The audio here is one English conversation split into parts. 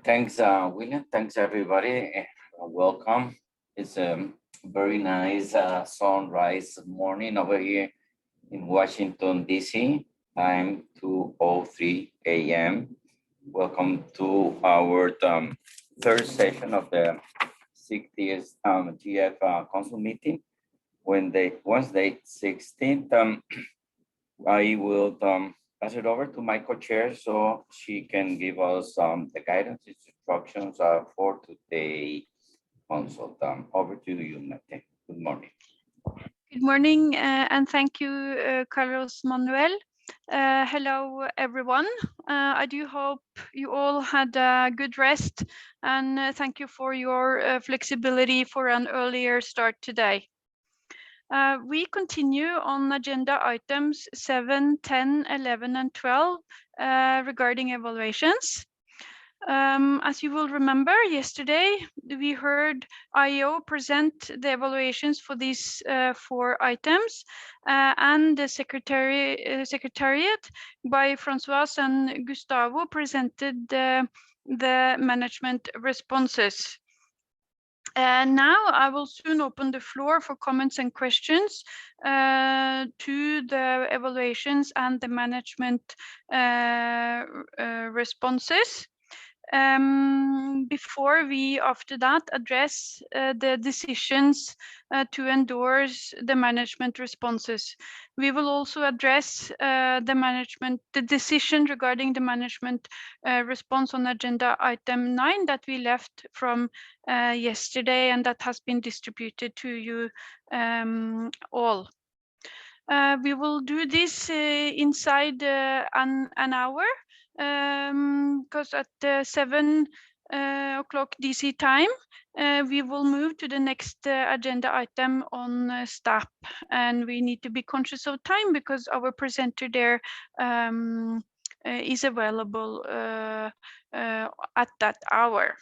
Thanks, William. Thanks, everybody. Welcome. It's a very nice sunrise morning over here in Washington, D.C. Time 2:03 a.m. Welcome to our third session of the 60th GEF Council meeting. Wednesday 16th, I will pass it over to my co-chair so she can give us the guidance instructions for today consult. Over to you, Nate. Good morning. Good morning, and thank you, Carlos Manuel. Hello, everyone. I do hope you all had a good rest, and thank you for your flexibility for an earlier start today. We continue on agenda items 7, 10, 11, and 12 regarding evaluations. As you will remember, yesterday we heard IO present the evaluations for these 4 items, and the secretariat by Francois and Gustavo presented the management responses. Now I will soon open the floor for comments and questions to the evaluations and the management responses. Before we, after that, address the decisions to endorse the management responses. We will also address the decision regarding the management response on agenda item 9 that we left from yesterday, and that has been distributed to you all. We will do this inside an hour, because at 7 o'clock DC time, we will move to the next agenda item on STAP, and we need to be conscious of time because our presenter there is available at that hour.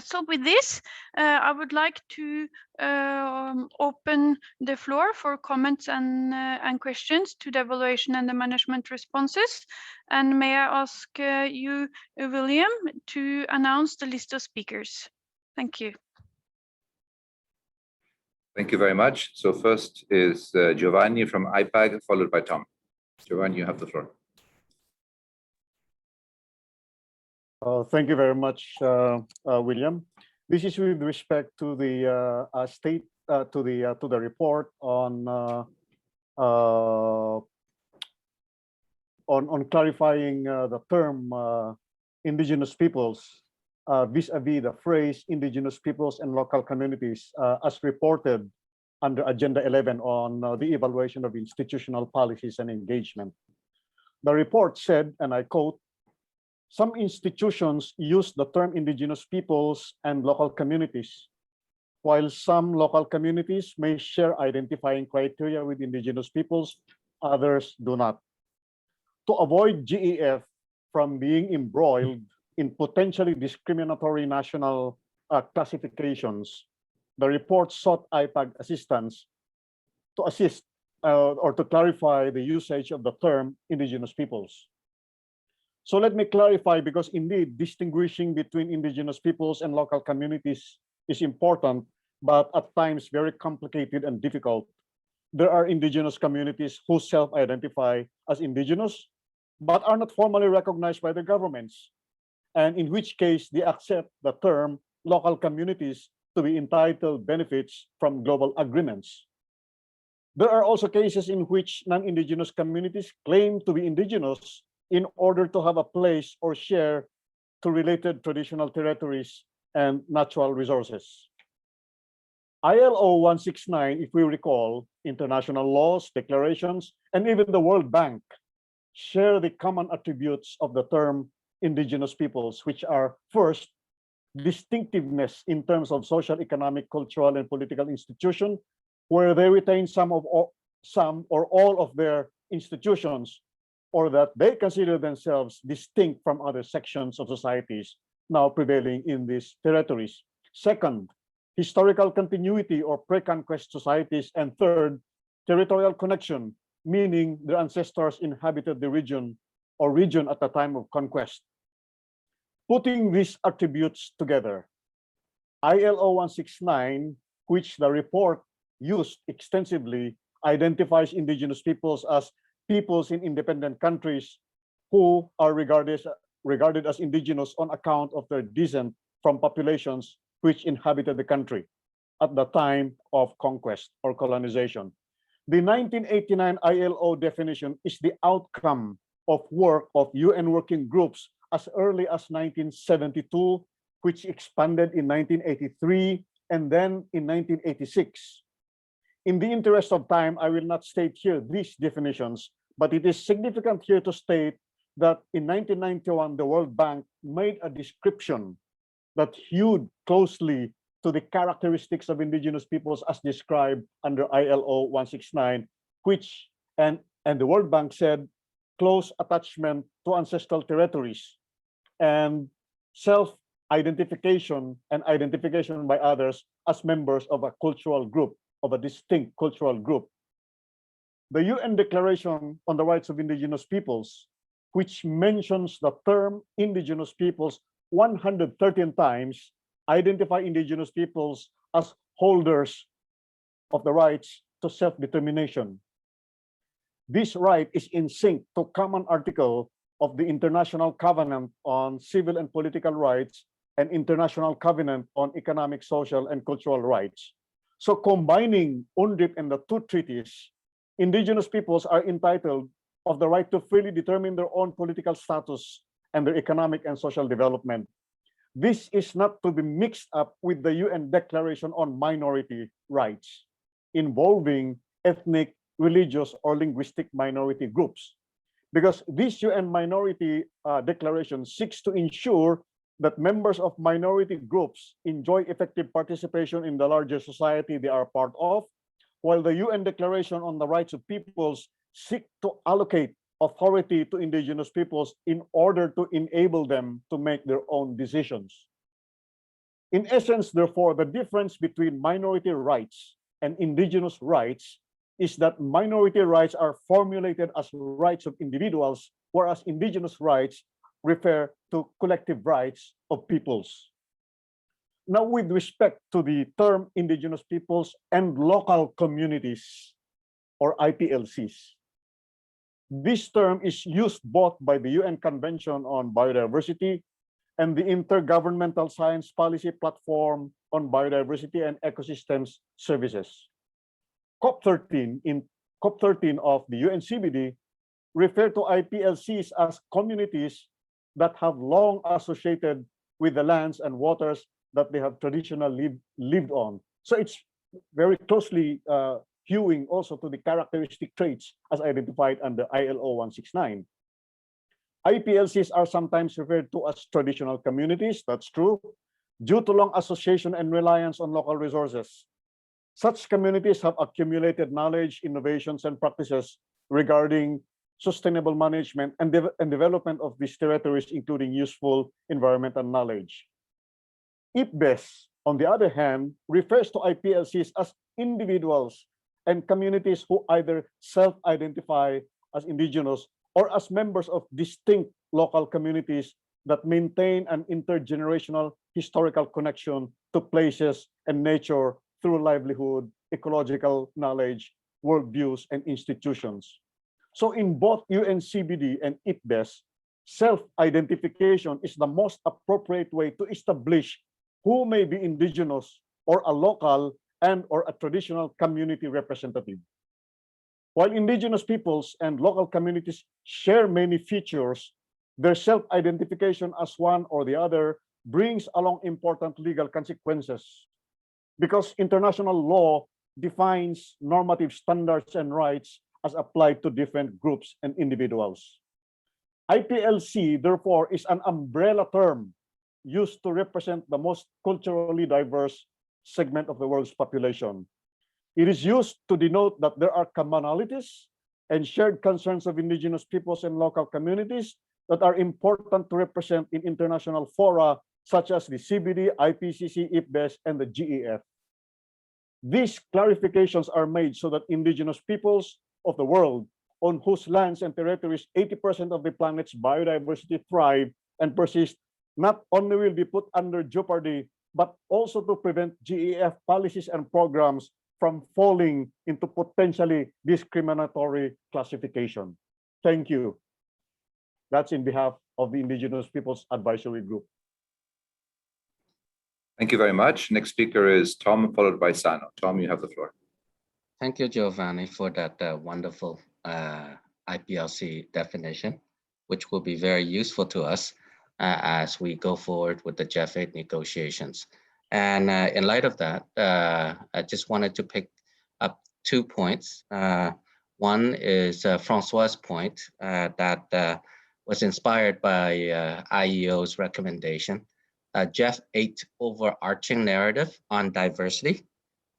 So with this, I would like to open the floor for comments and questions to the evaluation and the management responses. And may I ask you, William, to announce the list of speakers. Thank you. Thank you very much. So first is Giovanni from IPAG, followed by Tom. Giovanni, you have the floor. Thank you very much, William. This is with respect to the to the report on clarifying the term indigenous peoples vis-a-vis the phrase indigenous peoples and local communities as reported under Agenda 11 on the evaluation of institutional policies and engagement. The report said, and I quote, "Some institutions use the term indigenous peoples and local communities, while some local communities may share identifying criteria with indigenous peoples, others do not. To avoid GEF from being embroiled in potentially discriminatory national classifications, the report sought IPAG assistance to assist or to clarify the usage of the term indigenous peoples." So let me clarify, because indeed distinguishing between indigenous peoples and local communities is important, but at times very complicated and difficult. There are indigenous communities who self-identify as indigenous, but are not formally recognized by the governments, and in which case they accept the term local communities to be entitled benefits from global agreements. There are also cases in which non-indigenous communities claim to be indigenous in order to have a place or share to related traditional territories and natural resources. ILO 169, if we recall, international laws, declarations, and even the World Bank share the common attributes of the term indigenous peoples, which are first, distinctiveness in terms of social, economic, cultural, and political institution, where they retain some or all of their institutions, or that they consider themselves distinct from other sections of societies now prevailing in these territories. Second, historical continuity or pre-conquest societies. And third, territorial connection, meaning their ancestors inhabited the region or region at the time of conquest. Putting these attributes together, ILO 169, which the report used extensively, identifies indigenous peoples as peoples in independent countries who are regarded as indigenous on account of their descent from populations which inhabited the country at the time of conquest or colonization. The 1989 ILO definition is the outcome of work of UN working groups as early as 1972, which expanded in 1983 and then in 1986. In the interest of time, I will not state here these definitions, but it is significant here to state that in 1991, the World Bank made a description that hewed closely to the characteristics of indigenous peoples as described under ILO 169, which, and the World Bank said, close attachment to ancestral territories and self-identification and identification by others as members of a cultural group, of a distinct cultural group. The UN Declaration on the Rights of Indigenous Peoples, which mentions the term indigenous peoples 113 times, identify indigenous peoples as holders of the rights to self-determination. This right is in sync to common article of the International Covenant on Civil and Political Rights and International Covenant on Economic, Social, and Cultural Rights. So combining UNDRIP and the two treaties, indigenous peoples are entitled of the right to freely determine their own political status and their economic and social development. This is not to be mixed up with the UN Declaration on Minority Rights, involving ethnic, religious, or linguistic minority groups. Because this UN Minority Declaration seeks to ensure that members of minority groups enjoy effective participation in the larger society they are part of, while the UN Declaration on the Rights of Peoples seek to allocate authority to indigenous peoples in order to enable them to make their own decisions. In essence, therefore, the difference between minority rights and indigenous rights is that minority rights are formulated as rights of individuals, whereas indigenous rights refer to collective rights of peoples. Now, with respect to the term indigenous peoples and local communities, or IPLCs, this term is used both by the UN Convention on Biodiversity and the Intergovernmental Science Policy Platform on Biodiversity and Ecosystems Services. COP13 of the UNCBD refer to IPLCs as communities that have long associated with the lands and waters that they have traditionally lived on. So it's very closely hewing also to the characteristic traits as identified under ILO 169. IPLCs are sometimes referred to as traditional communities, that's true, due to long association and reliance on local resources. Such communities have accumulated knowledge, innovations, and practices regarding sustainable management and development of these territories, including useful environmental knowledge. IPBES, on the other hand, refers to IPLCs as individuals and communities who either self-identify as indigenous or as members of distinct local communities that maintain an intergenerational historical connection to places and nature through livelihood, ecological knowledge, worldviews, and institutions. So in both UNCBD and IPBES, self-identification is the most appropriate way to establish who may be indigenous or a local and or a traditional community representative. While indigenous peoples and local communities share many features, their self-identification as one or the other brings along important legal consequences because international law defines normative standards and rights as applied to different groups and individuals. IPLC, therefore, is an umbrella term used to represent the most culturally diverse segment of the world's population. It is used to denote that there are commonalities and shared concerns of indigenous peoples and local communities that are important to represent in international fora such as the CBD, IPCC, IPBES, and the GEF. These clarifications are made so that indigenous peoples of the world on whose lands and territories 80% of the planet's biodiversity thrive and persist not only will be put under jeopardy, but also to prevent GEF policies and programs from falling into potentially discriminatory classification. Thank you. That's in behalf of the Indigenous Peoples Advisory Group. Thank you very much. Next speaker is Tom, followed by Sano. Tom, you have the floor. Thank you, Giovanni, for that wonderful IPLC definition, which will be very useful to us as we go forward with the GEF 8 negotiations. And in light of that, I just wanted to pick up 2 points. One is Francois' point that was inspired by IEO's recommendation. GEF 8 overarching narrative on diversity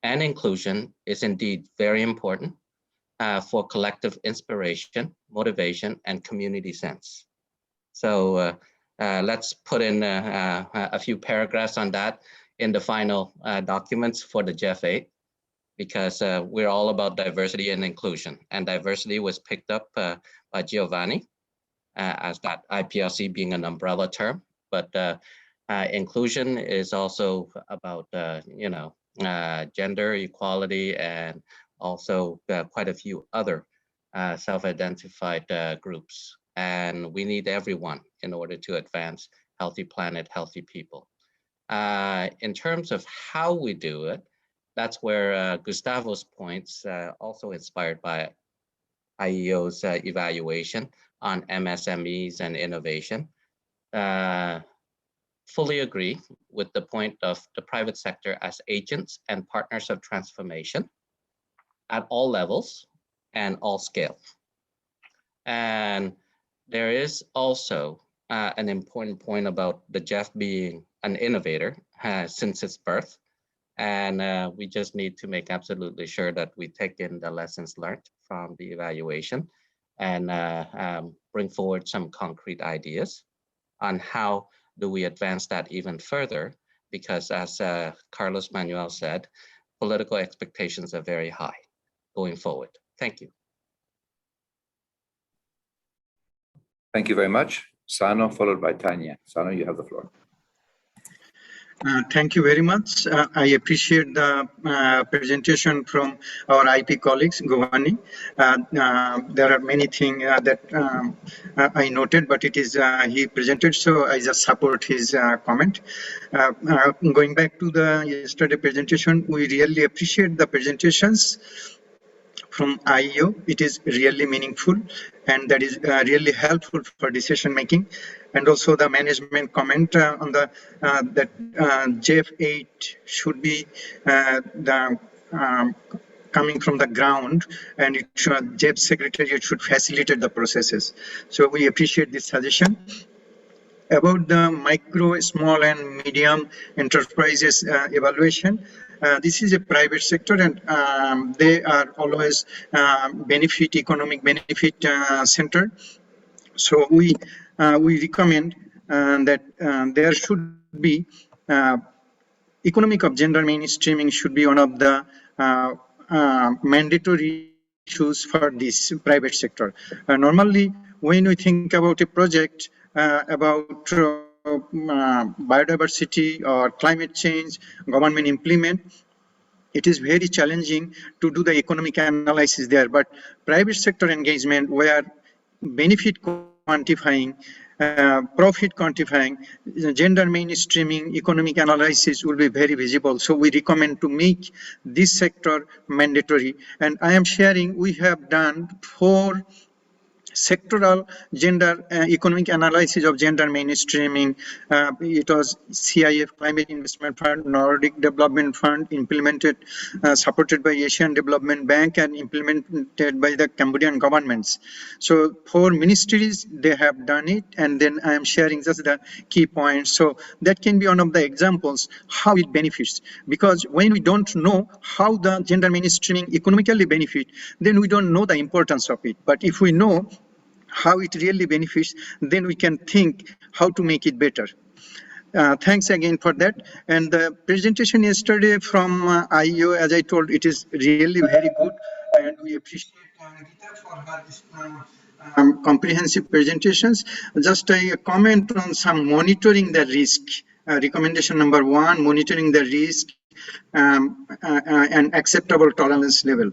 and inclusion is indeed very important for collective inspiration, motivation, and community sense. So let's put in a few paragraphs on that in the final documents for the GEF 8, because we're all about diversity and inclusion. And diversity was picked up by Giovanni as that IPLC being an umbrella term, but inclusion is also about, gender equality and also quite a few other self-identified groups. And we need everyone in order to advance healthy planet, healthy people. In terms of how we do it, that's where Gustavo's points, also inspired by IEO's evaluation on MSMEs and innovation, fully agree with the point of the private sector as agents and partners of transformation at all levels and all scales. And there is also an important point about the GEF being an innovator since its birth. And we just need to make absolutely sure that we take in the lessons learned from the evaluation and bring forward some concrete ideas on how do we advance that even further, because as Carlos Manuel said, political expectations are very high going forward. Thank you. Thank you very much. Sano, followed by Tanya. Sano, you have the floor. Thank you very much. I appreciate the presentation from our IP colleagues, Giovanni. There are many things that I noted, but it is he presented, so I just support his comment. Going back to the yesterday presentation, we really appreciate the presentations from IEO. It is really meaningful, and that is really helpful for decision making. And also the management comment on the that GEF 8 should be coming from the ground, and it should, GEF Secretariat should facilitate the processes. So we appreciate this suggestion. About the micro, small, and medium enterprises evaluation, this is a private sector, and they are always economic benefit centered. So we recommend that there should be economic of gender mainstreaming should be one of the mandatory issues for this private sector. Normally, when we think about a project about biodiversity or climate change, government implement, it is very challenging to do the economic analysis there. But private sector engagement, where benefit quantifying, profit quantifying, gender mainstreaming, economic analysis will be very visible. So we recommend to make this sector mandatory. And I am sharing, we have done 4 sectoral gender economic analysis of gender mainstreaming. It was CIF, Climate Investment Fund, Nordic Development Fund, implemented, supported by Asian Development Bank, and implemented by the Cambodian governments. So 4 ministries, they have done it, and then I am sharing just the key points. So that can be one of the examples how it benefits, because when we don't know how the gender mainstreaming economically benefit, then we don't know the importance of it. But if we know how it really benefits, then we can think how to make it better. Thanks again for that. And the presentation yesterday from IEO, as I told, it is really very good, and we appreciate Rita for her comprehensive presentations. Just a comment on some monitoring the risk. Recommendation number 1, monitoring the risk and acceptable tolerance level.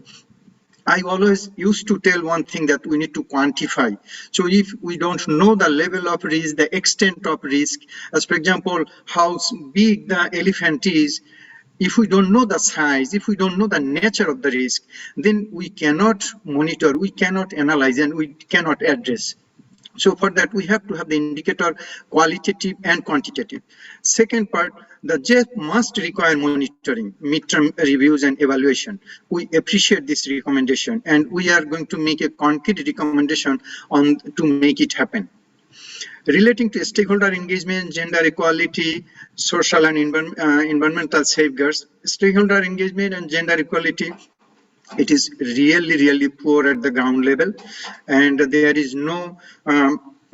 I always used to tell one thing, that we need to quantify. So if we don't know the level of risk, the extent of risk, as for example, how big the elephant is, if we don't know the size, if we don't know the nature of the risk, then we cannot monitor, we cannot analyze, and we cannot address. So for that, we have to have the indicator qualitative and quantitative. Second part, the GEF must require monitoring, midterm reviews and evaluation. We appreciate this recommendation, and we are going to make a concrete recommendation on to make it happen. Relating to stakeholder engagement, gender equality, social and environmental safeguards, stakeholder engagement and gender equality, it is really poor at the ground level, and there is no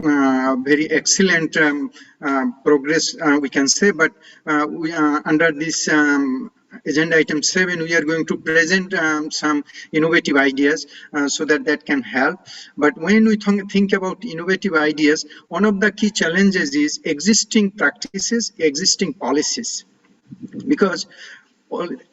very excellent progress, we can say, but we under this agenda item 7, we are going to present some innovative ideas so that can help. But when we think about innovative ideas, one of the key challenges is existing practices, existing policies, because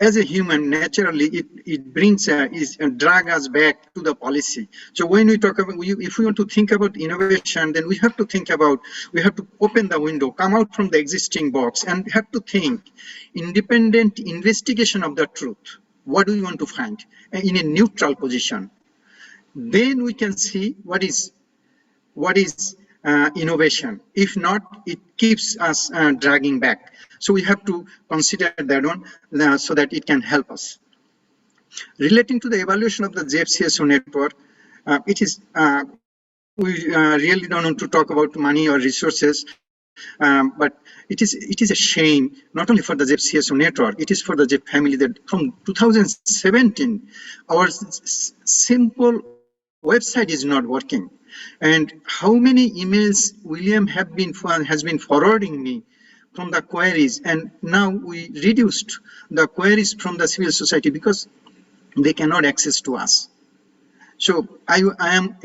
as a human, naturally, it brings drag us back to the policy. So when we talk about, if we want to think about innovation, then we have to think about, we have to open the window, come out from the existing box, and have to think independent investigation of the truth. What do we want to find in a neutral position? Then we can see what is innovation. If not, it keeps us dragging back. So we have to consider that one so that it can help us. Relating to the evaluation of the GEF CSO network, it is we really don't want to talk about money or resources, but it is a shame not only for the GEF CSO network, it is for the GEF family that from 2017 our simple website is not working. And how many emails William has been forwarding me from the queries, and now we reduced the queries from the civil society because they cannot access to us. So I am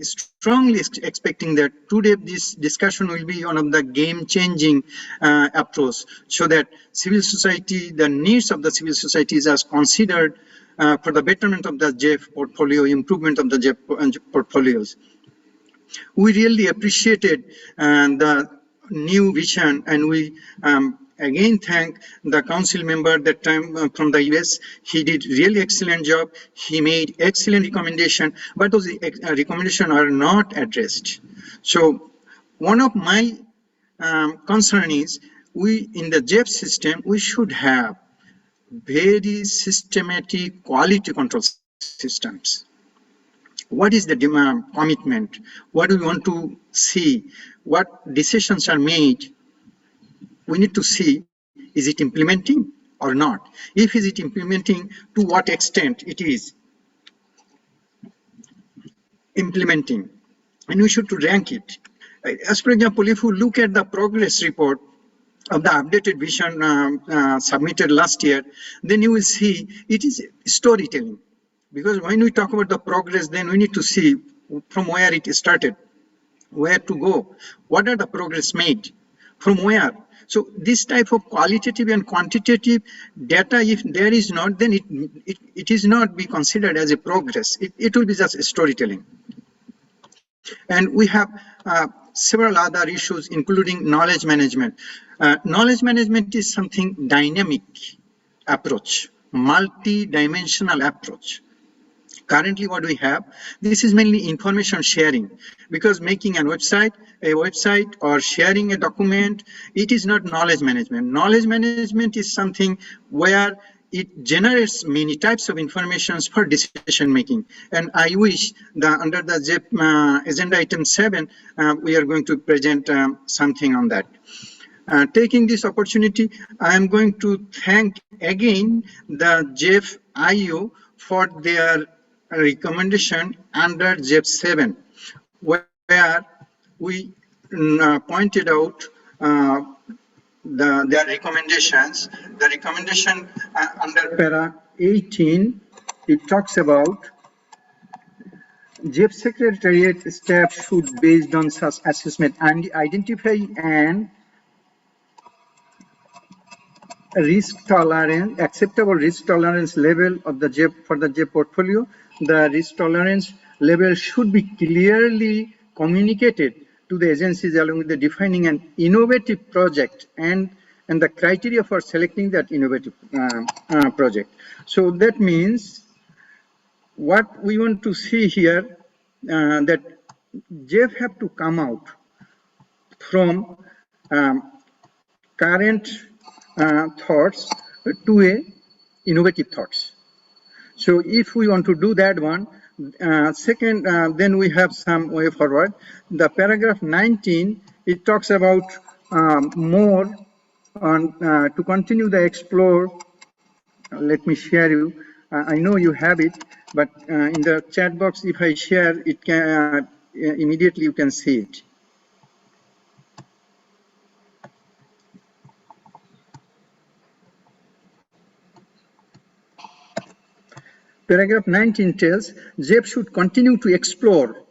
strongly expecting that today this discussion will be one of the game-changing approach, so that civil society, the needs of the civil societies are considered for the betterment of the GEF portfolio, improvement of the GEF portfolios. We really appreciated the new vision, and we again thank the council member that time from the US. He did really excellent job. He made excellent recommendation, but those recommendations are not addressed. So one of my concern is, we in the GEF system, we should have very systematic quality control systems. What is the demand, commitment? What do we want to see? What decisions are made? We need to see, is it implementing or not? If is it implementing, to what extent it is implementing, and we should to rank it. As for example, if we look at the progress report of the updated vision submitted last year, then you will see it is storytelling. Because when we talk about the progress, then we need to see from where it started, where to go, what are the progress made, from where. So this type of qualitative and quantitative data, if there is not, then it is not be considered as a progress. It will be just storytelling. And we have several other issues, including knowledge management. Knowledge management is something dynamic approach, multi-dimensional approach. Currently what we have, this is mainly information sharing, because making a website or sharing a document, it is not knowledge management. Knowledge management is something where it generates many types of information for decision making. And I wish that under the GEF agenda item 7, we are going to present something on that. Taking this opportunity, I am going to thank again the GEF IO for their recommendation under GEF 7, where we pointed out their recommendations. The recommendation under para 18, it talks about GEF Secretariat staff should, based on such assessment, and identify and risk tolerance, acceptable risk tolerance level of the GEF for the GEF portfolio. The risk tolerance level should be clearly communicated to the agencies along with the defining an innovative project and the criteria for selecting that innovative project. So that means what we want to see here, that GEF have to come out from current thoughts to a innovative thoughts. So if we want to do that one, second, then we have some way forward. The paragraph 19, it talks about more on to continue the explore. Let me share you. I know you have it, but in the chat box, if I share, it can immediately you can see it. Paragraph 19 tells GEF should continue to explore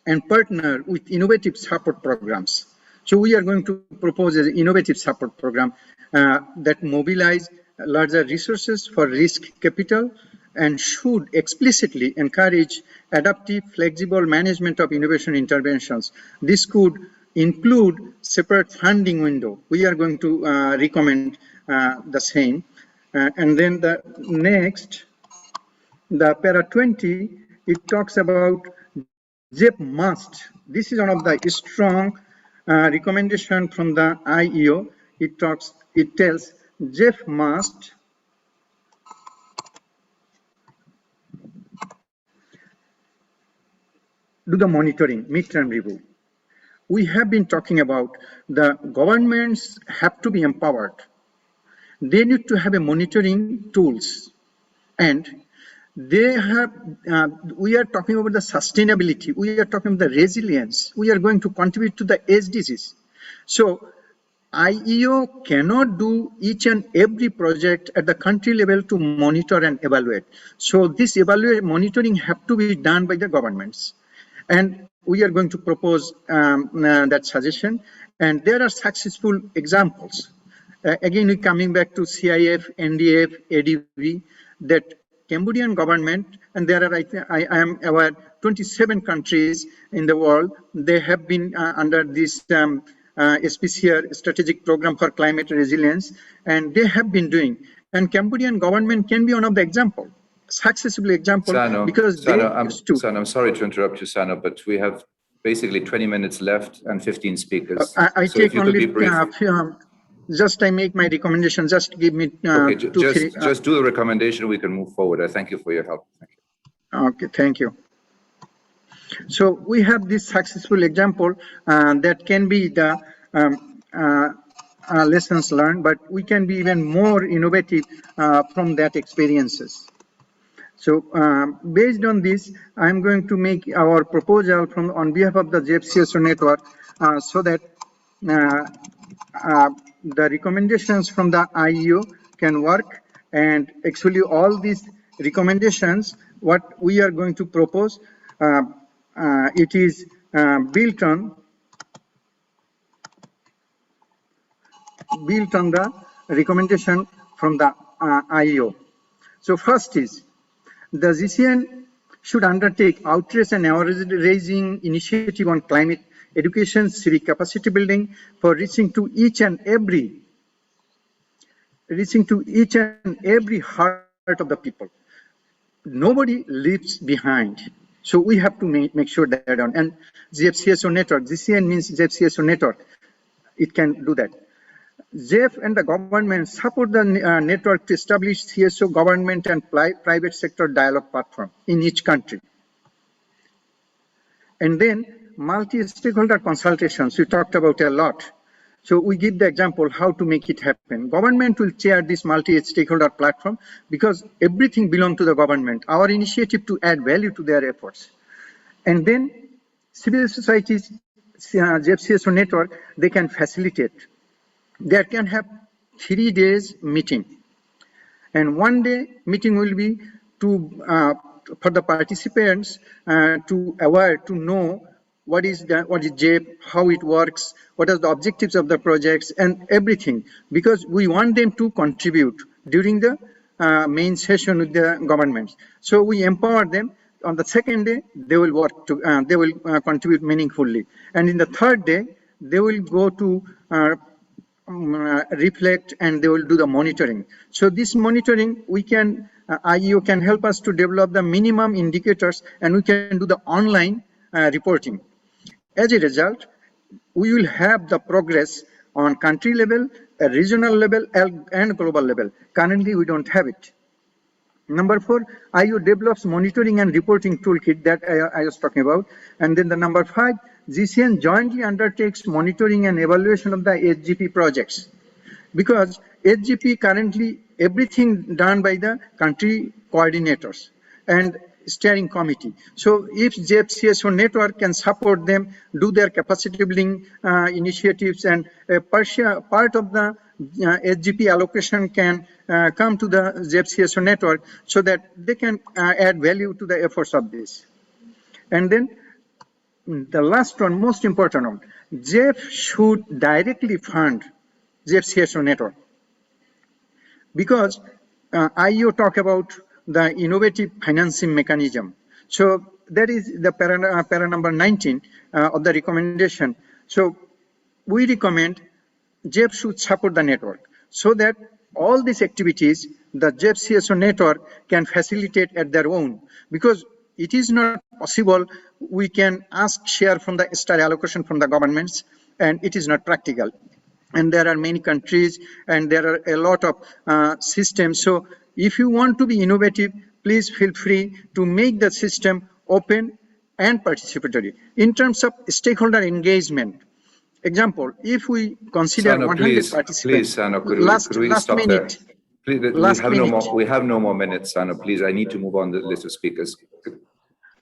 and partner with innovative support programs. So we are going to propose an innovative support program that mobilize larger resources for risk capital and should explicitly encourage adaptive, flexible management of innovation interventions. This could include separate funding window. We are going to recommend the same. And then the next, the para 20, it talks about GEF must. This is one of the strong recommendation from the IEO. It tells GEF must do the monitoring, midterm review. We have been talking about the governments have to be empowered. They need to have a monitoring tools, and they have, we are talking about the sustainability, we are talking about the resilience, we are going to contribute to the SDGs. So IEO cannot do each and every project at the country level to monitor and evaluate. So this monitoring have to be done by the governments. And we are going to propose that suggestion. And there are successful examples. Again, we're coming back to CIF, NDF, ADB, that Cambodian government, and there are, I am aware, 27 countries in the world, they have been under this SPCR, Strategic Program for Climate Resilience, and they have been doing. And Cambodian government can be one of the example, successful example, because Sano, I'm sorry to interrupt you, Sano, but we have basically 20 minutes left and 15 speakers. I so take only just I make my recommendation. Just give me okay, just do the recommendation. We can move forward. I thank you for your help. Thank you. Okay, thank you. So we have this successful example that can be the lessons learned, but we can be even more innovative from that experiences. So based on this, I'm going to make our proposal on behalf of the GEF CSO network so that the recommendations from the IEO can work, and actually all these recommendations, what we are going to propose, it is built on the recommendation from the IEO. So first is, the GCN should undertake outreach and awareness-raising initiative on climate education, civic capacity building for reaching to each and every heart of the people. Nobody leaves behind. So we have to make sure that on. And GEF CSO network, GCN means GEF CSO network. It can do that. GEF and the government support the network to establish CSO government and private sector dialogue platform in each country. And then multi-stakeholder consultations, we talked about a lot. So we give the example how to make it happen. Government will chair this multi-stakeholder platform because everything belongs to the government. Our initiative to add value to their efforts. And then civil societies, GEF CSO network, they can facilitate. They can have 3 days meeting. And 1 day meeting will be to for the participants to know what is GEF, how it works, what are the objectives of the projects, and everything, because we want them to contribute during the main session with the governments. So we empower them. On the second day, they will work to, they will contribute meaningfully, and in the third day, they will go to reflect, and they will do the monitoring. So this monitoring, we can IEO can help us to develop the minimum indicators, and we can do the online reporting. As a result, we will have the progress on country level, a regional level, and global level. Currently, we don't have it. Number 4, IEO develops monitoring and reporting toolkit that I was talking about. And then the number 5, GCN jointly undertakes monitoring and evaluation of the SGP projects. Because SGP currently, everything done by the country coordinators and steering committee. So if GEF CSO network can support them, do their capacity building initiatives, and part of the SGP allocation can come to the GEF CSO network, so that they can add value to the efforts of this. And then the last one, most important one, GEF should directly fund GEF CSO network, because IEO talk about the innovative financing mechanism. So that is the para number 19 of the recommendation. So we recommend GEF should support the network, so that all these activities the GEF CSO network can facilitate at their own, because it is not possible we can ask share from the star allocation from the governments, and it is not practical. And there are many countries, and there are a lot of systems. So if you want to be innovative, please feel free to make the system open and participatory. In terms of stakeholder engagement, example, if we consider Sano, 100 participants, please, Sano, could last we stop minute, there? Please, we have no more minutes, Sano. Please, I need to move on the list of speakers.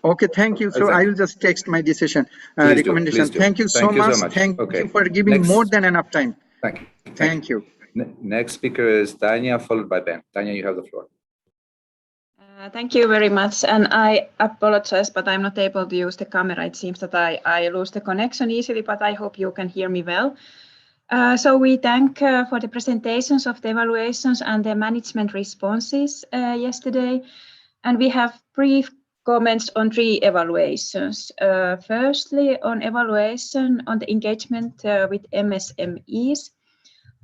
Okay, thank you. So I will just text my decision recommendation. Please do. Thank you so much. Thank you for giving more than enough time. Thank you. Next speaker is Tanya, followed by Ben. Tanya, you have the floor. Thank you very much, and I apologize, but I'm not able to use the camera. It seems that I lose the connection easily, but I hope you can hear me well. So we thank for the presentations of the evaluations and the management responses yesterday, and we have brief comments on 3 evaluations. Firstly, on evaluation on the engagement with MSMEs.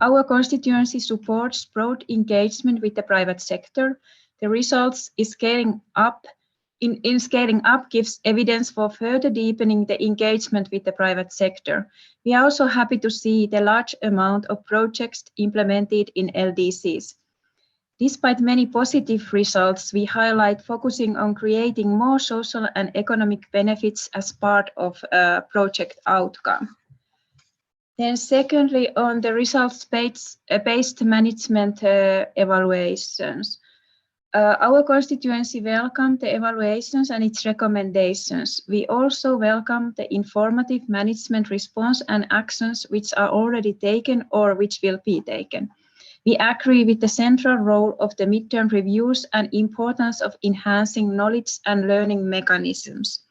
Our constituency supports broad engagement with the private sector. The results is scaling up. In scaling up gives evidence for further deepening the engagement with the private sector. We are also happy to see the large amount of projects implemented in LDCs. Despite many positive results, we highlight focusing on creating more social and economic benefits as part of a project outcome. Then secondly, on the results-based management evaluations. Our constituency welcomed the evaluations and its recommendations. We also welcome the informative management response and actions which are already taken or which will be taken. We agree with the central role of the midterm reviews and importance of enhancing knowledge and learning mechanisms.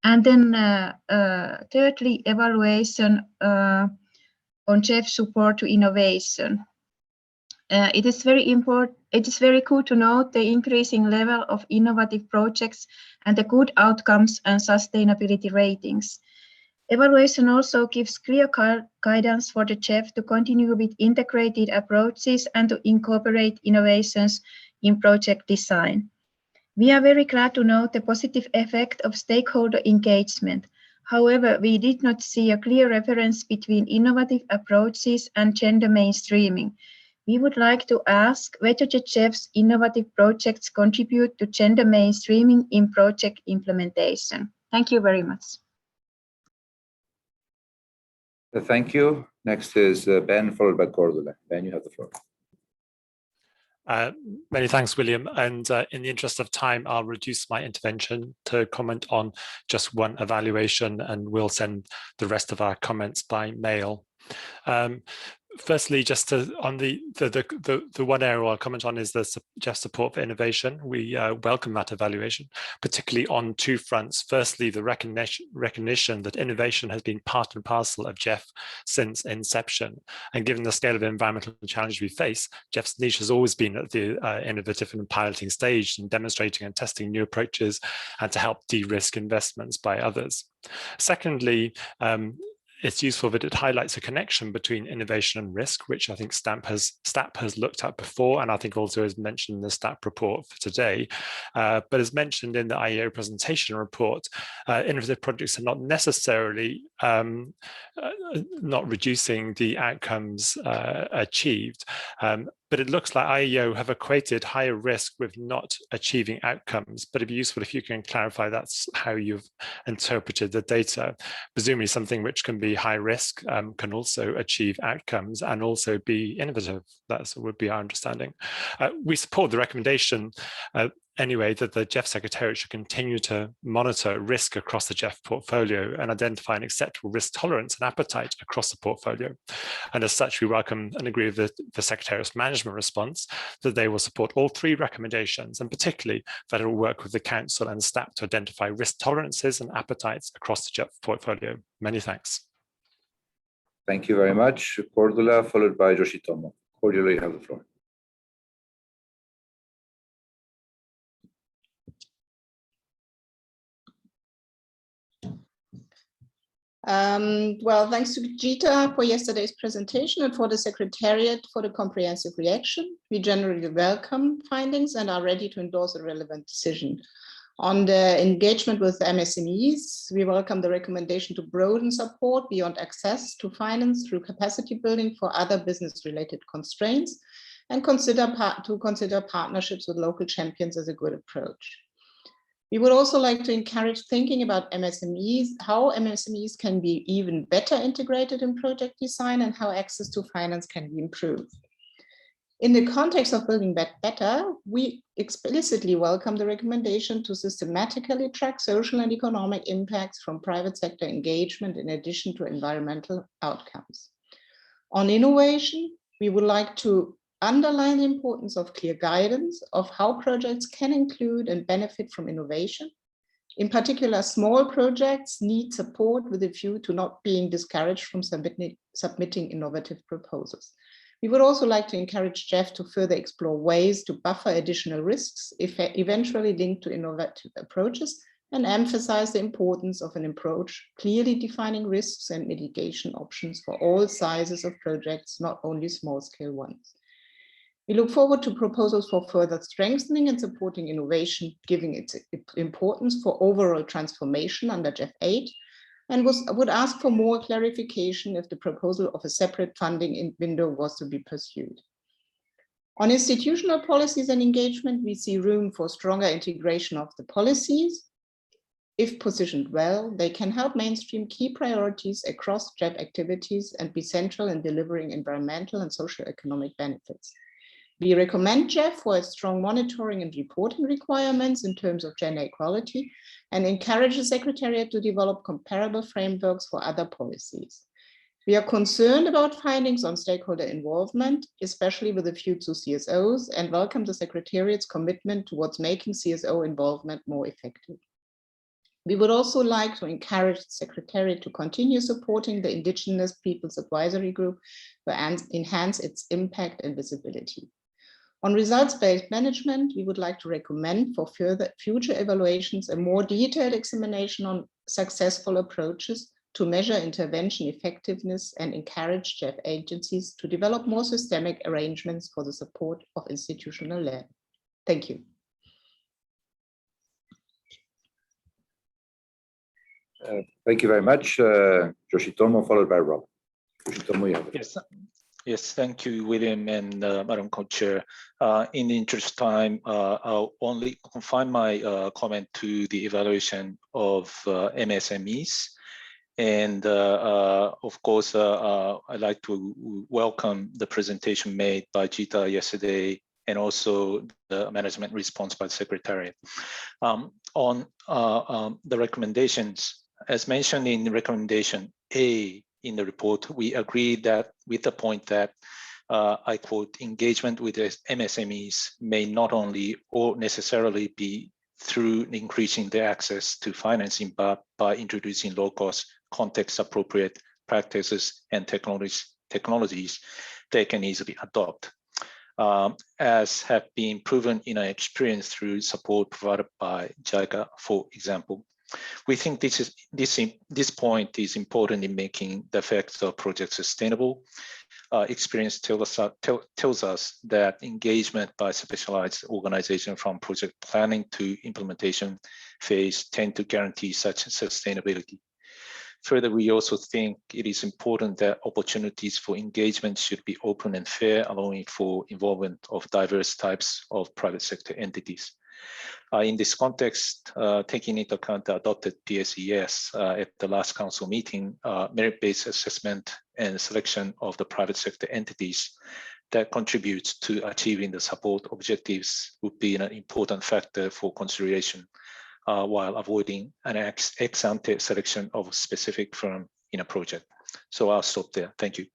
And then thirdly, evaluation on GEF support to innovation. It is very good to note the increasing level of innovative projects and the good outcomes and sustainability ratings. Evaluation also gives clear guidance for the GEF to continue with integrated approaches and to incorporate innovations in project design. We are very glad to note the positive effect of stakeholder engagement. However, we did not see a clear reference between innovative approaches and gender mainstreaming. We would like to ask whether the GEF's innovative projects contribute to gender mainstreaming in project implementation. Thank you very much. Thank you. Next is Ben, followed by Cordula. Ben, you have the floor. Many thanks, William. And in the interest of time, I'll reduce my intervention to comment on just one evaluation, and we'll send the rest of our comments by mail. Firstly, just on the one area I'll comment on is the GEF support for innovation. We welcome that evaluation, particularly on two fronts. Firstly, the recognition that innovation has been part and parcel of GEF since inception. And given the scale of environmental challenge we face, GEF's niche has always been at the innovative and piloting stage and demonstrating and testing new approaches and to help de-risk investments by others. Secondly, it's useful that it highlights a connection between innovation and risk, which I think STAP has looked at before, and I think also is mentioned in the STAP report for today. But as mentioned in the IEO presentation report, innovative projects are not necessarily not reducing the outcomes achieved. But it looks like IEO have equated higher risk with not achieving outcomes. But it'd be useful if you can clarify that's how you've interpreted the data. Presumably something which can be high risk can also achieve outcomes and also be innovative. That would be our understanding. We support the recommendation anyway, that the GEF Secretariat should continue to monitor risk across the GEF portfolio and identify an acceptable risk tolerance and appetite across the portfolio. And as such, we welcome and agree with the Secretariat's management response that they will support all three recommendations, and particularly that it will work with the Council and STAP to identify risk tolerances and appetites across the GEF portfolio. Many thanks. Thank you very much. Cordula, followed by Yoshitomo. Cordula, you have the floor. Well, thanks to Gita for yesterday's presentation and for the Secretariat for the comprehensive reaction. We generally welcome findings and are ready to endorse a relevant decision. On the engagement with MSMEs, we welcome the recommendation to broaden support beyond access to finance through capacity building for other business-related constraints, and consider partnerships with local champions as a good approach. We would also like to encourage thinking about MSMEs, how MSMEs can be even better integrated in project design and how access to finance can be improved. In the context of building back better, we explicitly welcome the recommendation to systematically track social and economic impacts from private sector engagement in addition to environmental outcomes. On innovation, we would like to underline the importance of clear guidance of how projects can include and benefit from innovation. In particular, small projects need support with a view to not being discouraged from submitting innovative proposals. We would also like to encourage GEF to further explore ways to buffer additional risks, eventually linked to innovative approaches, and emphasize the importance of an approach clearly defining risks and mitigation options for all sizes of projects, not only small-scale ones. We look forward to proposals for further strengthening and supporting innovation, giving its importance for overall transformation under GEF 8, and would ask for more clarification if the proposal of a separate funding window was to be pursued. On institutional policies and engagement, we see room for stronger integration of the policies. If positioned well, they can help mainstream key priorities across GEF activities and be central in delivering environmental and socio-economic benefits. We recommend GEF for its strong monitoring and reporting requirements in terms of gender equality and encourage the Secretariat to develop comparable frameworks for other policies. We are concerned about findings on stakeholder involvement, especially with a view to CSOs, and welcome the Secretariat's commitment towards making CSO involvement more effective. We would also like to encourage the Secretariat to continue supporting the Indigenous Peoples Advisory Group to enhance its impact and visibility. On results-based management, we would like to recommend for future evaluations a more detailed examination on successful approaches to measure intervention effectiveness and encourage GEF agencies to develop more systemic arrangements for the support of institutional learning. Thank you. Thank you very much. Yoshitomo, followed by Rob. Yoshitomo, you have it. Yes, thank you, William and Madam Co-Chair. In the interest of time, I'll only confine my comment to the evaluation of MSMEs. And of course, I'd like to welcome the presentation made by Gita yesterday and also the management response by the Secretariat. On the recommendations, as mentioned in the recommendation A, in the report, we agree that with the point that, I quote, engagement with the MSMEs may not only or necessarily be through increasing their access to financing, but by introducing low-cost, context-appropriate practices and technologies they can easily adopt, as have been proven in our experience through support provided by Jaguar, for example. We think this point is important in making the effects of projects sustainable. Experience tells us that engagement by specialized organizations from project planning to implementation phase tend to guarantee such sustainability. Further, we also think it is important that opportunities for engagement should be open and fair, allowing for involvement of diverse types of private sector entities. In this context, taking into account the adopted PSES at the last council meeting, merit-based assessment and selection of the private sector entities that contributes to achieving the support objectives would be an important factor for consideration, while avoiding an ex-ante selection of a specific firm in a project. So I'll stop there. Thank you.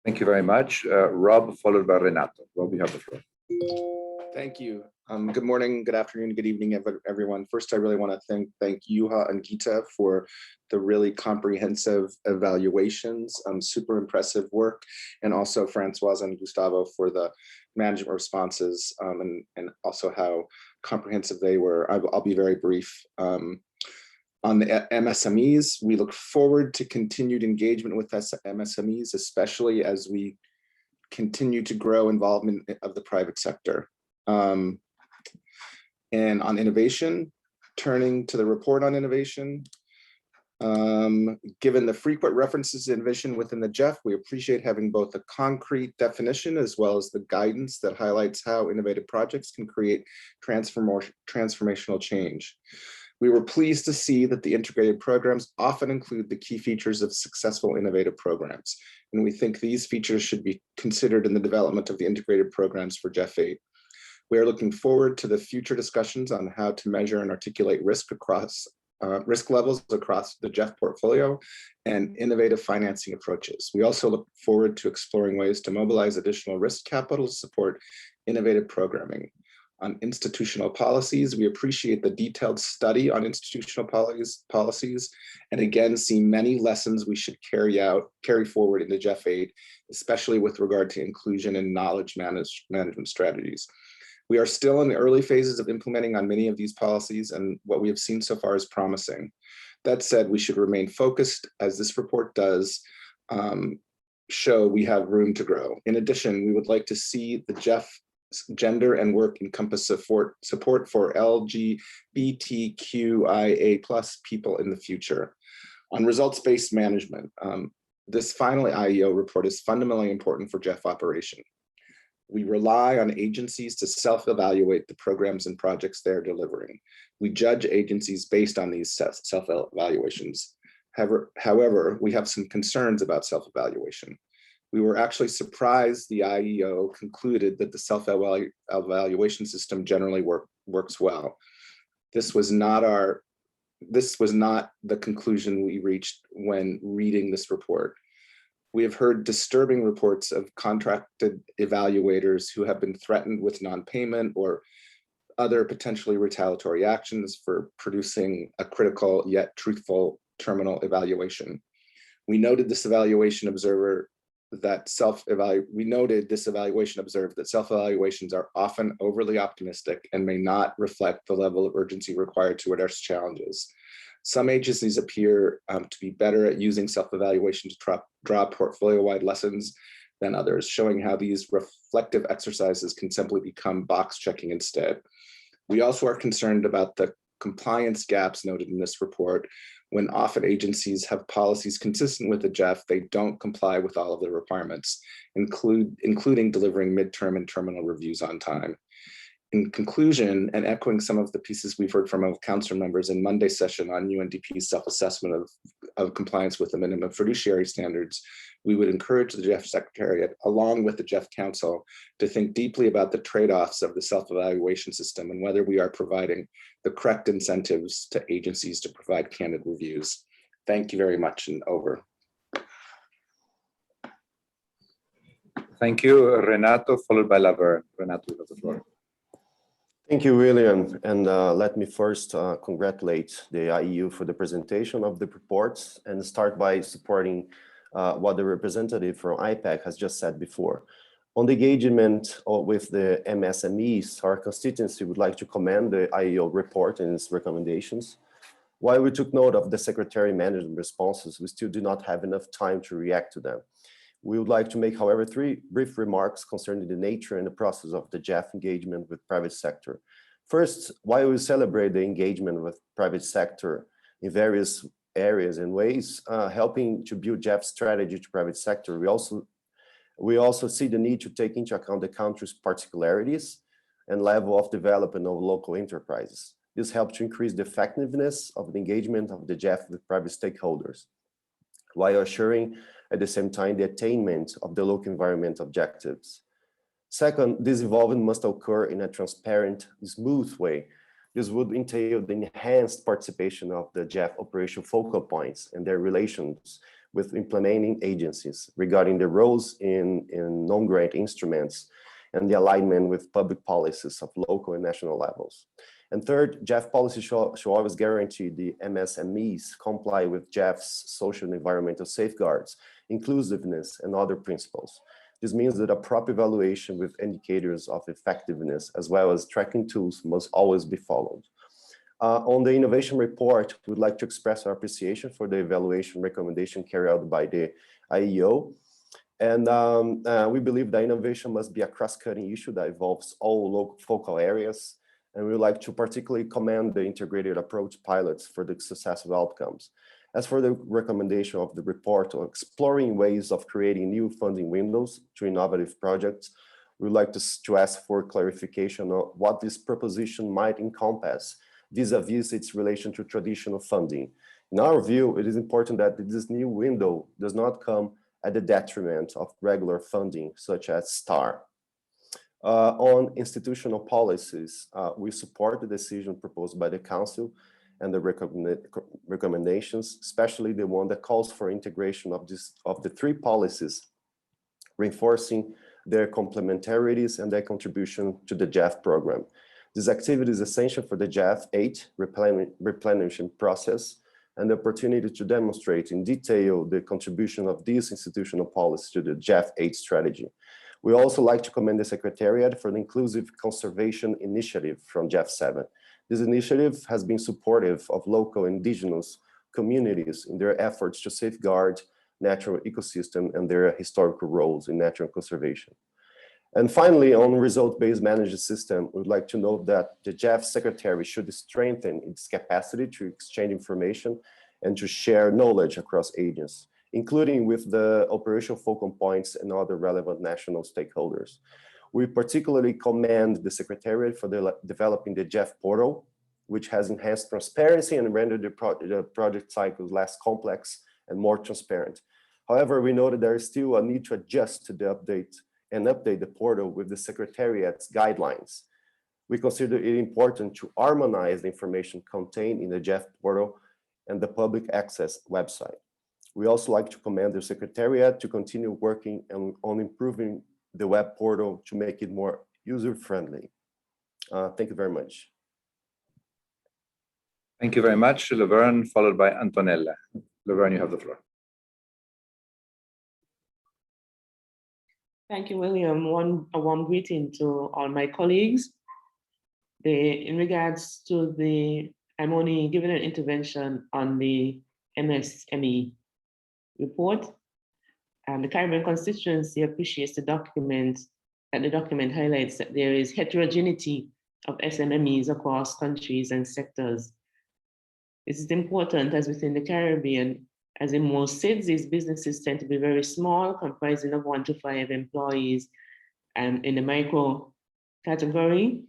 Thank you very much. Rob, followed by Renato. Rob, you have the floor. Thank you. Good morning, good afternoon, good evening, everyone. First, I really want to thank Juha and Gita for the really comprehensive evaluations, super impressive work, and also Francoise and Gustavo for the management responses, and also how comprehensive they were. I'll be very brief. On the MSMEs, we look forward to continued engagement with MSMEs, especially as we continue to grow involvement of the private sector. And on innovation, turning to the report on innovation, given the frequent references to innovation within the GEF, we appreciate having both a concrete definition as well as the guidance that highlights how innovative projects can create transformational change. We were pleased to see that the integrated programs often include the key features of successful innovative programs, and we think these features should be considered in the development of the integrated programs for GEF 8. We are looking forward to the future discussions on how to measure and articulate risk levels across the GEF portfolio and innovative financing approaches. We also look forward to exploring ways to mobilize additional risk capital to support innovative programming. On institutional policies, we appreciate the detailed study on institutional policies, and again, see many lessons we should carry forward into GEF 8, especially with regard to inclusion and knowledge management strategies. We are still in the early phases of implementing on many of these policies, and what we have seen so far is promising. That said, we should remain focused, as this report does show we have room to grow. In addition, we would like to see the GEF gender and work encompass support for LGBTQIA+ people in the future. On results-based management, this final IEO report is fundamentally important for GEF operation. We rely on agencies to self-evaluate the programs and projects they're delivering. We judge agencies based on these self-evaluations. However, we have some concerns about self-evaluation. We were actually surprised the IEO concluded that the self-evaluation system generally works well. This was not the conclusion we reached when reading this report. We have heard disturbing reports of contracted evaluators who have been threatened with non-payment or other potentially retaliatory actions for producing a critical yet truthful terminal evaluation. We noted this evaluation observed that self-evaluations are often overly optimistic and may not reflect the level of urgency required to address challenges. Some agencies appear to be better at using self-evaluation to draw portfolio-wide lessons than others, showing how these reflective exercises can simply become box checking instead. We also are concerned about the compliance gaps noted in this report. When often agencies have policies consistent with the GEF, they don't comply with all of the requirements, including delivering midterm and terminal reviews on time. In conclusion, and echoing some of the pieces we've heard from our council members in Monday's session on UNDP's self-assessment of compliance with the minimum fiduciary standards, we would encourage the GEF Secretariat, along with the GEF Council, to think deeply about the trade-offs of the self-evaluation system and whether we are providing the correct incentives to agencies to provide candid reviews. Thank you very much, and over. Thank you, Renato, followed by Laverne. Renato, you have the floor. Thank you, William. And let me first congratulate the IEU for the presentation of the reports and start by supporting what the representative from IPAC has just said before. On the engagement with the MSMEs, our constituency would like to commend the IEO report and its recommendations. While we took note of the Secretary management responses, we still do not have enough time to react to them. We would like to make, however, 3 brief remarks concerning the nature and the process of the GEF engagement with private sector. First, while we celebrate the engagement with private sector in various areas and ways, helping to build GEF strategy to private sector, we also see the need to take into account the country's particularities and level of development of local enterprises. This helps to increase the effectiveness of the engagement of the GEF with private stakeholders, while assuring at the same time the attainment of the local environment objectives. Second, this involvement must occur in a transparent, smooth way. This would entail the enhanced participation of the GEF operational focal points and their relations with implementing agencies regarding the roles in non-grant instruments and the alignment with public policies of local and national levels. And third, GEF policy should always guarantee the MSMEs comply with GEF's social and environmental safeguards, inclusiveness, and other principles. This means that a proper evaluation with indicators of effectiveness as well as tracking tools must always be followed. On the innovation report, we would like to express our appreciation for the evaluation recommendation carried out by the IEO. And we believe that innovation must be a cross-cutting issue that involves all local focal areas. And we would like to particularly commend the integrated approach pilots for the successful outcomes. As for the recommendation of the report on exploring ways of creating new funding windows to innovative projects, we would like to ask for clarification on what this proposition might encompass vis-a-vis its relation to traditional funding. In our view, it is important that this new window does not come at the detriment of regular funding, such as STAR. On institutional policies, we support the decision proposed by the Council and the recommendations, especially the one that calls for integration of the 3 policies, reinforcing their complementarities and their contribution to the GEF program. This activity is essential for the GEF 8 replenishing process and the opportunity to demonstrate in detail the contribution of these institutional policies to the GEF 8 strategy. We also like to commend the Secretariat for the Inclusive Conservation Initiative from GEF 7. This initiative has been supportive of local indigenous communities in their efforts to safeguard natural ecosystem and their historical roles in natural conservation. And finally, on result-based management system, we would like to note that the GEF Secretary should strengthen its capacity to exchange information and to share knowledge across agents, including with the operational focal points and other relevant national stakeholders. We particularly commend the Secretariat for developing the GEF portal, which has enhanced transparency and rendered the project cycles less complex and more transparent. However, we know that there is still a need to adjust to the update the portal with the Secretariat's guidelines. We consider it important to harmonize the information contained in the GEF portal and the public access website. We also like to commend the Secretariat to continue working on improving the web portal to make it more user-friendly. Thank you very much. Thank you very much, Laverne, followed by Antonella. Laverne, you have the floor. Thank you, William. A warm greeting to all my colleagues. In regards to I'm only giving an intervention on the MSME report. The Caribbean constituency appreciates the document, and the document highlights that there is heterogeneity of SMMEs across countries and sectors. This is important as within the Caribbean, as in most cities, these businesses tend to be very small, comprising of 1 to 5 employees, and in the micro category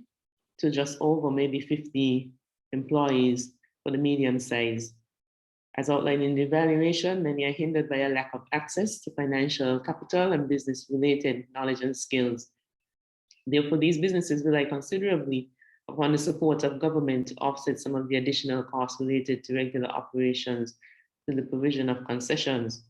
to just over maybe 50 employees for the medium size. As outlined in the evaluation, many are hindered by a lack of access to financial capital and business-related knowledge and skills. Therefore, these businesses rely considerably upon the support of government to offset some of the additional costs related to regular operations to the provision of concessions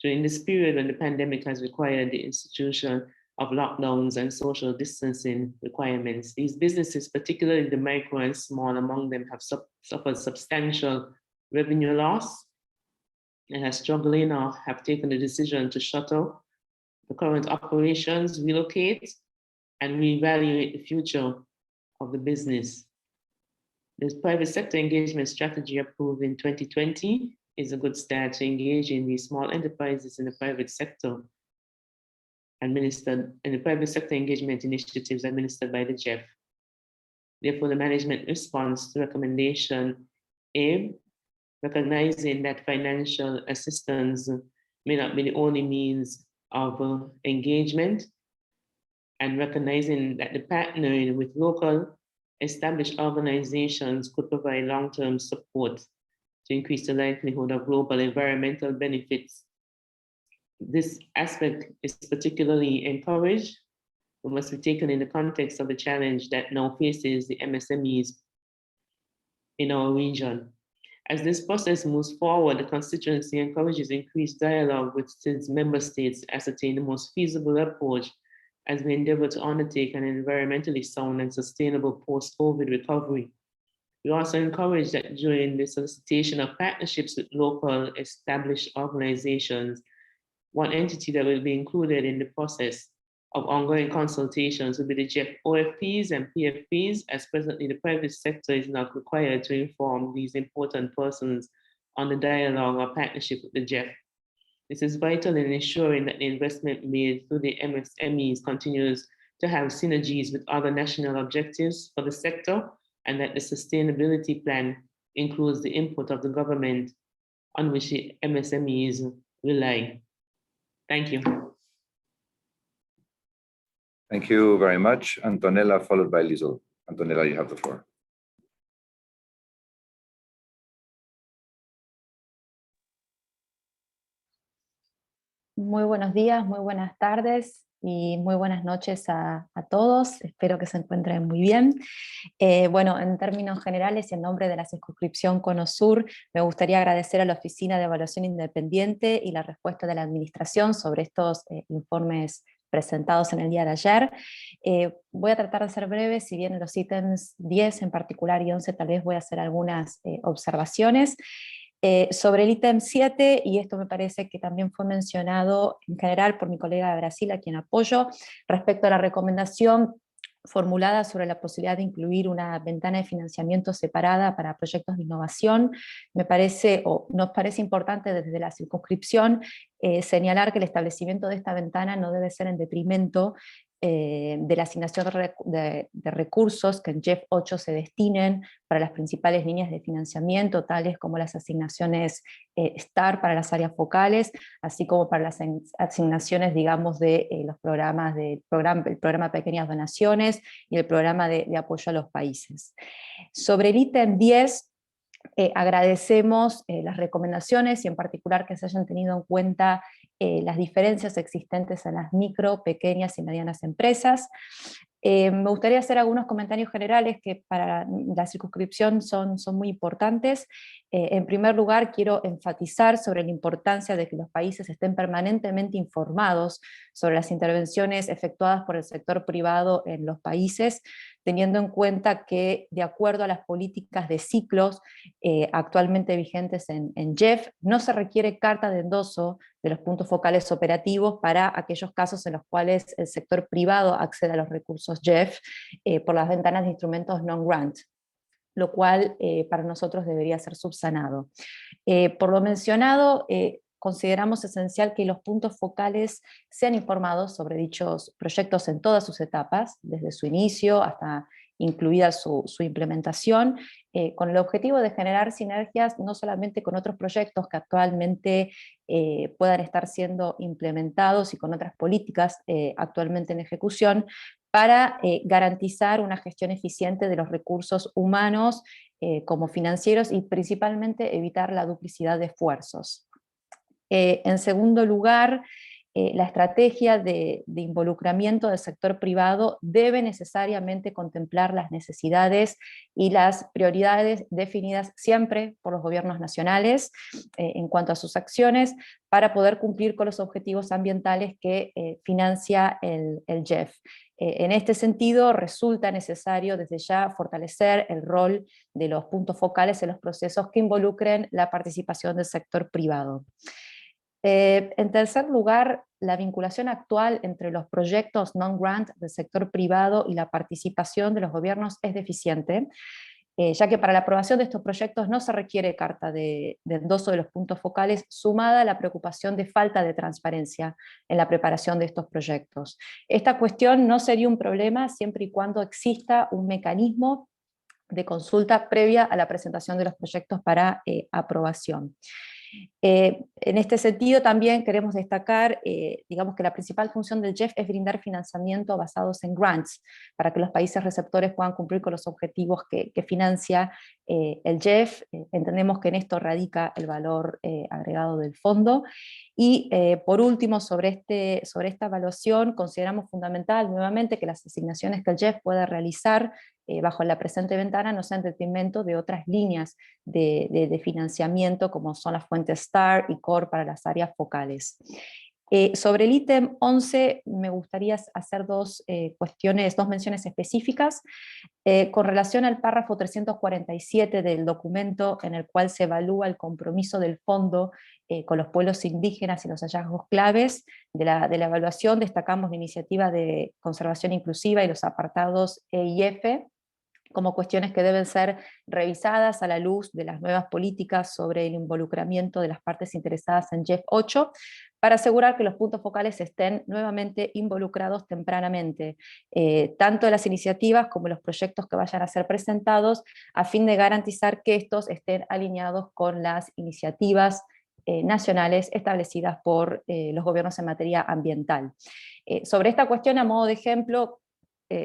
during this period when the pandemic has required the institution of lockdowns and social distancing requirements. These businesses, particularly the micro and small among them, have suffered substantial revenue loss and are struggling or have taken the decision to shutter the current operations, relocate, and reevaluate the future of the business. This private sector engagement strategy approved in 2020 is a good start to engage in these small enterprises in the private sector administered, and the private sector engagement initiatives administered by the GEF. Therefore, the management response to recommendation A, recognizing that financial assistance may not be the only means of engagement, and recognizing that the partnering with local established organizations could provide long-term support to increase the likelihood of global environmental benefits. This aspect is particularly encouraged, but must be taken in the context of the challenge that now faces the MSMEs in our region. As this process moves forward, the constituency encourages increased dialogue with its member states to ascertain the most feasible approach as we endeavor to undertake an environmentally sound and sustainable post-COVID recovery. We also encourage that during the solicitation of partnerships with local established organizations, one entity that will be included in the process of ongoing consultations will be the GEF OFPs and PFPs, as presently the private sector is not required to inform these important persons on the dialogue or partnership with the GEF. This is vital in ensuring that the investment made through the MSMEs continues to have synergies with other national objectives for the sector, and that the sustainability plan includes the input of the government on which the MSMEs rely. Thank you. Thank you very much. Antonella, followed by Liesl. Antonella, you have the floor. Muy buenos días, muy buenas tardes y muy buenas noches a todos. Espero que se encuentren muy bien. Bueno, en términos generales y en nombre de la circunscripción Cono Sur, me gustaría agradecer a la Oficina de Evaluación Independiente y la respuesta de la Administración sobre estos informes presentados en el día de ayer. Voy a tratar de ser breve, si bien en los ítems 10 en particular y 11 tal vez voy a hacer algunas observaciones. Sobre el ítem 7, y esto me parece que también fue mencionado en general por mi colega de Brasil, a quien apoyo, respecto a la recomendación formulada sobre la posibilidad de incluir una ventana de financiamiento separada para proyectos de innovación, me parece, o nos parece importante desde la circunscripción, señalar que el establecimiento de esta ventana no debe ser en detrimento de la asignación de recursos que en GEF 8 se destinen para las principales líneas de financiamiento, tales como las asignaciones STAR para las áreas focales, así como para las asignaciones, digamos, de los programas el programa Pequeñas Donaciones y el programa de apoyo a los países. Sobre el ítem 10, agradecemos las recomendaciones y en particular que se hayan tenido en cuenta las diferencias existentes en las micro, pequeñas y medianas empresas. Me gustaría hacer algunos comentarios generales que para la circunscripción son muy importantes. En primer lugar, quiero enfatizar sobre la importancia de que los países estén permanentemente informados sobre las intervenciones efectuadas por el sector privado en los países, teniendo en cuenta que, de acuerdo a las políticas de ciclos actualmente vigentes en GEF, no se requiere carta de endoso de los puntos focales operativos para aquellos casos en los cuales el sector privado accede a los recursos GEF por las ventanas de instrumentos non-grant, lo cual para nosotros debería ser subsanado. Por lo mencionado, consideramos esencial que los puntos focales sean informados sobre dichos proyectos en todas sus etapas, desde su inicio hasta incluida su implementación, con el objetivo de generar sinergias no solamente con otros proyectos que actualmente puedan estar siendo implementados y con otras políticas actualmente en ejecución, para garantizar una gestión eficiente de los recursos humanos como financieros y principalmente evitar la duplicidad de esfuerzos. En segundo lugar, La estrategia de involucramiento del sector privado debe necesariamente contemplar las necesidades y las prioridades definidas siempre por los gobiernos nacionales en cuanto a sus acciones para poder cumplir con los objetivos ambientales que financia el GEF. En este sentido, resulta necesario desde ya fortalecer el rol de los puntos focales en los procesos que involucren la participación del sector privado. En tercer lugar, la vinculación actual entre los proyectos non-grant del sector privado y la participación de los gobiernos es deficiente, ya que para la aprobación de estos proyectos no se requiere carta de endoso de los puntos focales, sumada a la preocupación de falta de transparencia en la preparación de estos proyectos. Esta cuestión no sería un problema siempre y cuando exista un mecanismo de consulta previa a la presentación de los proyectos para aprobación. En este sentido también queremos destacar, digamos que la principal función del GEF es brindar financiamiento basados en grants, para que los países receptores puedan cumplir con los objetivos que financia el GEF. Entendemos que en esto radica el valor agregado del fondo. Y por último, sobre esta evaluación, consideramos fundamental nuevamente que las asignaciones que el GEF pueda realizar bajo la presente ventana no sean en detrimento de otras líneas de financiamiento como son las fuentes STAR y CORE para las áreas focales. Sobre el ítem 11 me gustaría hacer dos menciones específicas con relación al párrafo 347 del documento en el cual se evalúa el compromiso del fondo con los pueblos indígenas y los hallazgos claves. De la evaluación destacamos la iniciativa de conservación inclusiva y los apartados E y F, como cuestiones que deben ser revisadas a la luz de las nuevas políticas sobre el involucramiento de las partes interesadas en GEF 8, para asegurar que los puntos focales estén nuevamente involucrados tempranamente, tanto en las iniciativas como en los proyectos que vayan a ser presentados, a fin de garantizar que estos estén alineados con las iniciativas nacionales establecidas por los gobiernos en materia ambiental. Sobre esta cuestión, a modo de ejemplo,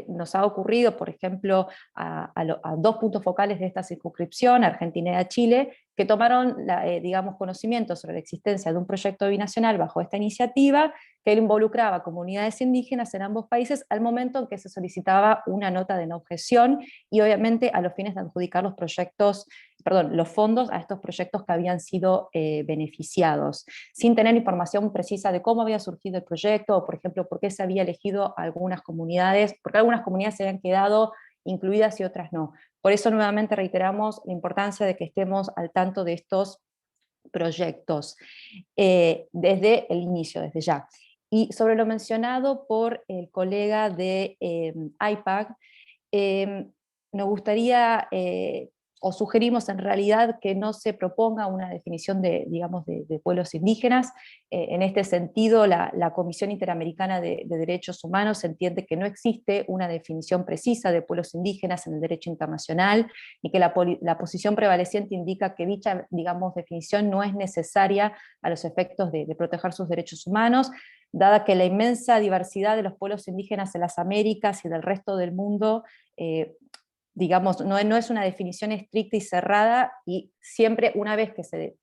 nos ha ocurrido, por ejemplo, a dos puntos focales de esta circunscripción, Argentina y Chile, que tomaron digamos, conocimiento sobre la existencia de un proyecto binacional bajo esta iniciativa, que involucraba comunidades indígenas en ambos países al momento en que se solicitaba una nota de no objeción, y obviamente a los fines de adjudicar los fondos a estos proyectos que habían sido beneficiados, sin tener información precisa de cómo había surgido el proyecto, o por ejemplo, por qué se había elegido algunas comunidades, porque algunas comunidades se habían quedado incluidas y otras no. Por eso nuevamente reiteramos la importancia de que estemos al tanto de estos proyectos desde el inicio, desde ya. Y sobre lo mencionado por el colega de IPAC, nos gustaría, o sugerimos en realidad, que no se proponga una definición de pueblos indígenas. En este sentido, la Comisión Interamericana de Derechos Humanos entiende que no existe una definición precisa de pueblos indígenas en el derecho internacional, y que la posición prevaleciente indica que dicha, definición no es necesaria a los efectos de proteger sus derechos humanos, dada que la inmensa diversidad de los pueblos indígenas en las Américas y del resto del mundo no es una definición estricta y cerrada, y siempre una vez que se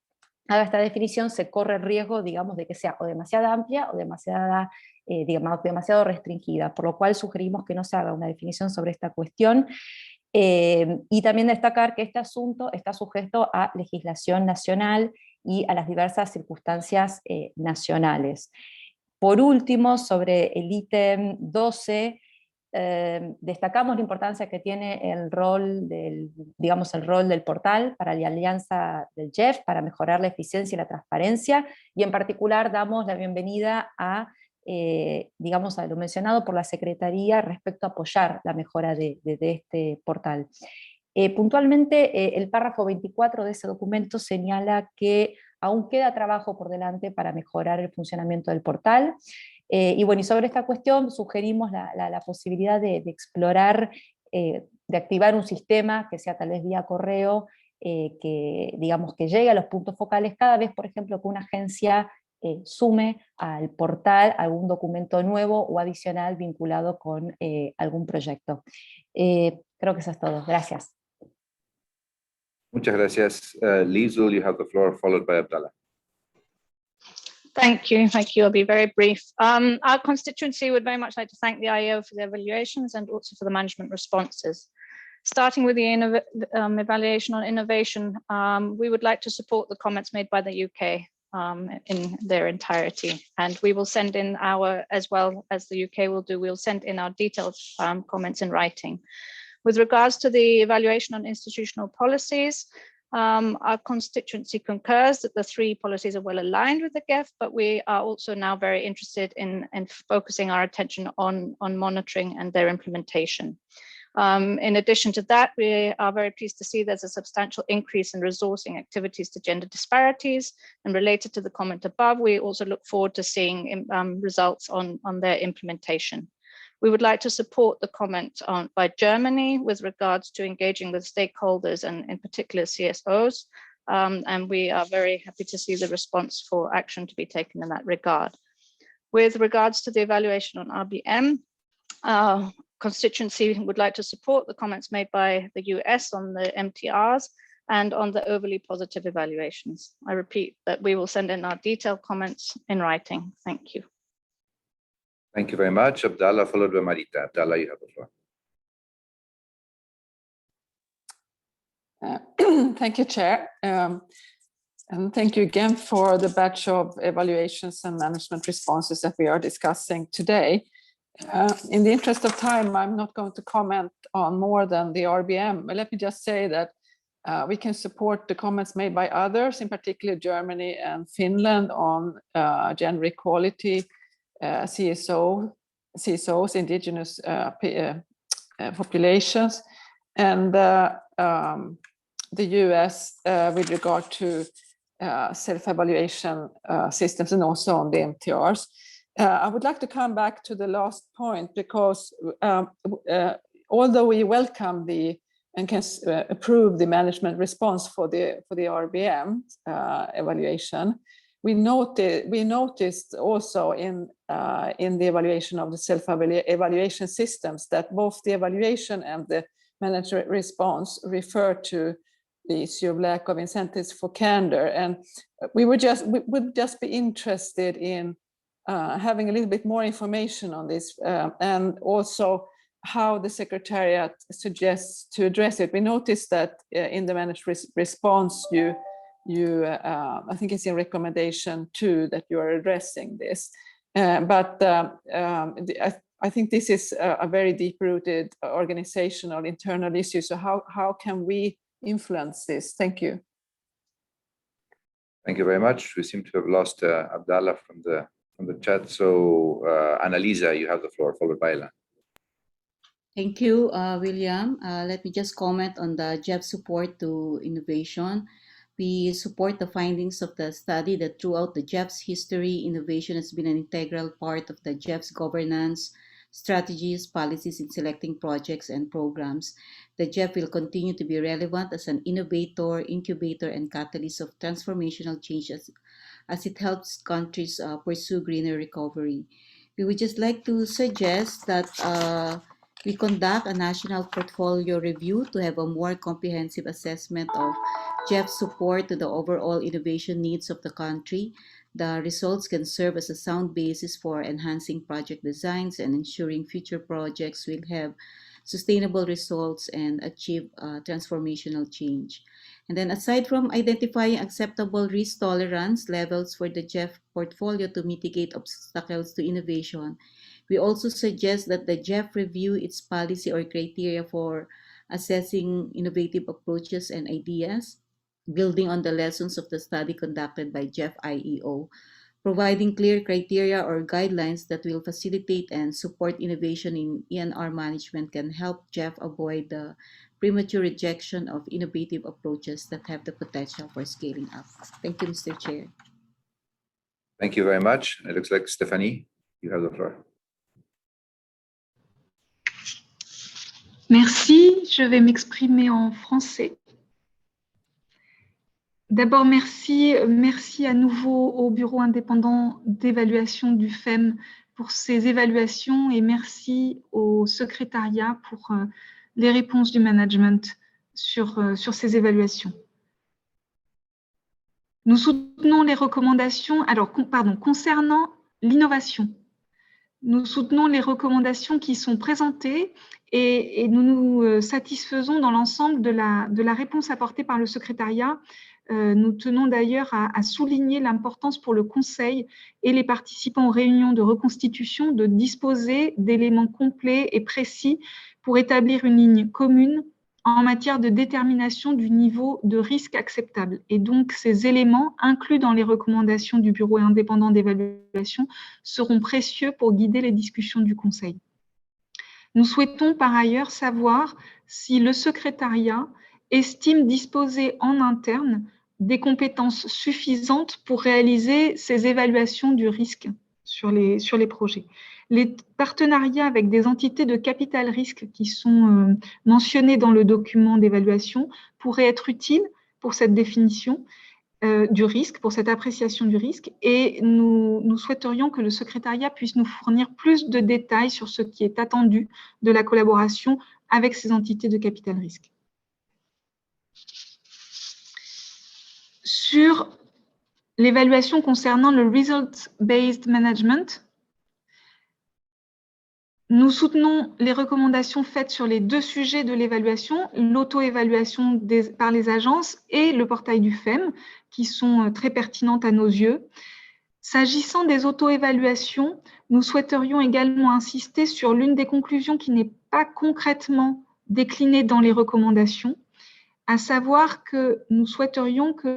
haga esta definición se corre el riesgo, de que sea o demasiado amplia o demasiado restringida, por lo cual sugerimos que no se haga una definición sobre esta cuestión. Y también destacar que este asunto está sujeto a legislación nacional y a las diversas circunstancias nacionales. Por último, sobre el ítem 12, destacamos la importancia que tiene el rol del portal para la alianza del GEF, para mejorar la eficiencia y la transparencia, y en particular damos la bienvenida a lo mencionado por la Secretaría respecto a apoyar la mejora de este portal. Puntualmente, el párrafo 24 de ese documento señala que aún queda trabajo por delante para mejorar el funcionamiento del portal. Y sobre esta cuestión sugerimos la posibilidad de explorar, de activar un sistema que sea tal vez vía correo, que llegue a los puntos focales cada vez, por ejemplo, que una agencia sume al portal algún documento nuevo o adicional vinculado con algún proyecto. Creo que eso es todo. Gracias. Muchas gracias. Lizul, you have the floor, followed by Abdallah. Thank you. I'll be very brief. Our constituency would very much like to thank the IEO for the evaluations and also for the management responses. Starting with the evaluation on innovation, we would like to support the comments made by the UK in their entirety. And we will send in our, as well as the UK will do, we'll send in our detailed comments in writing. With regards to the evaluation on institutional policies, our constituency concurs that the three policies are well aligned with the GEF, but we are also now very interested in focusing our attention on monitoring and their implementation. In addition to that, we are very pleased to see there's a substantial increase in resourcing activities to gender disparities, and related to the comment above, we also look forward to seeing results on their implementation. We would like to support the comment by Germany with regards to engaging with stakeholders and in particular CSOs, and we are very happy to see the response for action to be taken in that regard. With regards to the evaluation on RBM, our constituency would like to support the comments made by the US on the MTRs and on the overly positive evaluations. I repeat that we will send in our detailed comments in writing. Thank you. Thank you very much. Abdallah, followed by Marita. Abdallah, you have the floor. Thank you, Chair. And thank you again for the batch of evaluations and management responses that we are discussing today. In the interest of time, I'm not going to comment on more than the RBM, but let me just say that we can support the comments made by others, in particular Germany and Finland, on gender equality, CSOs, indigenous populations, and the US with regard to self-evaluation systems and also on the MTRs. I would like to come back to the last point because although we welcome and can approve the management response for the RBM evaluation, we noticed also in the evaluation of the self-evaluation systems that both the evaluation and the management response refer to the issue of lack of incentives for candor, and we would just be interested in having a little bit more information on this, and also how the Secretariat suggests to address it. We noticed that in the management response, I think it's in recommendation 2 that you are addressing this. But I think this is a very deep-rooted organizational internal issue. So how can we influence this? Thank you. Thank you very much. We seem to have lost Abdallah from the chat. So Annalisa, you have the floor, followed by Ilan. Thank you, William. Let me just comment on the GEF support to innovation. We support the findings of the study that throughout the GEF's history, innovation has been an integral part of the GEF's governance, strategies, policies in selecting projects and programs. The GEF will continue to be relevant as an innovator, incubator, and catalyst of transformational change as it helps countries pursue greener recovery. We would just like to suggest that we conduct a national portfolio review to have a more comprehensive assessment of GEF's support to the overall innovation needs of the country. The results can serve as a sound basis for enhancing project designs and ensuring future projects will have sustainable results and achieve transformational change. And then aside from identifying acceptable risk tolerance levels for the GEF portfolio to mitigate obstacles to innovation, we also suggest that the GEF review its policy or criteria for assessing innovative approaches and ideas, building on the lessons of the study conducted by GEF IEO, providing clear criteria or guidelines that will facilitate and support innovation in ENR management can help GEF avoid the premature rejection of innovative approaches that have the potential for scaling up. Thank you, Mr. Chair. Thank you very much. It looks like Stephanie, you have the floor. Merci, je vais m'exprimer en français. D'abord, merci à nouveau au Bureau indépendant d'évaluation du FEM pour ces évaluations et merci au secrétariat pour les réponses du management sur ces évaluations. Nous soutenons les recommandations, concernant l'innovation. Nous soutenons les recommandations qui sont présentées et nous nous satisfaisons dans l'ensemble de la réponse apportée par le secrétariat. Nous tenons d'ailleurs à souligner l'importance pour le Conseil et les participants aux réunions de reconstitution de disposer d'éléments complets et précis pour établir une ligne commune en matière de détermination du niveau de risque acceptable. Et donc, ces éléments inclus dans les recommandations du Bureau indépendant d'évaluation seront précieux pour guider les discussions du Conseil. Nous souhaitons par ailleurs savoir si le secrétariat estime disposer en interne des compétences suffisantes pour réaliser ces évaluations du risque sur les projets. Les partenariats avec des entités de capital risque qui sont mentionnés dans le document d'évaluation pourraient être utiles pour cette définition du risque, pour cette appréciation du risque, et nous souhaiterions que le secrétariat puisse nous fournir plus de détails sur ce qui est attendu de la collaboration avec ces entités de capital risque. Sur l'évaluation concernant le Result-Based Management, nous soutenons les recommandations faites sur les deux sujets de l'évaluation, l'auto-évaluation par les agences et le portail du FEM, qui sont très pertinentes à nos yeux. S'agissant des auto-évaluations, nous souhaiterions également insister sur l'une des conclusions qui n'est pas concrètement déclinée dans les recommandations, à savoir que nous souhaiterions que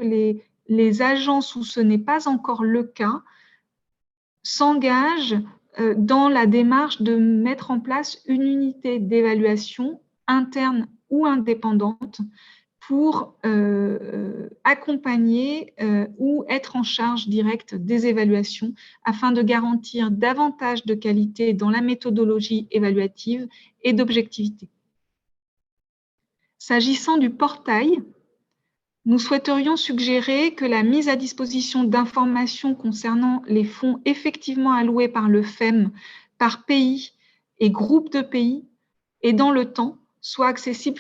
les agences où ce n'est pas encore le cas s'engagent dans la démarche de mettre en place une unité d'évaluation interne ou indépendante pour accompagner ou être en charge directe des évaluations afin de garantir davantage de qualité dans la méthodologie évaluative et d'objectivité. S'agissant du portail, nous souhaiterions suggérer que la mise à disposition d'informations concernant les fonds effectivement alloués par le FEM par pays et groupe de pays et dans le temps soit accessible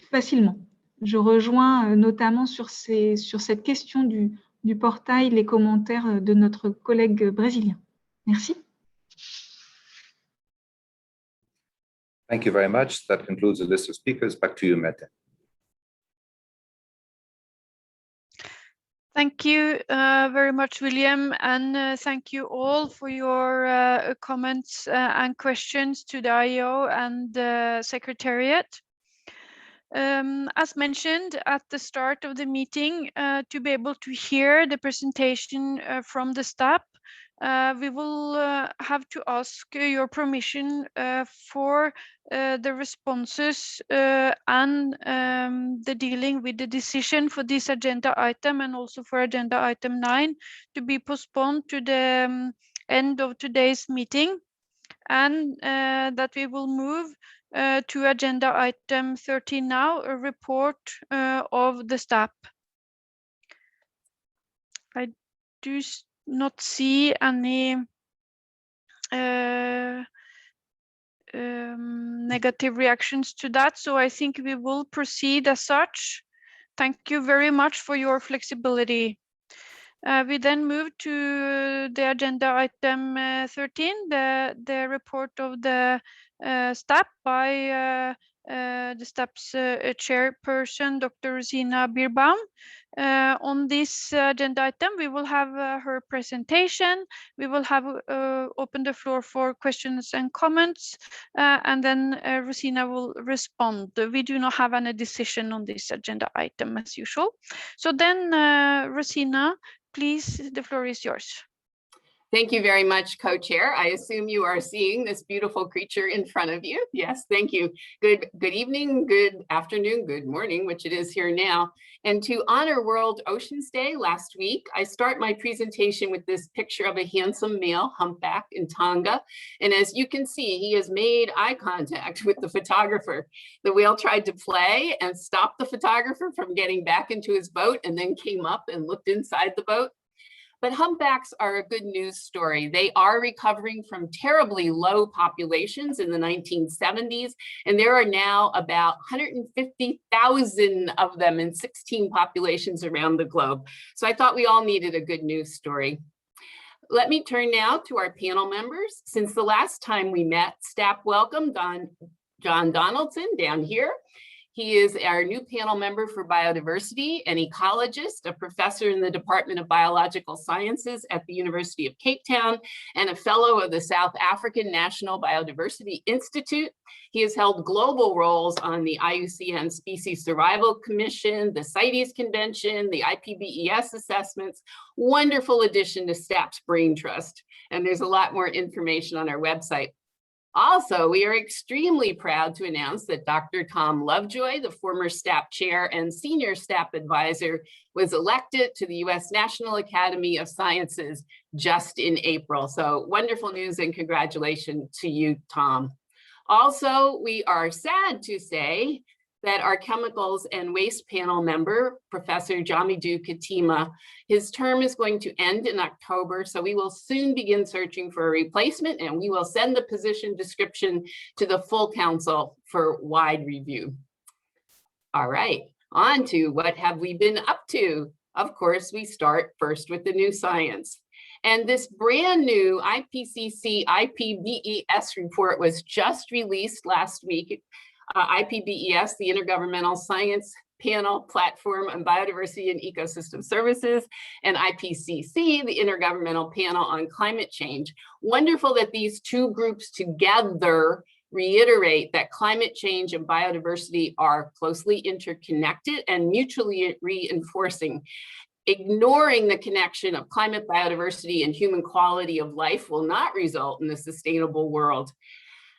facilement. Je rejoins notamment sur cette question du portail les commentaires de notre collègue brésilien. Merci. Thank you very much. That concludes the list of speakers. Back to you, Mette. Thank you very much, William, and thank you all for your comments and questions to the IO and the Secretariat. As mentioned at the start of the meeting, to be able to hear the presentation from the staff, we will have to ask your permission for the responses and the dealing with the decision for this agenda item and also for agenda item 9 to be postponed to the end of today's meeting, and that we will move to agenda item 13 now, a report of the staff. I do not see any negative reactions to that, so I think we will proceed as such. Thank you very much for your flexibility. We then move to the agenda item 13, the report of the staff by the staff's chairperson, Dr. Rosina Birbaum. On this agenda item, we will have her presentation. We will have open the floor for questions and comments, and then Rosina will respond. We do not have any decision on this agenda item as usual. So then, Rosina, please, the floor is yours. Thank you very much, co-chair. I assume you are seeing this beautiful creature in front of you. Yes, thank you. Good evening, good afternoon, good morning, which it is here now. And to honor World Oceans Day last week, I start my presentation with this picture of a handsome male humpback in Tonga. And as you can see, he has made eye contact with the photographer. The whale tried to play and stop the photographer from getting back into his boat and then came up and looked inside the boat. But humpbacks are a good news story. They are recovering from terribly low populations in the 1970s, and there are now about 150,000 of them in 16 populations around the globe. So I thought we all needed a good news story. Let me turn now to our panel members. Since the last time we met, staff welcomed John Donaldson down here. He is our new panel member for biodiversity, an ecologist, a professor in the Department of Biological Sciences at the University of Cape Town, and a fellow of the South African National Biodiversity Institute. He has held global roles on the IUCN Species Survival Commission, the CITES Convention, the IPBES assessments. Wonderful addition to STAP's Brain Trust. And there's a lot more information on our website. Also, we are extremely proud to announce that Dr. Tom Lovejoy, the former STAP chair and senior STAP advisor, was elected to the U.S. National Academy of Sciences just in April. So wonderful news and congratulations to you, Tom. Also, we are sad to say that our chemicals and waste panel member, Professor Jamidou Katima, his term is going to end in October, so we will soon begin searching for a replacement, and we will send the position description to the full council for wide review. All right, on to what have we been up to? Of course, we start first with the new science. And this brand new IPCC IPBES report was just released last week. IPBES, the Intergovernmental Science Panel Platform on Biodiversity and Ecosystem Services, and IPCC, the Intergovernmental Panel on Climate Change. Wonderful that these two groups together reiterate that climate change and biodiversity are closely interconnected and mutually reinforcing. Ignoring the connection of climate, biodiversity, and human quality of life will not result in a sustainable world.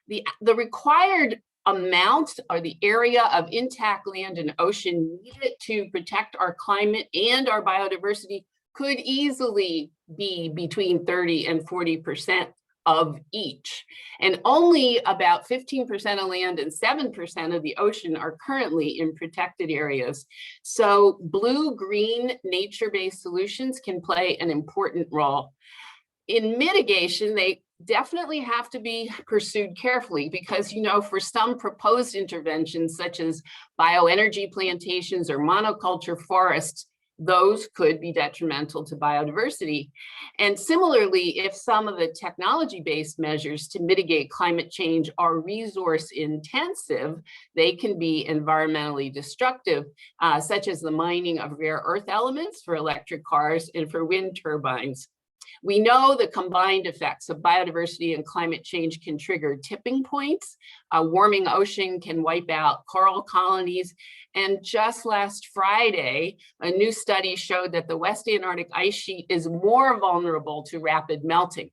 The required amount or the area of intact land and ocean needed to protect our climate and our biodiversity could easily be between 30 and 40% of each. And only about 15% of land and 7% of the ocean are currently in protected areas. So blue-green nature-based solutions can play an important role. In mitigation, they definitely have to be pursued carefully because, you know, for some proposed interventions such as bioenergy plantations or monoculture forests, those could be detrimental to biodiversity. And similarly, if some of the technology-based measures to mitigate climate change are resource intensive, they can be environmentally destructive, such as the mining of rare earth elements for electric cars and for wind turbines. We know the combined effects of biodiversity and climate change can trigger tipping points. A warming ocean can wipe out coral colonies. And just last Friday, a new study showed that the West Antarctic ice sheet is more vulnerable to rapid melting.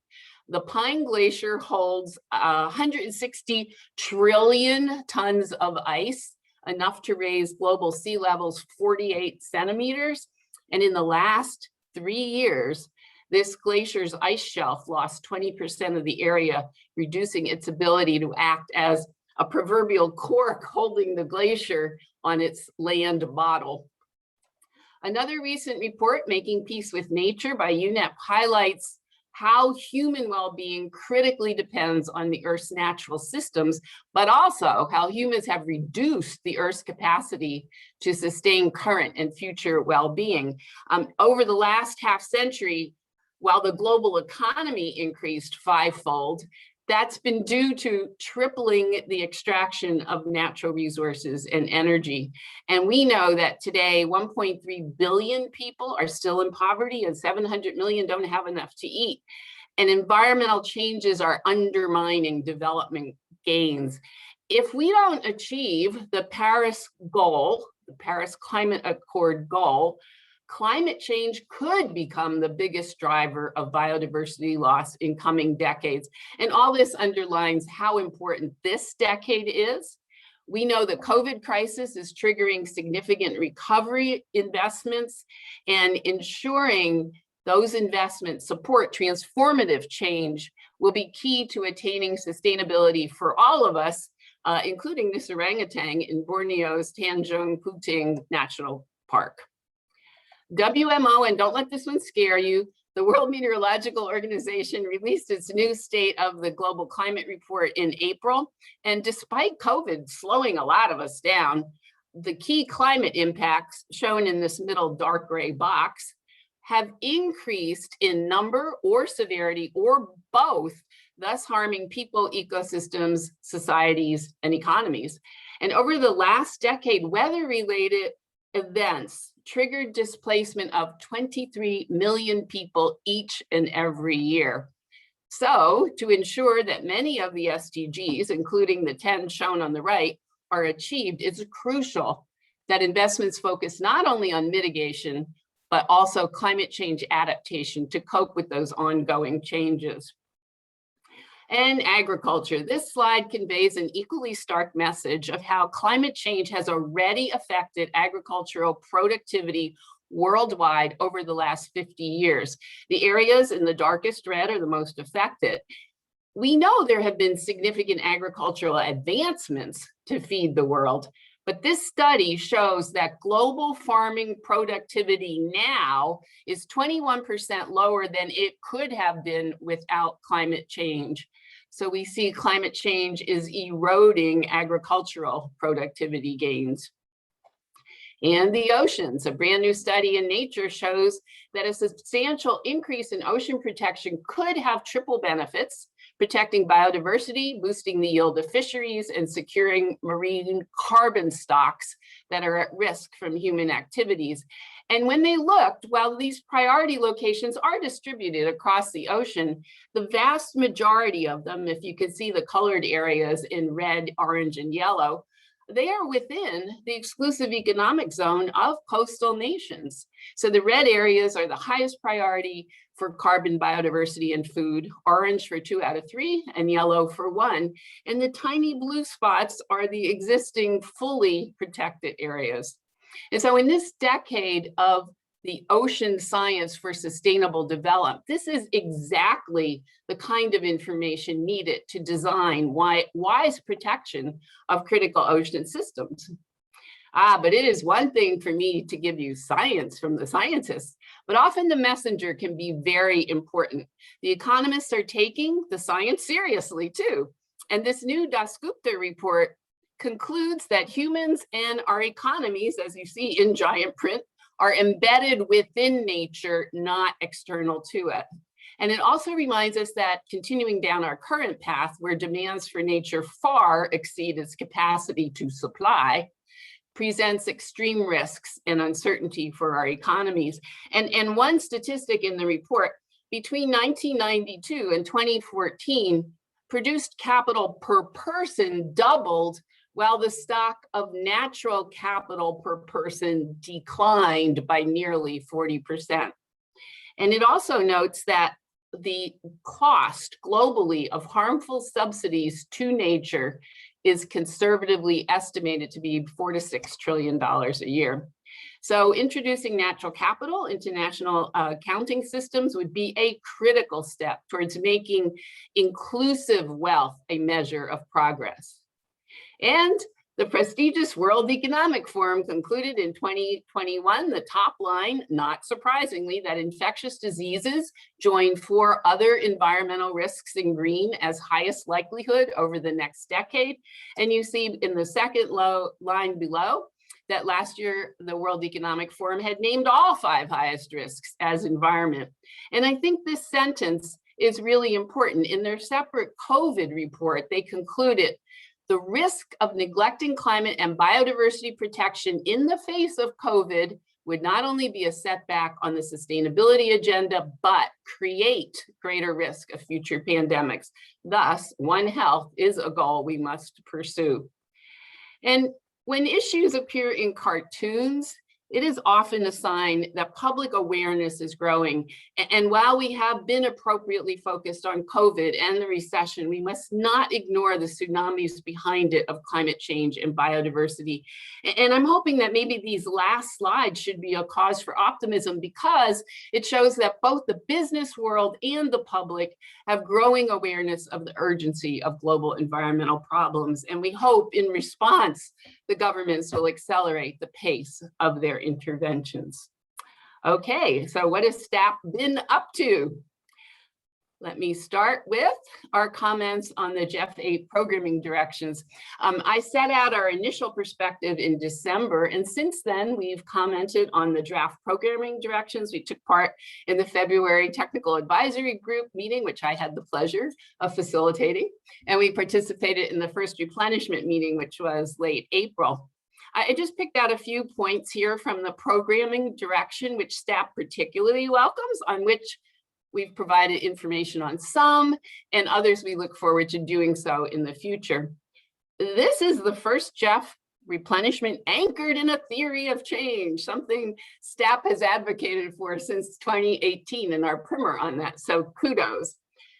The Pine Glacier holds 160 trillion tons of ice, enough to raise global sea levels 48 centimeters. And in the last 3 years, this glacier's ice shelf lost 20% of the area, reducing its ability to act as a proverbial cork holding the glacier on its land bottle. Another recent report, Making Peace with Nature by Unep, highlights how human well-being critically depends on the Earth's natural systems, but also how humans have reduced the Earth's capacity to sustain current and future well-being. Over the last half century, while the global economy increased fivefold, that's been due to tripling the extraction of natural resources and energy. And we know that today 1.3 billion people are still in poverty and 700 million don't have enough to eat. And environmental changes are undermining development gains. If we don't achieve the Paris goal, the Paris Climate Accord goal, climate change could become the biggest driver of biodiversity loss in coming decades. And all this underlines how important this decade is. We know the COVID crisis is triggering significant recovery investments, and ensuring those investments support transformative change will be key to attaining sustainability for all of us, including this orangutan in Borneo's Tanjung Puting National Park. WMO, and don't let this one scare you, The World Meteorological Organization released its new State of the Global Climate Report in April. And despite COVID slowing a lot of us down, the key climate impacts shown in this middle dark gray box have increased in number or severity or both, thus harming people, ecosystems, societies, and economies. And over the last decade, weather-related events triggered displacement of 23 million people each and every year. So to ensure that many of the SDGs, including the 10 shown on the right, are achieved, it's crucial that investments focus not only on mitigation, but also climate change adaptation to cope with those ongoing changes. And agriculture. This slide conveys an equally stark message of how climate change has already affected agricultural productivity worldwide over the last 50 years. The areas in the darkest red are the most affected. We know there have been significant agricultural advancements to feed the world, but this study shows that global farming productivity now is 21% lower than it could have been without climate change. So we see climate change is eroding agricultural productivity gains. And the oceans, a brand new study in Nature shows that a substantial increase in ocean protection could have triple benefits: protecting biodiversity, boosting the yield of fisheries, and securing marine carbon stocks that are at risk from human activities. And when they looked, while these priority locations are distributed across the ocean, the vast majority of them, if you can see the colored areas in red, orange, and yellow, they are within the exclusive economic zone of coastal nations. So the red areas are the highest priority for carbon, biodiversity, and food, orange for 2 out of 3, and yellow for 1. And the tiny blue spots are the existing fully protected areas. And so in this decade of the ocean science for sustainable development, this is exactly the kind of information needed to design wise protection of critical ocean systems. But it is one thing for me to give you science from the scientists, but often the messenger can be very important. The economists are taking the science seriously too. And this new Dasgupta report concludes that humans and our economies, as you see in giant print, are embedded within nature, not external to it. And it also reminds us that continuing down our current path, where demands for nature far exceed its capacity to supply, presents extreme risks and uncertainty for our economies. And one statistic in the report, between 1992 and 2014, produced capital per person doubled, while the stock of natural capital per person declined by nearly 40%. And it also notes that the cost globally of harmful subsidies to nature is conservatively estimated to be $4 to $6 trillion a year. So introducing natural capital into national accounting systems would be a critical step towards making inclusive wealth a measure of progress. And the prestigious World Economic Forum concluded in 2021, the top line, not surprisingly, that infectious diseases join 4 other environmental risks in green as highest likelihood over the next decade. And you see in the second line below that last year, the World Economic Forum had named all 5 highest risks as environment. And I think this sentence is really important. In their separate COVID report, they concluded the risk of neglecting climate and biodiversity protection in the face of COVID would not only be a setback on the sustainability agenda, but create greater risk of future pandemics. Thus, One Health is a goal we must pursue. And when issues appear in cartoons, it is often a sign that public awareness is growing. And while we have been appropriately focused on COVID and the recession, we must not ignore the tsunamis behind it of climate change and biodiversity. And I'm hoping that maybe these last slides should be a cause for optimism, because it shows that both the business world and the public have growing awareness of the urgency of global environmental problems. And we hope in response, the governments will accelerate the pace of their interventions. Okay, so what has STAP been up to? Let me start with our comments on the GEF 8 programming directions. I set out our initial perspective in December, and since then we've commented on the draft programming directions. We took part in the February Technical Advisory Group meeting, which I had the pleasure of facilitating, and we participated in the first replenishment meeting, which was late April. I just picked out a few points here from the programming direction, which STAP particularly welcomes, on which we've provided information on some, and others we look forward to doing so in the future. This is the first GEF replenishment anchored in a theory of change, something STAP has advocated for since 2018 in our primer on that, so kudos.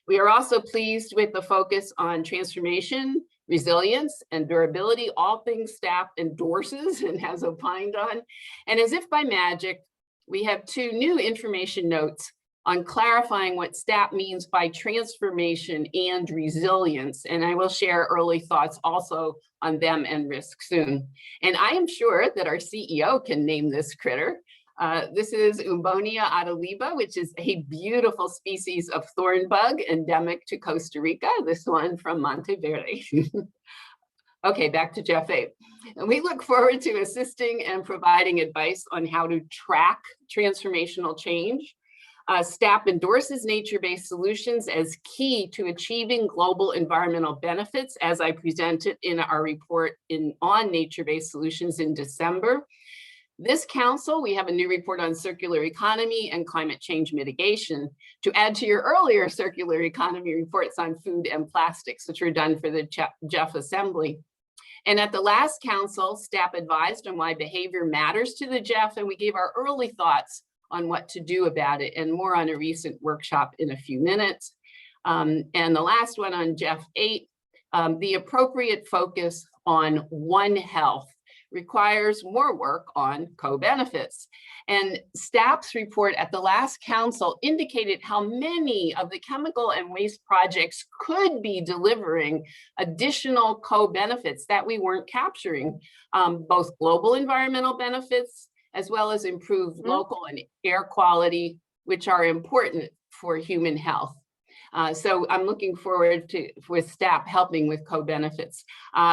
We are also pleased with the focus on transformation, resilience, and durability, all things STAP endorses and has opined on. And as if by magic, we have 2 new information notes on clarifying what STAP means by transformation and resilience. And I will share early thoughts also on them and risk soon. And I am sure that our CEO can name this critter. This is Umbonia adaliba, which is a beautiful species of thorn bug endemic to Costa Rica, this one from Monteverde. Okay, back to GEF 8. And we look forward to assisting and providing advice on how to track transformational change. STAP endorses nature-based solutions as key to achieving global environmental benefits, as I presented in our report on nature-based solutions in December. This council, we have a new report on circular economy and climate change mitigation to add to your earlier circular economy reports on food and plastics, which were done for the GEF Assembly. And at the last council, STAP advised on why behavior matters to the GEF, and we gave our early thoughts on what to do about it, and more on a recent workshop in a few minutes. And the last one on GEF 8, the appropriate focus on One Health requires more work on co-benefits. And STAP's report at the last council indicated how many of the chemical and waste projects could be delivering additional co-benefits that we weren't capturing, both global environmental benefits, as well as improved local and air quality, which are important for human health. So I'm looking forward to with STAP helping with co-benefits.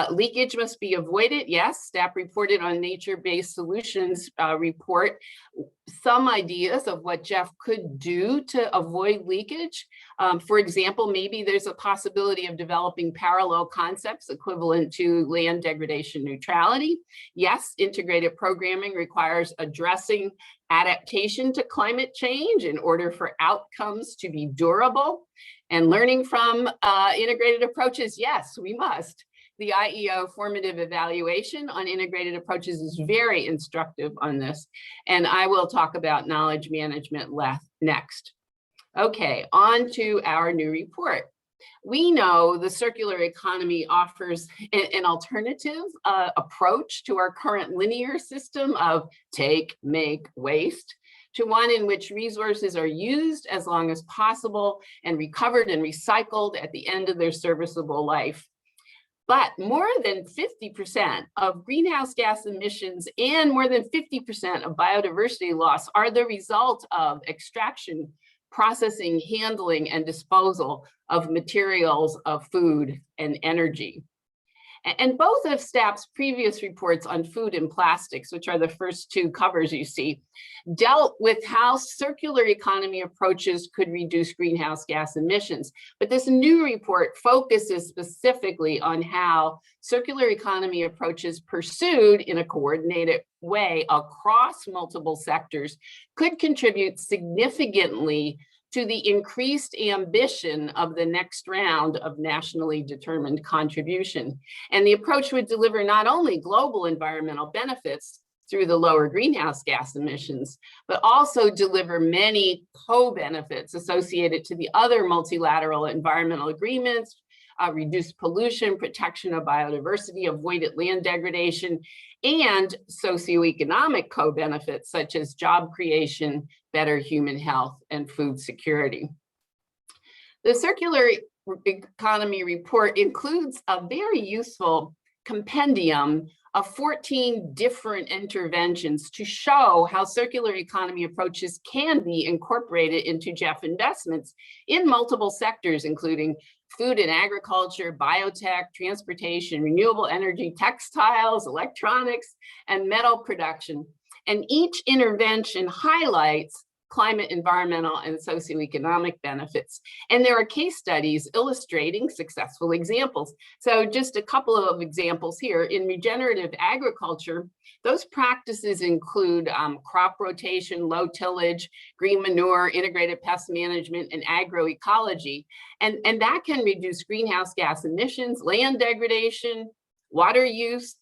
Leakage must be avoided. Yes, STAP reported on nature-based solutions report some ideas of what GEF could do to avoid leakage. For example, maybe there's a possibility of developing parallel concepts equivalent to land degradation neutrality. Yes, integrated programming requires addressing adaptation to climate change in order for outcomes to be durable. And learning from integrated approaches, yes, we must. The IEO formative evaluation on integrated approaches is very instructive on this. And I will talk about knowledge management next. Okay, on to our new report. We know the circular economy offers an alternative approach to our current linear system of take, make, waste, to one in which resources are used as long as possible and recovered and recycled at the end of their serviceable life. But more than 50% of greenhouse gas emissions and more than 50% of biodiversity loss are the result of extraction, processing, handling, and disposal of materials of food and energy. And both of STAP's previous reports on food and plastics, which are the first 2 covers you see, dealt with how circular economy approaches could reduce greenhouse gas emissions. But this new report focuses specifically on how circular economy approaches pursued in a coordinated way across multiple sectors could contribute significantly to the increased ambition of the next round of nationally determined contribution. And the approach would deliver not only global environmental benefits through the lower greenhouse gas emissions, but also deliver many co-benefits associated to the other multilateral environmental agreements, reduced pollution, protection of biodiversity, avoided land degradation, and socioeconomic co-benefits such as job creation, better human health, and food security. The circular economy report includes a very useful compendium of 14 different interventions to show how circular economy approaches can be incorporated into GEF investments in multiple sectors, including food and agriculture, biotech, transportation, renewable energy, textiles, electronics, and metal production. And each intervention highlights climate, environmental, and socioeconomic benefits. And there are case studies illustrating successful examples. So just a couple of examples here. In regenerative agriculture, those practices include crop rotation, low tillage, green manure, integrated pest management, and agroecology. And that can reduce greenhouse gas emissions, land degradation, water use,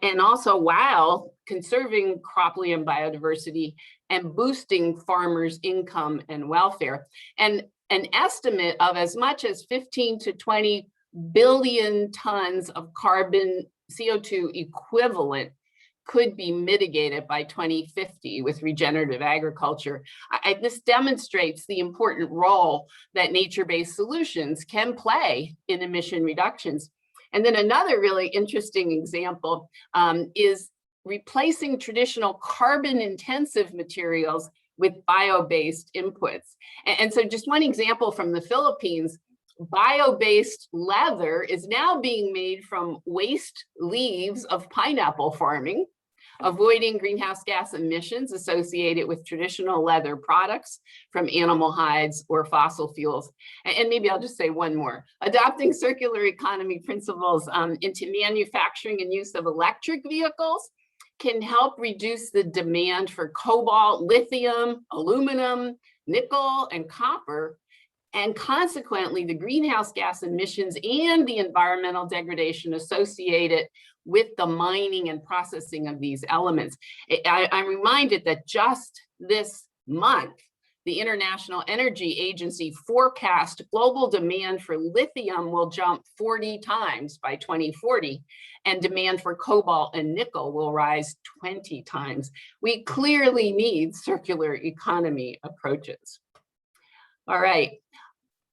and also while conserving cropland biodiversity and boosting farmers' income and welfare. And an estimate of as much as 15 to 20 billion tons of carbon CO2 equivalent could be mitigated by 2050 with regenerative agriculture. This demonstrates the important role that nature-based solutions can play in emission reductions. And then another really interesting example is replacing traditional carbon-intensive materials with bio-based inputs. And so just one example from the Philippines, bio-based leather is now being made from waste leaves of pineapple farming, avoiding greenhouse gas emissions associated with traditional leather products from animal hides or fossil fuels. And maybe I'll just say one more. Adopting circular economy principles into manufacturing and use of electric vehicles can help reduce the demand for cobalt, lithium, aluminum, nickel, and copper, and consequently the greenhouse gas emissions and the environmental degradation associated with the mining and processing of these elements. I'm reminded that just this month, the International Energy Agency forecast global demand for lithium will jump 40 times by 2040, and demand for cobalt and nickel will rise 20 times. We clearly need circular economy approaches. All right.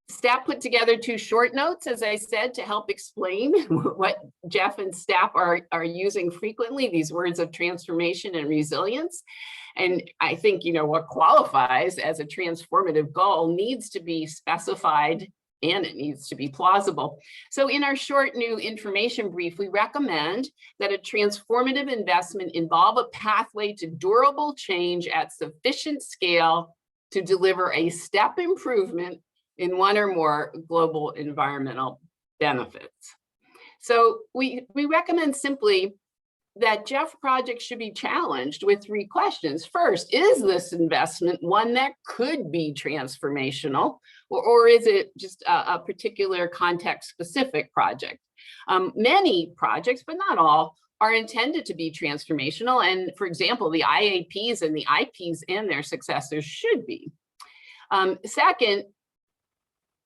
Staff put together 2 short notes, as I said, to help explain what Jeff and staff are using frequently, these words of transformation and resilience. And I think, you know, what qualifies as a transformative goal needs to be specified and it needs to be plausible. So in our short new information brief, we recommend that a transformative investment involve a pathway to durable change at sufficient scale to deliver a step improvement in one or more global environmental benefits. So we recommend simply that GEF projects should be challenged with 3 questions. First, is this investment one that could be transformational, or is it just a particular context-specific project? Many projects, but not all, are intended to be transformational. And for example, the IAPs and the IPs and their successors should be. Second,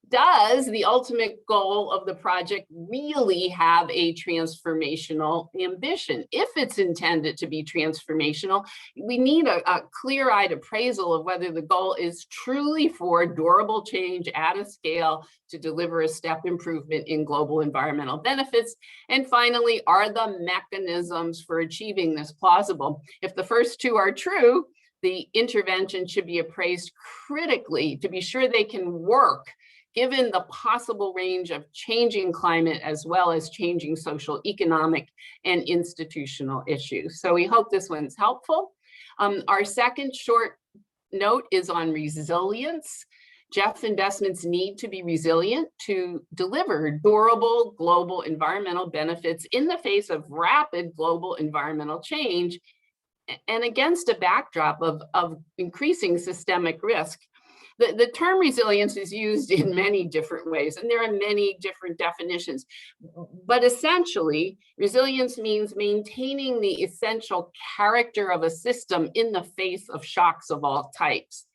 does the ultimate goal of the project really have a transformational ambition? If it's intended to be transformational, we need a clear-eyed appraisal of whether the goal is truly for durable change at a scale to deliver a step improvement in global environmental benefits. And finally, are the mechanisms for achieving this plausible? If the first 2 are true, the intervention should be appraised critically to be sure they can work given the possible range of changing climate as well as changing social, economic, and institutional issues. So we hope this one's helpful. Our second short note is on resilience. GEF investments need to be resilient to deliver durable global environmental benefits in the face of rapid global environmental change and against a backdrop of increasing systemic risk. The term resilience is used in many different ways, and there are many different definitions. But essentially, resilience means maintaining the essential character of a system in the face of shocks of all types.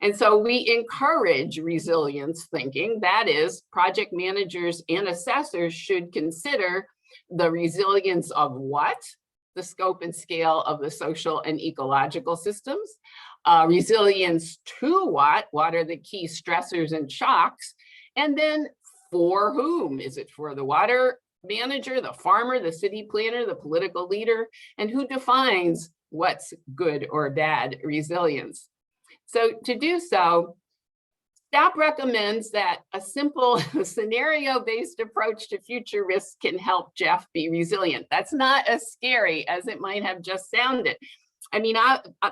And so we encourage resilience thinking. That is, project managers and assessors should consider the resilience of what? The scope and scale of the social and ecological systems. Resilience to what are the key stressors and shocks? And then for whom? Is it for the water manager, the farmer, the city planner, the political leader, and who defines what's good or bad resilience. So to do so, STAP recommends that a simple scenario-based approach to future risks can help GEF be resilient. That's not as scary as it might have just sounded. I mean,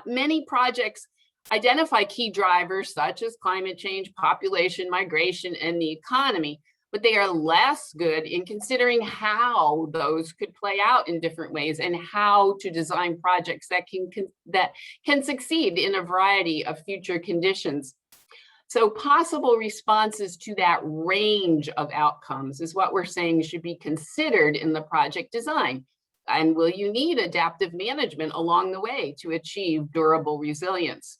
many projects identify key drivers such as climate change, population, migration, and the economy, but they are less good in considering how those could play out in different ways and how to design projects that can succeed in a variety of future conditions. So possible responses to that range of outcomes is what we're saying should be considered in the project design. And will you need adaptive management along the way to achieve durable resilience?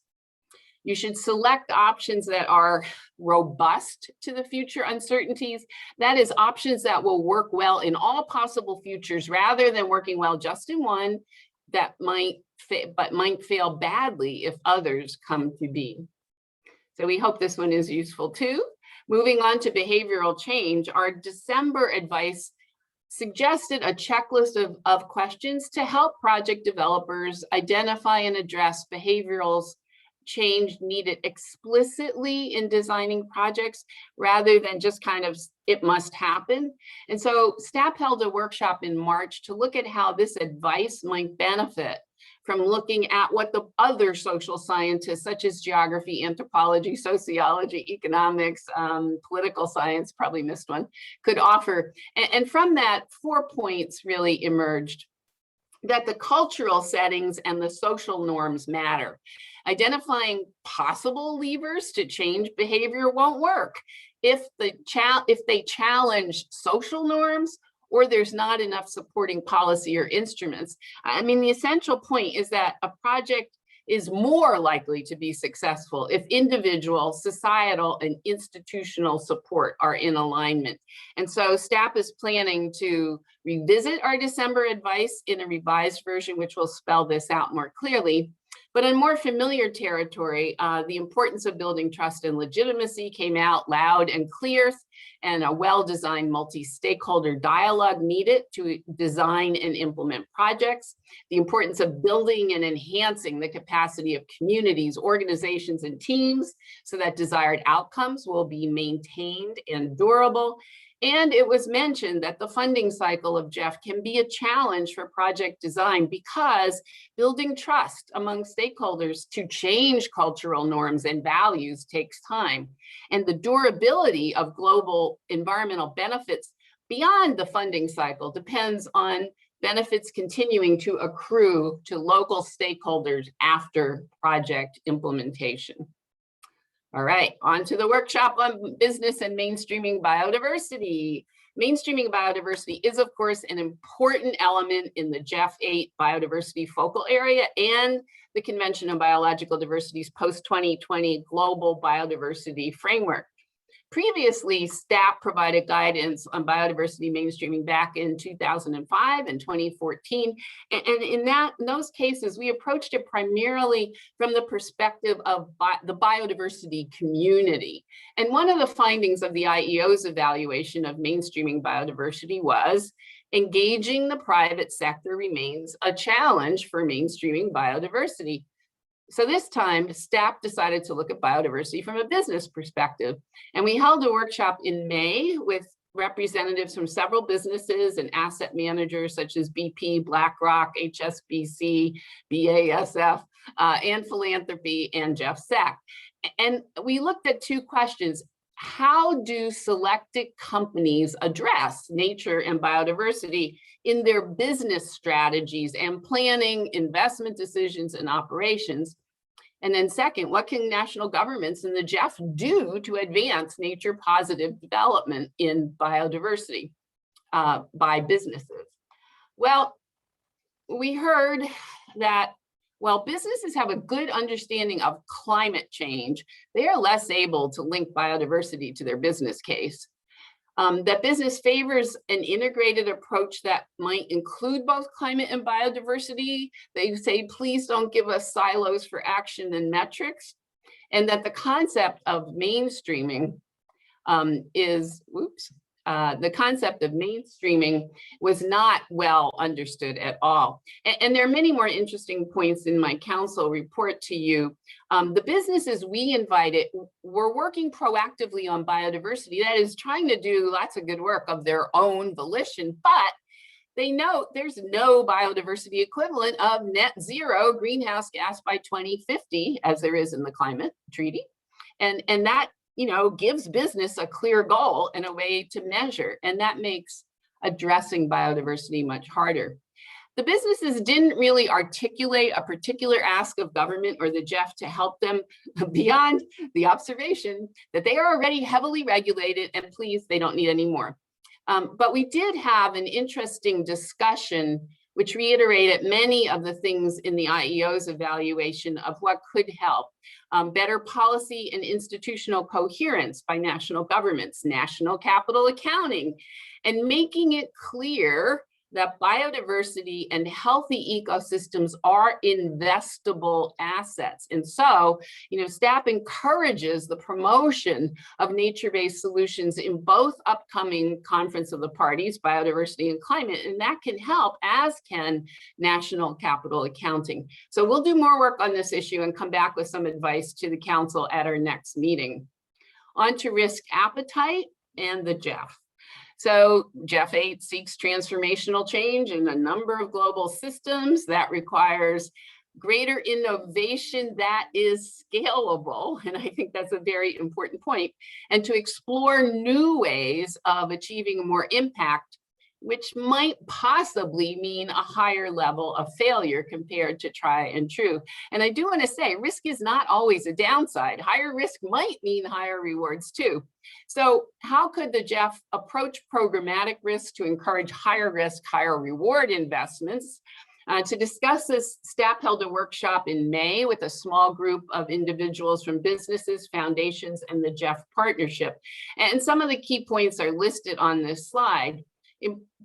You should select options that are robust to the future uncertainties. That is, options that will work well in all possible futures rather than working well just in one that might fail badly if others come to be. So we hope this one is useful too. Moving on to behavioral change, our December advice suggested a checklist of questions to help project developers identify and address behavioral change needed explicitly in designing projects rather than just kind of it must happen. And so STAP held a workshop in March to look at how this advice might benefit from looking at what the other social scientists such as geography, anthropology, sociology, economics, political science, probably missed one, could offer. And from that, 4 points really emerged: that the cultural settings and the social norms matter. Identifying possible levers to change behavior won't work if they challenge social norms or there's not enough supporting policy or instruments. I mean, the essential point is that a project is more likely to be successful if individual, societal, and institutional support are in alignment. And so STAP is planning to revisit our December advice in a revised version, which will spell this out more clearly. But in more familiar territory, the importance of building trust and legitimacy came out loud and clear, and a well-designed multi-stakeholder dialogue needed to design and implement projects. The importance of building and enhancing the capacity of communities, organizations, and teams so that desired outcomes will be maintained and durable. And it was mentioned that the funding cycle of GEF can be a challenge for project design because building trust among stakeholders to change cultural norms and values takes time. And the durability of global environmental benefits beyond the funding cycle depends on benefits continuing to accrue to local stakeholders after project implementation. All right, on to the workshop on business and mainstreaming biodiversity. Mainstreaming biodiversity is, of course, an important element in the GEF 8 biodiversity focal area and the Convention on Biological Diversity's post-2020 Global Biodiversity Framework. Previously, STAP provided guidance on biodiversity mainstreaming back in 2005 and 2014. And in those cases, we approached it primarily from the perspective of the biodiversity community. And one of the findings of the IEO's evaluation of mainstreaming biodiversity was engaging the private sector remains a challenge for mainstreaming biodiversity. So this time, STAP decided to look at biodiversity from a business perspective. And we held a workshop in May with representatives from several businesses and asset managers such as BP, BlackRock, HSBC, BASF, and philanthropy and GEFSEC. And we looked at two questions. How do selected companies address nature and biodiversity in their business strategies and planning, investment decisions, and operations? And then second, what can national governments and the GEF do to advance nature positive development in biodiversity by businesses? Well, we heard that while businesses have a good understanding of climate change, they are less able to link biodiversity to their business case. That business favors an integrated approach that might include both climate and biodiversity. They say, please don't give us silos for action and metrics. And that the concept of mainstreaming is the concept of mainstreaming was not well understood at all. And there are many more interesting points in my council report to you. The businesses we invited were working proactively on biodiversity, that is trying to do lots of good work of their own volition, but they note there's no biodiversity equivalent of net zero greenhouse gas by 2050, as there is in the climate treaty. And that, gives business a clear goal and a way to measure. And that makes addressing biodiversity much harder. The businesses didn't really articulate a particular ask of government or the GEF to help them beyond the observation that they are already heavily regulated and please, they don't need any more. But we did have an interesting discussion which reiterated many of the things in the IEO's evaluation of what could help. Better policy and institutional coherence by national governments, national capital accounting, and making it clear that biodiversity and healthy ecosystems are investable assets. And so, STAP encourages the promotion of nature-based solutions in both upcoming Conference of the Parties, Biodiversity and Climate, and that can help, as can national capital accounting. So we'll do more work on this issue and come back with some advice to the Council at our next meeting. On to risk appetite and the GEF. So GEF 8 seeks transformational change in a number of global systems that requires greater innovation that is scalable. And I think that's a very important point. And to explore new ways of achieving more impact, which might possibly mean a higher level of failure compared to try and true. And I do want to say, risk is not always a downside. Higher risk might mean higher rewards too. So how could the GEF approach programmatic risk to encourage higher risk, higher reward investments? To discuss this, STAP held a workshop in May with a small group of individuals from businesses, foundations, and the GEF partnership. And some of the key points are listed on this slide.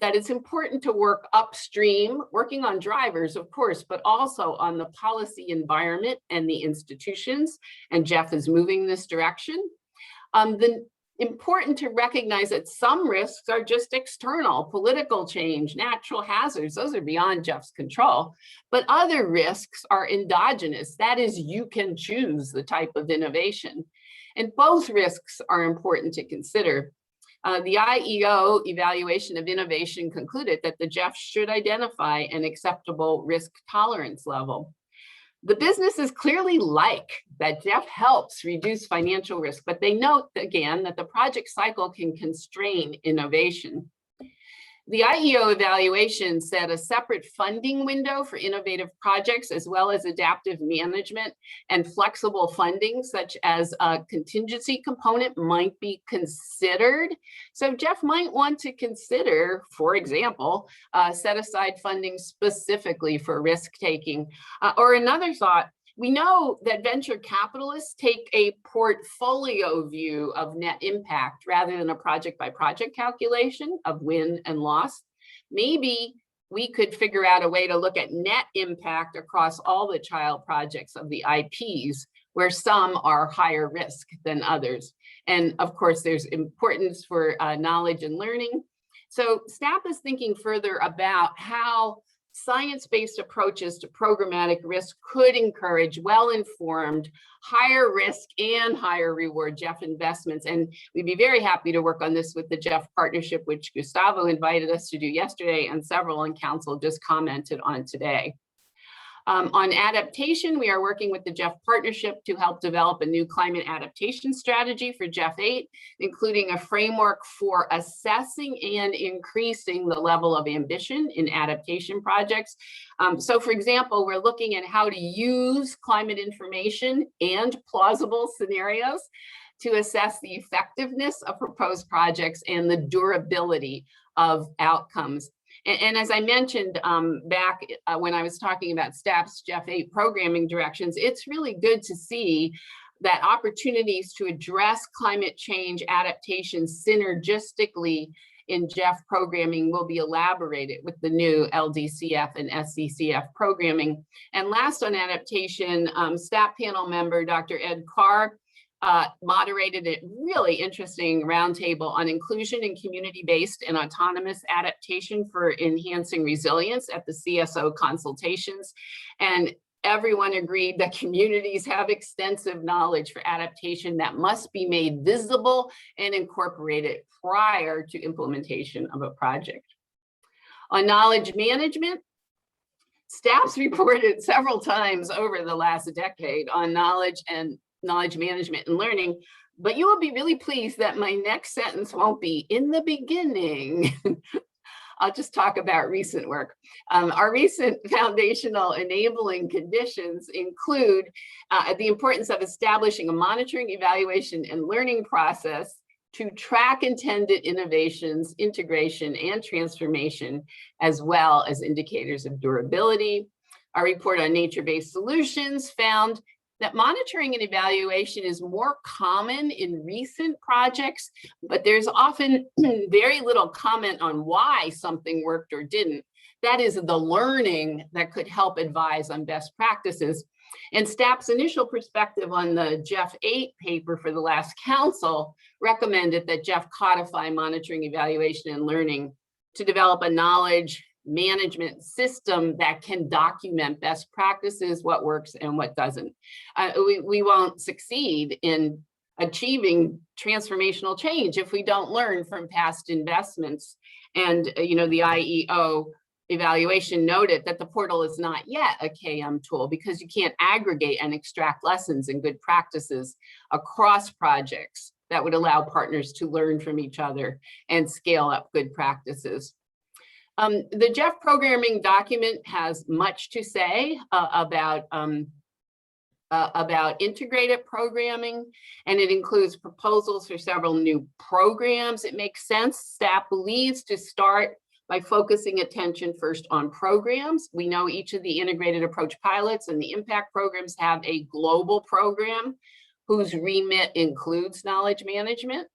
That it's important to work upstream, working on drivers, of course, but also on the policy environment and the institutions, and GEF is moving this direction. Important to recognize that some risks are just external, political change, natural hazards, those are beyond GEF's control, but other risks are endogenous, that is, you can choose the type of innovation. And both risks are important to consider. The IEO evaluation of innovation concluded that the GEF should identify an acceptable risk tolerance level. The businesses clearly like that GEF helps reduce financial risk, but they note again that the project cycle can constrain innovation. The IEO evaluation set a separate funding window for innovative projects, as well as adaptive management and flexible funding, such as a contingency component might be considered. So GEF might want to consider, for example, set aside funding specifically for risk taking. Or another thought, we know that venture capitalists take a portfolio view of net impact rather than a project by project calculation of win and loss. Maybe we could figure out a way to look at net impact across all the child projects of the IPs, where some are higher risk than others. And of course, there's importance for knowledge and learning. So STAP is thinking further about how science-based approaches to programmatic risk could encourage well-informed, higher risk and higher reward GEF investments. And we'd be very happy to work on this with the GEF partnership, which Gustavo invited us to do yesterday, and several on council just commented on today. On adaptation, we are working with the GEF partnership to help develop a new climate adaptation strategy for GEF 8, including a framework for assessing and increasing the level of ambition in adaptation projects. So for example, we're looking at how to use climate information and plausible scenarios to assess the effectiveness of proposed projects and the durability of outcomes. And as I mentioned back when I was talking about STAP's GEF 8 programming directions, it's really good to see that opportunities to address climate change adaptation synergistically in GEF programming will be elaborated with the new LDCF and SCCF programming. And last on adaptation, STAP panel member Dr. Ed Carr moderated a really interesting roundtable on inclusion and community-based and autonomous adaptation for enhancing resilience at the CSO consultations. And everyone agreed that communities have extensive knowledge for adaptation that must be made visible and incorporated prior to implementation of a project. On knowledge management, staff's reported several times over the last decade on knowledge management and learning, but you will be really pleased that my next sentence won't be in the beginning. I'll just talk about recent work. Our recent foundational enabling conditions include the importance of establishing a monitoring, evaluation, and learning process to track intended innovations, integration, and transformation, as well as indicators of durability. Our report on nature-based solutions found that monitoring and evaluation is more common in recent projects, but there's often very little comment on why something worked or didn't. That is the learning that could help advise on best practices. And STAP's initial perspective on the GEF 8 paper for the last council recommended that GEF codify monitoring, evaluation, and learning to develop a knowledge management system that can document best practices, what works and what doesn't. We won't succeed in achieving transformational change if we don't learn from past investments. And the IEO evaluation noted that the portal is not yet a KM tool because you can't aggregate and extract lessons and good practices across projects that would allow partners to learn from each other and scale up good practices. The GEF programming document has much to say about integrated programming, and it includes proposals for several new programs. It makes sense. Staff believes to start by focusing attention first on programs. We know each of the integrated approach pilots and the impact programs have a global program whose remit includes knowledge management.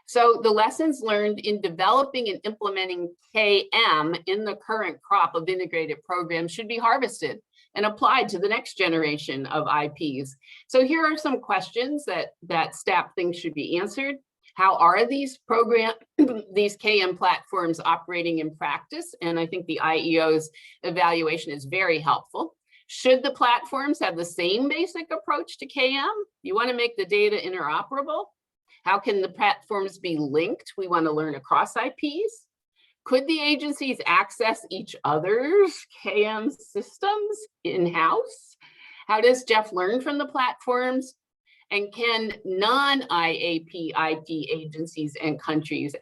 So the lessons learned in developing and implementing KM in the current crop of integrated programs should be harvested and applied to the next generation of IPs. So here are some questions that staff thinks should be answered. How are these these KM platforms operating in practice? And I think the IEO's evaluation is very helpful. Should the platforms have the same basic approach to KM? You want to make the data interoperable? How can the platforms be linked? We want to learn across IPs. Could the agencies access each other's KM systems in-house? How does GEF learn from the platforms? And can non-IAP IP agencies and countries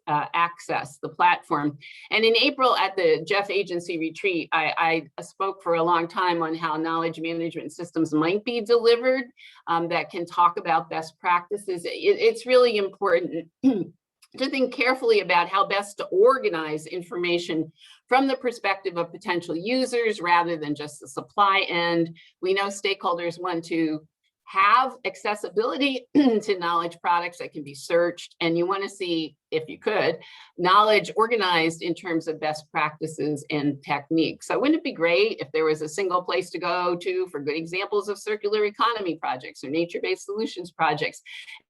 access the platform? And in April at the GEF agency retreat, I spoke for a long time on how knowledge management systems might be delivered that can talk about best practices. It's really important to think carefully about how best to organize information from the perspective of potential users rather than just the supply end. We know stakeholders want to have accessibility to knowledge products that can be searched, and you want to see, if you could, knowledge organized in terms of best practices and techniques. So wouldn't it be great if there was a single place to go to for good examples of circular economy projects or nature-based solutions projects,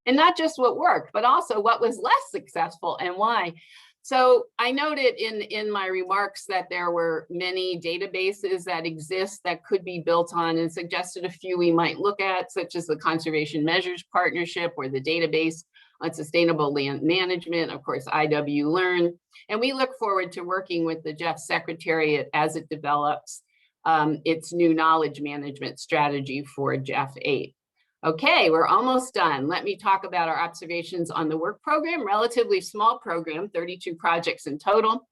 and not just what worked, but also what was less successful and why. So I noted in my remarks that there were many databases that exist that could be built on, and suggested a few we might look at, such as the Conservation Measures Partnership or the Database on Sustainable Land Management, of course, IW Learn. And we look forward to working with the GEF Secretariat as it develops its new knowledge management strategy for GEF 8. Okay, we're almost done. Let me talk about our observations on the work program, relatively small program, 32 projects in total.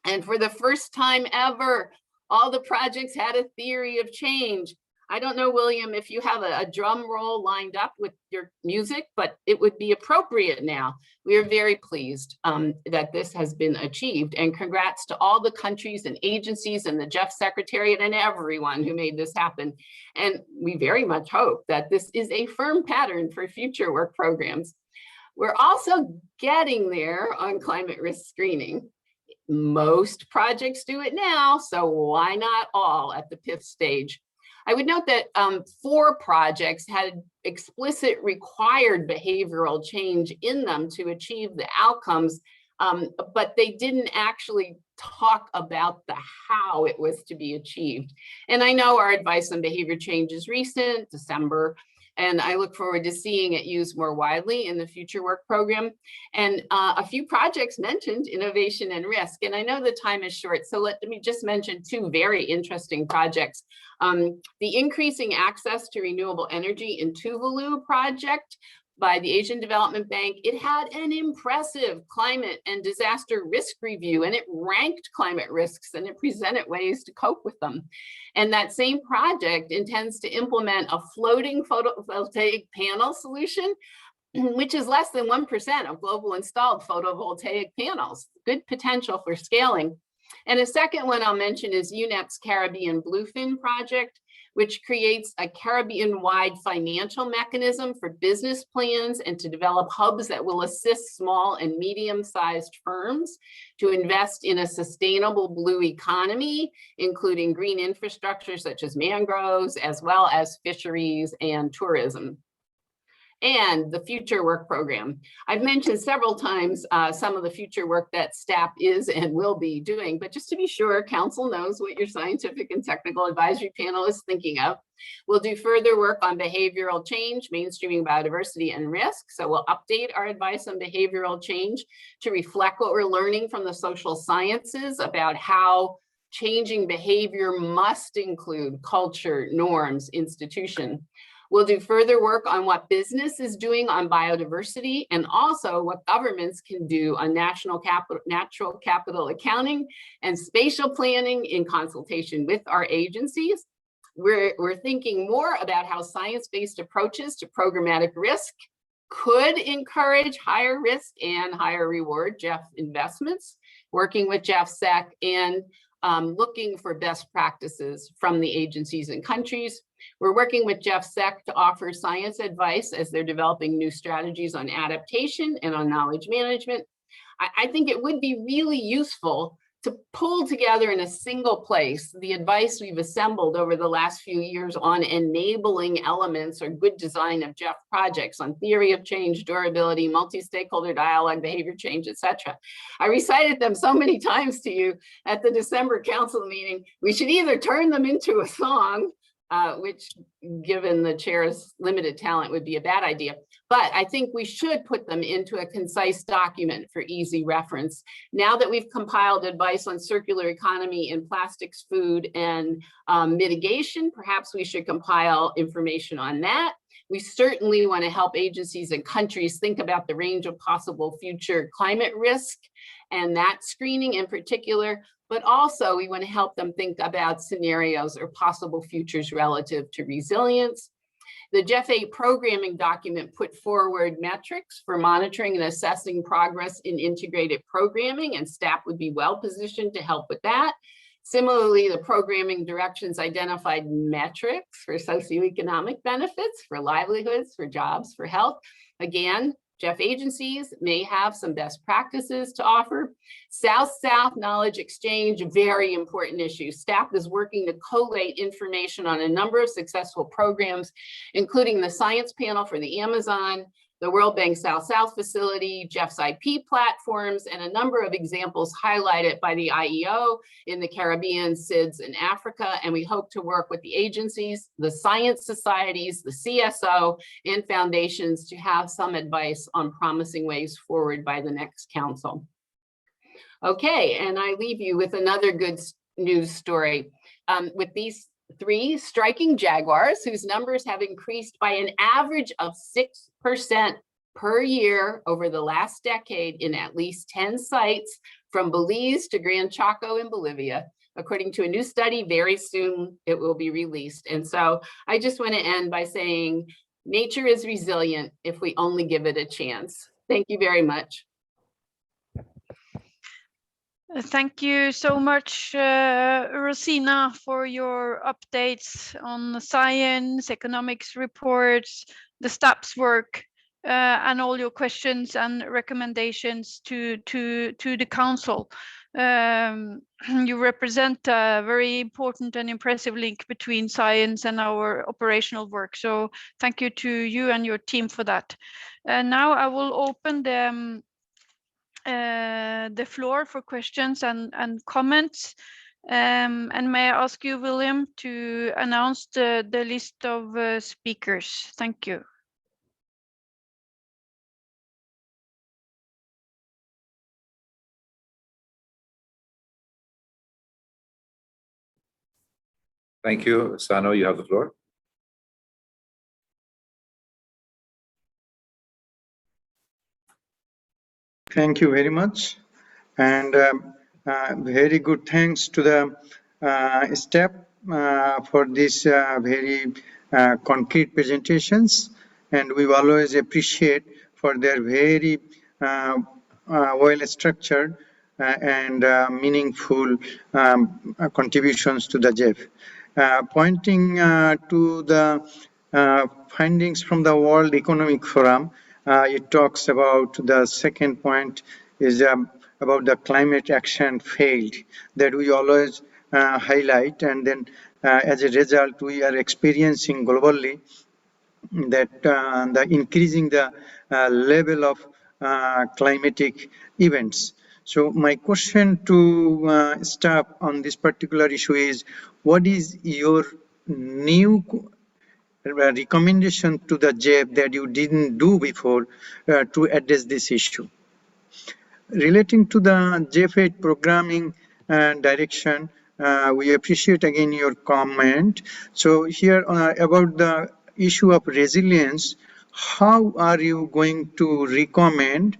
And for the first time ever, all the projects had a theory of change. I don't know, William, if you have a drum roll lined up with your music, but it would be appropriate now. We are very pleased that this has been achieved, and congrats to all the countries and agencies and the GEF Secretariat and everyone who made this happen. And we very much hope that this is a firm pattern for future work programs. We're also getting there on climate risk screening. Most projects do it now, so why not all at the PIF stage? I would note that 4 projects had explicit required behavioral change in them to achieve the outcomes, but they didn't actually talk about the how it was to be achieved. And I know our advice on behavior change is recent, December, and I look forward to seeing it used more widely in the future work program. And a few projects mentioned innovation and risk, and I know the time is short, so let me just mention 2 very interesting projects. The Increasing Access to Renewable Energy in Tuvalu project by the Asian Development Bank. It had an impressive climate and disaster risk review, and it ranked climate risks and it presented ways to cope with them. And that same project intends to implement a floating photovoltaic panel solution, which is less than 1% of global installed photovoltaic panels. Good potential for scaling. And a second one I'll mention is Unep's Caribbean Bluefin project, which creates a Caribbean-wide financial mechanism for business plans and to develop hubs that will assist small and medium-sized firms to invest in a sustainable blue economy, including green infrastructure such as mangroves, as well as fisheries and tourism. And the future work program. I've mentioned several times some of the future work that STAP is and will be doing, but just to be sure, Council knows what your scientific and technical advisory panel is thinking of. We'll do further work on behavioral change, mainstreaming biodiversity and risk. So we'll update our advice on behavioral change to reflect what we're learning from the social sciences about how changing behavior must include culture, norms, institution. We'll do further work on what business is doing on biodiversity and also what governments can do on natural capital accounting and spatial planning in consultation with our agencies. We're thinking more about how science-based approaches to programmatic risk could encourage higher risk and higher reward GEF investments, working with GEFSEC and looking for best practices from the agencies and countries. We're working with GEFSEC to offer science advice as they're developing new strategies on adaptation and on knowledge management. I think it would be really useful to pull together in a single place the advice we've assembled over the last few years on enabling elements or good design of GEF projects on theory of change, durability, multi-stakeholder dialogue, behavior change, etc. I recited them so many times to you at the December council meeting. We should either turn them into a song, which given the chair's limited talent would be a bad idea. But I think we should put them into a concise document for easy reference. Now that we've compiled advice on circular economy in plastics, food, and mitigation, perhaps we should compile information on that. We certainly want to help agencies and countries think about the range of possible future climate risk and that screening in particular. But also we want to help them think about scenarios or possible futures relative to resilience. The GEF 8 programming document put forward metrics for monitoring and assessing progress in integrated programming, and STAP would be well positioned to help with that. Similarly, the programming directions identified metrics for socioeconomic benefits, for livelihoods, for jobs, for health. Again, GEF agencies may have some best practices to offer. South-South knowledge exchange, very important issue. STAP is working to collate information on a number of successful programs, including the Science Panel for the Amazon, the World Bank South-South facility, GEF's IP platforms, and a number of examples highlighted by the IEO in the Caribbean, SIDS, and Africa. And we hope to work with the agencies, the science societies, the CSO, and foundations to have some advice on promising ways forward by the next council. Okay, and I leave you with another good news story. With these 3 striking jaguars whose numbers have increased by an average of 6% per year over the last decade in at least 10 sites from Belize to Gran Chaco in Bolivia. According to a new study, very soon it will be released. And so I just want to end by saying nature is resilient if we only give it a chance. Thank you very much. Thank you so much, Rosina, for your updates on the science, economics reports, the STAP's work, and all your questions and recommendations to the council. You represent a very important and impressive link between science and our operational work. So thank you to you and your team for that. Now I will open the floor for questions and comments. And may I ask you, William, to announce the list of speakers? Thank you. Thank you. Sano, you have the floor. Thank you very much. And very good thanks to the staff for these very concrete presentations. And we always appreciate for their very well structured and meaningful contributions to the GEF. Pointing to the findings from the World Economic Forum, it talks about the second point is about the climate action failed that we always highlight, and then as a result we are experiencing globally that the increasing the level of climatic events. So my question to staff on this particular issue is, what is your new recommendation to the GEF that you didn't do before to address this issue? Relating to the GEF programming direction, we appreciate again your comment. So here about the issue of resilience, how are you going to recommend,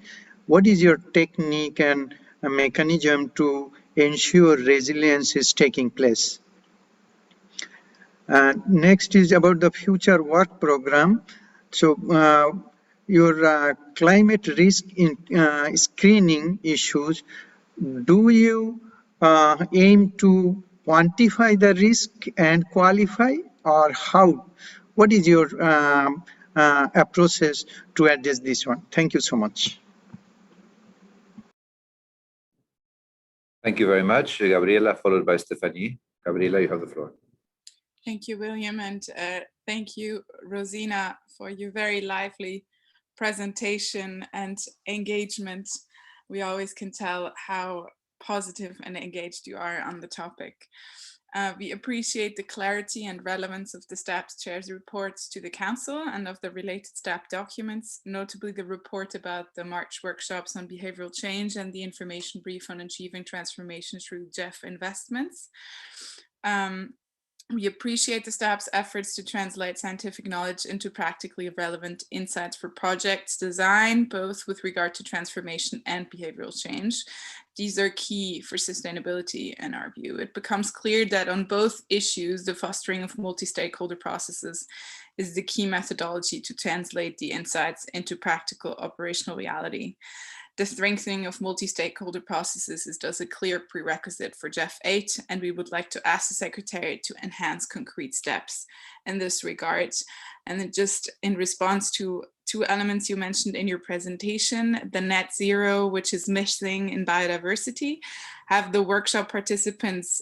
what is your technique and mechanism to ensure resilience is taking place? Next is about the future work program. So your climate risk in screening issues, do you aim to quantify the risk and qualify, or how? What is your approaches to address this one? Thank you so much. Thank you very much. Gabriela, followed by Stephanie. Gabriela, you have the floor. Thank you, William, and thank you, Rosina, for your very lively presentation and engagement. We always can tell how positive and engaged you are on the topic. We appreciate the clarity and relevance of the staff chair's reports to the council and of the related staff documents, notably the report about the March workshops on behavioral change and the information brief on achieving transformation through GEF investments. We appreciate the staff's efforts to translate scientific knowledge into practically relevant insights for projects design, both with regard to transformation and behavioral change. These are key for sustainability in our view. It becomes clear that on both issues, the fostering of multi-stakeholder processes is the key methodology to translate the insights into practical operational reality. The strengthening of multi-stakeholder processes is thus a clear prerequisite for GEF 8, and we would like to ask the Secretariat to enhance concrete steps in this regard. And then just in response to two elements you mentioned in your presentation, the net zero, which is missing in biodiversity, have the workshop participants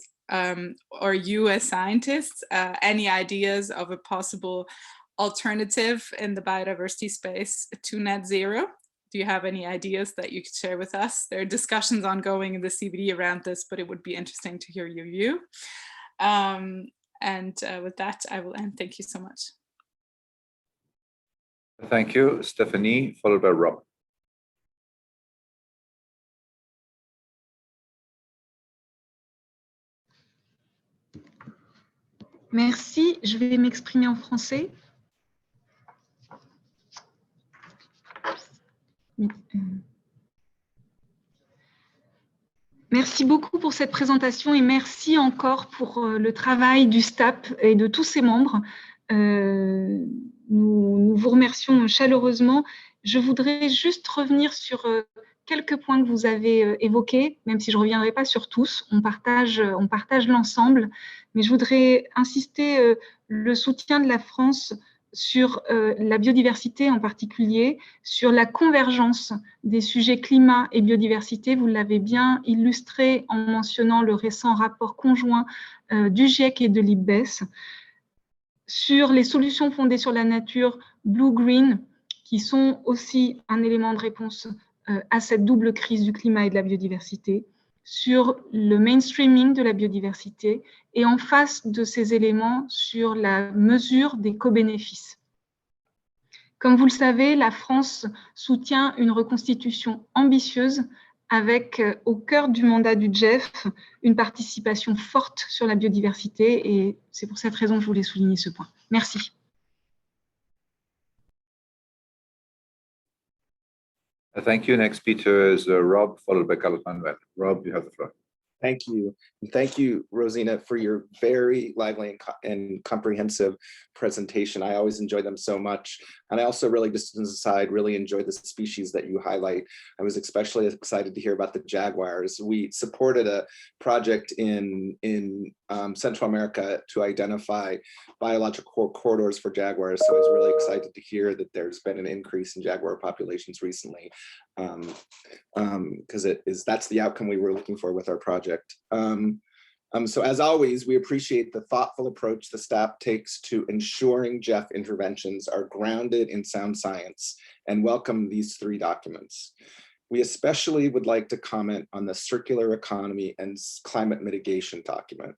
or you as scientists, any ideas of a possible alternative in the biodiversity space to net zero? Do you have any ideas that you could share with us? There are discussions ongoing in the CBD around this, but it would be interesting to hear your view. With that, I will end. Thank you so much. Thank you, Stephanie, followed by Rob. Merci, je vais m'exprimer en français. Merci beaucoup pour cette présentation et merci encore pour le travail du STAP et de tous ses membres. Nous vous remercions chaleureusement. Je voudrais juste revenir sur quelques points que vous avez évoqués, même si je ne reviendrai pas sur tous. On partage l'ensemble, mais je voudrais insister le soutien de la France sur la biodiversité en particulier, sur la convergence des sujets climat et biodiversité. Vous l'avez bien illustré en mentionnant le récent rapport conjoint du GIEC et de l'IPBES, sur les solutions fondées sur la nature blue-green, qui sont aussi un élément de réponse à cette double crise du climat et de la biodiversité, sur le mainstreaming de la biodiversité et en face de ces éléments sur la mesure des co-bénéfices. Comme vous le savez, la France soutient une reconstitution ambitieuse avec au cœur du mandat du GEF une participation forte sur la biodiversité et c'est pour cette raison que je voulais souligner ce point. Merci. Thank you. Next speaker is Rob, followed by Carlos Manuel. Rob, you have the floor. Thank you. And thank you, Rosina, for your very lively and comprehensive presentation. I always enjoy them so much. And I also really, just as an aside, really enjoy the species that you highlight. I was especially excited to hear about the jaguars. We supported a project in Central America to identify biological corridors for jaguars. So I was really excited to hear that there's been an increase in jaguar populations recently, because that's the outcome we were looking for with our project. So as always, we appreciate the thoughtful approach the staff takes to ensuring GEF interventions are grounded in sound science and welcome these 3 documents. We especially would like to comment on the circular economy and climate mitigation document.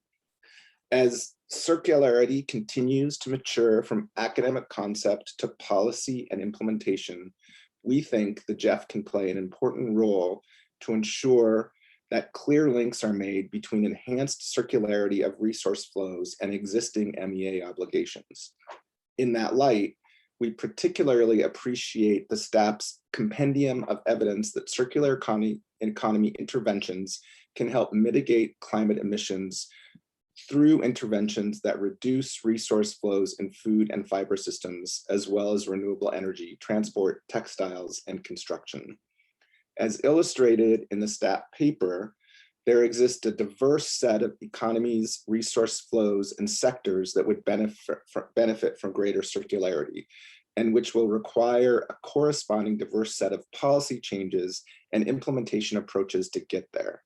As circularity continues to mature from academic concept to policy and implementation, we think the GEF can play an important role to ensure that clear links are made between enhanced circularity of resource flows and existing MEA obligations. In that light, we particularly appreciate the staff's compendium of evidence that circular economy interventions can help mitigate climate emissions through interventions that reduce resource flows in food and fiber systems, as well as renewable energy, transport, textiles, and construction. As illustrated in the STAT paper, there exists a diverse set of economies, resource flows, and sectors that would benefit from greater circularity, and which will require a corresponding diverse set of policy changes and implementation approaches to get there.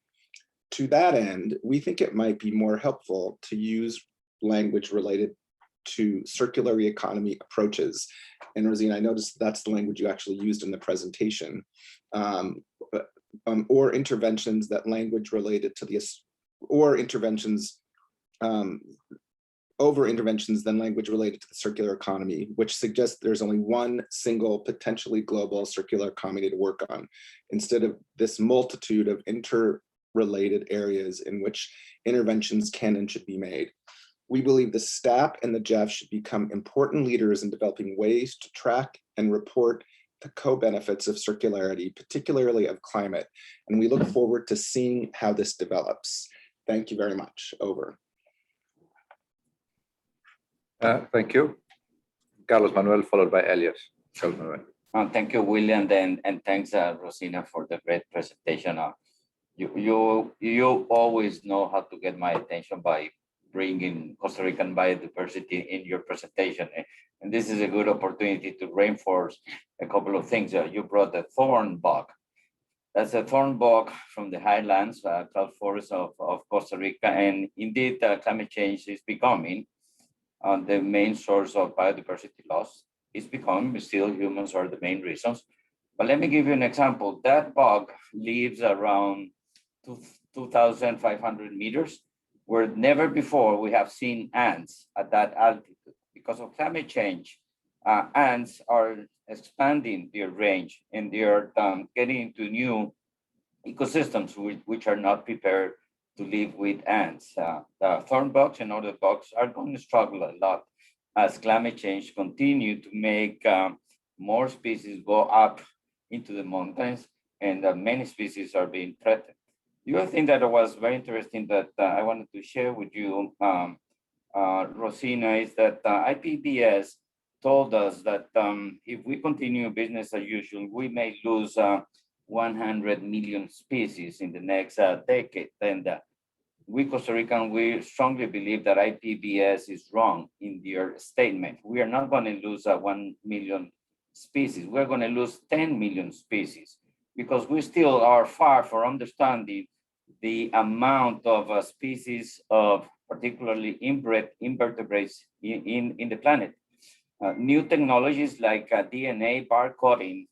To that end, we think it might be more helpful to use language related to circular economy approaches. And Rosina, I noticed that's the language you actually used in the presentation, or interventions that language related to this, or interventions, over interventions than language related to the circular economy, which suggests there's only one single potentially global circular economy to work on, instead of this multitude of interrelated areas in which interventions can and should be made. We believe the STAP and the GEF should become important leaders in developing ways to track and report the co-benefits of circularity, particularly of climate. And we look forward to seeing how this develops. Thank you very much. Over. Thank you. Carlos Manuel, followed by Elias. Carlos Manuel. Thank you, William, and thanks, Rosina, for the great presentation. You always know how to get my attention by bringing Costa Rican biodiversity in your presentation. And this is a good opportunity to reinforce a couple of things. You brought the thorn bog. That's a thorn bog from the highlands, cloud forests of Costa Rica. And indeed, climate change is becoming the main source of biodiversity loss. It's becoming, still humans are the main reasons. But let me give you an example. That bog lives around 2,500 meters, where never before we have seen ants at that altitude. Because of climate change, ants are expanding their range and they are getting into new ecosystems which are not prepared to live with ants. The thorn bugs and other bugs are going to struggle a lot as climate change continue to make more species go up into the mountains, and many species are being threatened. The other thing that was very interesting that I wanted to share with you, Rosina, is that IPBES told us that if we continue business as usual, we may lose 100 million species in the next decade. And we Costa Rican, we strongly believe that IPBES is wrong in their statement. We are not going to lose 1 million species. We're going to lose 10 million species because we still are far from understanding the amount of species of particularly inbred invertebrates in the planet. New technologies like DNA barcoding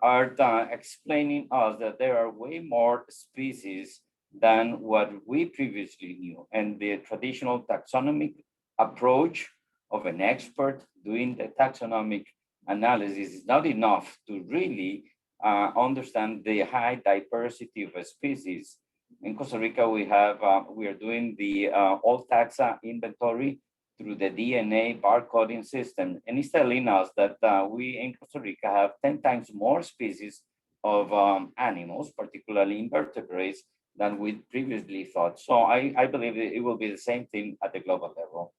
are explaining us that there are way more species than what we previously knew. And the traditional taxonomic approach of an expert doing the taxonomic analysis is not enough to really understand the high diversity of a species. In Costa Rica, we are doing the all taxa inventory through the DNA barcoding system. And it's telling us that we in Costa Rica have 10 times more species of animals, particularly invertebrates, than we previously thought. So I believe it will be the same thing at the global level.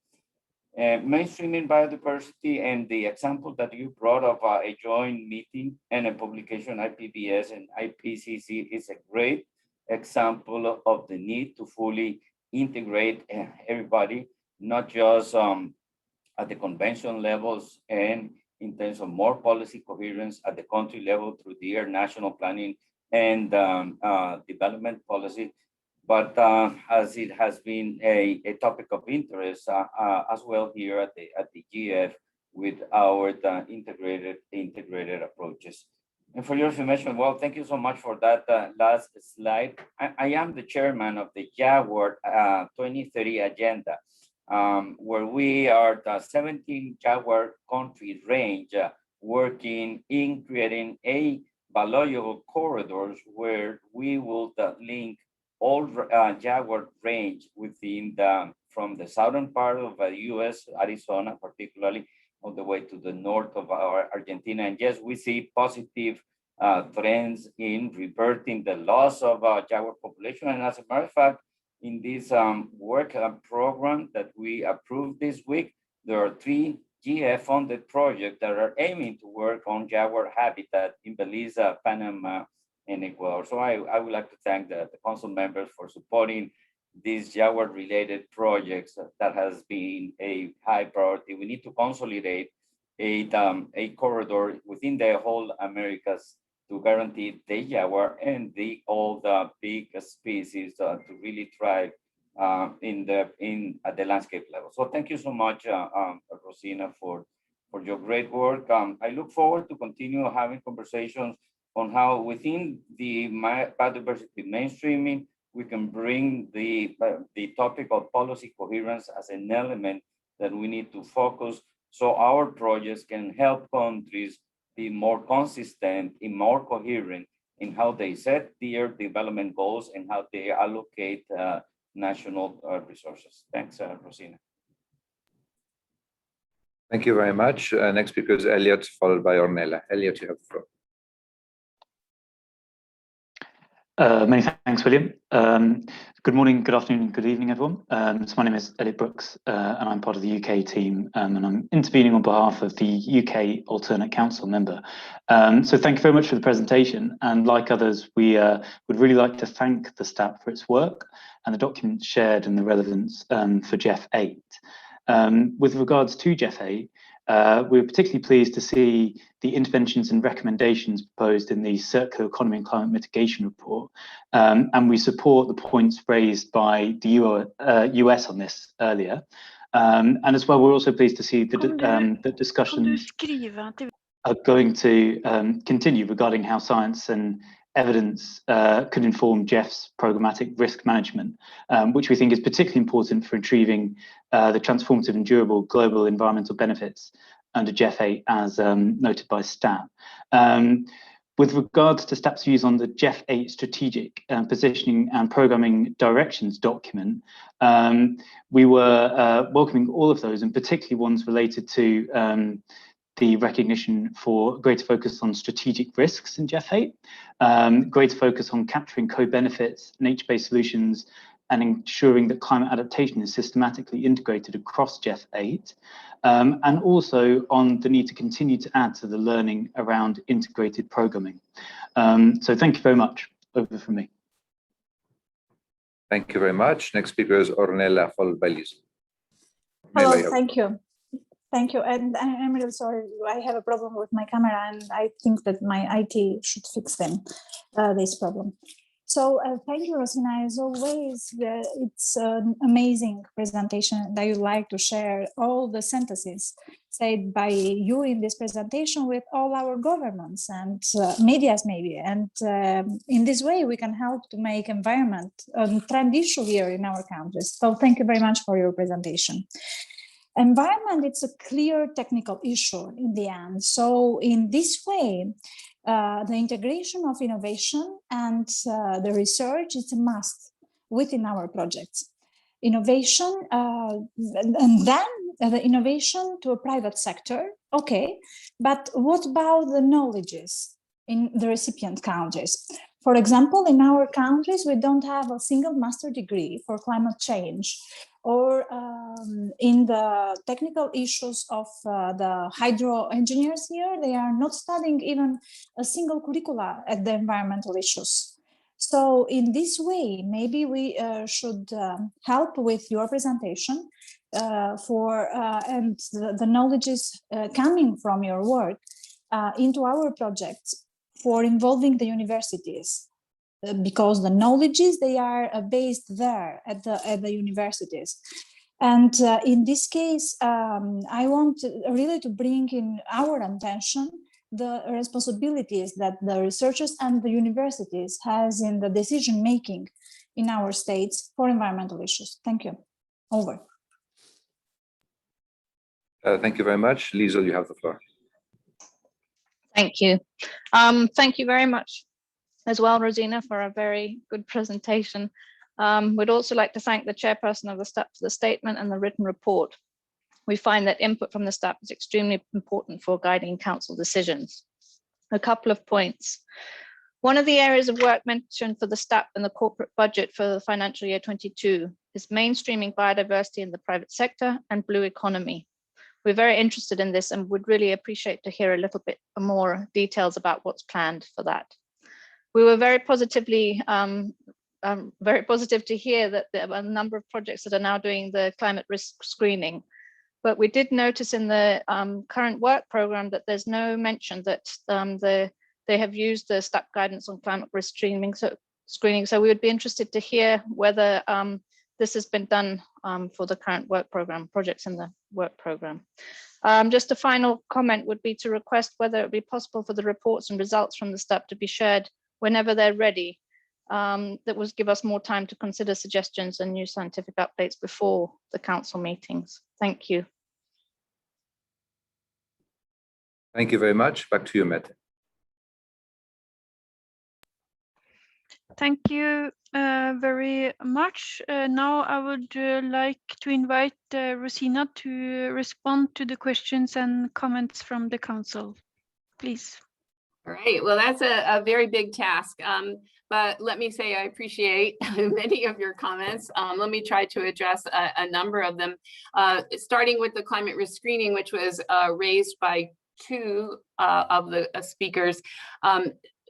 Mainstreaming biodiversity and the example that you brought of a joint meeting and a publication, IPBES and IPCC, is a great example of the need to fully integrate everybody, not just at the convention levels and in terms of more policy coherence at the country level through their national planning and development policy, but as it has been a topic of interest as well here at the GEF with our integrated approaches. And for your information, well, thank you so much for that last slide. I am the chairman of the Jaguar 2030 agenda, where we are the 17 Jaguar country range working in creating a biological corridors where we will link all Jaguar range within from the southern part of the US, Arizona particularly, all the way to the north of our Argentina. And yes, we see positive trends in reverting the loss of Jaguar population. And as a matter of fact, in this work program that we approved this week, there are 3 GEF-funded projects that are aiming to work on Jaguar habitat in Belize, Panama, and Ecuador. So I would like to thank the council members for supporting these Jaguar-related projects that has been a high priority. We need to consolidate a corridor within the whole Americas to guarantee the Jaguar and all the big species to really thrive at the landscape level. So thank you so much, Rosina, for your great work. I look forward to continue having conversations on how within the biodiversity mainstreaming, we can bring the topic of policy coherence as an element that we need to focus so our projects can help countries be more consistent and more coherent in how they set their development goals and how they allocate national resources. Thanks, Rosina. Thank you very much. Next speaker is Elliot, followed by Ornella. Elliot, you have the floor. Many thanks, William. Good morning, good afternoon, good evening, everyone. So my name is Elliot Brooks, and I'm part of the UK team, and I'm intervening on behalf of the UK Alternate Council member. So thank you very much for the presentation. And like others, we would really like to thank the STAP for its work and the documents shared and the relevance for GEF 8. With regards to GEF 8, we're particularly pleased to see the interventions and recommendations proposed in the Circular Economy and Climate Mitigation report, and we support the points raised by the US on this earlier. And as well, we're also pleased to see that discussions are going to continue regarding how science and evidence could inform GEF's programmatic risk management, which we think is particularly important for achieving the transformative and durable global environmental benefits under GEF 8 as noted by STAP. With regards to STAP's views on the GEF 8 strategic positioning and programming directions document, we were welcoming all of those, and particularly ones related to the recognition for greater focus on strategic risks in GEF 8, greater focus on capturing co-benefits, nature-based solutions, and ensuring that climate adaptation is systematically integrated across GEF 8, and also on the need to continue to add to the learning around integrated programming. So thank you very much. Over from me. Thank you very much. Next speaker is Ornella, followed by Lisa. Hello, Ornella, thank you. Thank you. And I'm really sorry, I have a problem with my camera and I think that my IT should fix this problem. So thank you, Rosina. As always, it's an amazing presentation that you like to share all the synthesis said by you in this presentation with all our governments and medias maybe. And in this way, we can help to make environment a trend issue here in our countries. So thank you very much for your presentation. Environment, it's a clear technical issue in the end. So in this way, the integration of innovation and the research is a must within our projects. Innovation, and then the innovation to a private sector, okay, but what about the knowledges in the recipient countries? For example, in our countries, we don't have a single master degree for climate change, or in the technical issues of the hydro engineers here, they are not studying even a single curricula at the environmental issues. So in this way, maybe we should help with your presentation and the knowledge is coming from your work into our projects for involving the universities. Because the knowledges, they are based there at the universities. And in this case, I want really to bring in our attention the responsibilities that the researchers and the universities has in the decision making in our states for environmental issues. Thank you. Over. Thank you very much. Lisa, you have the floor. Thank you. Thank you very much as well, Rosina, for a very good presentation. We'd also like to thank the chairperson of the STAP for the statement and the written report. We find that input from the STAP is extremely important for guiding council decisions. A couple of points. One of the areas of work mentioned for the STAP and the corporate budget for the financial year 22 is mainstreaming biodiversity in the private sector and blue economy. We're very interested in this and would really appreciate to hear a little bit more details about what's planned for that. We were very positive to hear that there are a number of projects that are now doing the climate risk screening. But we did notice in the current work program that there's no mention that they have used the STAP guidance on climate risk screening. So we would be interested to hear whether this has been done for the current work program, projects in the work program. Just a final comment would be to request whether it would be possible for the reports and results from the STAP to be shared whenever they're ready. That would give us more time to consider suggestions and new scientific updates before the council meetings. Thank you. Thank you very much. Back to you, Mette. Thank you very much. Now I would like to invite Rosina to respond to the questions and comments from the council. Please. All right, well, that's a very big task. But let me say I appreciate many of your comments. Let me try to address a number of them, starting with the climate risk screening, which was raised by two of the speakers.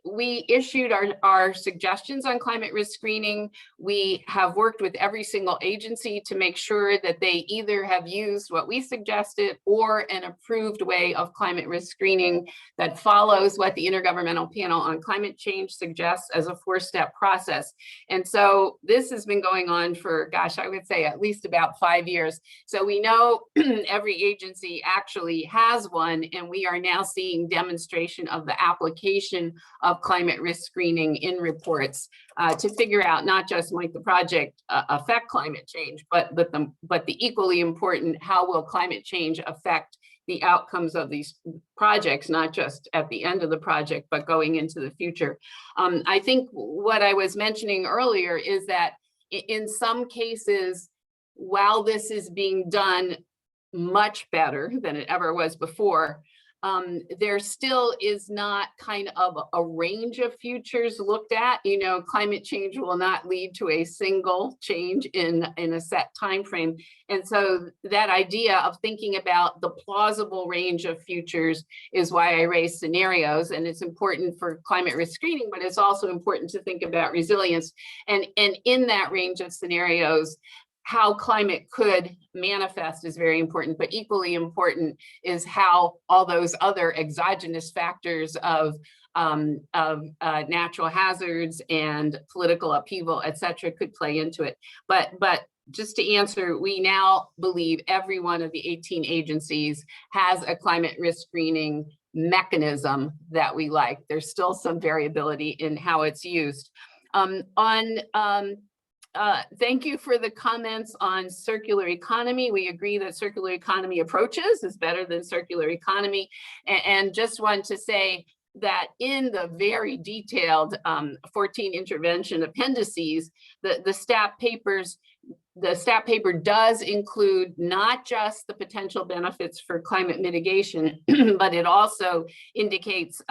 We issued our suggestions on climate risk screening. We have worked with every single agency to make sure that they either have used what we suggested or an approved way of climate risk screening that follows what the Intergovernmental Panel on Climate Change suggests as a 4-step process. And so this has been going on for, gosh, I would say at least about 5 years. So we know every agency actually has one, and we are now seeing demonstration of the application of climate risk screening in reports to figure out not just might the project affect climate change, but the equally important, how will climate change affect the outcomes of these projects, not just at the end of the project, but going into the future. I think what I was mentioning earlier is that in some cases, while this is being done much better than it ever was before, there still is not kind of a range of futures looked at. You know, climate change will not lead to a single change in a set time frame. And so that idea of thinking about the plausible range of futures is why I raise scenarios. And it's important for climate risk screening, but it's also important to think about resilience. And in that range of scenarios, how climate could manifest is very important, but equally important is how all those other exogenous factors of natural hazards and political upheaval, et cetera, could play into it. But just to answer, we now believe every one of the 18 agencies has a climate risk screening mechanism that we like. There's still some variability in how it's used. Thank you for the comments on circular economy. We agree that circular economy approaches is better than circular economy. And just want to say that in the very detailed 14 intervention appendices, the STAP paper does include not just the potential benefits for climate mitigation, but it also indicates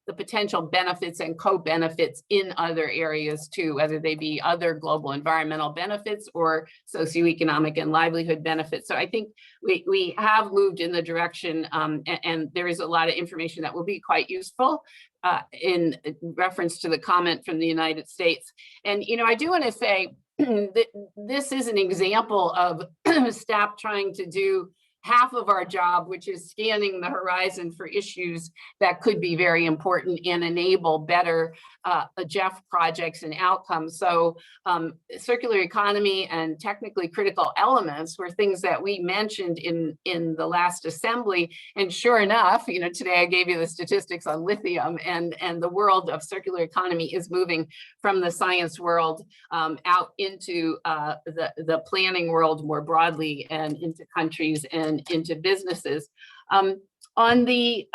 the potential benefits and co-benefits in other areas too, whether they be other global environmental benefits or socioeconomic and livelihood benefits. So I think we have moved in the direction and there is a lot of information that will be quite useful in reference to the comment from the United States. And, you know, I do want to say that this is an example of STAP trying to do half of our job, which is scanning the horizon for issues that could be very important and enable better GEF projects and outcomes. So circular economy and technically critical elements were things that we mentioned in the last assembly. And sure enough, you know, today I gave you the statistics on lithium, and the world of circular economy is moving from the science world out into the planning world more broadly, and into countries and into businesses. On the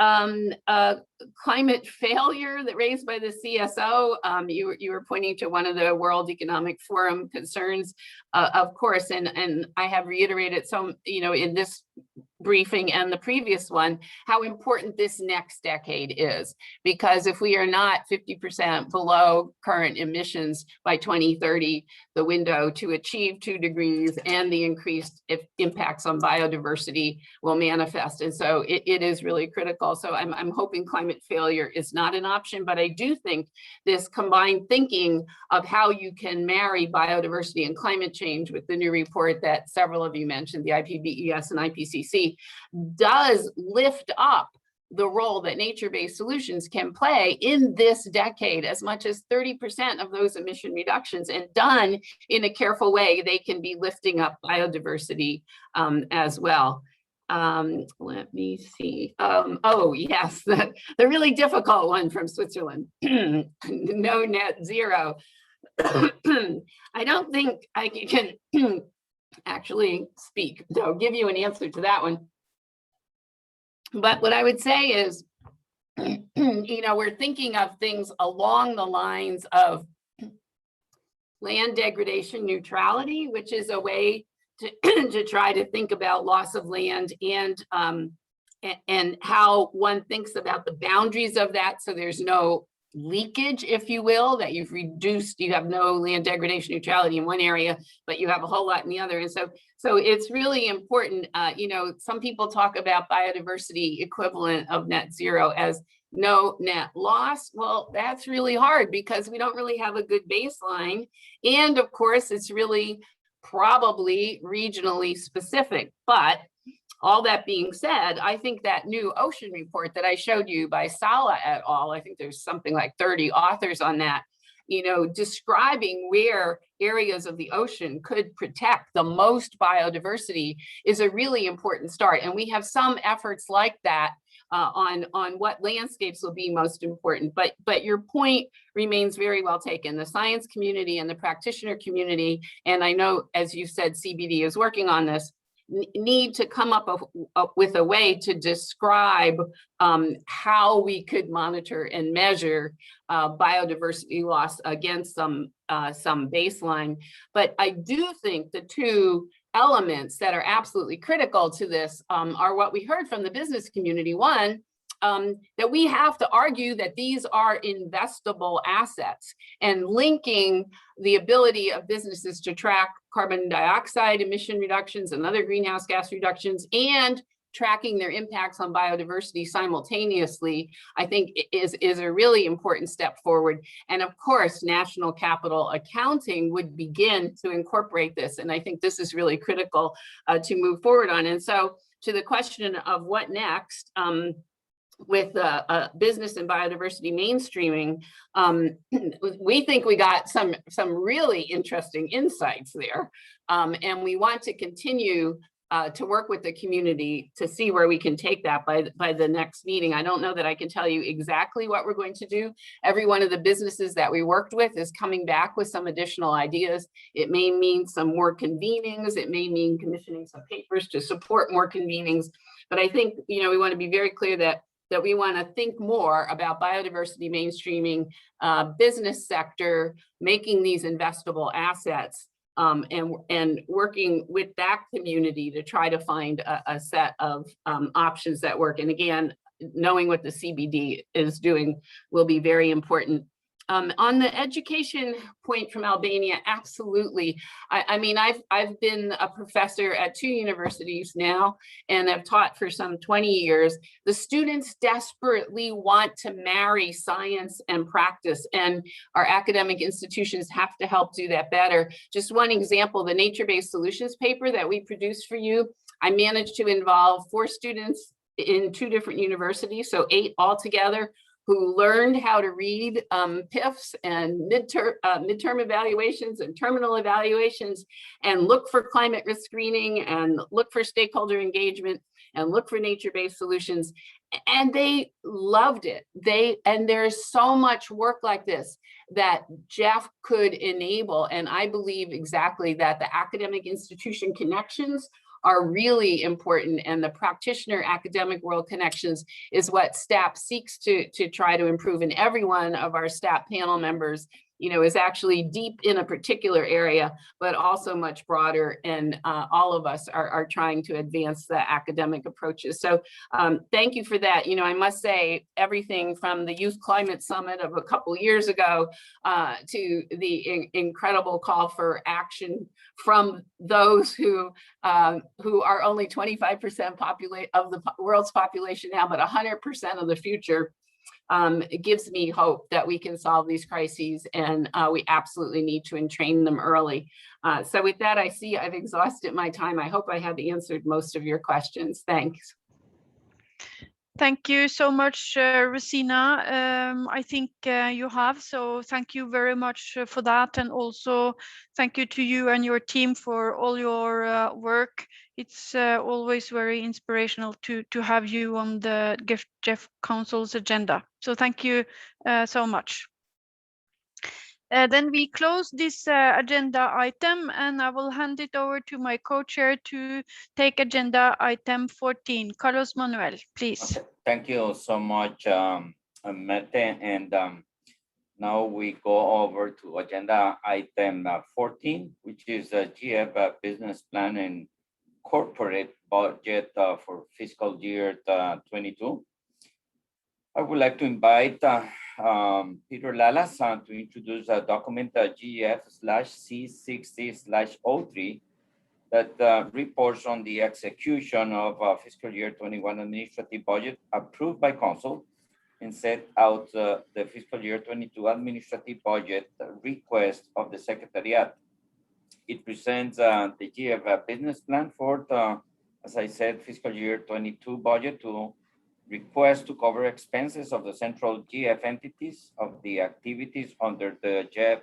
climate failure that raised by the CSO, you were pointing to one of the World Economic Forum concerns, of course, and I have reiterated some, you know, in this briefing and the previous one, how important this next decade is. Because if we are not 50% below current emissions by 2030, the window to achieve 2 degrees and the increased impacts on biodiversity will manifest. And so it is really critical. So I'm hoping climate failure is not an option, but I do think this combined thinking of how you can marry biodiversity and climate change with the new report that several of you mentioned, the IPBES and IPCC, does lift up the role that nature-based solutions can play in this decade. As much as 30% of those emission reductions, and done in a careful way, they can be lifting up biodiversity as well. Let me see. Oh, yes, the really difficult one from Switzerland. No net zero. I don't think I can actually speak, so give you an answer to that one. But what I would say is, you know, we're thinking of things along the lines of land degradation neutrality, which is a way to try to think about loss of land and how one thinks about the boundaries of that, so there's no leakage, if you will, that you've reduced, you have no land degradation neutrality in one area, but you have a whole lot in the other. And so it's really important. You know, some people talk about biodiversity equivalent of net zero as no net loss. Well, that's really hard because we don't really have a good baseline. And of course, it's really probably regionally specific. But all that being said, I think that new ocean report that I showed you by Sala et al., I think there's something like 30 authors on that, you know, describing where areas of the ocean could protect the most biodiversity is a really important start. And we have some efforts like that on what landscapes will be most important. But your point remains very well taken. The science community and the practitioner community, and I know, as you said, CBD is working on this, need to come up with a way to describe how we could monitor and measure biodiversity loss against some baseline. But I do think the two elements that are absolutely critical to this are what we heard from the business community. One, that we have to argue that these are investable assets, and linking the ability of businesses to track carbon dioxide emission reductions and other greenhouse gas reductions and tracking their impacts on biodiversity simultaneously, I think is a really important step forward. And of course, national capital accounting would begin to incorporate this. And I think this is really critical to move forward on. And so to the question of what next, with business and biodiversity mainstreaming, we think we got some really interesting insights there. And we want to continue to work with the community to see where we can take that by the next meeting. I don't know that I can tell you exactly what we're going to do. Every one of the businesses that we worked with is coming back with some additional ideas. It may mean some more convenings. It may mean commissioning some papers to support more convenings. But I think, we want to be very clear that we want to think more about biodiversity mainstreaming, business sector, making these investable assets, and working with that community to try to find a set of options that work. And again, knowing what the CBD is doing will be very important. On the education point from Albania, absolutely. I mean, I've been a professor at 2 universities now, and I've taught for some 20 years. The students desperately want to marry science and practice, and our academic institutions have to help do that better. Just one example, the nature-based solutions paper that we produced for you, I managed to involve 4 students in 2 different universities, so 8 altogether, who learned how to read PIFs and midterm evaluations and terminal evaluations, and look for climate risk screening, and look for stakeholder engagement, and look for nature-based solutions. And they loved it. And there's so much work like this that GEF could enable. And I believe exactly that the academic institution connections are really important, and the practitioner academic world connections is what STAP seeks to try to improve. And every one of our STAP panel members, is actually deep in a particular area, but also much broader. And all of us are trying to advance the academic approaches. So thank you for that. I must say, everything from the Youth Climate Summit of a couple years ago to the incredible call for action from those who are only 25% of the world's population now, but 100% of the future. It gives me hope that we can solve these crises, and we absolutely need to entrain them early. So with that, I see I've exhausted my time. I hope I have answered most of your questions. Thanks. Thank you so much, Rosina. I think you have, so thank you very much for that. And also thank you to you and your team for all your work. It's always very inspirational to have you on the GEF Council's agenda. So thank you so much. Then we close this agenda item, and I will hand it over to my co-chair to take agenda item 14. Carlos Manuel, please. Okay. Thank you so much, Mete. And now we go over to agenda item 14, which is the GEF business plan and corporate budget for fiscal year 22. I would like to invite Peter Lalas to introduce a document GEF/C60/03 that reports on the execution of fiscal year 21 administrative budget approved by Council and set out the fiscal year 22 administrative budget request of the Secretariat. It presents the GEF business plan for the, as I said, fiscal year 22 budget to request to cover expenses of the central GEF entities of the activities under the GEF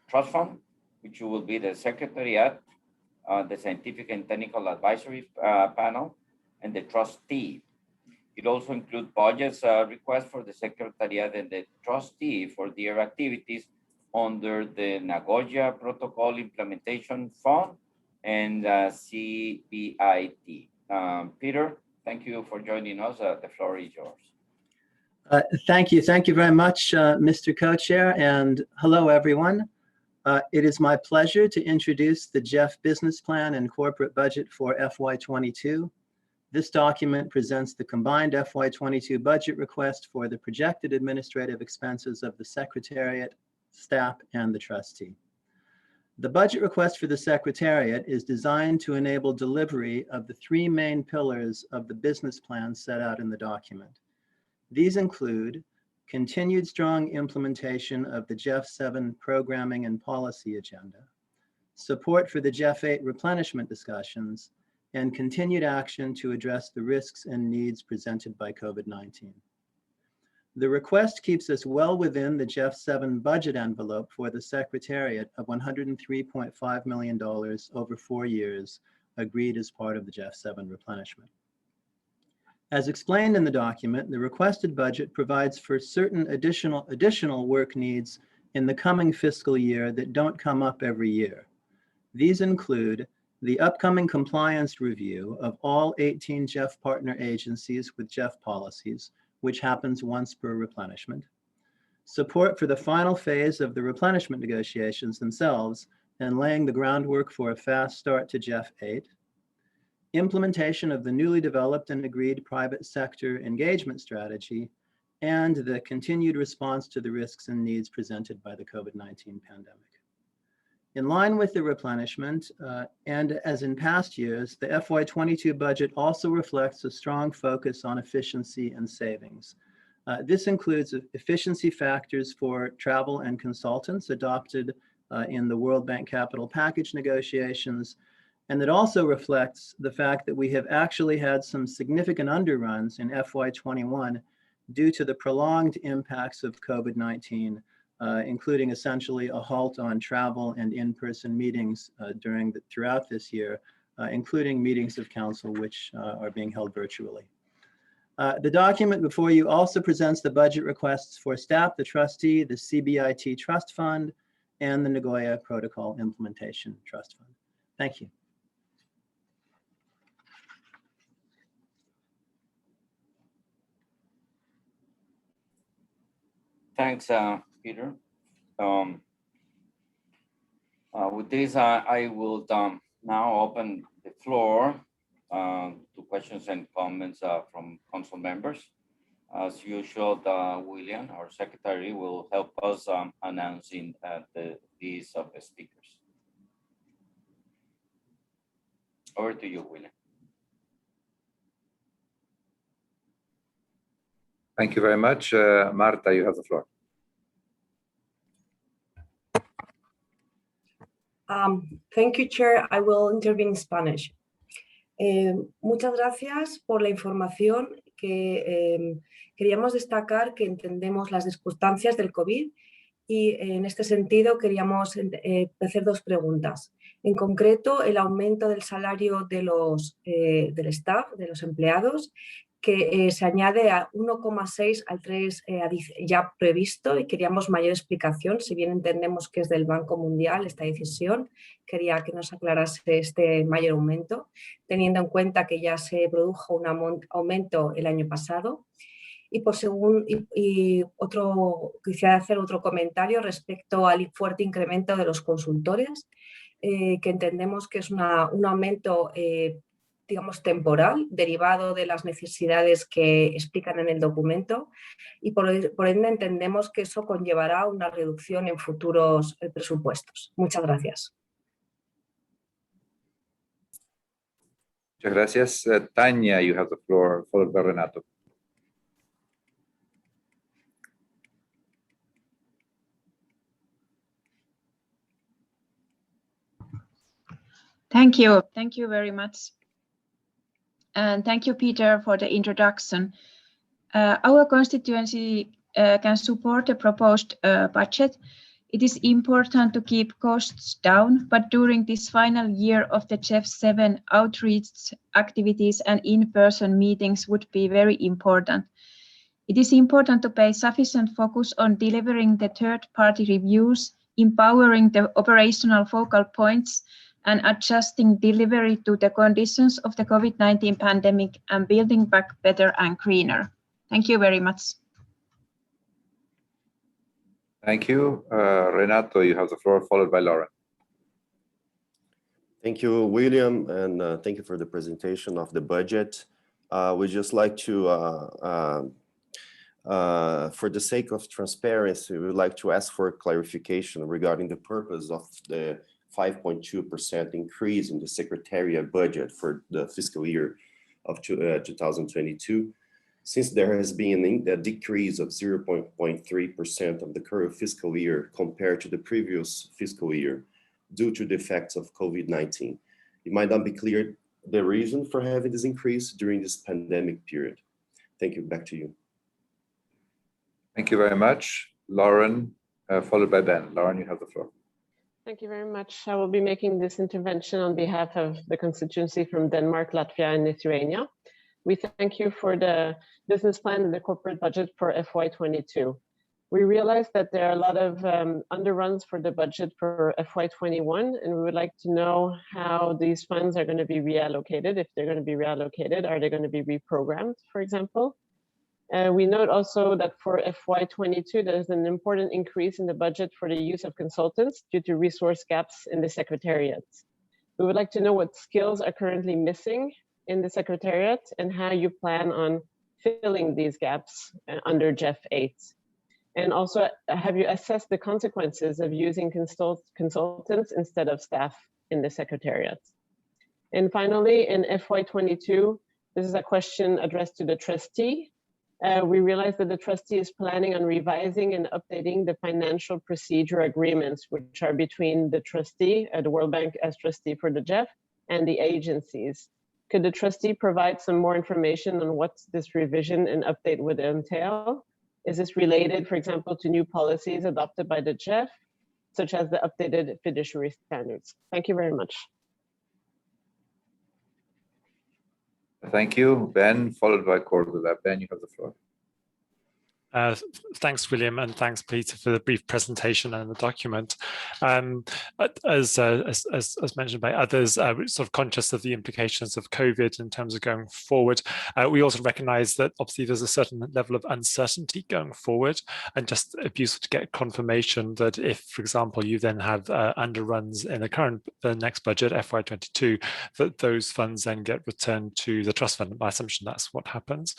Trust Fund, which will be the Secretariat, the Scientific and Technical Advisory Panel, and the Trustee. It also includes budgets requests for the Secretariat and the Trustee for their activities under the Nagoya Protocol Implementation Fund and CBIT. Peter, thank you for joining us. The floor is yours. Thank you. Thank you very much, Mr. Co-Chair, and hello, everyone. It is my pleasure to introduce the GEF business plan and corporate budget for FY22. This document presents the combined FY22 budget request for the projected administrative expenses of the Secretariat, staff, and the trustee. The budget request for the Secretariat is designed to enable delivery of the three main pillars of the business plan set out in the document. These include continued strong implementation of the GEF 7 programming and policy agenda, support for the GEF 8 replenishment discussions, and continued action to address the risks and needs presented by COVID-19. The request keeps us well within the GEF 7 budget envelope for the Secretariat of $103.5 million over 4 years, agreed as part of the GEF 7 replenishment. As explained in the document, the requested budget provides for certain additional work needs in the coming fiscal year that don't come up every year. These include the upcoming compliance review of all 18 GEF partner agencies with GEF policies, which happens once per replenishment, support for the final phase of the replenishment negotiations themselves and laying the groundwork for a fast start to GEF 8, implementation of the newly developed and agreed private sector engagement strategy, and the continued response to the risks and needs presented by the COVID-19 pandemic. In line with the replenishment, and as in past years, the FY22 budget also reflects a strong focus on efficiency and savings. This includes efficiency factors for travel and consultants adopted in the World Bank Capital Package negotiations, and it also reflects the fact that we have actually had some significant underruns in FY21 due to the prolonged impacts of COVID-19, including essentially a halt on travel and in-person meetings throughout this year, including meetings of council which are being held virtually. The document before you also presents the budget requests for staff, the trustee, the CBIT Trust Fund, and the Nagoya Protocol Implementation Trust Fund. Thank you. Thanks, Peter. With this, I will now open the floor to questions and comments from council members. As usual, William, our secretary, will help us announcing the list of speakers. Over to you, William. Thank you very much. Marta, you have the floor. Thank you, Chair. I will intervene in Spanish. Muchas gracias por la información que queríamos destacar que entendemos las circunstancias del COVID y en este sentido queríamos hacer dos preguntas. En concreto, el aumento del salario de del staff, de los empleados, que se añade a 1,6 al 3 ya previsto y queríamos mayor explicación, si bien entendemos que es del Banco Mundial esta decisión, quería que nos aclarase este mayor aumento, teniendo en cuenta que ya se produjo un aumento el año pasado. Y quisiera hacer otro comentario respecto al fuerte incremento de los consultores, que entendemos que es un aumento digamos, temporal, derivado de las necesidades que explican en el documento y por ende entendemos que eso conllevará una reducción en futuros presupuestos. Muchas gracias. Muchas gracias. Tanya, you have the floor, followed by Renato. Thank you. Thank you very much. And thank you, Peter, for the introduction. Our constituency can support the proposed budget. It is important to keep costs down, but during this final year of the GEF 7 outreach activities and in-person meetings would be very important. It is important to pay sufficient focus on delivering the third-party reviews, empowering the operational focal points, and adjusting delivery to the conditions of the COVID-19 pandemic and building back better and greener. Thank you very much. Thank you. Renato, you have the floor, followed by Lauren. Thank you, William, and thank you for the presentation of the budget. we just like to, for the sake of transparency, we would like to ask for clarification regarding the purpose of the 5.2% increase in the Secretariat budget for the fiscal year of 2022. Since there has been a decrease of 0.3% of the current fiscal year compared to the previous fiscal year due to the effects of COVID-19. It might not be clear the reason for having this increase during this pandemic period. Thank you, back to you. Thank you very much. Lauren, followed by Ben. Lauren, you have the floor. Thank you very much. I will be making this intervention on behalf of the constituency from Denmark, Latvia, and Lithuania. We thank you for the business plan and the corporate budget for FY22. We realize that there are a lot of underruns for the budget for FY21, and we would like to know how these funds are going to be reallocated. If they're going to be reallocated, are they going to be reprogrammed, for example? We note also that for FY22, there's an important increase in the budget for the use of consultants due to resource gaps in the Secretariat. We would like to know what skills are currently missing in the Secretariat and how you plan on filling these gaps under GEF 8. And also, have you assessed the consequences of using consultants instead of staff in the Secretariat? And finally, in FY22, this is a question addressed to the trustee. We realize that the trustee is planning on revising and updating the financial procedure agreements, which are between the trustee, the World Bank as trustee for the GEF, and the agencies. Could the trustee provide some more information on what this revision and update would entail? Is this related, for example, to new policies adopted by the GEF, such as the updated fiduciary standards? Thank you very much. Thank you. Ben, followed by Cordula. Ben, you have the floor. Thanks, William, and thanks, Peter, for the brief presentation and the document. As mentioned by others, we're sort of conscious of the implications of COVID in terms of going forward. We also recognise that obviously there's a certain level of uncertainty going forward, and just it'd be useful to get confirmation that if, for example, you then have underruns in the next budget, FY22, that those funds then get returned to the trust fund. By assumption, that's what happens.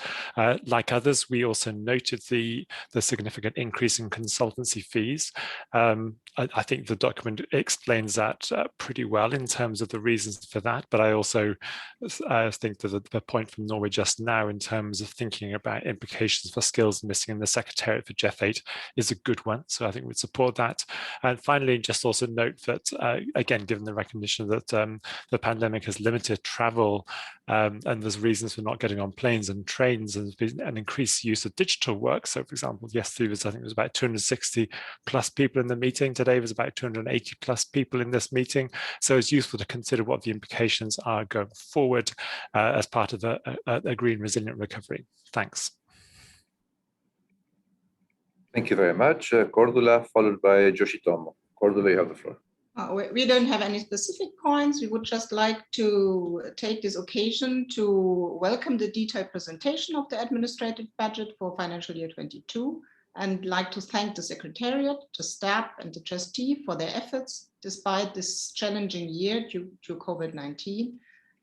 Like others, we also noted the significant increase in consultancy fees. I think the document explains that pretty well in terms of the reasons for that, but I also think that the point from Norway just now in terms of thinking about implications for skills missing in the Secretariat for GEF 8 is a good one, so I think we'd support that. And finally, just also note that, again, given the recognition that the pandemic has limited travel and there's reasons for not getting on planes and trains, and there's been an increased use of digital work. So, for example, yesterday I think it was about 260 plus people in the meeting. Today was about 280 plus people in this meeting. So it's useful to consider what the implications are going forward as part of a green resilient recovery. Thanks. Thank you very much. Cordula, followed by Yoshitomo. Cordula, you have the floor. We don't have any specific points. We would just like to take this occasion to welcome the detailed presentation of the administrative budget for financial year 22, and like to thank the Secretariat, the staff, and the trustee for their efforts despite this challenging year due to COVID-19,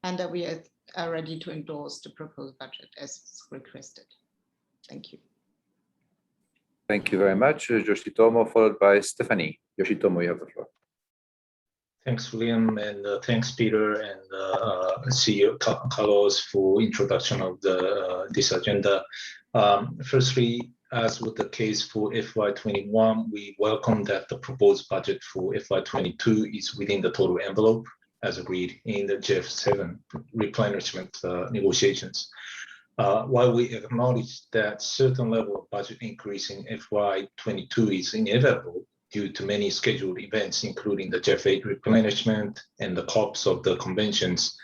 and that we are ready to endorse the proposed budget as requested. Thank you. Thank you very much, Yoshitomo, followed by Stephanie. Yoshitomo, you have the floor. Thanks, William, and thanks, Peter, and CEO Carlos for introduction of this agenda. Firstly, as with the case for FY21, we welcome that the proposed budget for FY22 is within the total envelope as agreed in the GEF 7 replenishment negotiations. While we acknowledge that certain level of budget increase in FY22 is inevitable, due to many scheduled events, including the GEF 8 replenishment and the COPs of the conventions,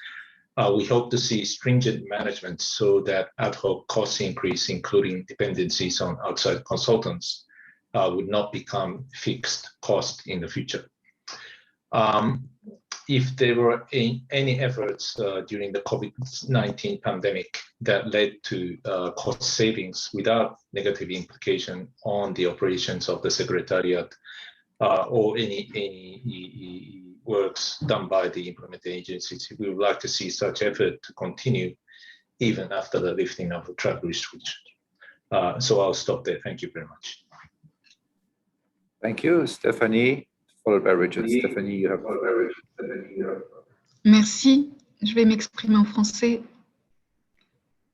we hope to see stringent management so that ad hoc cost increase, including dependencies on outside consultants, would not become fixed cost in the future. If there were any efforts during the COVID-19 pandemic that led to cost savings without negative implication on the operations of the Secretariat, or any works done by the implementing agencies, we would like to see such effort to continue even after the lifting of the travel restriction. So I'll stop there. Thank you very much. Thank you, Stephanie, followed by Richard. Stephanie, you have. Merci. Je vais m'exprimer en français.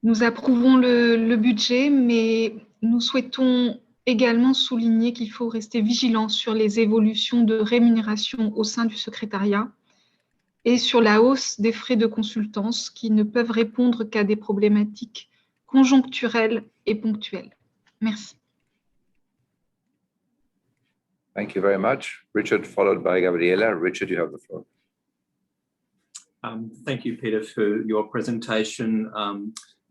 Nous approuvons le budget, mais nous souhaitons également souligner qu'il faut rester vigilant sur les évolutions de rémunération au sein du secrétariat et sur la hausse des frais de consultance qui ne peuvent répondre qu'à des problématiques conjoncturelles et ponctuelles. Merci. Thank you very much. Richard, followed by Gabriela. Richard, you have the floor. Thank you, Peter, for your presentation.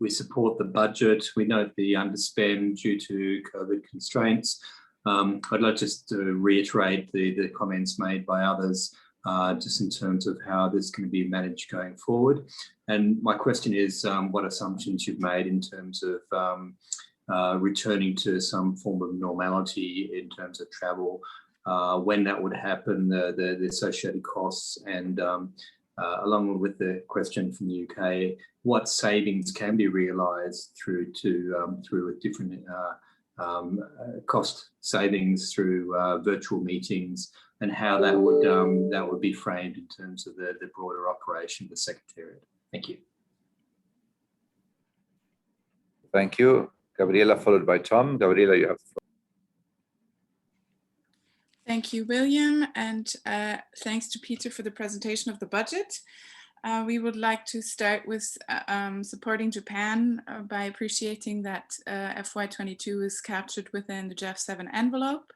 We support the budget. We note the underspend due to COVID constraints. I'd like just to reiterate the comments made by others, just in terms of how this can be managed going forward. And my question is what assumptions you've made in terms of returning to some form of normality in terms of travel, when that would happen, the associated costs, and along with the question from the UK, what savings can be realised through different cost savings through virtual meetings, and how that would be framed in terms of the broader operation of the Secretariat. Thank you. Thank you. Gabriela, followed by Tom. Gabriela, you have the floor. Thank you, William, and thanks to Peter for the presentation of the budget. We would like to start with supporting Japan by appreciating that FY22 is captured within the GEF 7 envelope.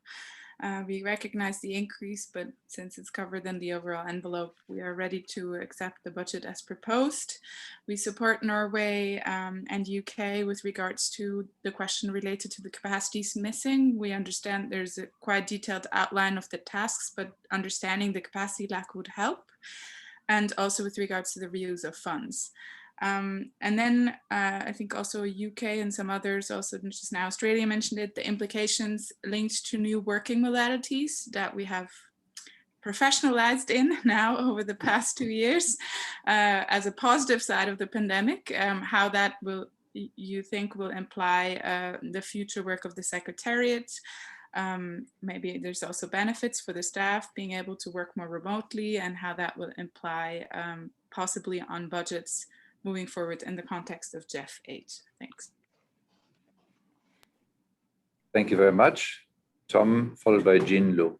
We recognize the increase, but since it's covered in the overall envelope, we are ready to accept the budget as proposed. We support Norway and UK with regards to the question related to the capacities missing. We understand there's a quite detailed outline of the tasks, but understanding the capacity lack would help. And also with regards to the reuse of funds. And then I think also UK and some others, also just now Australia mentioned it, the implications linked to new working modalities that we have professionalized in now over the past 2 years as a positive side of the pandemic, how that will, you think, will imply the future work of the Secretariat. Maybe there's also benefits for the staff being able to work more remotely, and how that will imply possibly on budgets moving forward in the context of GEF 8. Thanks. Thank you very much. Tom, followed by Jean Lu.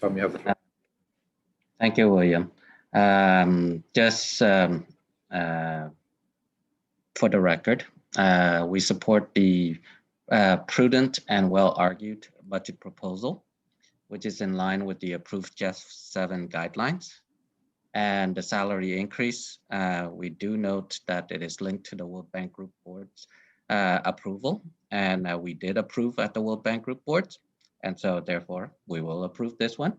Tom, you have the floor. Thank you, William. Just for the record, we support the prudent and well-argued budget proposal, which is in line with the approved GEF 7 guidelines. And the salary increase, we do note that it is linked to the World Bank Group Board's approval, and we did approve at the World Bank Group Boards, and so therefore we will approve this one.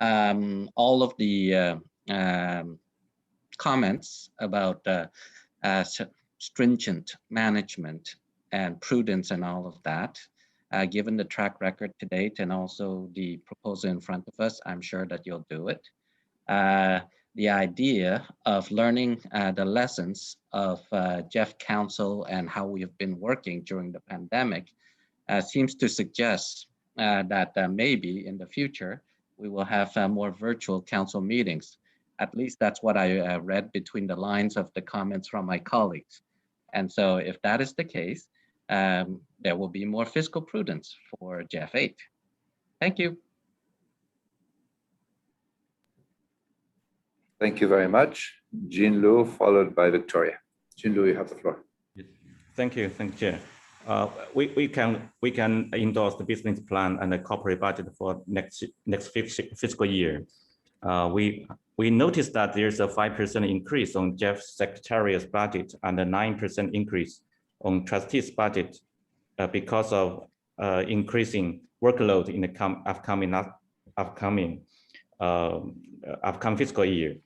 All of the comments about stringent management and prudence and all of that, given the track record to date and also the proposal in front of us, I'm sure that you'll do it. The idea of learning the lessons of GEF Council and how we have been working during the pandemic seems to suggest that maybe in the future we will have more virtual council meetings. At least that's what I read between the lines of the comments from my colleagues. And so if that is the case, there will be more fiscal prudence for GEF 8. Thank you. Thank you very much. Jean Lu, followed by Victoria. Jean Lu, you have the floor. Thank you, Chair. We can endorse the business plan and the corporate budget for next fiscal year. We noticed that there's a 5% increase on GEF Secretariat's budget and a 9% increase on trustees' budget because of increasing workload in the upcoming fiscal year.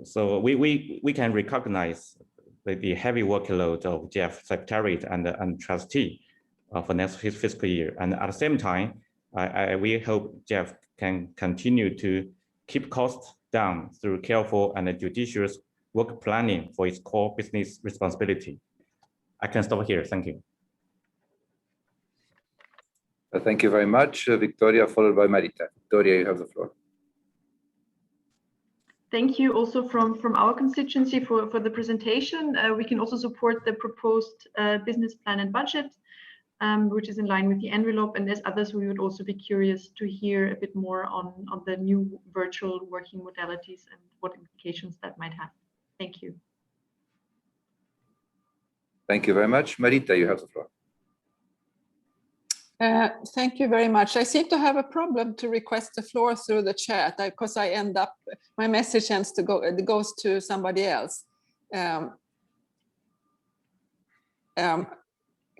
So we can recognize the heavy workload of GEF Secretariat and trustee for next fiscal year. And at the same time, we hope GEF can continue to keep costs down through careful and judicious work planning for its core business responsibility. I can stop here. Thank you. Thank you very much, Victoria, followed by Marita. Victoria, you have the floor. Thank you also from our constituency for the presentation. We can also support the proposed business plan and budget, which is in line with the envelope. And as others, we would also be curious to hear a bit more on the new virtual working modalities and what implications that might have. Thank you. Thank you very much. Marita, you have the floor. Thank you very much. I seem to have a problem to request the floor through the chat because I end up, my message ends to go, it goes to somebody else. Can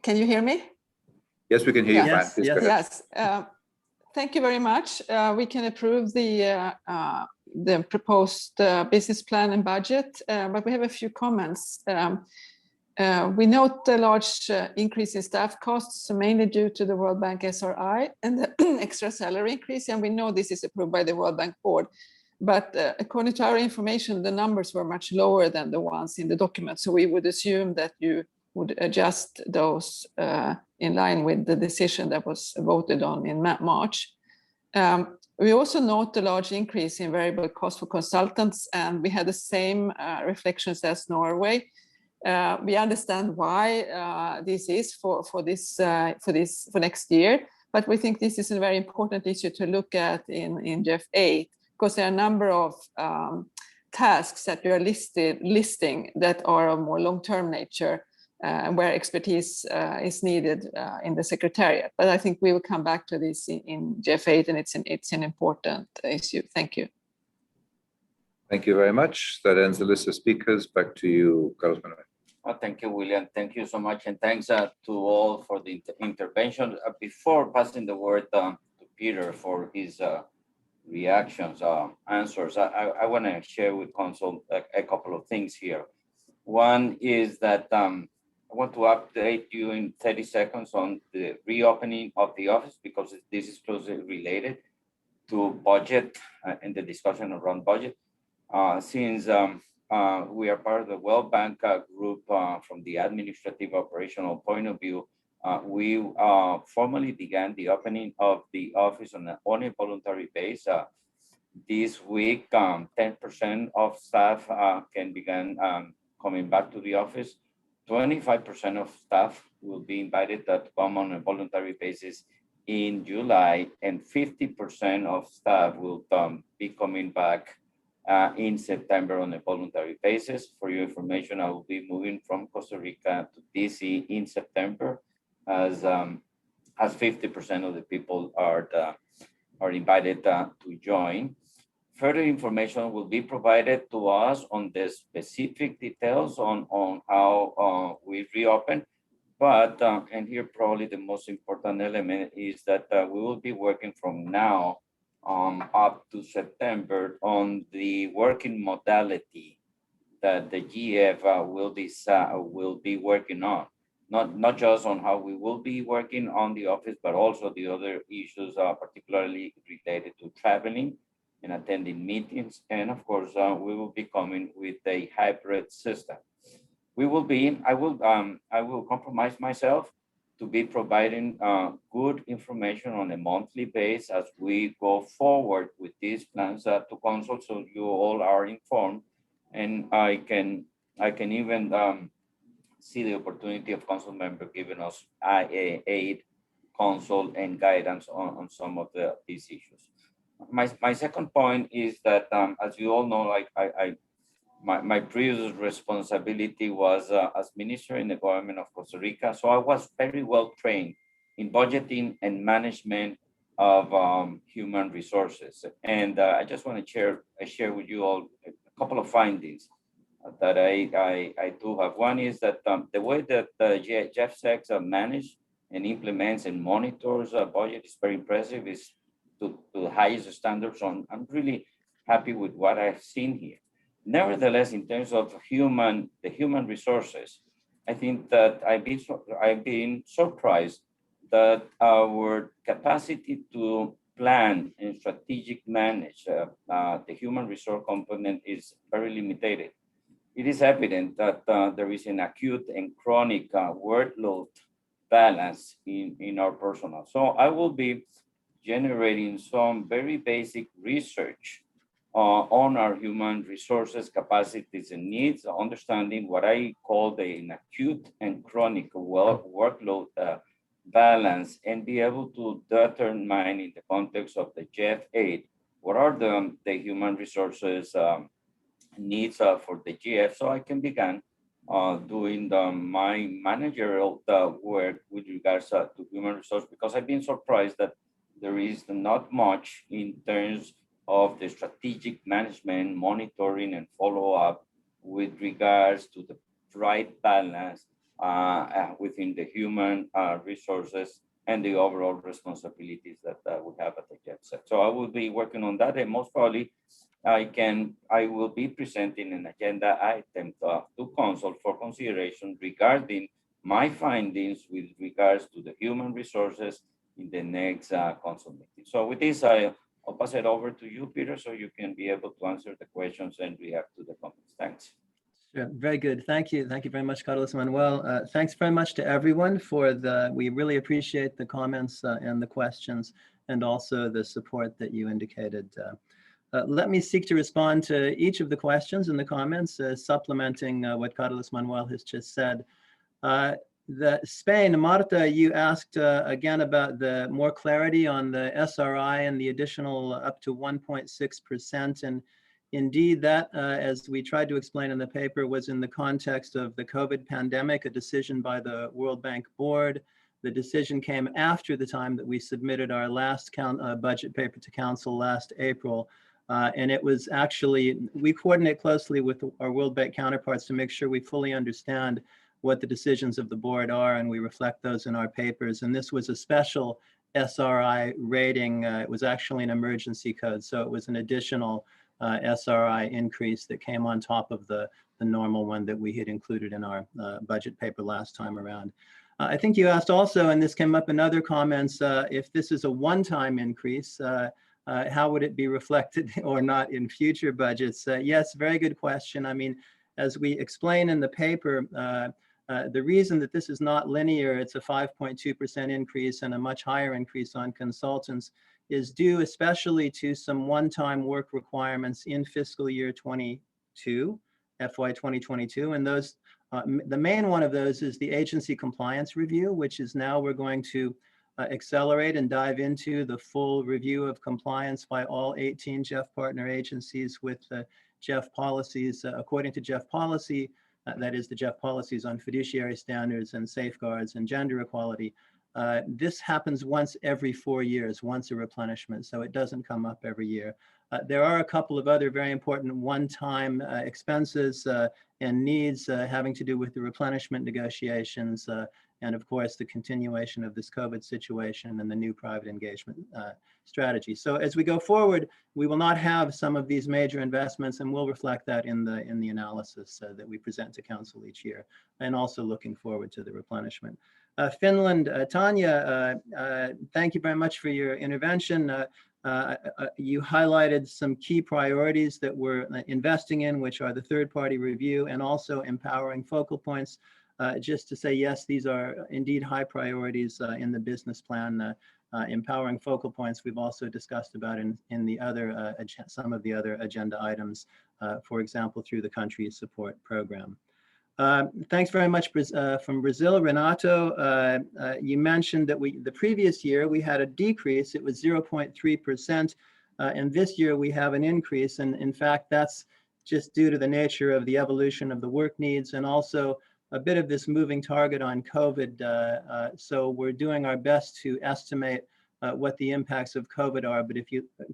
you hear me? Yes, we can hear you fine. Yes, Please go ahead. yes. Thank you very much. We can approve the proposed business plan and budget, but we have a few comments. We note the large increase in staff costs, mainly due to the World Bank SRI and the extra salary increase. And we know this is approved by the World Bank board. But according to our information, the numbers were much lower than the ones in the document. So we would assume that you would adjust those in line with the decision that was voted on in March. We also note the large increase in variable costs for consultants, and we had the same reflections as Norway. We understand why this is for next year, but we think this is a very important issue to look at in GEF 8, because there are a number of tasks that we are listing that are of more long-term nature, where expertise is needed in the Secretariat. But I think we will come back to this in GEF 8, and it's an important issue. Thank you. Thank you very much. That ends the list of speakers. Back to you, Carlos Manuel. Thank you, William. Thank you so much. And thanks to all for the intervention. Before passing the word to Peter for his reactions, answers, I want to share with Council a couple of things here. One is that I want to update you in 30 seconds on the reopening of the office, because this is closely related to budget and the discussion around budget. Since we are part of the World Bank group from the administrative operational point of view, we formally began the opening of the office on a voluntary basis. This week, 10% of staff can begin coming back to the office. 25% of staff will be invited to come on a voluntary basis in July, and 50% of staff will be coming back in September on a voluntary basis. For your information, I will be moving from Costa Rica to DC in September, as 50% of the people are invited to join. Further information will be provided to us on the specific details on how we reopen. But, and here probably the most important element is that we will be working from now up to September on the working modality that the GEF will be working on. Not just on how we will be working on the office, but also the other issues, particularly related to traveling and attending meetings. And of course, we will be coming with a hybrid system. I will compromise myself to be providing good information on a monthly basis as we go forward with these plans to Council, so you all are informed. And I can even see the opportunity of Council member giving us aid, counsel, and guidance on some of these issues. My second point is that, as you all know, like my previous responsibility was as minister in the government of Costa Rica. So I was very well trained in budgeting and management of human resources. And I just want to share with you all a couple of findings that I do have. One is that the way that GEF manage and implements and monitors a budget is very impressive. Is to the highest standards. I'm really happy with what I've seen here. Nevertheless, in terms of the human resources, I think that I've been surprised that our capacity to plan and strategic manage the human resource component is very limited. it is evident that there is an acute and chronic workload balance in our personnel. So I will be generating some very basic research on our human resources, capacities, and needs, understanding what I call an acute and chronic workload balance, and be able to determine in the context of the GEF 8, what are the human resources needs for the GF, so I can begin doing my managerial work with regards to human resource, because I've been surprised that there is not much in terms of the strategic management, monitoring, and follow-up with regards to the right balance within the human resources and the overall responsibilities that we have at the GEF set. So I will be working on that, and most probably I will be presenting an agenda item to Council for consideration regarding my findings with regards to the human resources in the next Council meeting. So with this, I'll pass it over to you, Peter, so you can be able to answer the questions and react to the comments. Thanks. Sure. Very good. Thank you. Thank you very much, Carlos Manuel. Thanks very much to everyone we really appreciate the comments and the questions, and also the support that you indicated. Let me seek to respond to each of the questions and the comments, supplementing what Carlos Manuel has just said. Spain, Marta, you asked again about the more clarity on the SRI and the additional up to 1.6%. And indeed, that, as we tried to explain in the paper, was in the context of the COVID pandemic, a decision by the World Bank Board. The decision came after the time that we submitted our last budget paper to Council last April. And it was actually, we coordinate closely with our World Bank counterparts to make sure we fully understand what the decisions of the board are, and we reflect those in our papers. And this was a special SRI rating. It was actually an emergency code, so it was an additional SRI increase that came on top of the normal one that we had included in our budget paper last time around. I think you asked also, and this came up in other comments, if this is a one-time increase, how would it be reflected or not in future budgets? Yes, very good question. I mean, as we explain in the paper, the reason that this is not linear, it's a 5.2% increase and a much higher increase on consultants, is due especially to some one-time work requirements in fiscal year 22, FY 2022. And those, the main one of those is the agency compliance review, which is now we're going to accelerate and dive into the full review of compliance by all 18 GEF partner agencies with GEF policies. According to GEF policy, that is the GEF policies on fiduciary standards and safeguards and gender equality. This happens once every 4 years, once a replenishment, so it doesn't come up every year. There are a couple of other very important one-time expenses and needs having to do with the replenishment negotiations, and of course the continuation of this COVID situation and the new private engagement strategy. So as we go forward, we will not have some of these major investments, and we'll reflect that in the analysis that we present to Council each year, and also looking forward to the replenishment. Finland, Tanya, thank you very much for your intervention. You highlighted some key priorities that we're investing in, which are the third-party review and also empowering focal points. Just to say, yes, these are indeed high priorities in the business plan. Empowering focal points we've also discussed about in the other some of the other agenda items, for example, through the country support program. Thanks very much from Brazil, Renato. You mentioned that the previous year we had a decrease. It was 0.3%, and this year we have an increase. And in fact, that's just due to the nature of the evolution of the work needs, and also a bit of this moving target on COVID. So we're doing our best to estimate what the impacts of COVID are, but if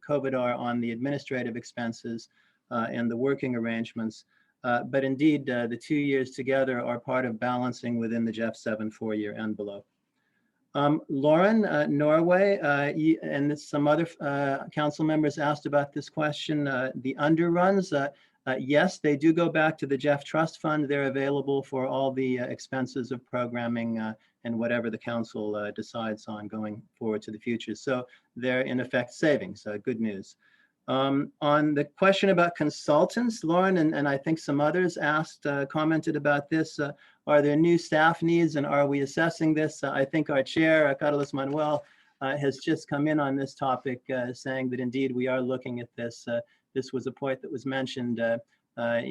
COVID are on the administrative expenses and the working arrangements. But indeed, the 2 years together are part of balancing within the GEF 7 4-year envelope. Lauren, Norway, and some other council members asked about this question. The underruns, yes, they do go back to the GEF Trust Fund. They're available for all the expenses of programming and whatever the council decides on going forward to the future. So they're in effect savings, good news. On the question about consultants, Lauren and I think some others asked, commented about this. Are there new staff needs and are we assessing this? I think our chair, Carlos Manuel, has just come in on this topic, saying that indeed we are looking at this. This was a point that was mentioned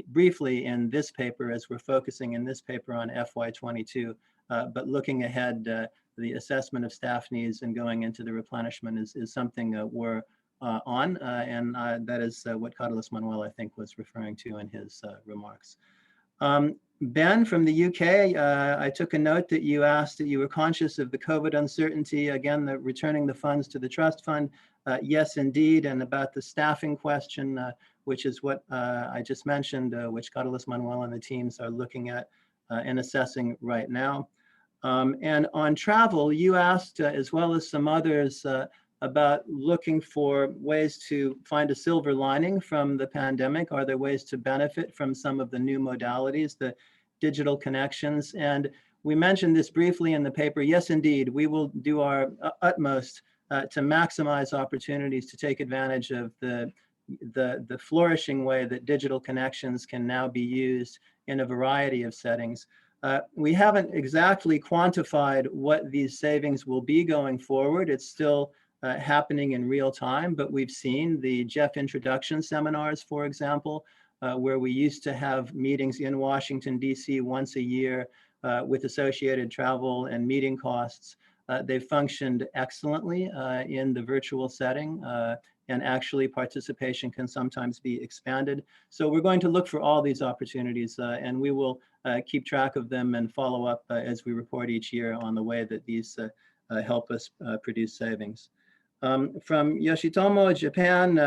briefly in this paper as we're focusing in this paper on FY22, but looking ahead, the assessment of staff needs and going into the replenishment is something we're on, and that is what Carlos Manuel, I think, was referring to in his remarks. Ben from the UK, I took a note that you asked that you were conscious of the COVID uncertainty, again, the returning the funds to the trust fund. Yes, indeed, and about the staffing question, which is what I just mentioned, which Carlos Manuel and the teams are looking at and assessing right now. And on travel, you asked, as well as some others, about looking for ways to find a silver lining from the pandemic. Are there ways to benefit from some of the new modalities, the digital connections? And we mentioned this briefly in the paper. Yes, indeed, we will do our utmost to maximize opportunities to take advantage of the flourishing way that digital connections can now be used in a variety of settings. We haven't exactly quantified what these savings will be going forward. It's still happening in real time, but we've seen the GEF introduction seminars, for example, where we used to have meetings in Washington, DC once a year with associated travel and meeting costs. They functioned excellently in the virtual setting, and actually participation can sometimes be expanded. So we're going to look for all these opportunities, and we will keep track of them and follow up as we report each year on the way that these help us produce savings. From Yoshitomo, Japan,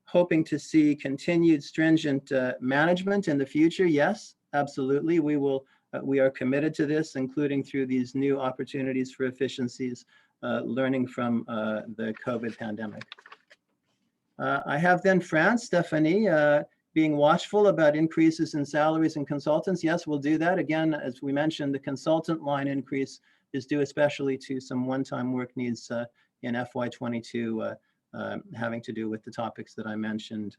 hoping to see continued stringent management in the future. Yes, absolutely. We are committed to this, including through these new opportunities for efficiencies, learning from the COVID pandemic. I have then France, Stephanie, being watchful about increases in salaries and consultants. Yes, we'll do that. Again, as we mentioned, the consultant line increase is due especially to some one-time work needs in FY22 having to do with the topics that I mentioned.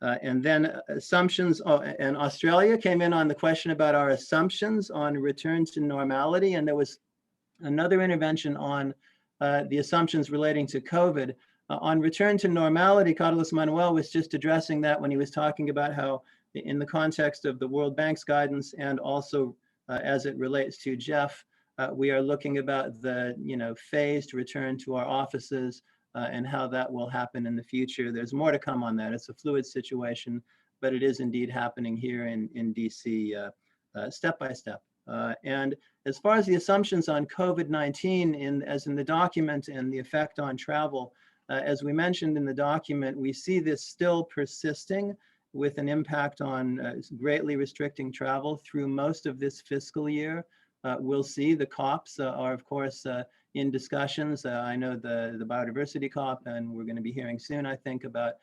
And then assumptions, and Australia came in on the question about our assumptions on return to normality. And there was another intervention on the assumptions relating to COVID. On return to normality, Carlos Manuel was just addressing that when he was talking about how in the context of the World Bank's guidance and also as it relates to GEF, we are looking about the phased return to our offices and how that will happen in the future. There's more to come on that. It's a fluid situation, but it is indeed happening here in DC step by step. And as far as the assumptions on COVID-19, as in the document and the effect on travel, as we mentioned in the document, we see this still persisting with an impact on greatly restricting travel through most of this fiscal year. We'll see the COPs are, of course, in discussions. I know the Biodiversity COP, and we're going to be hearing soon, I think, about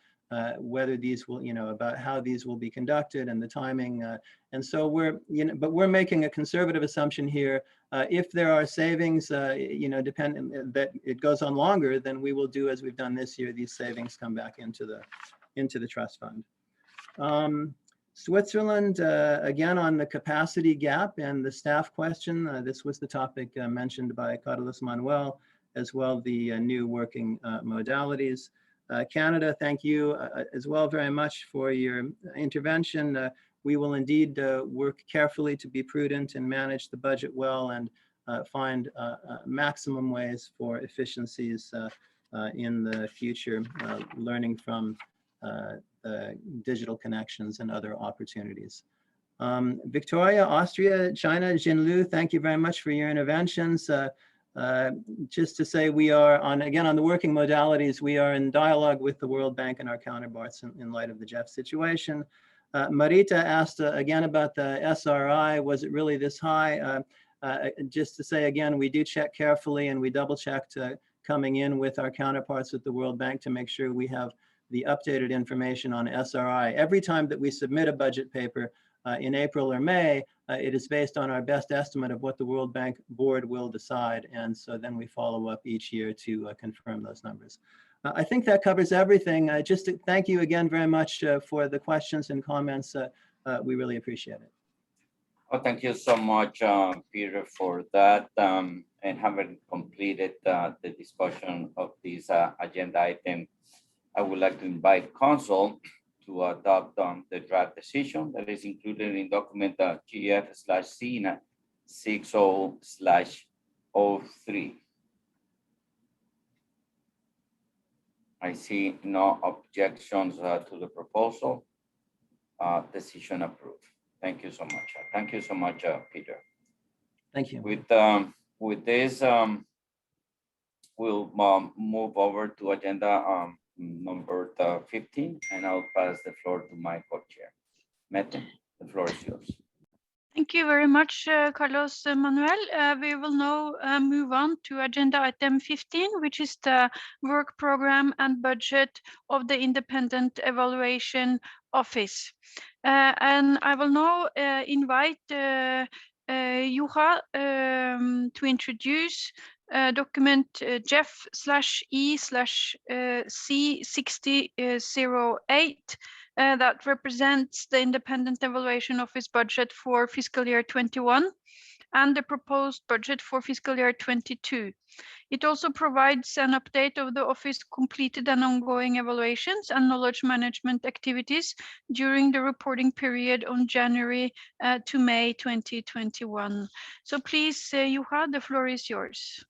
whether these will, about how these will be conducted and the timing. And so but we're making a conservative assumption here. If there are savings, dependent that it goes on longer, then we will do as we've done this year. These savings come back into the trust fund. Switzerland, again, on the capacity gap and the staff question, this was the topic mentioned by Carlos Manuel, as well the new working modalities. Canada, thank you as well very much for your intervention. We will indeed work carefully to be prudent and manage the budget well and find maximum ways for efficiencies in the future, learning from digital connections and other opportunities. Victoria, Austria, China, Jinlu, thank you very much for your interventions. Just to say we are again on the working modalities, we are in dialogue with the World Bank and our counterparts in light of the GEF situation. Marita asked again about the SRI, was it really this high? Just to say again, we do check carefully and we double checked coming in with our counterparts at the World Bank to make sure we have the updated information on SRI. Every time that we submit a budget paper, in April or May, it is based on our best estimate of what the World Bank board will decide. And so then we follow up each year to confirm those numbers. I think that covers everything. Just to thank you again very much for the questions and comments. We really appreciate it. Well, thank you so much, Peter, for that. And having completed the discussion of this agenda item, I would like to invite Council to adopt the draft decision that is included in document GEF/C 60/03. I see no objections to the proposal. Decision approved. Thank you so much. Thank you so much, Peter. Thank you. With this, we'll move over to agenda number 15, and I'll pass the floor to my co-chair. Mette, the floor is yours. Thank you very much, Carlos Manuel. We will now move on to agenda item 15, which is the work program and budget of the Independent Evaluation Office. And I will now invite Juha to introduce document GEF/E/C 60/08 that represents the Independent Evaluation Office budget for fiscal year 21 and the proposed budget for fiscal year 22. It also provides an update of the office completed and ongoing evaluations and knowledge management activities during the reporting period on January to May 2021. So please, Juha, the floor is yours.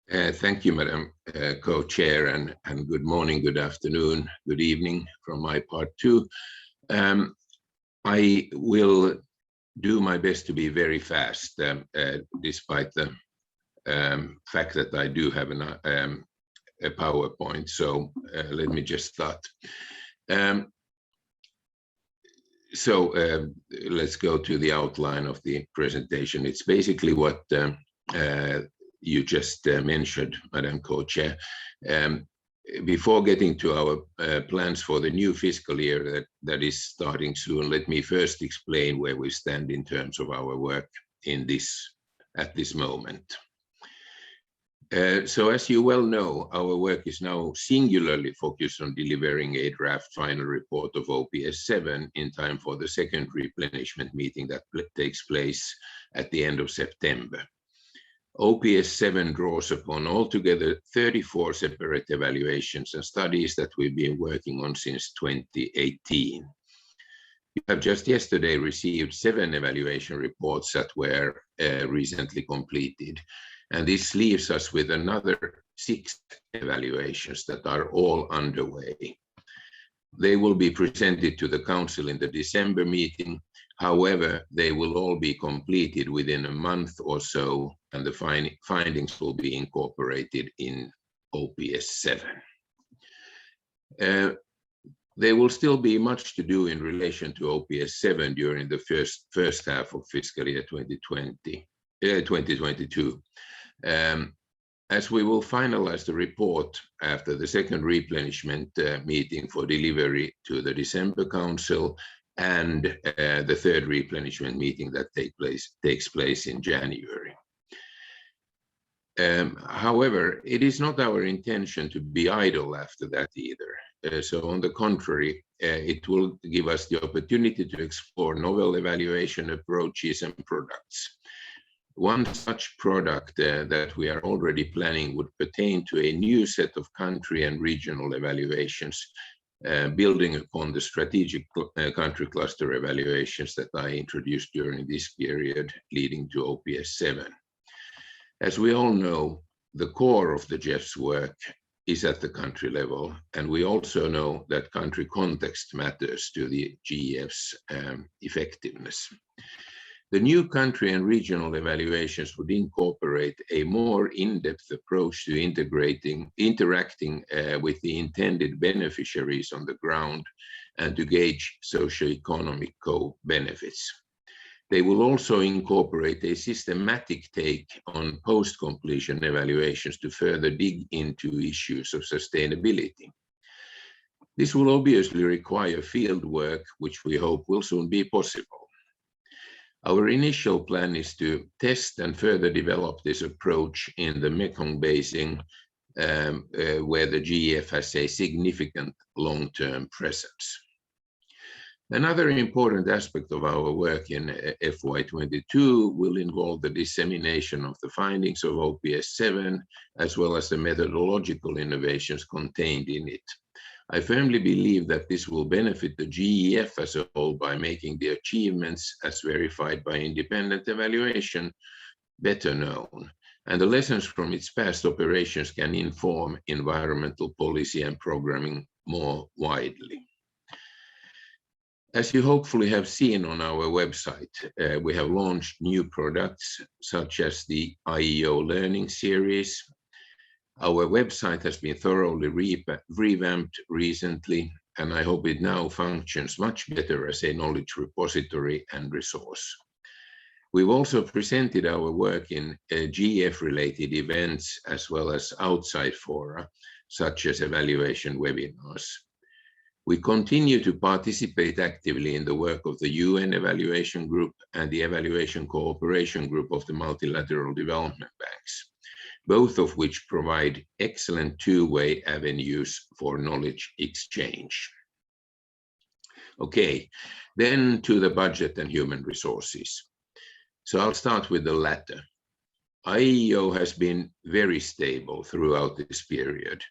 Thank you, Madam Co-Chair, and good morning, good afternoon, good evening from my part too. I will do my best to be very fast, despite the fact that I do have a PowerPoint. So let me just start. Let's go to the outline of the presentation. It's basically what you just mentioned, Madam Co-Chair. Before getting to our plans for the new fiscal year that is starting soon, let me first explain where we stand in terms of our work at this moment. So as you well know, our work is now singularly focused on delivering a draft final report of OPS 7 in time for the second replenishment meeting that takes place at the end of September. OPS 7 draws upon altogether 34 separate evaluations and studies that we've been working on since 2018. You have just yesterday received 7 evaluation reports that were recently completed, and this leaves us with another 6 evaluations that are all underway. They will be presented to the Council in the December meeting. However, they will all be completed within a month or so, and the findings will be incorporated in OPS 7. There will still be much to do in relation to OPS 7 during the first half of fiscal year 2022. As we will finalize the report after the second replenishment meeting for delivery to the December Council and the third replenishment meeting that takes place in January. However, it is not our intention to be idle after that either. So on the contrary, it will give us the opportunity to explore novel evaluation approaches and products. One such product that we are already planning would pertain to a new set of country and regional evaluations, building upon the strategic country cluster evaluations that I introduced during this period leading to OPS 7. As we all know, the core of the GEF's work is at the country level, and we also know that country context matters to the GEF's effectiveness. The new country and regional evaluations would incorporate a more in-depth approach to interacting with the intended beneficiaries on the ground and to gauge socioeconomic co-benefits. They will also incorporate a systematic take on post-completion evaluations to further dig into issues of sustainability. This will obviously require field work, which we hope will soon be possible. Our initial plan is to test and further develop this approach in the Mekong Basin, where the GEF has a significant long-term presence. Another important aspect of our work in FY22 will involve the dissemination of the findings of OPS7, as well as the methodological innovations contained in it. I firmly believe that this will benefit the GEF as a whole by making the achievements, as verified by independent evaluation, better known, and the lessons from its past operations can inform environmental policy and programming more widely. As you hopefully have seen on our website, we have launched new products such as the IEO Learning Series. Our website has been thoroughly revamped recently, and I hope it now functions much better as a knowledge repository and resource. We've also presented our work in GEF-related events as well as outside fora, such as evaluation webinars. We continue to participate actively in the work of the UN Evaluation Group and the Evaluation Cooperation Group of the Multilateral Development Banks, both of which provide excellent two-way avenues for knowledge exchange. Okay, then to the budget and human resources. So I'll start with the latter. IEO has been very stable throughout this period,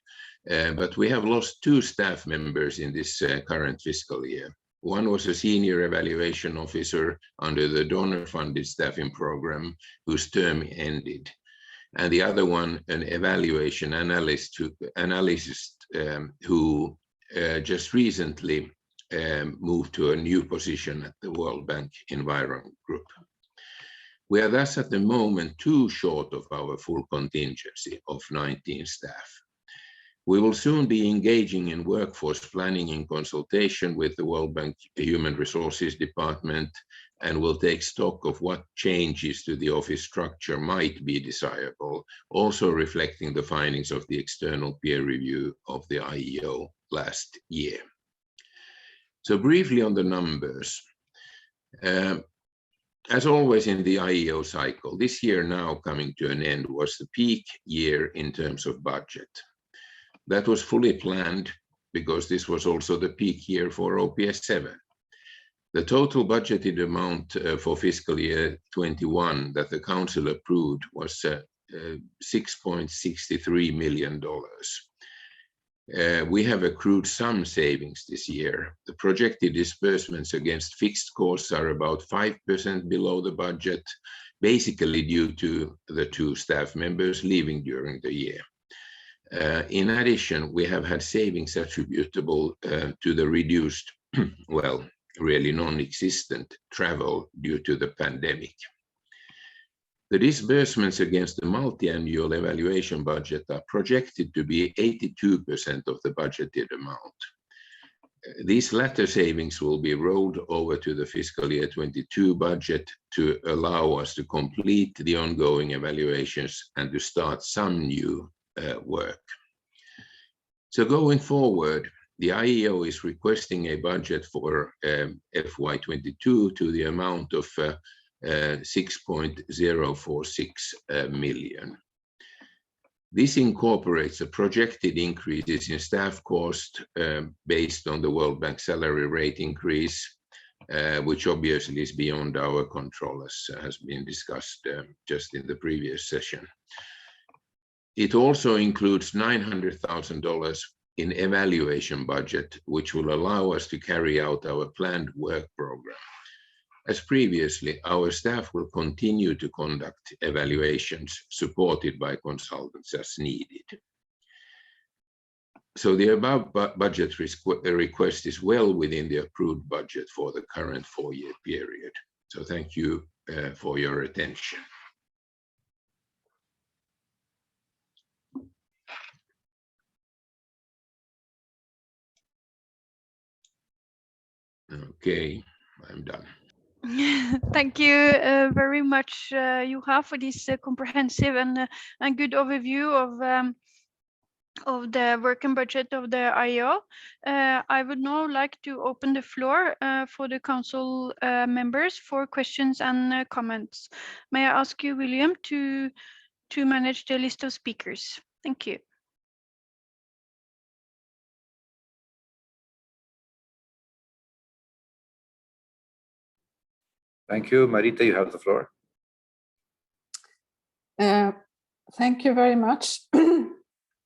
but we have lost 2 staff members in this current fiscal year. One was a senior evaluation officer under the donor-funded staffing program whose term ended, and the other one an evaluation analyst who just recently moved to a new position at the World Bank Environment Group. We are thus at the moment too short of our full contingency of 19 staff. We will soon be engaging in workforce planning in consultation with the World Bank Human Resources Department, and will take stock of what changes to the office structure might be desirable, also reflecting the findings of the external peer review of the IEO last year. So briefly on the numbers. As always in the IEO cycle, this year now coming to an end was the peak year in terms of budget. That was fully planned because this was also the peak year for OPS7. The total budgeted amount for fiscal year 21 that the Council approved was $6.63 million. We have accrued some savings this year. The projected disbursements against fixed costs are about 5% below the budget, basically due to the 2 staff members leaving during the year. In addition, we have had savings attributable to the reduced, well, really non-existent travel due to the pandemic. The disbursements against the multi-annual evaluation budget are projected to be 82% of the budgeted amount. These latter savings will be rolled over to the fiscal year 22 budget to allow us to complete the ongoing evaluations and to start some new work. So going forward, the IEO is requesting a budget for FY22 to the amount of 6.046 million. This incorporates the projected increases in staff cost based on the World Bank salary rate increase, which obviously is beyond our control, as has been discussed just in the previous session. It also includes $900,000 in evaluation budget, which will allow us to carry out our planned work program. As previously, our staff will continue to conduct evaluations supported by consultants as needed. So the above budget request is well within the approved budget for the current 4-year period. So thank you for your attention. Okay, I'm done. Thank you very much, Juha, for this comprehensive and good overview of the working budget of the IEO. I would now like to open the floor for the council members for questions and comments. May I ask you, William, to manage the list of speakers? Thank you. Thank you. Marita, you have the floor. Thank you very much.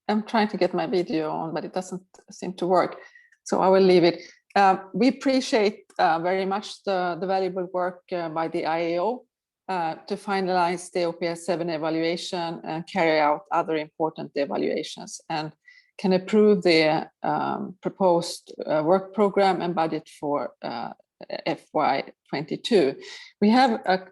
I'm trying to get my video on, but it doesn't seem to work, so I will leave it. We appreciate very much the valuable work by the IEO to finalize the OPS 7 evaluation and carry out other important evaluations, and can approve the proposed work program and budget for FY22. We have a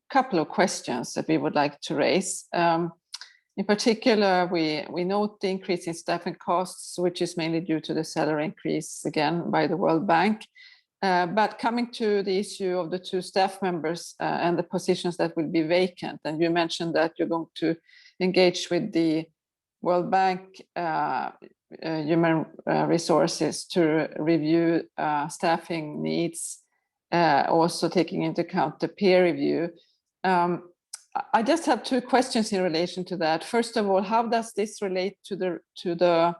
couple of questions that we would like to raise. In particular, we note the increase in staffing costs, which is mainly due to the salary increase, again, by the World Bank. But coming to the issue of the 2 staff members and the positions that will be vacant, and you mentioned that you're going to engage with the World Bank human resources to review staffing needs, also taking into account the peer review. I just have 2 questions in relation to that. First of all, how does this relate to the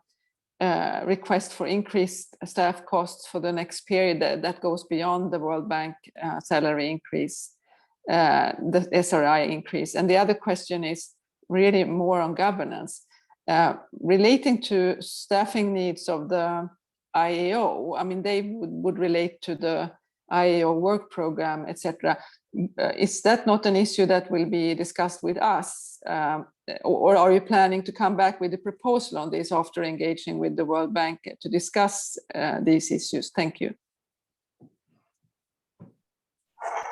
request for increased staff costs for the next period that goes beyond the World Bank salary increase, the SRI increase? And the other question is really more on governance. Relating to staffing needs of the IEO, I mean, they would relate to the IEO work program, etc. Is that not an issue that will be discussed with us? Or are you planning to come back with a proposal on this after engaging with the World Bank to discuss these issues? Thank you.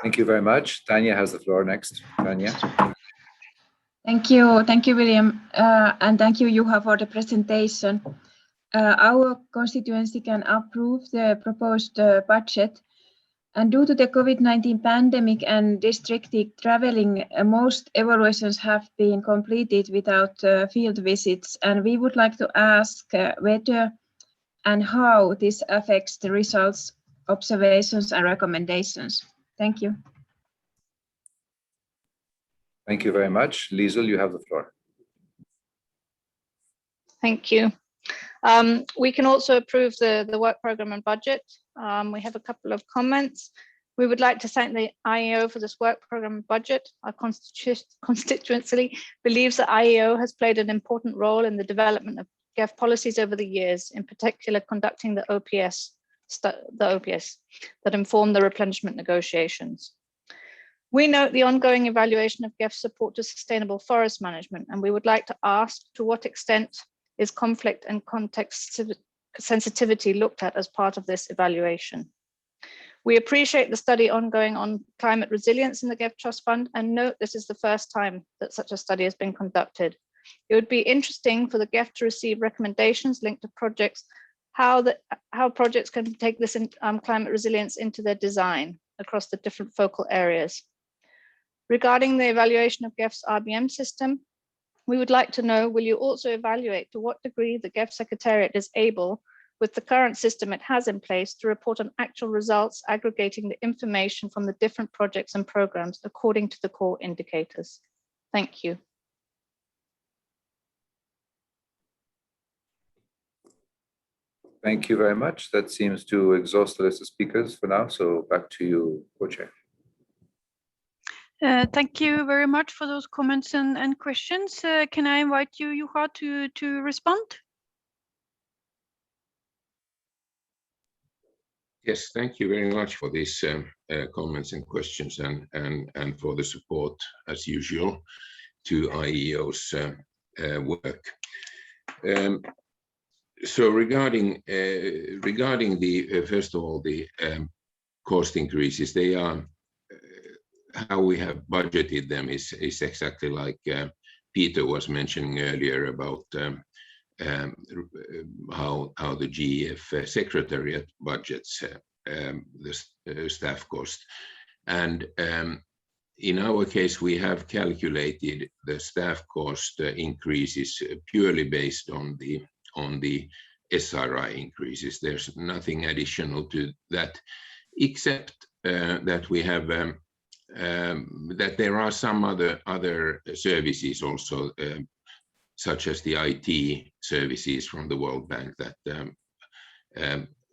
Thank you very much. Tanya has the floor next. Tanya. Thank you, William, and thank you, Juha, for the presentation. Our constituency can approve the proposed budget. And due to the COVID-19 pandemic and restricted traveling, most evaluations have been completed without field visits. And we would like to ask whether and how this affects the results, observations, and recommendations. Thank you. Thank you very much. Liesl, you have the floor. Thank you. We can also approve the work program and budget. We have a couple of comments. We would like to thank the IEO for this work program and budget. Our constituency believes that IEO has played an important role in the development of GEF policies over the years, in particular conducting the OPS that informed the replenishment negotiations. We note the ongoing evaluation of GEF support to sustainable forest management, and we would like to ask to what extent is conflict and context sensitivity looked at as part of this evaluation. We appreciate the study ongoing on climate resilience in the GEF Trust Fund and note this is the first time that such a study has been conducted. It would be interesting for the GEF to receive recommendations linked to projects, how projects can take this climate resilience into their design across the different focal areas. Regarding the evaluation of GEF's RBM system, we would like to know, will you also evaluate to what degree the GEF Secretariat is able, with the current system it has in place, to report on actual results, aggregating the information from the different projects and programs according to the core indicators? Thank you. Thank you very much. That seems to exhaust the list of speakers for now. So back to you, Co-Chair. Thank you very much for those comments and questions. Can I invite you, Juha, to respond? Yes, thank you very much for these comments and questions and for the support, as usual, to IEO's work. So regarding the first of all, the cost increases, they are how we have budgeted them is exactly like Peter was mentioning earlier about how the GEF Secretariat budgets the staff cost. And in our case, we have calculated the staff cost increases purely based on the SRI increases. There's nothing additional to that, except that we have that there are some other services also, such as the IT services from the World Bank that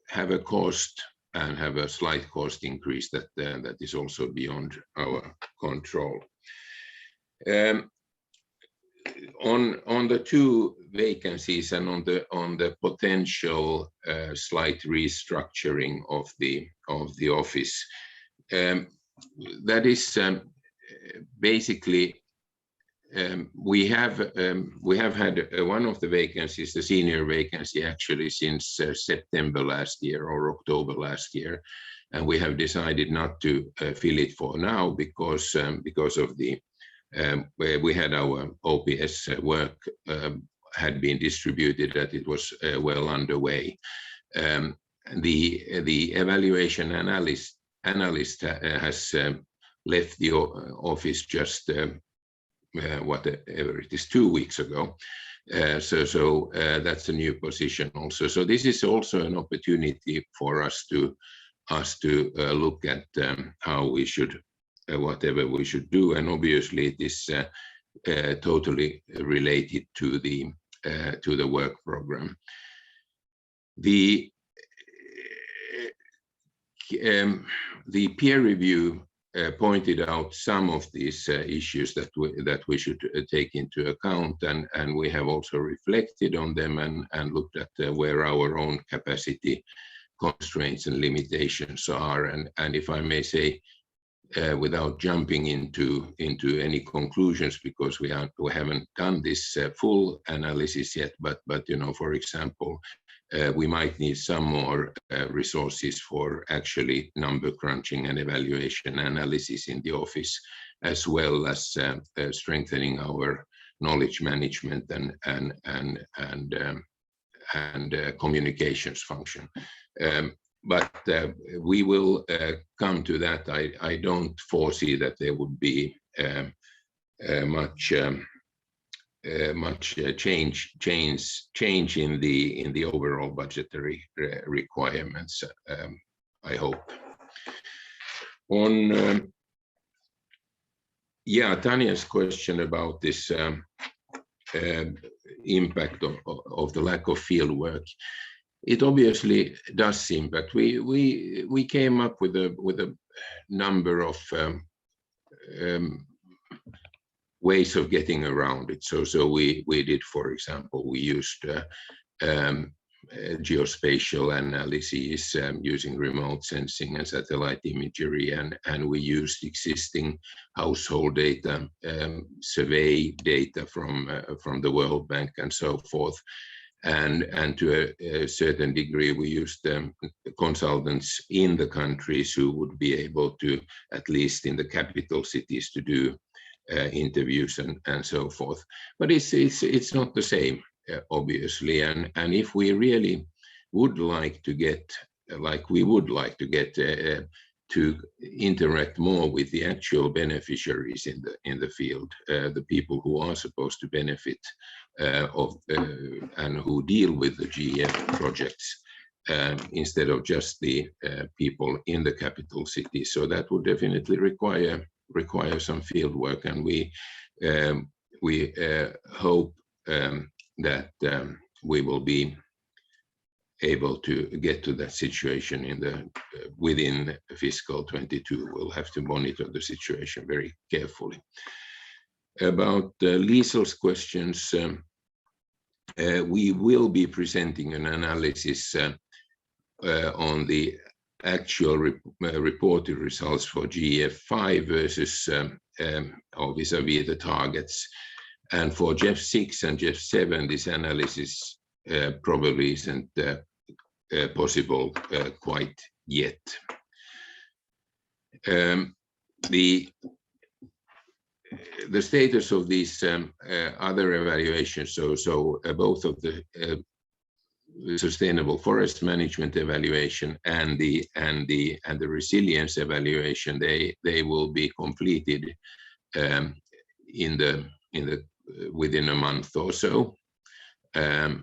have a cost and have a slight cost increase that is also beyond our control. On the two vacancies and on the potential slight restructuring of the office, that is basically we have had one of the vacancies, the senior vacancy, actually since September last year or October last year, and we have decided not to fill it for now because of the we had our OPS work had been distributed, that it was well underway. The evaluation analyst has left the office just whatever it is, 2 weeks ago. So that's a new position also. So this is also an opportunity for us to look at how we should, whatever we should do, and obviously it is totally related to the work program. The peer review pointed out some of these issues that we should take into account, and we have also reflected on them and looked at where our own capacity constraints and limitations are. And if I may say, without jumping into any conclusions, because we haven't done this full analysis yet, but you know, for example, we might need some more resources for actually number crunching and evaluation analysis in the office, as well as strengthening our knowledge management and communications function. But we will come to that. I don't foresee that there would be much change in the overall budgetary requirements, I hope. On Tanya's question about this impact of the lack of field work, it obviously does impact. We came up with a number of ways of getting around it. So we did, for example, we used geospatial analysis using remote sensing and satellite imagery, and we used existing household data, survey data from the World Bank and so forth. And to a certain degree, we used consultants in the countries who would be able to, at least in the capital cities, to do interviews and so forth. But it's not the same, obviously. And if we really would like to get, like we would like to get to interact more with the actual beneficiaries in the field, the people who are supposed to benefit and who deal with the GEF projects, instead of just the people in the capital city. So that would definitely require some field work, and we hope that we will be able to get to that situation within fiscal 22. We'll have to monitor the situation very carefully. About Liesel's questions, we will be presenting an analysis on the actual reported results for GEF5 versus or vis-a-vis the targets. And for GEF6 and GEF7, this analysis probably isn't possible quite yet. The status of these other evaluations, so both of sustainable forest management evaluation and the resilience evaluation, they will be completed within a month or so, and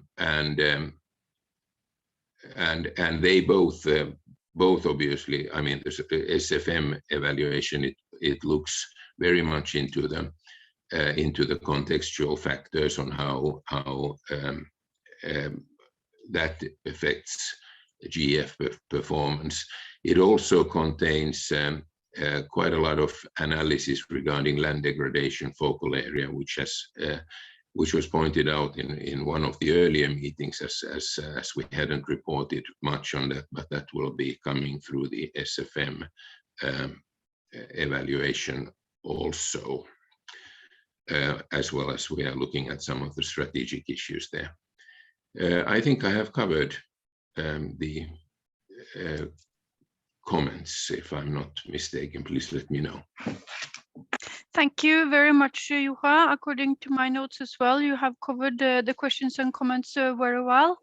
they both obviously, I mean, the SFM evaluation, it looks very much into the contextual factors on how that affects GEF performance. It also contains quite a lot of analysis regarding land degradation focal area, which was pointed out in one of the earlier meetings as we hadn't reported much on that, but that will be coming through the SFM evaluation also, as well as we are looking at some of the strategic issues there. I think I have covered the comments. If I'm not mistaken, please let me know. Thank you very much, Juha. According to my notes as well, you have covered the questions and comments very well.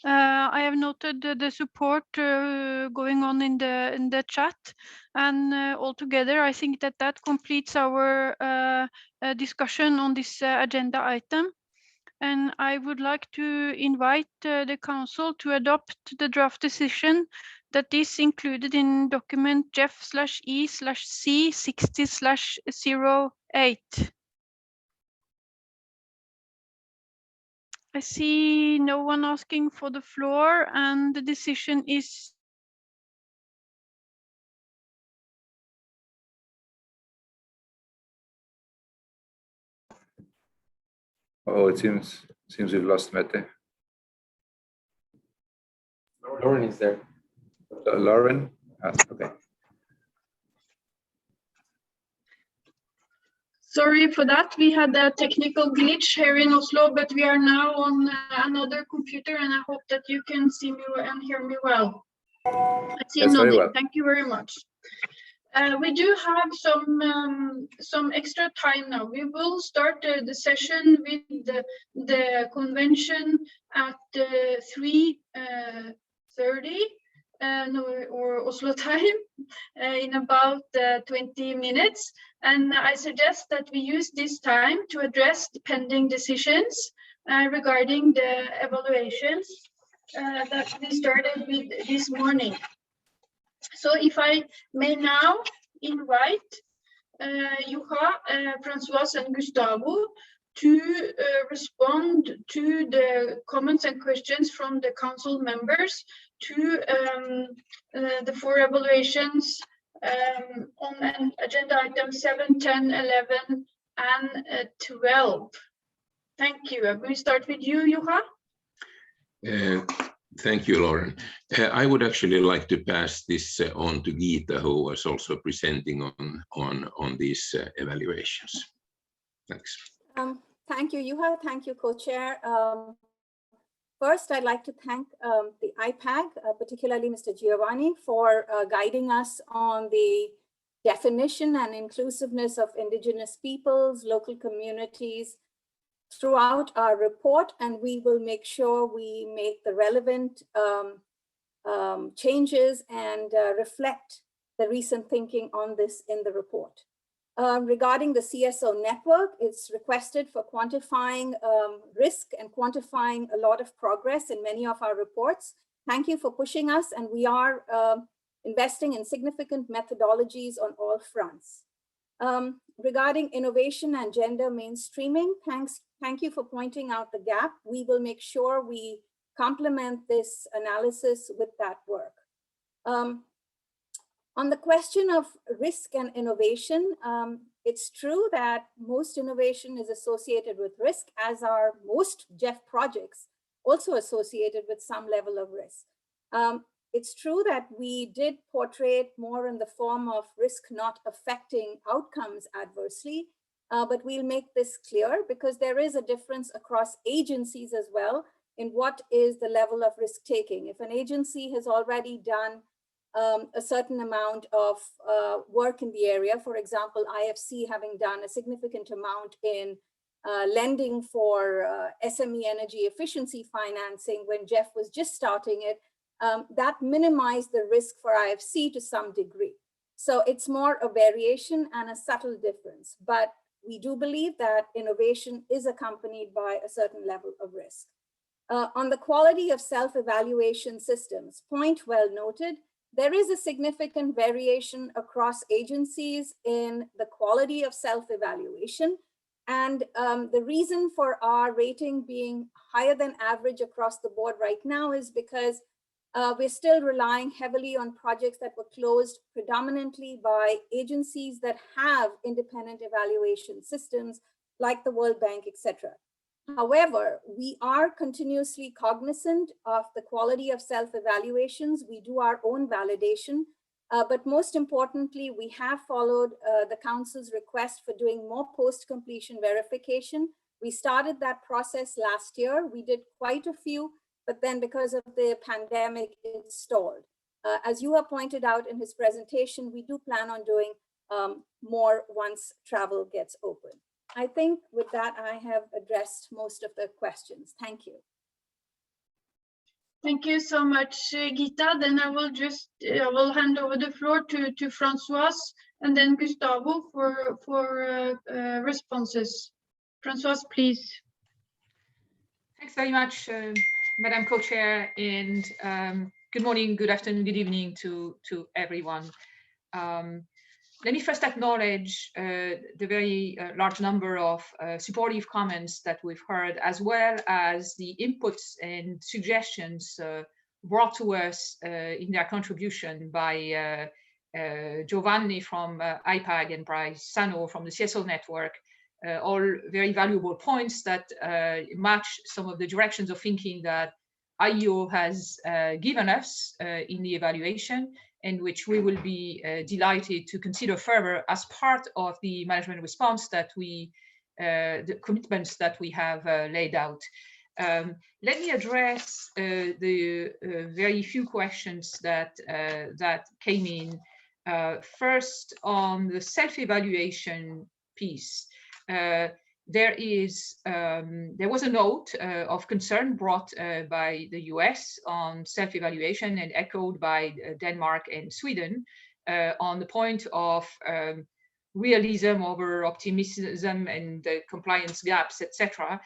I have noted the support going on in the chat, and altogether, I think that completes our discussion on this agenda item. And I would like to invite the Council to adopt the draft decision that is included in document GEF/E/C 60/08. I see no one asking for the floor, and the decision is Oh, it seems we've lost Mette. Lauren is there. Lauren? Okay. Sorry for that. We had a technical glitch here in Oslo, but we are now on another computer, and I hope that you can see me and hear me well. I see Yes, nodding. very well. Thank you very much. We do have some extra time now. We will start the session with the convention at 3:30 or Oslo time in about 20 minutes. And I suggest that we use this time to address the pending decisions regarding the evaluations that we started with this morning. So if I may now invite Juha, Francois, and Gustavo to respond to the comments and questions from the council members to the 4 evaluations on agenda items 7, 10, 11, and 12. Thank you. I'm going to start with you, Juha. Thank you, Lauren. I would actually like to pass this on to Geeta, who was also presenting on these evaluations. Thanks. Thank you, Juha. Thank you, co-chair. First, I'd like to thank the IPAG, particularly Mr. Giovanni, for guiding us on the definition and inclusiveness of Indigenous peoples, local communities, throughout our report, and we will make sure we make the relevant changes and reflect the recent thinking on this in the report. Regarding the CSO network, it's requested for quantifying risk and quantifying a lot of progress in many of our reports. Thank you for pushing us, and we are investing in significant methodologies on all fronts. Regarding innovation and gender mainstreaming, thank you for pointing out the gap. We will make sure we complement this analysis with that work. On the question of risk and innovation, it's true that most innovation is associated with risk, as are most GEF projects also associated with some level of risk. It's true that we did portray it more in the form of risk not affecting outcomes adversely, but we'll make this clear because there is a difference across agencies as well in what is the level of risk taking. If an agency has already done a certain amount of work in the area, for example, IFC having done a significant amount in lending for SME energy efficiency financing when GEF was just starting it, that minimized the risk for IFC to some degree. So it's more a variation and a subtle difference, but we do believe that innovation is accompanied by a certain level of risk. On the quality of self-evaluation systems, point well noted, there is a significant variation across agencies in the quality of self-evaluation. And the reason for our rating being higher than average across the board right now is because we're still relying heavily on projects that were closed predominantly by agencies that have independent evaluation systems like the World Bank, etc. However, we are continuously cognizant of the quality of self-evaluations. We do our own validation, but most importantly, we have followed the Council's request for doing more post-completion verification. We started that process last year. We did quite a few, but then because of the pandemic, it stalled. As you have pointed out in his presentation, we do plan on doing more once travel gets open. I think with that, I have addressed most of the questions. Thank you. Thank you so much, Gita. Then I will hand over the floor to Francoise and then Gustavo for responses. Francoise, please. Thanks very much, Madam Co-Chair, and good morning, good afternoon, good evening to everyone. Let me first acknowledge the very large number of supportive comments that we've heard, as well as the inputs and suggestions brought to us in their contribution by Giovanni from IPAG and Bryce Sano from the CSO network, all very valuable points that match some of the directions of thinking that IEO has given us in the evaluation, and which we will be delighted to consider further as part of the management response that the commitments that we have laid out. Let me address the very few questions that came in. First, on the self-evaluation piece. There was a note of concern brought by the US on self-evaluation and echoed by Denmark and Sweden on the point of realism over optimism and compliance gaps, etc.,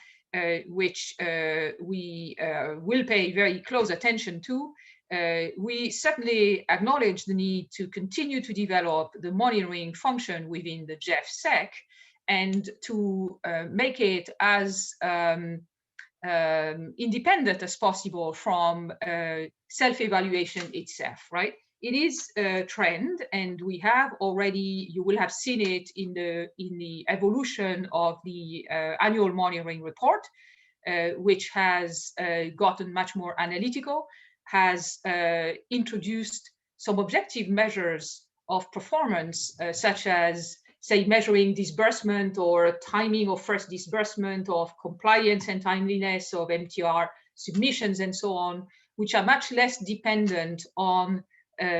which we will pay very close attention to. We certainly acknowledge the need to continue to develop the monitoring function within the GEF SEC, and to make it as independent as possible from self-evaluation itself, right? It is a trend, and we have already, you will have seen it in the evolution of the annual monitoring report, which has gotten much more analytical, has introduced some objective measures of performance, such as, say, measuring disbursement or timing of first disbursement, of compliance and timeliness of MTR submissions and so on, which are much less dependent on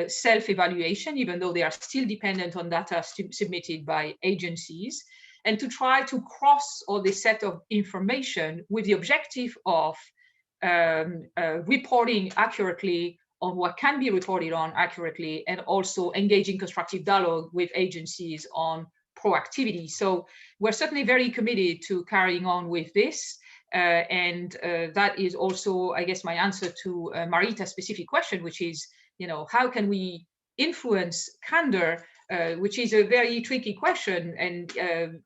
self-evaluation, even though they are still dependent on data submitted by agencies, and to try to cross all this set of information with the objective of reporting accurately on what can be reported on accurately, and also engaging constructive dialogue with agencies on proactivity. So we're certainly very committed to carrying on with this. And that is also, I guess, my answer to Marita's specific question, which is, how can we influence candor, which is a very tricky question. And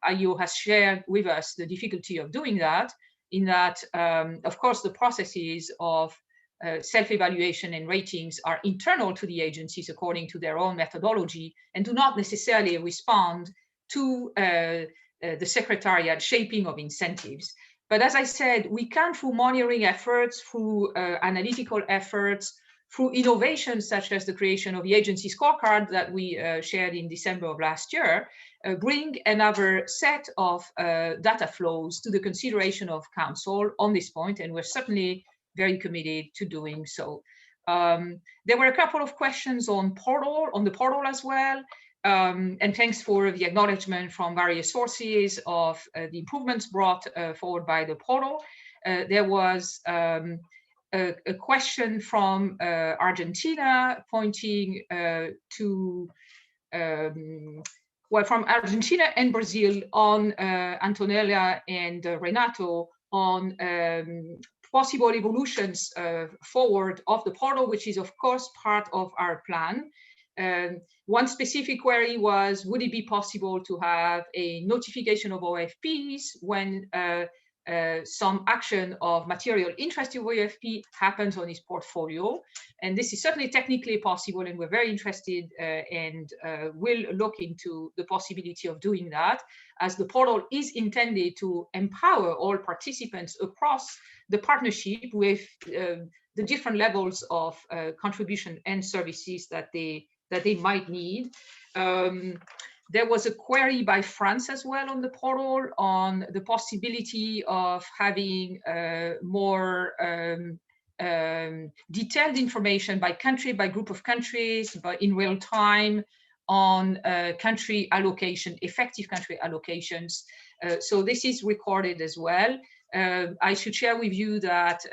IEO has shared with us the difficulty of doing that, in that, of course, the processes of self-evaluation and ratings are internal to the agencies according to their own methodology, and do not necessarily respond to the Secretariat shaping of incentives. But as I said, we can, through monitoring efforts, through analytical efforts, through innovations such as the creation of the agency scorecard that we shared in December of last year, bring another set of data flows to the consideration of Council on this point, and we're certainly very committed to doing so. There were a couple of questions on the portal as well. And thanks for the acknowledgement from various sources of the improvements brought forward by the portal. There was a question from Argentina pointing to, well, from Argentina and Brazil on Antonella and Renato on possible evolutions forward of the portal, which is of course part of our plan. One specific query was, would it be possible to have a notification of OFPs when some action of material interest to OFP happens on his portfolio? And this is certainly technically possible, and we're very interested and will look into the possibility of doing that, as the portal is intended to empower all participants across the partnership with the different levels of contribution and services that they might need. There was a query by France as well on the portal on the possibility of having more detailed information by country, by group of countries, but in real time on country allocation, effective country allocations. So this is recorded as well. I should share with you that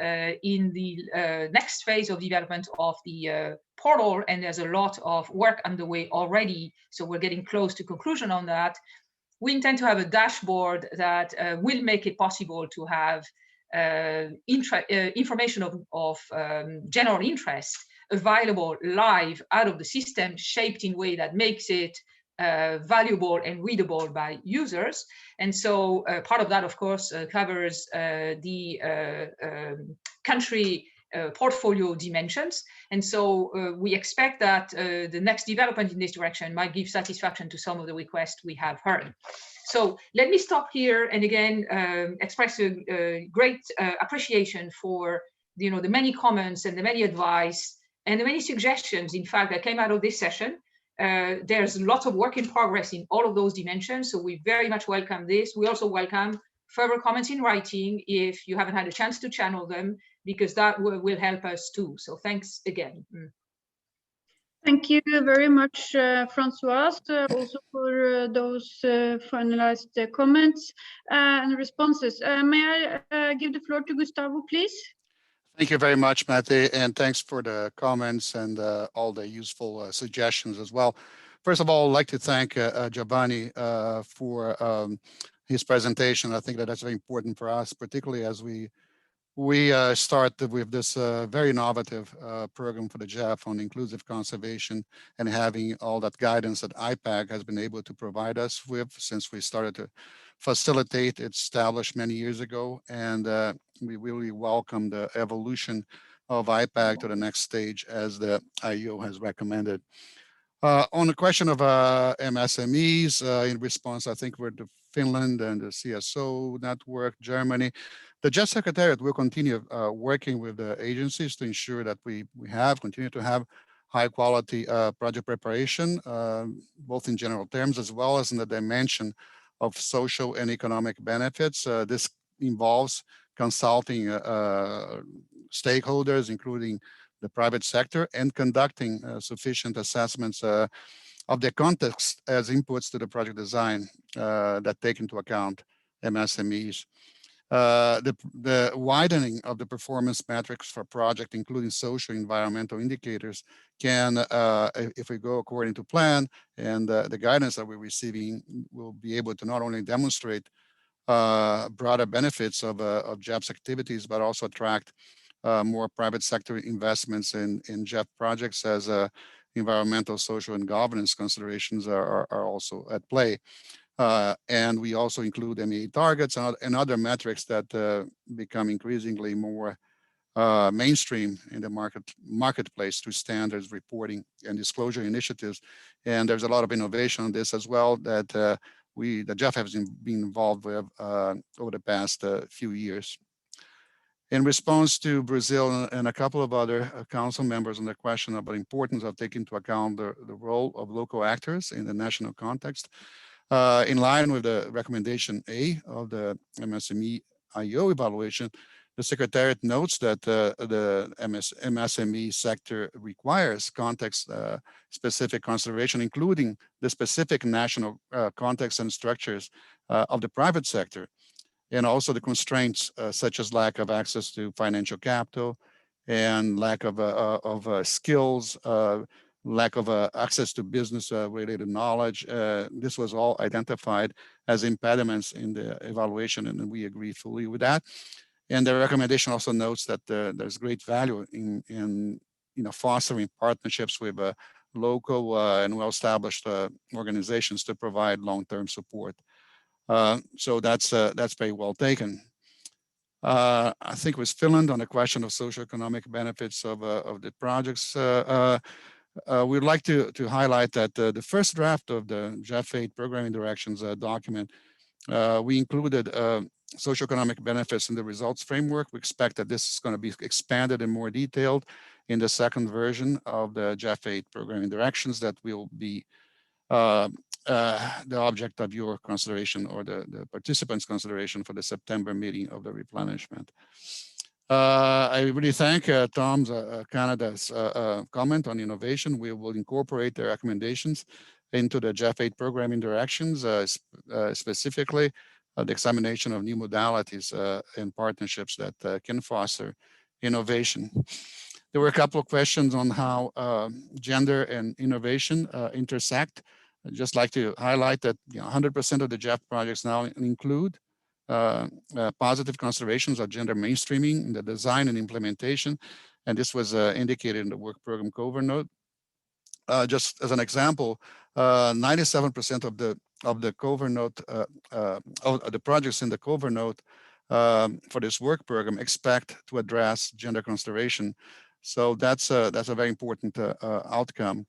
in the next phase of development of the portal, and there's a lot of work underway already, so we're getting close to conclusion on that, we intend to have a dashboard that will make it possible to have information of general interest available live out of the system, shaped in a way that makes it valuable and readable by users. And so part of that, of course, covers the country portfolio dimensions. And so we expect that the next development in this direction might give satisfaction to some of the requests we have heard. So let me stop here and again express a great appreciation for the many comments and the many advice and the many suggestions, in fact, that came out of this session. There's lots of work in progress in all of those dimensions, so we very much welcome this. We also welcome further comments in writing if you haven't had a chance to channel them, because that will help us too. So thanks again. Thank you very much, Francoise, also for those finalized comments and responses. May I give the floor to Gustavo, please? Thank you very much, Mate, and thanks for the comments and all the useful suggestions as well. First of all, I'd like to thank Giovanni for his presentation. I think that that's very important for us, particularly as we start with this very innovative program for the GEF on inclusive conservation, and having all that guidance that IPAG has been able to provide us with since we started to facilitate its established many years ago. And we really welcome the evolution of IPAG to the next stage as the IO has recommended. On the question of MSMEs, in response, I think we're the Finland and the CSO network, Germany. The GEF Secretariat will continue working with the agencies to ensure that we continue to have high quality project preparation, both in general terms as well as in the dimension of social and economic benefits. This involves consulting stakeholders, including the private sector, and conducting sufficient assessments of the context as inputs to the project design that take into account MSMEs. The widening of the performance metrics for project, including social environmental indicators, can, if we go according to plan and the guidance that we're receiving, will be able to not only demonstrate broader benefits of GEF's activities, but also attract more private sector investments in GEF projects, as environmental, social, and governance considerations are also at play. And we also include MEA targets and other metrics that become increasingly more mainstream in the marketplace through standards, reporting, and disclosure initiatives. And there's a lot of innovation on this as well that the GEF has been involved with over the past few years. In response to Brazil and a couple of other council members on the question about the importance of taking into account the role of local actors in the national context, in line with the recommendation A of the MSME IO evaluation, The Secretariat notes that the MSME sector requires context-specific consideration, including the specific national context and structures of the private sector, and also the constraints such as lack of access to financial capital and lack of skills, lack of access to business-related knowledge. This was all identified as impediments in the evaluation, and we agree fully with that. And the recommendation also notes that there's great value in fostering partnerships with local and well-established organizations to provide long-term support. So that's very well taken. I think it was Finland on the question of socioeconomic benefits of the projects. We'd like to highlight that the first draft of the GEF 8 programming directions document, we included socioeconomic benefits in the results framework. We expect that this is going to be expanded and more detailed in the second version of the GEF 8 programming directions that will be the object of your consideration or the participants' consideration for the September meeting of the replenishment. I really thank Tom's Canada's comment on innovation. We will incorporate the recommendations into the GEF 8 programming directions, specifically the examination of new modalities and partnerships that can foster innovation. There were a couple of questions on how gender and innovation intersect. I'd just like to highlight that 100% of the GEF projects now include positive considerations of gender mainstreaming in the design and implementation. And this was indicated in the work program cover note. Just as an example, 97% of the cover note, of the projects in the cover note for this work program expect to address gender consideration. So that's a very important outcome.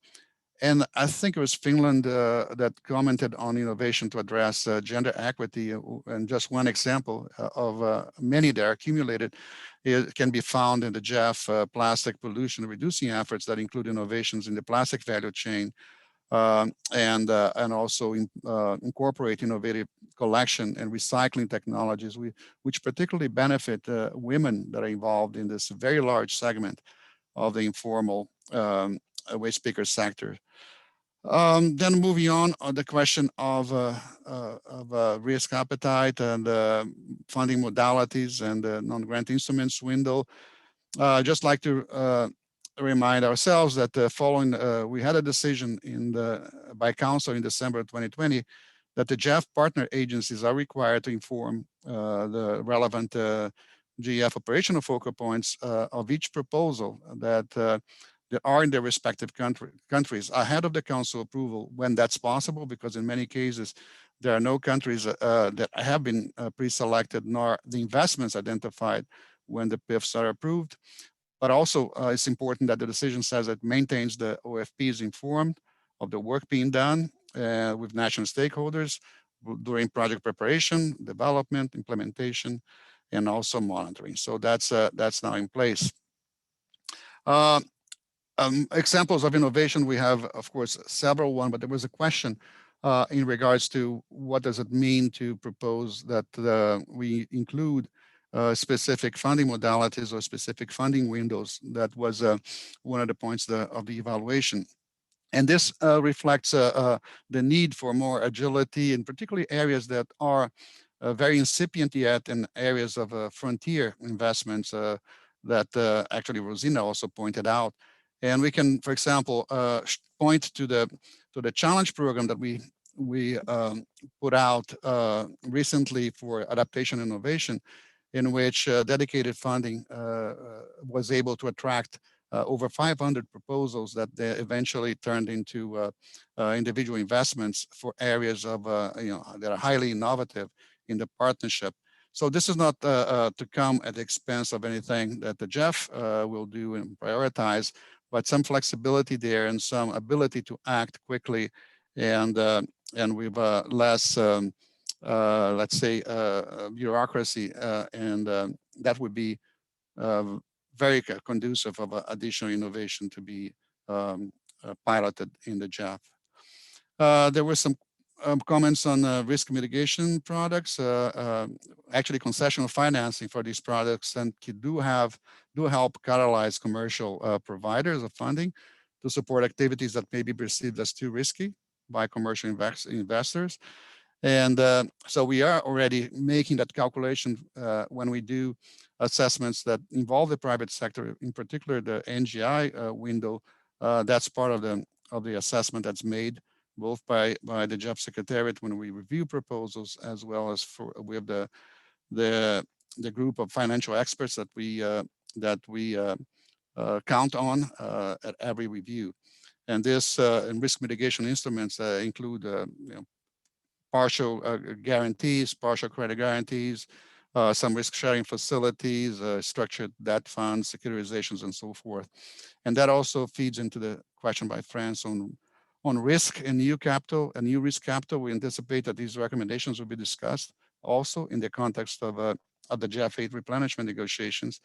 And I think it was Finland that commented on innovation to address gender equity. And just one example of many that are accumulated, it can be found in the GEF plastic pollution reducing efforts that include innovations in the plastic value chain and also incorporate innovative collection and recycling technologies, which particularly benefit women that are involved in this very large segment of the informal waste picker sector. Then moving on the question of risk appetite and funding modalities and non-grant instruments window. Just like to remind ourselves that following, we had a decision by Council in December 2020 that the GEF partner agencies are required to inform the relevant GEF operational focal points of each proposal that are in their respective countries ahead of the Council approval when that's possible, because in many cases there are no countries that have been pre-selected nor the investments identified when the PIFs are approved. But also it's important that the decision says it maintains the OFPs informed of the work being done with national stakeholders during project preparation, development, implementation, and also monitoring. So that's now in place. Examples of innovation, we have, of course, several ones, but there was a question in regards to what does it mean to propose that we include specific funding modalities or specific funding windows. That was one of the points of the evaluation. And this reflects the need for more agility in particularly areas that are very incipient yet in areas of frontier investments that actually Rosina also pointed out. And we can, for example, point to the challenge program that we put out recently for adaptation and innovation, in which dedicated funding was able to attract over 500 proposals that they eventually turned into individual investments for areas of that are highly innovative in the partnership. So this is not to come at the expense of anything that the GEF will do and prioritize, but some flexibility there and some ability to act quickly and with less, let's say, bureaucracy, and that would be very conducive of additional innovation to be piloted in the GEF. There were some comments on risk mitigation products. Actually, concessional financing for these products and do help catalyze commercial providers of funding to support activities that may be perceived as too risky by commercial investors. And so we are already making that calculation when we do assessments that involve the private sector, in particular the NGI window. That's part of the assessment that's made both by the GEF Secretariat when we review proposals, as well as with the group of financial experts that we count on at every review. And this and risk mitigation instruments include partial guarantees, partial credit guarantees, some risk sharing facilities, structured debt funds, securitizations, and so forth. And that also feeds into the question by France on risk and new capital and new risk capital. We anticipate that these recommendations will be discussed also in the context of the GEF 8 replenishment negotiations,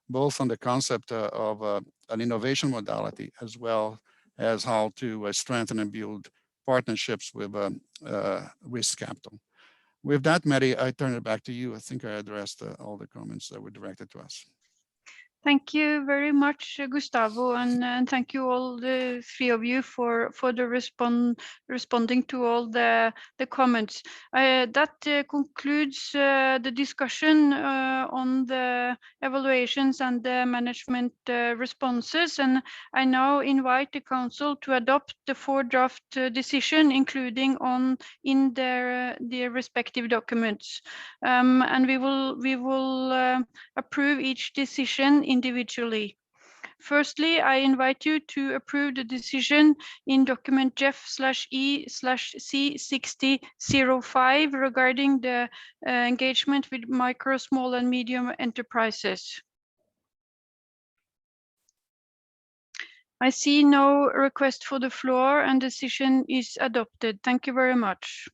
both on the concept of an innovation modality, as well as how to strengthen and build partnerships with risk capital. With that, Mary, I turn it back to you. I think I addressed all the comments that were directed to us. Thank you very much, Gustavo, and thank you all the three of you for the responding to all the comments. That concludes the discussion on the evaluations and the management responses, and I now invite the Council to adopt the 4 draft decision, including in their respective documents, and we will approve each decision individually. Firstly, I invite you to approve the decision in document GEF/E/C6005 regarding the engagement with micro, small, and medium enterprises. I see no request for the floor, and decision is adopted. Thank you very much.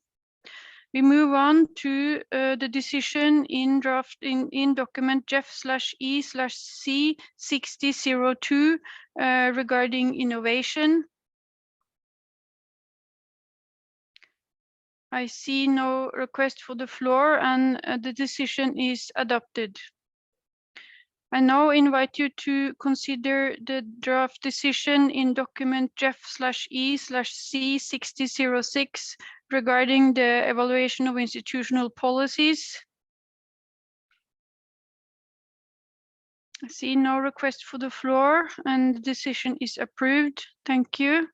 We move on to the decision in document GEF/E/C6002 regarding innovation. I see no request for the floor, and the decision is adopted. I now invite you to consider the draft decision in document GEF/E/C6006 regarding the evaluation of institutional policies. I see no request for the floor, and the decision is approved. Thank you.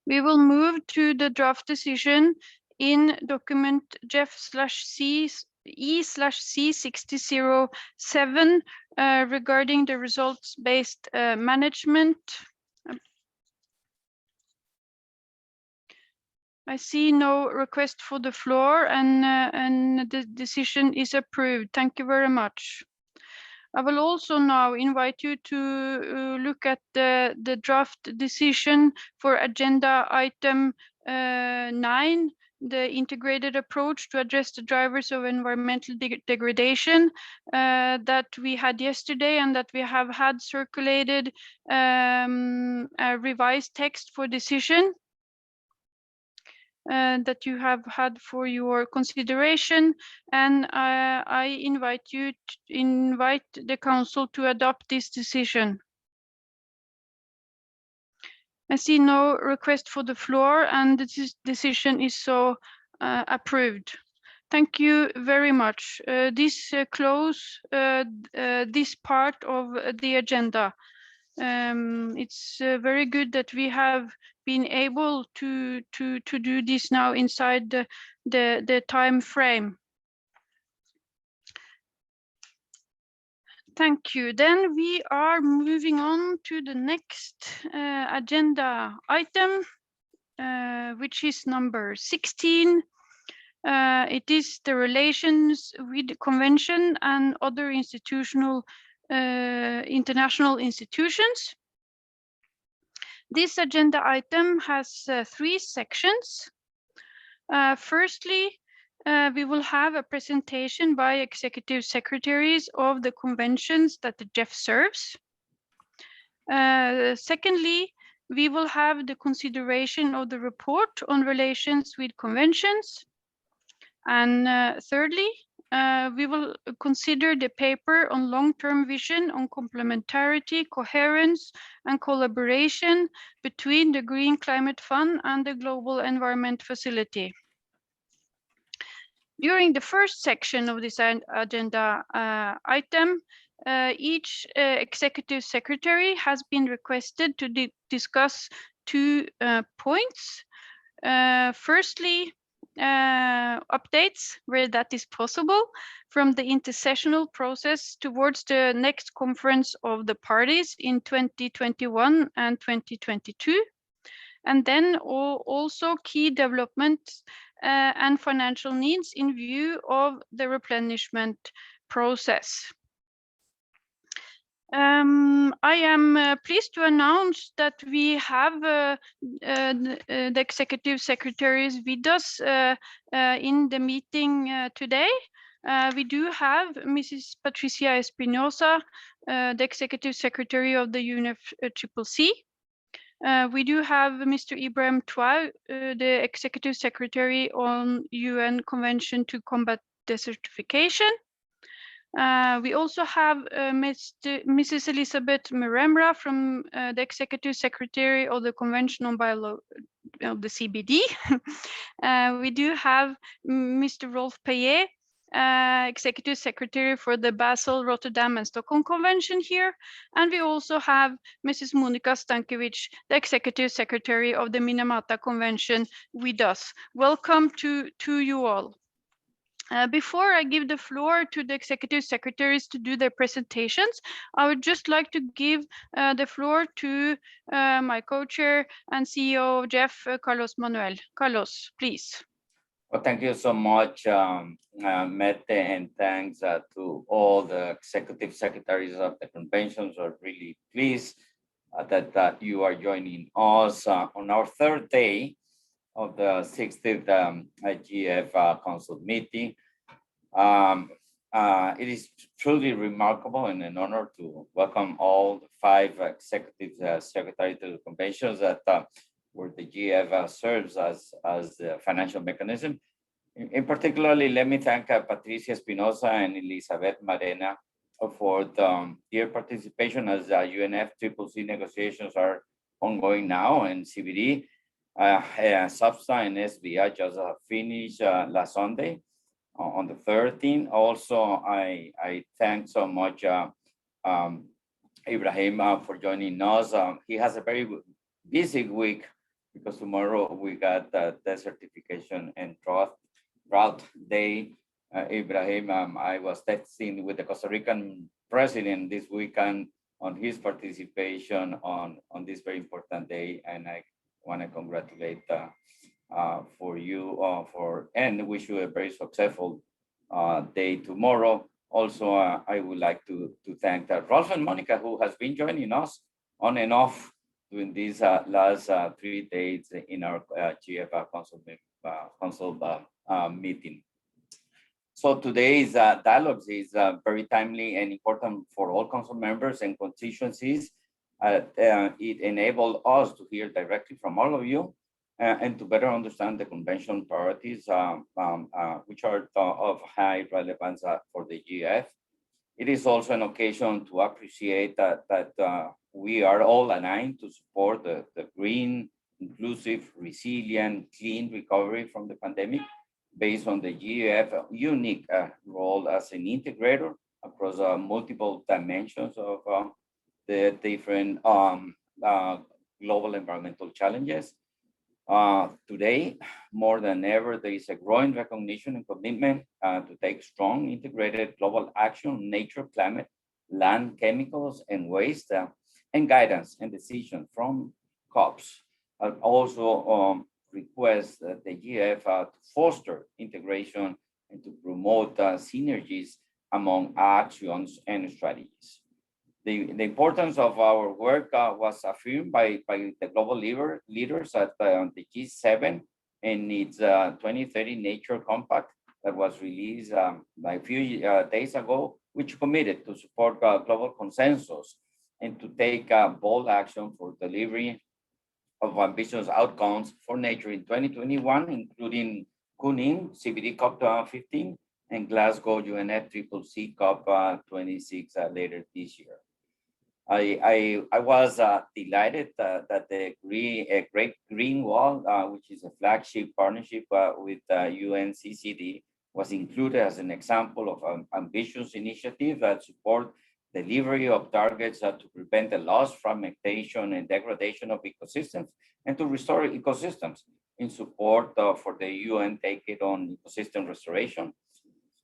We will move to the draft decision in document GEF/E/C6007 regarding the results-based management. I see no request for the floor, and the decision is approved. Thank you very much. I will also now invite you to look at the draft decision for agenda item 9, the integrated approach to address the drivers of environmental degradation that we had yesterday, and that we have had circulated a revised text for decision that you have had for your consideration, and I invite the Council to adopt this decision. I see no request for the floor, and this decision is so approved. Thank you very much. This closes this part of the agenda. It's very good that we have been able to do this now inside the time frame. Thank you. Then we are moving on to the next agenda item, which is number 16. It is the relations with the convention and other international institutions. This agenda item has 3 sections. Firstly, we will have a presentation by executive secretaries of the conventions that the GEF serves. Secondly, we will have the consideration of the report on relations with conventions. And thirdly, we will consider the paper on long-term vision on complementarity, coherence, and collaboration between the Green Climate Fund and the Global Environment Facility. During the first section of this agenda item, each executive secretary has been requested to discuss 2 points. Firstly, updates where that is possible from the intersessional process towards the next conference of the parties in 2021 and 2022. And then also key developments and financial needs in view of the replenishment process. I am pleased to announce that we have the executive secretaries with us in the meeting today. We do have Mrs. Patricia Espinosa, the executive secretary of the Unep CCC. We do have Mr. Ibrahim Tuvalu, the executive secretary on UN Convention to Combat Desertification. We also have Mrs. Elizabeth Miremra from the Executive Secretary of the Convention on of the CBD. We do have Mr. Rolf Payet, Executive Secretary for the Basel, Rotterdam, and Stockholm Convention here. And we also have Mrs. Monika Stankiewicz, the Executive Secretary of the Minamata Convention with us. Welcome to you all. Before I give the floor to the executive secretaries to do their presentations, I would just like to give the floor to my co-chair and CEO of GEF, Carlos Manuel. Carlos, please. Well, thank you so much, Mette, and thanks to all the executive secretaries of the conventions. We're really pleased that you are joining us on our 3rd day of the 60th GEF Council meeting. It is truly remarkable and an honor to welcome all the 5 executive secretaries to the conventions that where the GEF serves as the financial mechanism. In particularly, let me thank Patricia Espinosa and Elizabeth Marena for their participation as UNF CCC negotiations are ongoing now, and CBD. SABSA and SBI just finished last Sunday on the 13th. Also, I thank so much Ibrahim for joining us. He has a very busy week because tomorrow we got the desertification and drought day. Ibrahim, I was texting with the Costa Rican president this weekend on his participation on this very important day, and I want to congratulate for you and wish you a very successful day tomorrow. Also, I would like to thank Rolf and Monica, who has been joining us on and off during these last 3 days in our GEF Council meeting. So today's dialogue is very timely and important for all council members and constituencies. It enabled us to hear directly from all of you and to better understand the convention priorities, which are of high relevance for the GEF. It is also an occasion to appreciate that we are all aligned to support the green, inclusive, resilient, clean recovery from the pandemic based on the GEF unique role as an integrator across multiple dimensions of the different global environmental challenges. Today, more than ever, there is a growing recognition and commitment to take strong integrated global action on nature, climate, land, chemicals, and waste, and guidance and decision from COPs. Also request the GEF to foster integration and to promote synergies among actions and strategies. The importance of our work was affirmed by the global leaders at the G7 and its 2030 Nature Compact that was released a few days ago, which committed to support global consensus and to take bold action for delivery of ambitious outcomes for nature in 2021, including Kunming CBD COP15 and Glasgow UNF CCC COP26 later this year. I was delighted that the Great Green Wall, which is a flagship partnership with UNCCD, was included as an example of an ambitious initiative that support delivery of targets to prevent the loss, fragmentation, and degradation of ecosystems, and to restore ecosystems in support for the UN Take It On ecosystem restoration.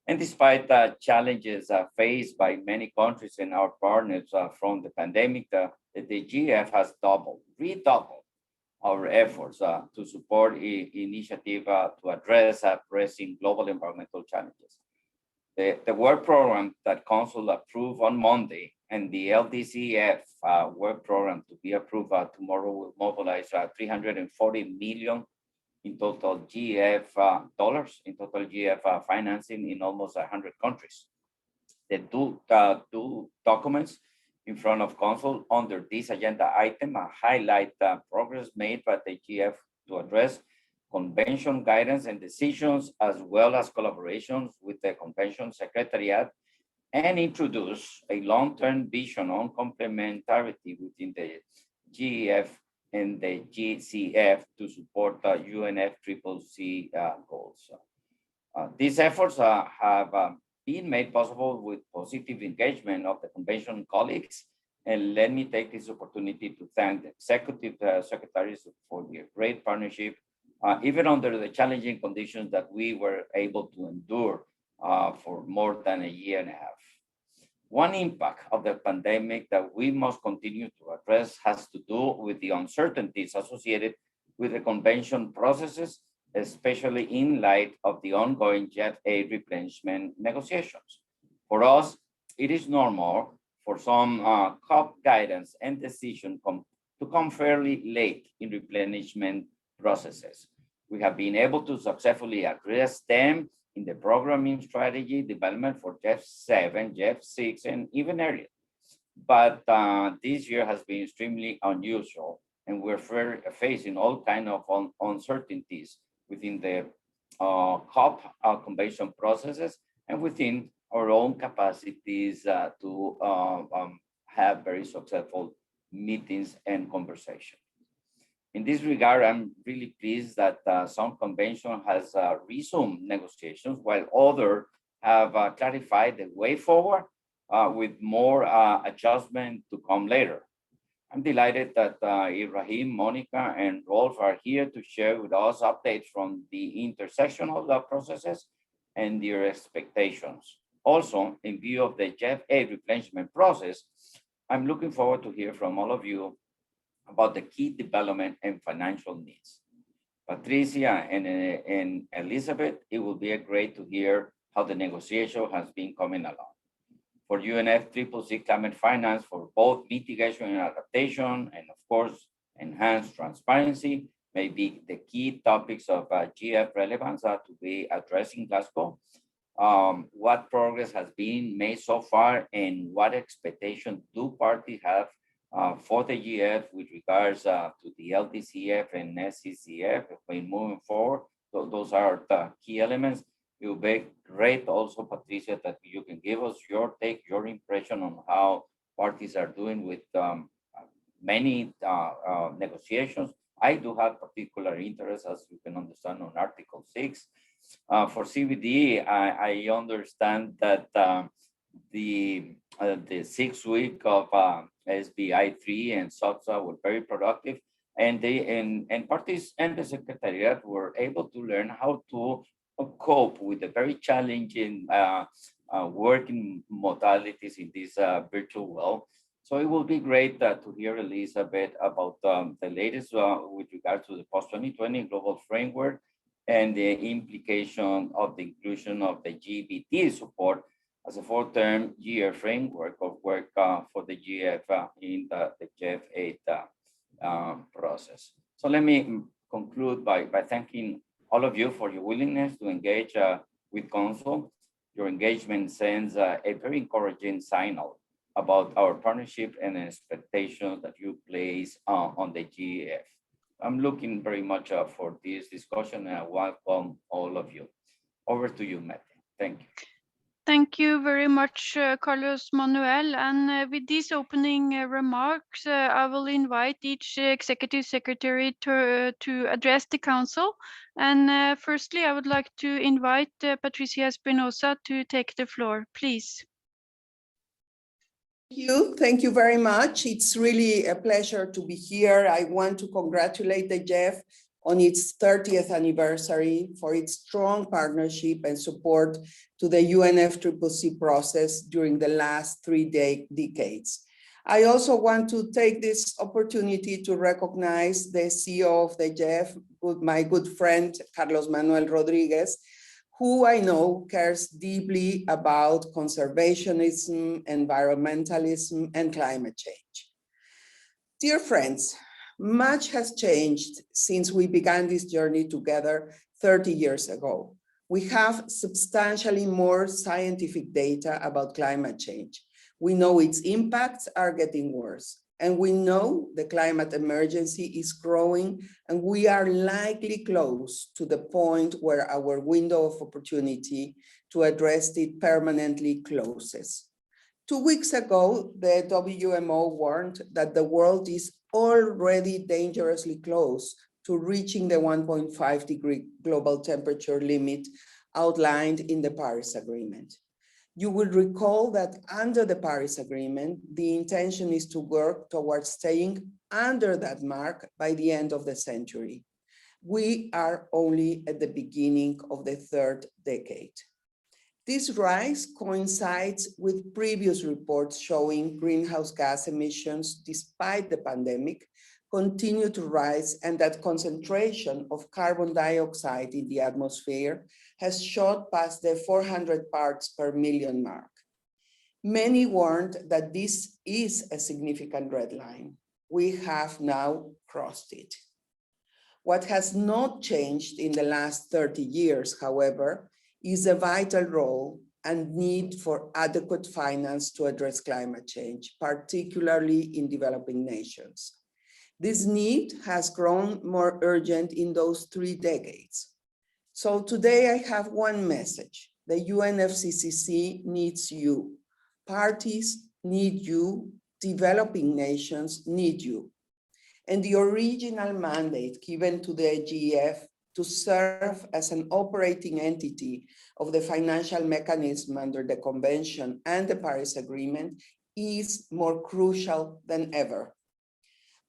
And despite the challenges faced by many countries and our partners from the pandemic, the GEF has redoubled our efforts to support initiative to address pressing global environmental challenges. The work program that Council approved on Monday and the LDCF work program to be approved tomorrow will mobilize 340 million in total GEF dollars, in total GEF financing in almost 100 countries. The two documents in front of Council under this agenda item highlight progress made by the GEF to address convention guidance and decisions, as well as collaborations with the Convention Secretariat, and introduce a long-term vision on complementarity within the GEF and the GCF to support the UNFCCC goals. These efforts have been made possible with positive engagement of the Convention colleagues, and let me take this opportunity to thank the Executive Secretaries for their great partnership, even under the challenging conditions that we were able to endure for more than a year and a half. One impact of the pandemic that we must continue to address has to do with the uncertainties associated with the convention processes, especially in light of the ongoing GEF aid replenishment negotiations. For us, it is normal for some COP guidance and decision to come fairly late in replenishment processes. We have been able to successfully address them in the programming strategy development for GEF 7, GEF 6, and even earlier. But this year has been extremely unusual, and we're facing all kinds of uncertainties within the COP convention processes and within our own capacities to have very successful meetings and conversations. In this regard, I'm really pleased that some convention has resumed negotiations, while others have clarified the way forward with more adjustment to come later. I'm delighted that Ibrahim, Monica, and Rolf are here to share with us updates from the intersection of the processes and their expectations. Also, in view of the GEF aid replenishment process, I'm looking forward to hear from all of you about the key development and financial needs. Patricia and Elizabeth, it will be great to hear how the negotiation has been coming along. For UNFCCC climate finance, for both mitigation and adaptation, and of course, enhanced transparency may be the key topics of GEF relevance to be addressed in Glasgow. What progress has been made so far, and what expectations do parties have for the GEF with regards to the LDCF and SCCF when moving forward. So those are the key elements. It will be great also, Patricia, that you can give us your take, your impression on how parties are doing with many negotiations. I do have particular interest, as you can understand, on Article 6. For CBD, I understand that the 6 week of SBI 3 and SOTSA were very productive, and parties and the Secretariat were able to learn how to cope with the very challenging working modalities in this virtual world. So it will be great to hear Elizabeth about the latest with regard to the post-2020 global framework and the implication of the inclusion of the GBT support as a four-term year framework of work for the GEF in the GEF 8 process. So let me conclude by thanking all of you for your willingness to engage with Council. Your engagement sends a very encouraging signal about our partnership and expectations that you place on the GEF. I'm looking very much for this discussion, and I welcome all of you. Over to you, Mette. Thank you. Thank you very much, Carlos Manuel. And with these opening remarks, I will invite each executive secretary to address the council. And firstly, I would like to invite Patricia Espinosa to take the floor, please. Thank you very much. It's really a pleasure to be here. I want to congratulate the GEF on its 30th anniversary for its strong partnership and support to the UNFCCC process during the last 3 decades. I also want to take this opportunity to recognize the CEO of the GEF, my good friend, Carlos Manuel Rodriguez, who I know cares deeply about conservationism, environmentalism, and climate change. Dear friends, much has changed since we began this journey together 30 years ago. We have substantially more scientific data about climate change. We know its impacts are getting worse, and we know the climate emergency is growing, and we are likely close to the point where our window of opportunity to address it permanently closes. 2 weeks ago, the WMO warned that the world is already dangerously close to reaching the 1.5-degree global temperature limit outlined in the Paris Agreement. You will recall that under the Paris Agreement, the intention is to work towards staying under that mark by the end of the century. We are only at the beginning of the 3rd decade. This rise coincides with previous reports showing greenhouse gas emissions, despite the pandemic, continue to rise, and that concentration of carbon dioxide in the atmosphere has shot past the 400 parts per million mark. Many warned that this is a significant red line. We have now crossed it. What has not changed in the last 30 years, however, is a vital role and need for adequate finance to address climate change, particularly in developing nations. This need has grown more urgent in those 3 decades. So today I have one message. The UNFCCC needs you. Parties need you. Developing nations need you. And the original mandate given to the GEF to serve as an operating entity of the financial mechanism under the Convention and the Paris Agreement is more crucial than ever.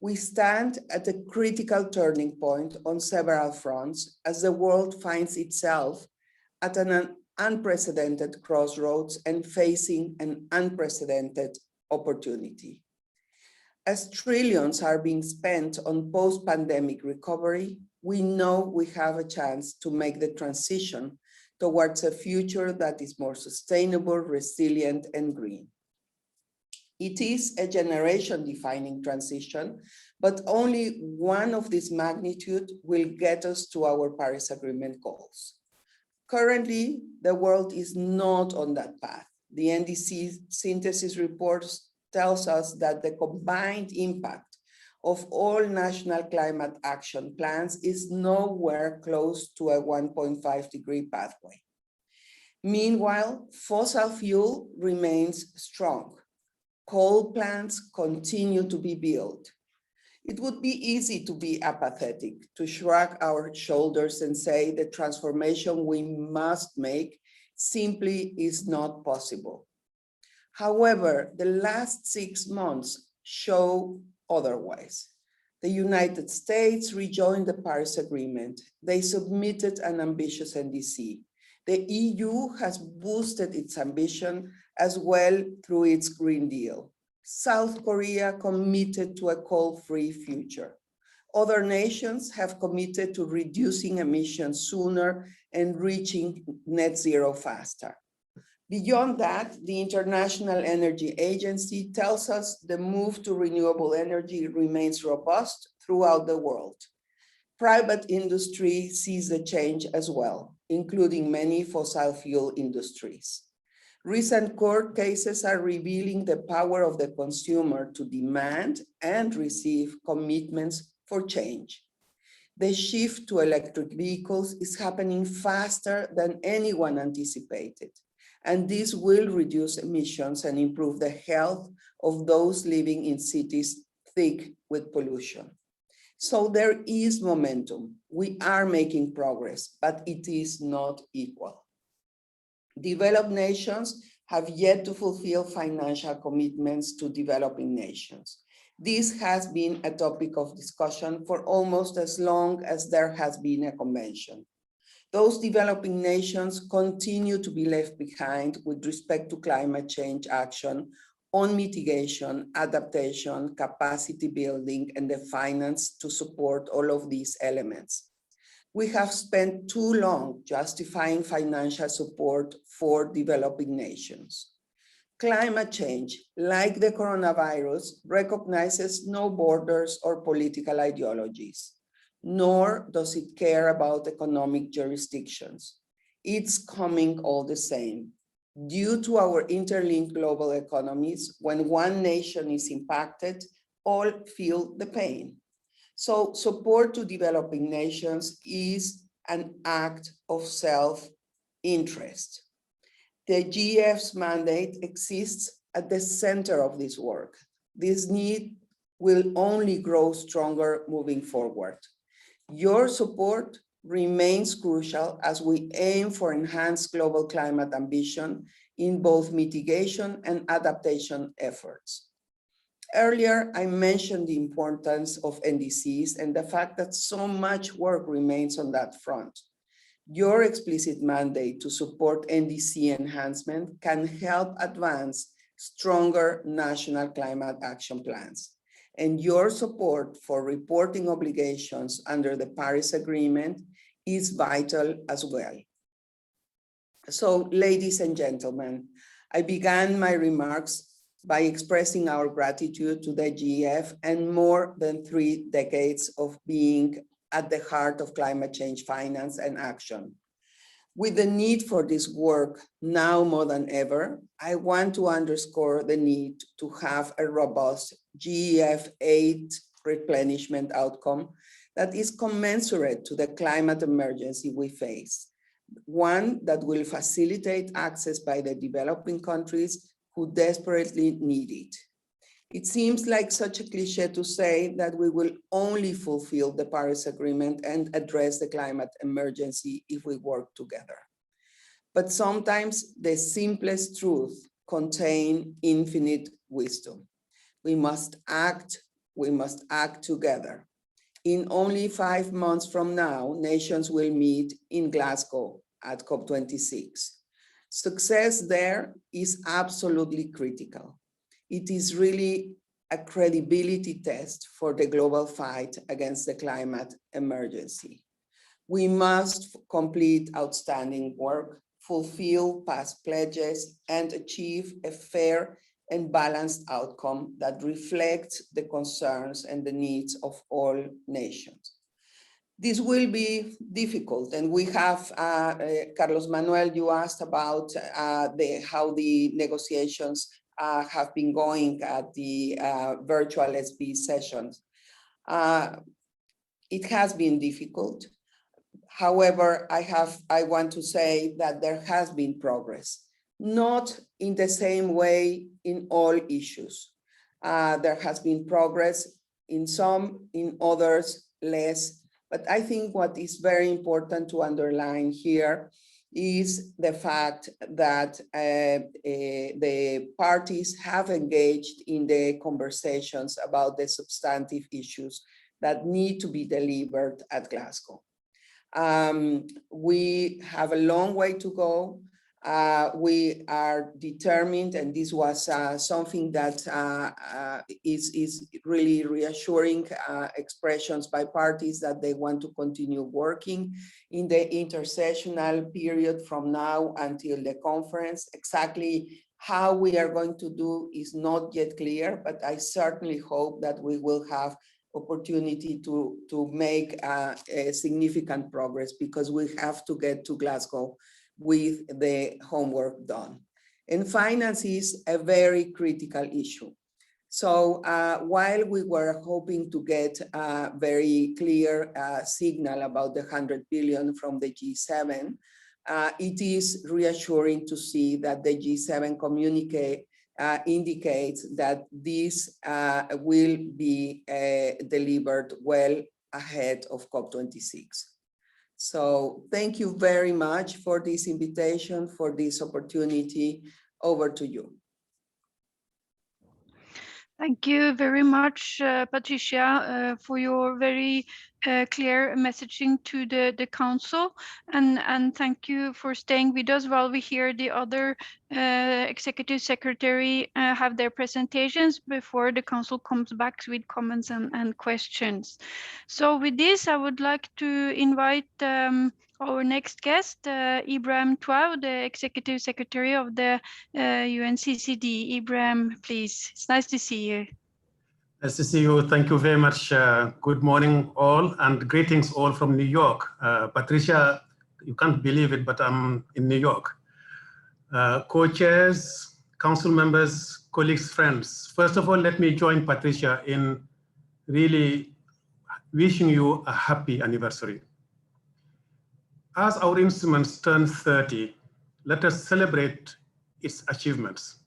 We stand at a critical turning point on several fronts as the world finds itself at an unprecedented crossroads and facing an unprecedented opportunity. As trillions are being spent on post-pandemic recovery, we know we have a chance to make the transition towards a future that is more sustainable, resilient, and green. It is a generation-defining transition, but only one of this magnitude will get us to our Paris Agreement goals. Currently, the world is not on that path. The NDC synthesis report tells us that the combined impact of all national climate action plans is nowhere close to a 1.5-degree pathway. Meanwhile, fossil fuel remains strong. Coal plants continue to be built. It would be easy to be apathetic, to shrug our shoulders and say the transformation we must make simply is not possible. However, the last 6 months show otherwise. The United States rejoined the Paris Agreement. They submitted an ambitious NDC. The EU has boosted its ambition as well through its Green Deal. South Korea committed to a coal-free future. Other nations have committed to reducing emissions sooner and reaching net zero faster. Beyond that, the International Energy Agency tells us the move to renewable energy remains robust throughout the world. Private industry sees the change as well, including many fossil fuel industries. Recent court cases are revealing the power of the consumer to demand and receive commitments for change. The shift to electric vehicles is happening faster than anyone anticipated, and this will reduce emissions and improve the health of those living in cities thick with pollution. So there is momentum. We are making progress, but it is not equal. Developed nations have yet to fulfill financial commitments to developing nations. This has been a topic of discussion for almost as long as there has been a convention. Those developing nations continue to be left behind with respect to climate change action on mitigation, adaptation, capacity building, and the finance to support all of these elements. We have spent too long justifying financial support for developing nations. Climate change, like the coronavirus, recognizes no borders or political ideologies, nor does it care about economic jurisdictions. It's coming all the same. Due to our interlinked global economies, when one nation is impacted, all feel the pain. So support to developing nations is an act of self-interest. The GEF's mandate exists at the center of this work. This need will only grow stronger moving forward. Your support remains crucial as we aim for enhanced global climate ambition in both mitigation and adaptation efforts. Earlier, I mentioned the importance of NDCs and the fact that so much work remains on that front. Your explicit mandate to support NDC enhancement can help advance stronger national climate action plans. And your support for reporting obligations under the Paris Agreement is vital as well. So, ladies and gentlemen, I began my remarks by expressing our gratitude to the GEF and more than 3 decades of being at the heart of climate change finance and action. With the need for this work now more than ever, I want to underscore the need to have a robust GEF aid replenishment outcome that is commensurate to the climate emergency we face. One that will facilitate access by the developing countries who desperately need it. It seems like such a cliche to say that we will only fulfill the Paris Agreement and address the climate emergency if we work together. But sometimes the simplest truth contains infinite wisdom. We must act together. In only 5 months from now, nations will meet in Glasgow at COP26. Success there is absolutely critical. It is really a credibility test for the global fight against the climate emergency. We must complete outstanding work, fulfill past pledges, and achieve a fair and balanced outcome that reflects the concerns and the needs of all nations. This will be difficult, and we have, Carlos Manuel, you asked about how the negotiations have been going at the virtual SB sessions. It has been difficult. However, I want to say that there has been progress, not in the same way in all issues. There has been progress in some, in others less. But I think what is very important to underline here is the fact that the parties have engaged in the conversations about the substantive issues that need to be delivered at Glasgow. We have a long way to go. We are determined, and this was something that is really reassuring expressions by parties that they want to continue working in the intersessional period from now until the conference. Exactly how we are going to do is not yet clear, but I certainly hope that we will have opportunity to make a significant progress, because we have to get to Glasgow with the homework done. And finance is a very critical issue. So while we were hoping to get a very clear signal about the 100 billion from the G7, it is reassuring to see that the G7 communique indicates that this will be delivered well ahead of COP26. So thank you very much for this invitation, for this opportunity. Over to you. Thank you very much, Patricia, for your very clear messaging to the council, and thank you for staying with us while we hear the other executive secretary have their presentations before the council comes back with comments and questions. So with this, I would like to invite our next guest, Ibrahim Touaw, the Executive Secretary of the UNCCD. Ibrahim, please. It's nice to see you. Nice to see you. Thank you very much. Good morning, all, and greetings all from New York. Patricia, you can't believe it, but I'm in New York. Co-chairs, council members, colleagues, friends. First of all, let me join Patricia in really wishing you a happy anniversary. As our instruments turn 30, let us celebrate its achievements.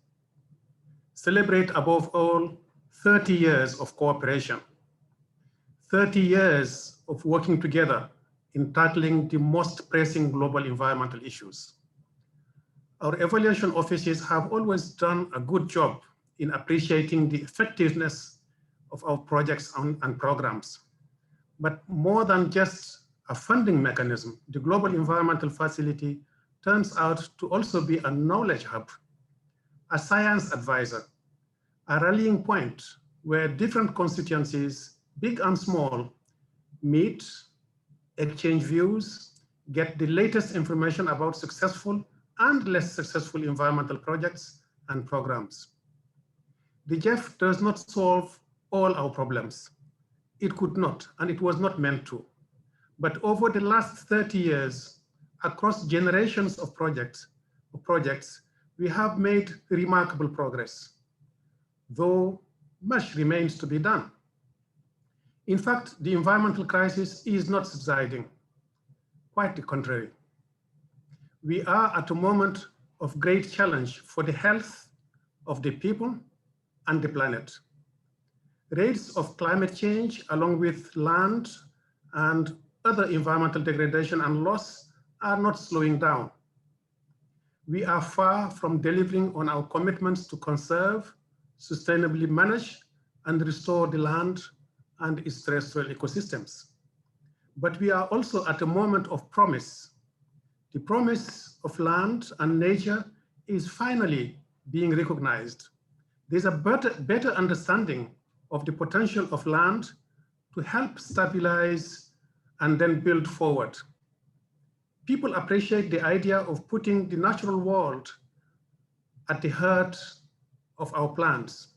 Celebrate above all 30 years of cooperation, 30 years of working together in tackling the most pressing global environmental issues. Our evaluation offices have always done a good job in appreciating the effectiveness of our projects and programs. But more than just a funding mechanism, the Global Environmental Facility turns out to also be a knowledge hub, a science advisor, a rallying point where different constituencies, big and small, meet, exchange views, get the latest information about successful and less successful environmental projects and programs. The GEF does not solve all our problems. It could not, and it was not meant to. But over the last 30 years, across generations of projects, we have made remarkable progress, though much remains to be done. In fact, the environmental crisis is not subsiding, quite the contrary. We are at a moment of great challenge for the health of the people and the planet. Rates of climate change, along with land and other environmental degradation and loss, are not slowing down. We are far from delivering on our commitments to conserve, sustainably manage, and restore the land and its terrestrial ecosystems. But we are also at a moment of promise. The promise of land and nature is finally being recognized. There's a better understanding of the potential of land to help stabilize and then build forward. People appreciate the idea of putting the natural world at the heart of our plans.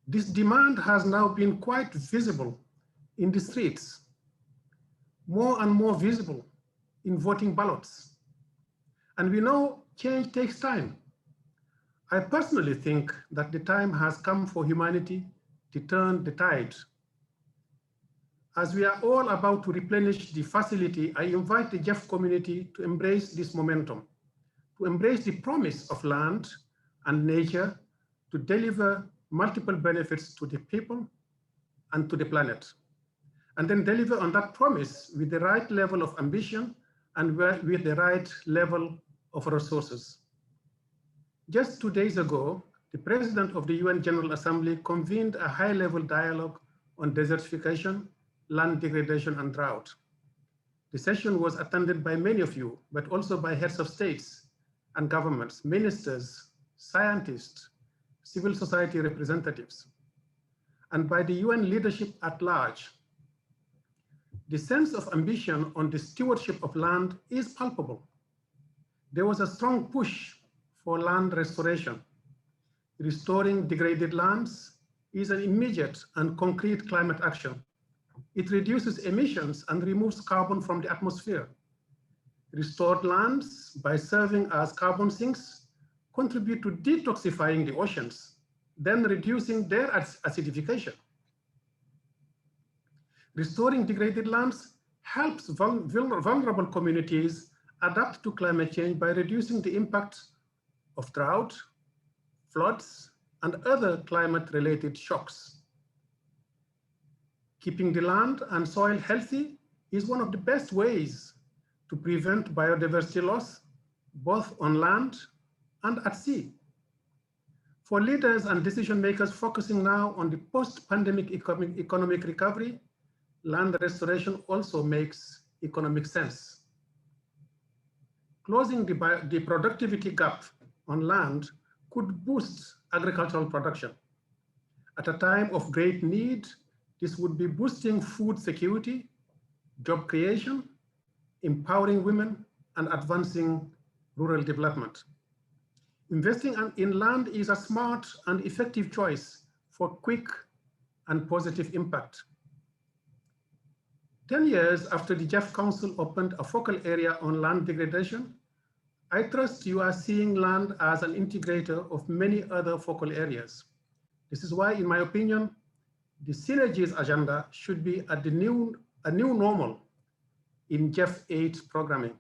This demand has now been quite visible in the streets, more and more visible in voting ballots. And we know change takes time. I personally think that the time has come for humanity to turn the tide. As we are all about to replenish the facility, I invite the GEF community to embrace this momentum, to embrace the promise of land and nature to deliver multiple benefits to the people and to the planet, and then deliver on that promise with the right level of ambition and with the right level of resources. Just 2 days ago, the President of the UN General Assembly convened a high-level dialogue on desertification, land degradation, and drought. The session was attended by many of you, but also by heads of states and governments, ministers, scientists, civil society representatives, and by the UN leadership at large. The sense of ambition on the stewardship of land is palpable. There was a strong push for land restoration. Restoring degraded lands is an immediate and concrete climate action. It reduces emissions and removes carbon from the atmosphere. Restored lands, by serving as carbon sinks, contribute to detoxifying the oceans then reducing their acidification. Restoring degraded lands helps vulnerable communities adapt to climate change by reducing the impact of drought, floods, and other climate-related shocks. Keeping the land and soil healthy is one of the best ways to prevent biodiversity loss, both on land and at sea. For leaders and decision makers focusing now on the post-pandemic economic recovery, land restoration also makes economic sense. Closing the productivity gap on land could boost agricultural production. At a time of great need, this would be boosting food security, job creation, empowering women, and advancing rural development. Investing in land is a smart and effective choice for quick and positive impact. 10 years after the GEF Council opened a focal area on land degradation, I trust you are seeing land as an integrator of many other focal areas. This is why, in my opinion, the synergies agenda should be a new normal in GEF 8 programming.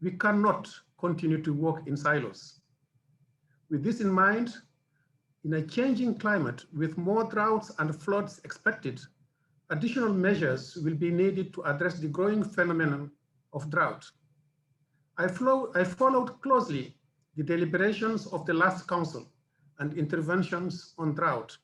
We cannot continue to work in silos. With this in mind, in a changing climate with more droughts and floods expected, additional measures will be needed to address the growing phenomenon of drought. I followed closely the deliberations of the last council and interventions on drought.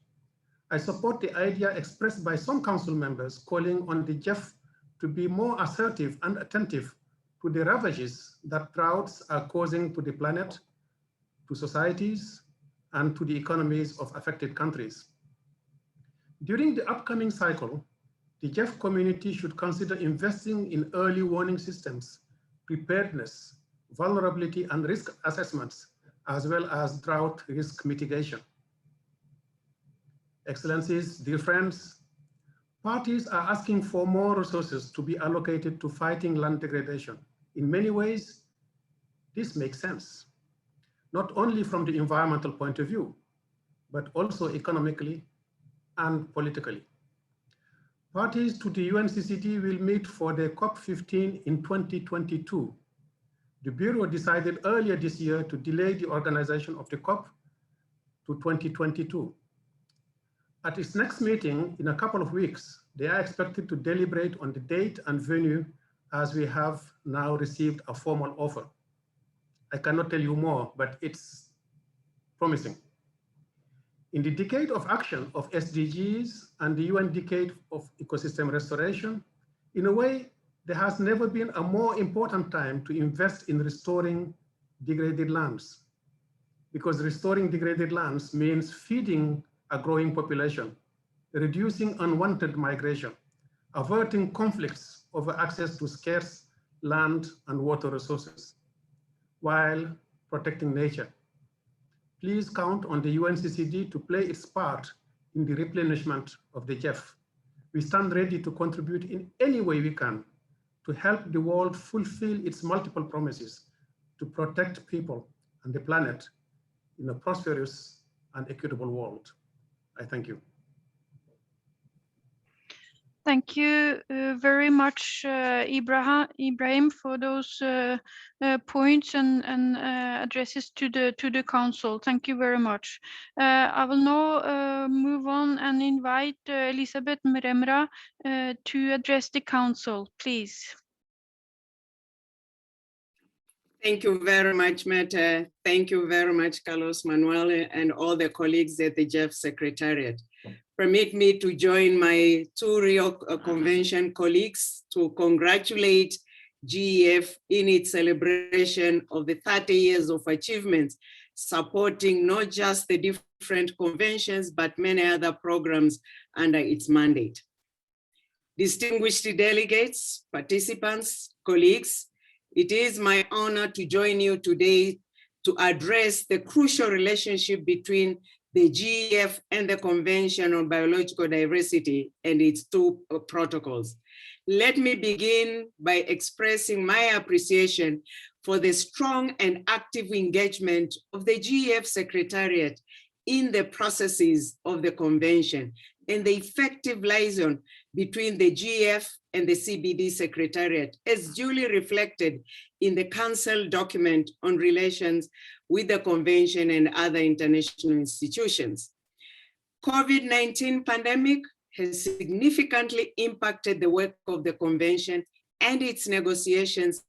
I support the idea expressed by some council members calling on the GEF to be more assertive and attentive to the ravages that droughts are causing to the planet, to societies, and to the economies of affected countries. During the upcoming cycle, the GEF community should consider investing in early warning systems, preparedness, vulnerability, and risk assessments, as well as drought risk mitigation. Excellencies, dear friends, parties are asking for more resources to be allocated to fighting land degradation. In many ways, this makes sense, not only from the environmental point of view, but also economically and politically. Parties to the UNCCD will meet for the COP15 in 2022. The Bureau decided earlier this year to delay the organization of the COP to 2022. At its next meeting in a couple of weeks, they are expected to deliberate on the date and venue, as we have now received a formal offer. I cannot tell you more, but it's promising. In the decade of action of SDGs and the UN decade of ecosystem restoration, in a way, there has never been a more important time to invest in restoring degraded lands. Because restoring degraded lands means feeding a growing population, reducing unwanted migration, averting conflicts over access to scarce land and water resources, while protecting nature. Please count on the UNCCD to play its part in the replenishment of the GEF. We stand ready to contribute in any way we can to help the world fulfill its multiple promises to protect people and the planet in a prosperous and equitable world. I thank you. Thank you very much, Ibrahim, for those points and addresses to the council. Thank you very much. I will now move on and invite Elizabeth Mremra to address the council, please. Thank you very much, Mette. Thank you very much, Carlos Manuel, and all the colleagues at the GEF Secretariat. Permit me to join my two Rio Convention colleagues to congratulate GEF in its celebration of the 30 years of achievements, supporting not just the different conventions, but many other programs under its mandate. Distinguished delegates, participants, colleagues, it is my honor to join you today to address the crucial relationship between the GEF and the Convention on Biological Diversity and its two protocols. Let me begin by expressing my appreciation for the strong and active engagement of the GEF Secretariat in the processes of the convention and the effective liaison between the GEF and the CBD Secretariat, as duly reflected in the Council document on relations with the convention and other international institutions. COVID-19 pandemic has significantly impacted the work of the convention and its negotiations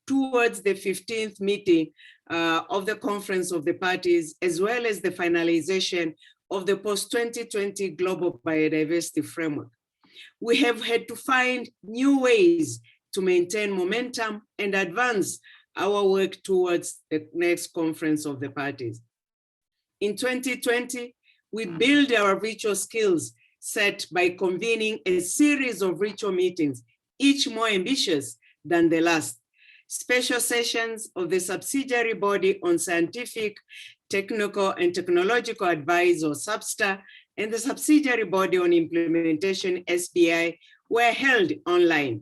towards the 15th meeting of the Conference of the Parties, as well as the finalization of the post-2020 Global Biodiversity Framework. We have had to find new ways to maintain momentum and advance our work towards the next Conference of the Parties. In 2020, we built our virtual skills set by convening a series of virtual meetings, each more ambitious than the last. Special sessions of the subsidiary body on scientific, technical, and technological advice, or SABSTA, and the subsidiary body on implementation, SBI, were held online.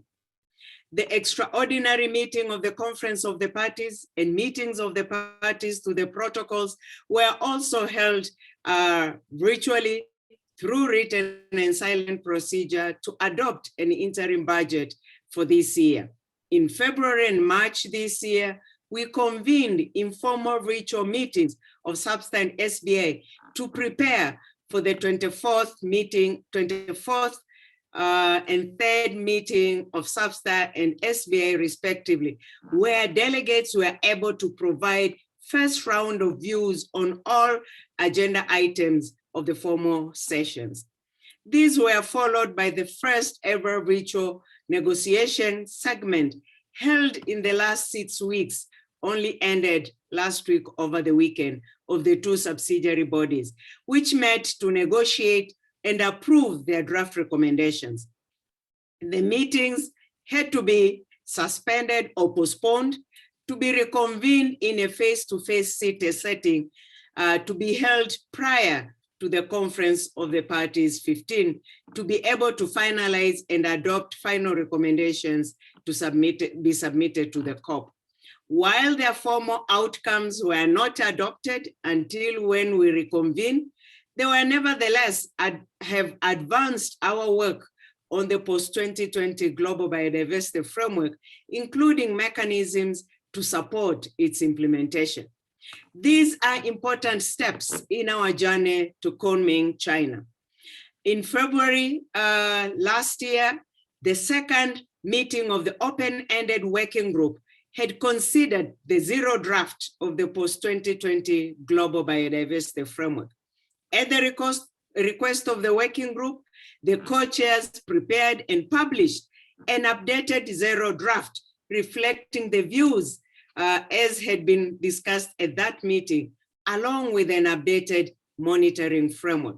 The extraordinary meeting of the Conference of the Parties and meetings of the parties to the protocols were also held virtually through written and silent procedure to adopt an interim budget for this year. In February and March this year, we convened informal virtual meetings of SABSTA and SBA to prepare for the 24th and third meeting of SABSTA and SBA respectively, where delegates were able to provide first round of views on all agenda items of the formal sessions. These were followed by the first ever virtual negotiation segment held in the last 6 weeks, only ended last week over the weekend, of the two subsidiary bodies, which met to negotiate and approve their draft recommendations. The meetings had to be suspended or postponed to be reconvened in a face-to-face setting to be held prior to the Conference of the Parties 15 to be able to finalize and adopt final recommendations to be submitted to the COP. While their formal outcomes were not adopted until when we reconvene, they were nevertheless have advanced our work on the post-2020 Global Biodiversity Framework, including mechanisms to support its implementation. These are important steps in our journey to Kunming, China. In February last year, the second meeting of the open-ended working group had considered the zero draft of the post-2020 Global Biodiversity Framework. At the request of the working group, the co-chairs prepared and published an updated zero draft reflecting the views as had been discussed at that meeting, along with an updated monitoring framework.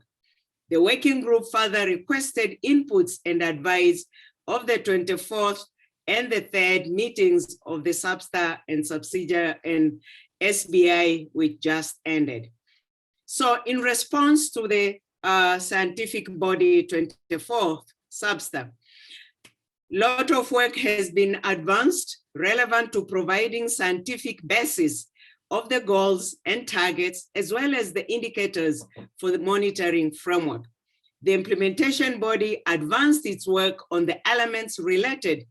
The working group further requested inputs and advice of the 24th and the third meetings of the SABSTA and subsidiary and SBI, which just ended. So in response to the scientific body 24th SABSTA, a lot of work has been advanced relevant to providing scientific basis of the goals and targets, as well as the indicators for the monitoring framework. The implementation body advanced its work on the elements related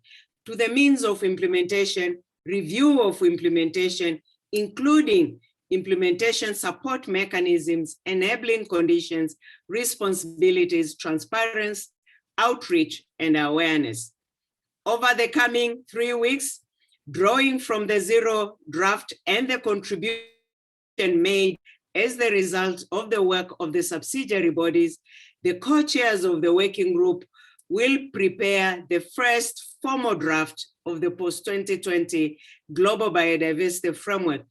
to the means of implementation, review of implementation, including implementation support mechanisms, enabling conditions, responsibilities, transparency, outreach, and awareness. Over the coming 3 weeks, drawing from the zero draft and the contribution made as the result of the work of the subsidiary bodies, the co-chairs of the working group will prepare the first formal draft of the post-2020 Global Biodiversity Framework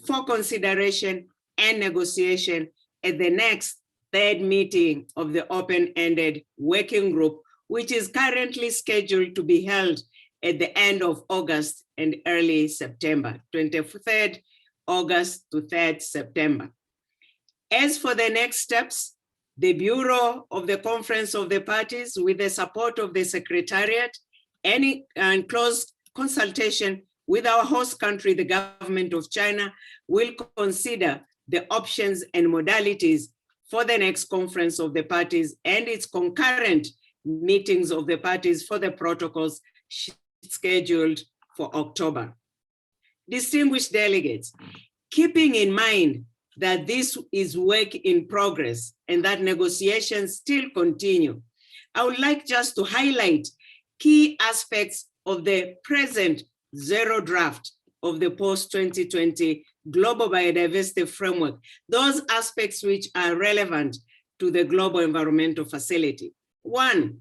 for consideration and negotiation at the next third meeting of the open-ended working group, which is currently scheduled to be held at the end of August and early September, 23rd August to 3rd September. As for the next steps, the Bureau of the Conference of the Parties, with the support of the Secretariat and in close consultation with our host country, the government of China, will consider the options and modalities for the next conference of the parties and its concurrent meetings of the parties for the protocols scheduled for October. Distinguished delegates, keeping in mind that this is work in progress and that negotiations still continue, I would like just to highlight key aspects of the present zero draft of the post-2020 Global Biodiversity Framework, those aspects which are relevant to the Global Environmental Facility. One,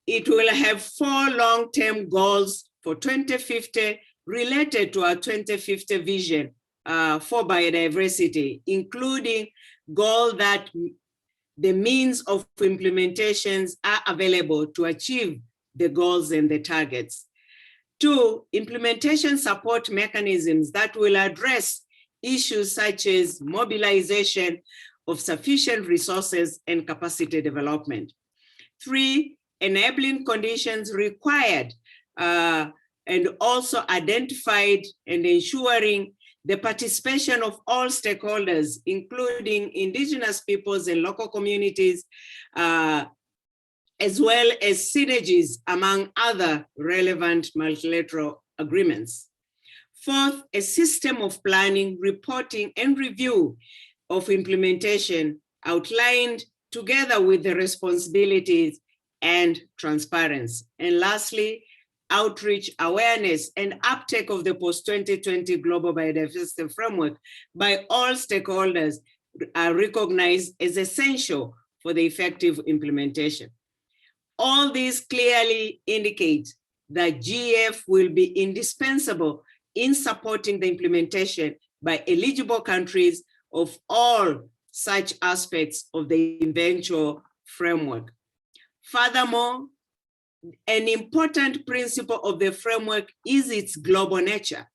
it will have 4 long-term goals for 2050 related to our 2050 vision for biodiversity, including goal that the means of implementations are available to achieve the goals and the targets. 2, implementation support mechanisms that will address issues such as mobilization of sufficient resources and capacity development. 3, enabling conditions required and also identified and ensuring the participation of all stakeholders, including indigenous peoples and local communities, as well as synergies among other relevant multilateral agreements. 4th, a system of planning, reporting, and review of implementation outlined together with the responsibilities and transparency. And lastly, outreach, awareness, and uptake of the post-2020 Global Biodiversity Framework by all stakeholders are recognized as essential for the effective implementation. All these clearly indicate that GEF will be indispensable in supporting the implementation by eligible countries of all such aspects of the eventual framework. Furthermore, an important principle of the framework is its global nature.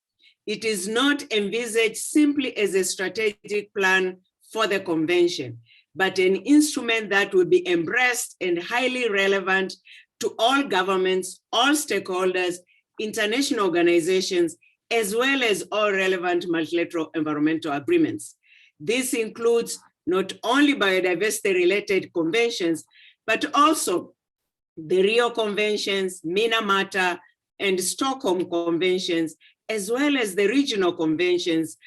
It is not envisaged simply as a strategic plan for the convention, but an instrument that will be embraced and highly relevant to all governments, all stakeholders, international organizations, as well as all relevant multilateral environmental agreements. This includes not only biodiversity-related conventions, but also the Rio Conventions, Minamata, and Stockholm Conventions, as well as the regional conventions,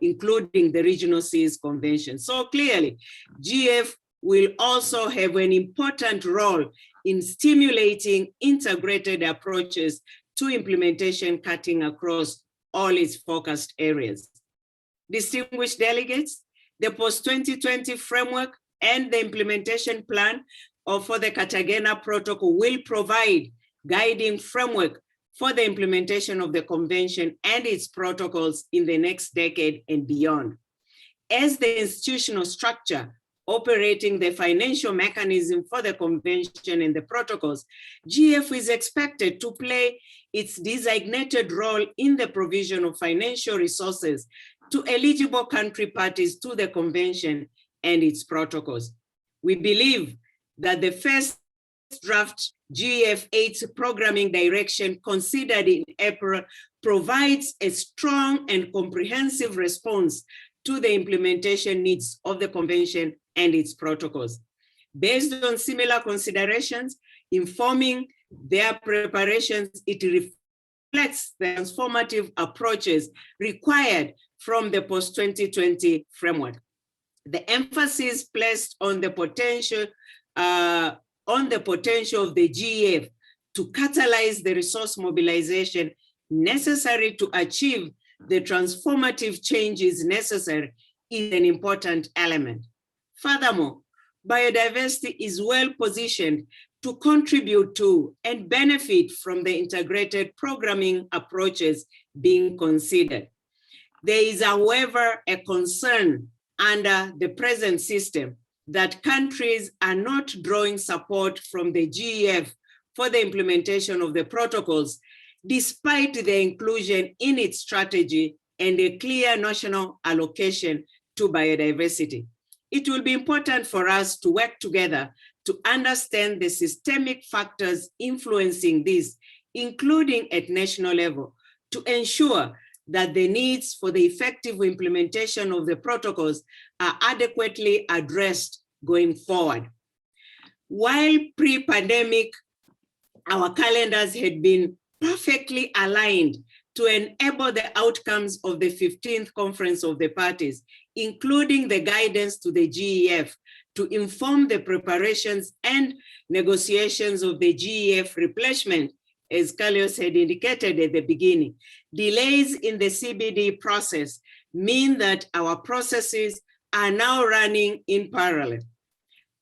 including the Regional Seas Convention. So clearly, GEF will also have an important role in stimulating integrated approaches to implementation, cutting across all its focused areas. Distinguished delegates, the post-2020 framework and the implementation plan for the Cartagena Protocol will provide guiding framework for the implementation of the convention and its protocols in the next decade and beyond. As the institutional structure operating the financial mechanism for the convention and the protocols, GEF is expected to play its designated role in the provision of financial resources to eligible country parties to the convention and its protocols. We believe that the first draft GEF 8 programming direction considered in April provides a strong and comprehensive response to the implementation needs of the convention and its protocols. Based on similar considerations, informing their preparations, it reflects the transformative approaches required from the post-2020 framework. The emphasis placed on the potential of the GEF to catalyze the resource mobilization necessary to achieve the transformative changes necessary is an important element. Furthermore, biodiversity is well positioned to contribute to and benefit from the integrated programming approaches being considered. There is, however, a concern under the present system that countries are not drawing support from the GEF for the implementation of the protocols, despite the inclusion in its strategy and a clear national allocation to biodiversity. It will be important for us to work together to understand the systemic factors influencing this, including at national level, to ensure that the needs for the effective implementation of the protocols are adequately addressed going forward. While pre-pandemic, our calendars had been perfectly aligned to enable the outcomes of the 15th Conference of the Parties, including the guidance to the GEF to inform the preparations and negotiations of the GEF replenishment, as Carlos had indicated at the beginning. Delays in the CBD process mean that our processes are now running in parallel.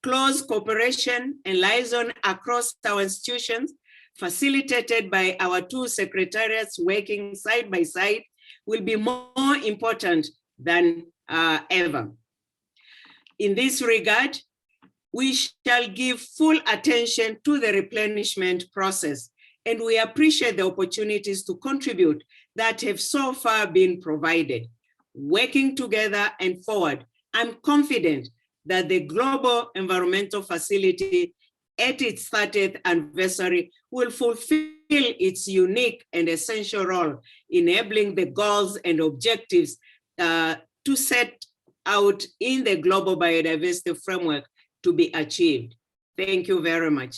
Close cooperation and liaison across our institutions, facilitated by our two secretariats working side by side, will be more important than ever. In this regard, we shall give full attention to the replenishment process, and we appreciate the opportunities to contribute that have so far been provided. Working together and forward, I'm confident that the Global Environmental Facility at its 30th anniversary will fulfill its unique and essential role, enabling the goals and objectives to set out in the global biodiversity framework to be achieved. Thank you very much.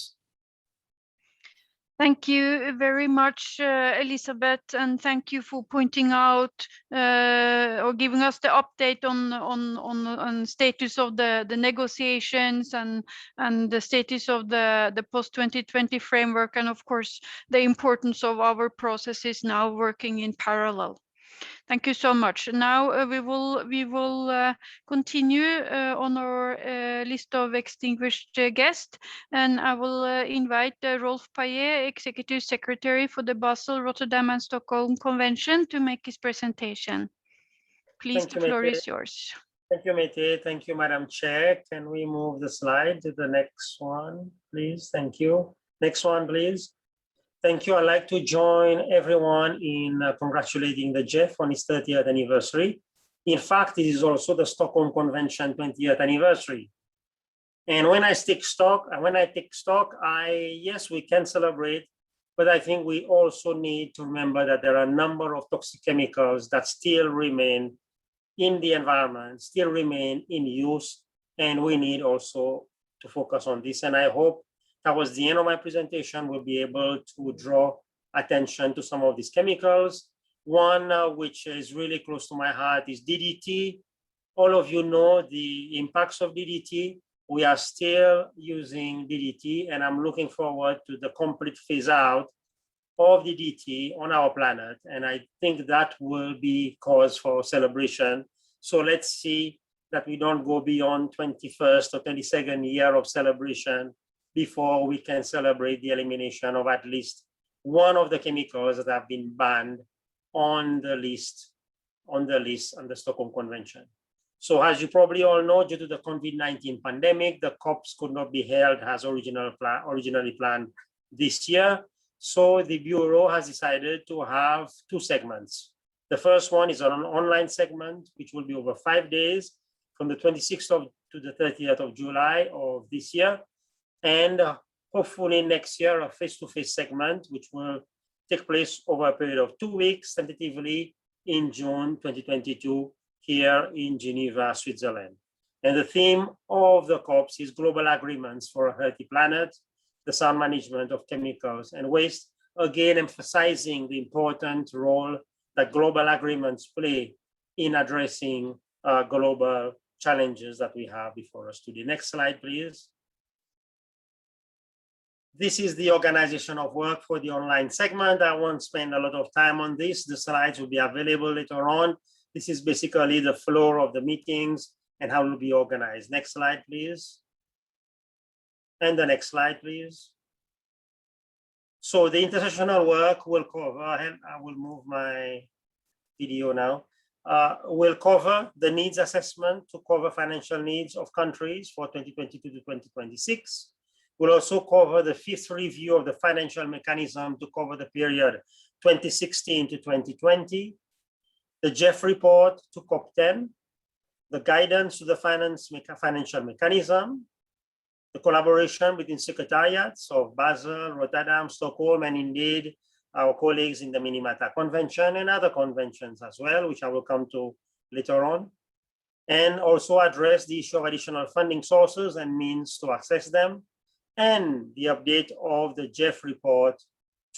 Thank you very much, Elizabeth, and thank you for pointing out or giving us the update on status of the negotiations and the status of the post-2020 framework, and of course the importance of our processes now working in parallel. Thank you so much. Now we will continue on our list of extinguished guests, and I will invite Rolf Payet, Executive Secretary for the Basel, Rotterdam and Stockholm Convention, to make his presentation. Please, the floor is yours. Thank you, Mete. Thank you, Madam Chair. Can we move the slide to the next one, please? Thank you. Next one, please. Thank you. I'd like to join everyone in congratulating the GEF on its 30th anniversary. In fact, it is also the Stockholm Convention 20th anniversary. And when I take stock, yes, we can celebrate, but I think we also need to remember that there are a number of toxic chemicals that still remain in the environment, still remain in use, and we need also to focus on this. And I hope towards the end of my presentation, we'll be able to draw attention to some of these chemicals. One which is really close to my heart is DDT. All of you know the impacts of DDT. We are still using DDT, and I'm looking forward to the complete phase out of DDT on our planet. And I think that will be cause for celebration. So let's see that we don't go beyond 21st or 22nd year of celebration before we can celebrate the elimination of at least one of the chemicals that have been banned on the list on the Stockholm Convention. So as you probably all know, due to the COVID-19 pandemic, the COPs could not be held as originally planned this year. So the Bureau has decided to have two segments. The first one is an online segment, which will be over 5 days from the 26th to the 30th of July of this year. And hopefully next year, a face-to-face segment, which will take place over a period of 2 weeks, tentatively in June 2022, here in Geneva, Switzerland. And the theme of the COPs is global agreements for a healthy planet, the sound management of chemicals and waste, again emphasizing the important role that global agreements play in addressing global challenges that we have before us today. Next slide, please. This is the organization of work for the online segment. I won't spend a lot of time on this. The slides will be available later on. This is basically the floor of the meetings and how it will be organized. Next slide, please. And the next slide, please. So the intersectional work will cover, and I will move my video now, will cover the needs assessment to cover financial needs of countries for 2022 to 2026. We'll also cover the fifth review of the financial mechanism to cover the period 2016 to 2020, the GEF report to COP10, the guidance to the financial mechanism, the collaboration between secretariats of Basel, Rotterdam, Stockholm, and indeed our colleagues in the Minamata Convention and other conventions as well, which I will come to later on, and also address the issue of additional funding sources and means to access them, and the update of the GEF report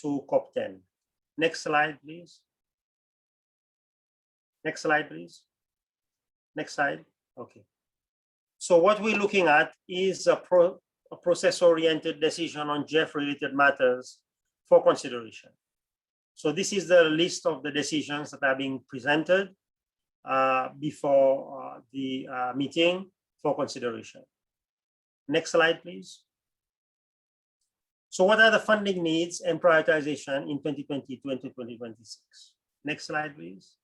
to COP10. Next slide, please. Next slide, please. Next slide. Okay. So what we're looking at is a process-oriented decision on GEF-related matters for consideration. So this is the list of the decisions that are being presented before the meeting for consideration. Next slide, please. So what are the funding needs and prioritization in 2022 and 2026? Next slide, please.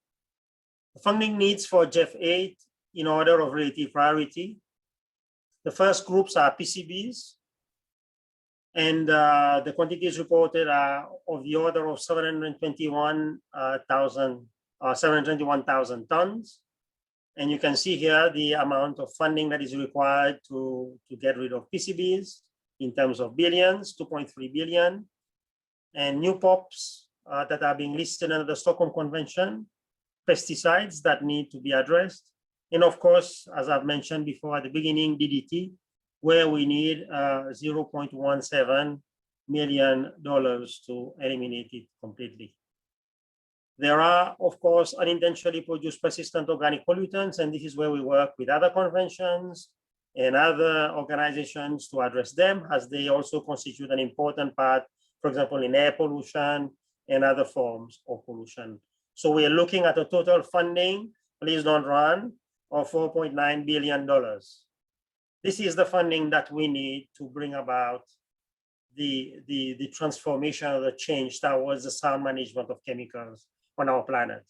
The funding needs for GEF 8 in order of relative priority. The first groups are PCBs, and the quantities reported are of the order of 721,000 tons. And you can see here the amount of funding that is required to get rid of PCBs in terms of billions, 2.3 billion, and new POPs that are being listed under the Stockholm Convention, pesticides that need to be addressed. And of course, as I've mentioned before at the beginning, DDT, where we need $0.17 million to eliminate it completely. There are, of course, unintentionally produced persistent organic pollutants, and this is where we work with other conventions and other organizations to address them, as they also constitute an important part, for example, in air pollution and other forms of pollution. So we are looking at a total funding, please don't run, of $4.9 billion. This is the funding that we need to bring about the transformation or the change towards the sound management of chemicals on our planet.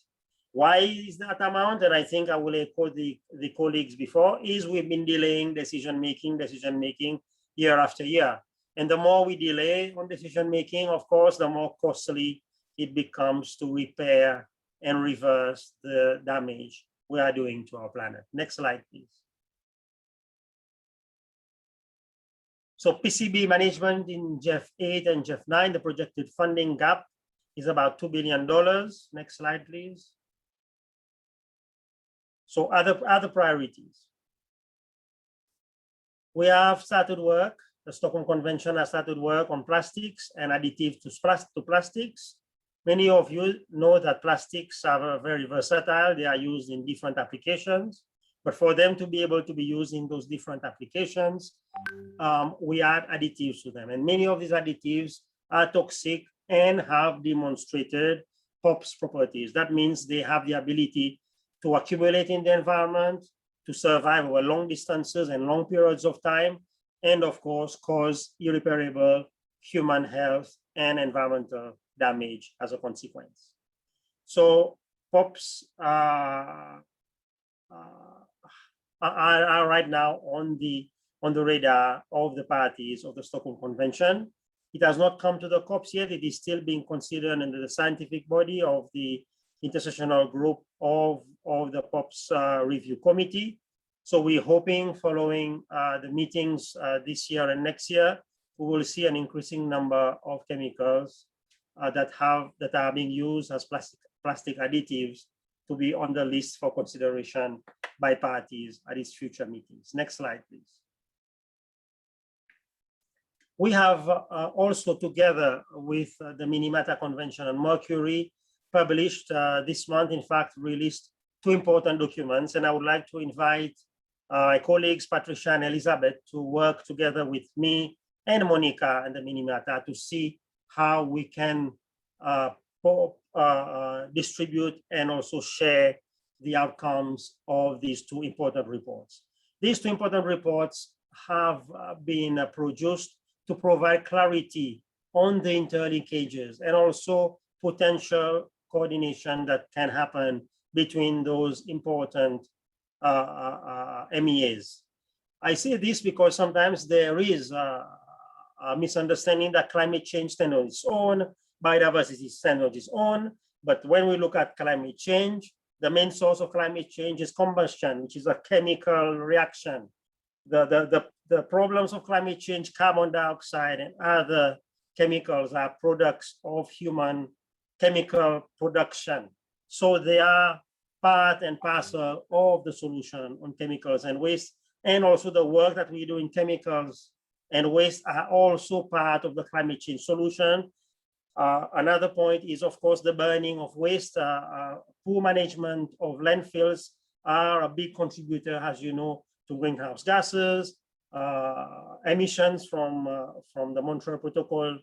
Why is that amount? And I think I will echo the colleagues before, is we've been delaying decision-making year after year. And the more we delay on decision-making, of course, the more costly it becomes to repair and reverse the damage we are doing to our planet. Next slide, please. So PCB management in GEF 8 and GEF 9, the projected funding gap is about $2 billion. Next slide, please. So other priorities. We have started work, the Stockholm Convention has started work on plastics and additives to plastics. Many of you know that plastics are very versatile. They are used in different applications, but for them to be able to be used in those different applications, we add additives to them. And many of these additives are toxic and have demonstrated POPs properties. That means they have the ability to accumulate in the environment, to survive over long distances and long periods of time, and of course, cause irreparable human health and environmental damage as a consequence. So POPs are right now on the radar of the parties of the Stockholm Convention. It has not come to the COPs yet. It is still being considered under the scientific body of the intersessional group of the POPs review committee. So we're hoping following the meetings this year and next year, we will see an increasing number of chemicals that are being used as plastic additives to be on the list for consideration by parties at its future meetings. Next slide, please. We have also, together with the Minamata Convention on Mercury, published this month, in fact, released 2 important documents. And I would like to invite my colleagues, Patricia and Elizabeth, to work together with me and Monica and the Minamata to see how we can distribute and also share the outcomes of these 2 important reports. These 2 important reports have been produced to provide clarity on the interlinkages and also potential coordination that can happen between those important MEAs. I say this because sometimes there is a misunderstanding that climate change stands on its own, biodiversity stands on its own, but when we look at climate change, the main source of climate change is combustion, which is a chemical reaction. The problems of climate change, carbon dioxide and other chemicals are products of human chemical production. So they are part and parcel of the solution on chemicals and waste, and also the work that we do in chemicals and waste are also part of the climate change solution. Another point is, of course, the burning of waste. Poor management of landfills are a big contributor, as you know, to greenhouse gases. Emissions from the Montreal Protocol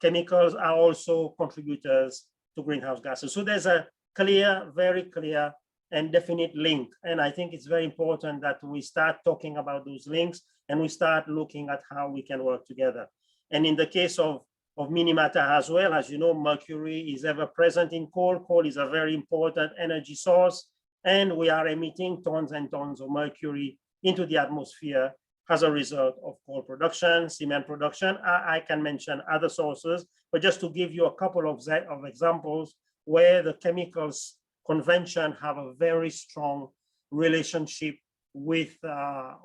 chemicals are also contributors to greenhouse gases. So there's a clear, very clear and definite link. And I think it's very important that we start talking about those links and we start looking at how we can work together. And in the case of Minamata as well, as you know, mercury is ever present in coal. Coal is a very important energy source, and we are emitting tons and tons of mercury into the atmosphere as a result of coal production, cement production. I can mention other sources, but just to give you a couple of examples where the chemicals convention have a very strong relationship with the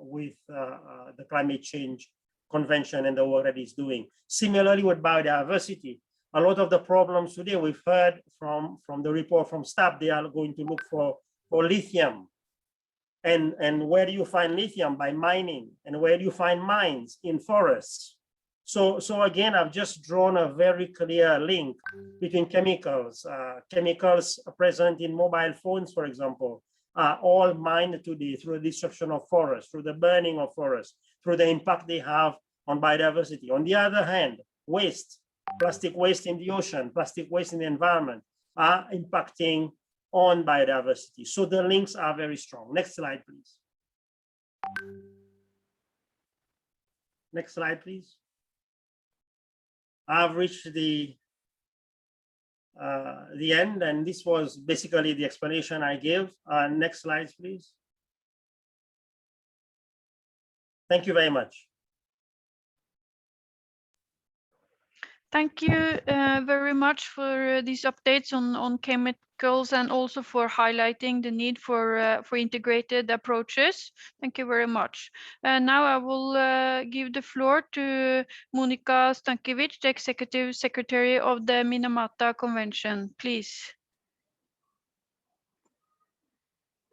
climate change convention and the work that it's doing. Similarly with biodiversity, a lot of the problems today we've heard from the report from staff, they are going to look for lithium. And where do you find lithium? By mining. And where do you find mines? In forests. So again, I've just drawn a very clear link between chemicals. Chemicals present in mobile phones, for example, are all mined today through the destruction of forests, through the burning of forests, through the impact they have on biodiversity. On the other hand, waste, plastic waste in the ocean, plastic waste in the environment are impacting on biodiversity. So the links are very strong. Next slide, please. Next slide, please. I've reached the end, and this was basically the explanation I gave. Next slide, please. Thank you very much. Thank you very much for these updates on chemicals and also for highlighting the need for integrated approaches. Thank you very much. Now I will give the floor to Monica Stankiewicz, the Executive Secretary of the Minamata Convention. Please.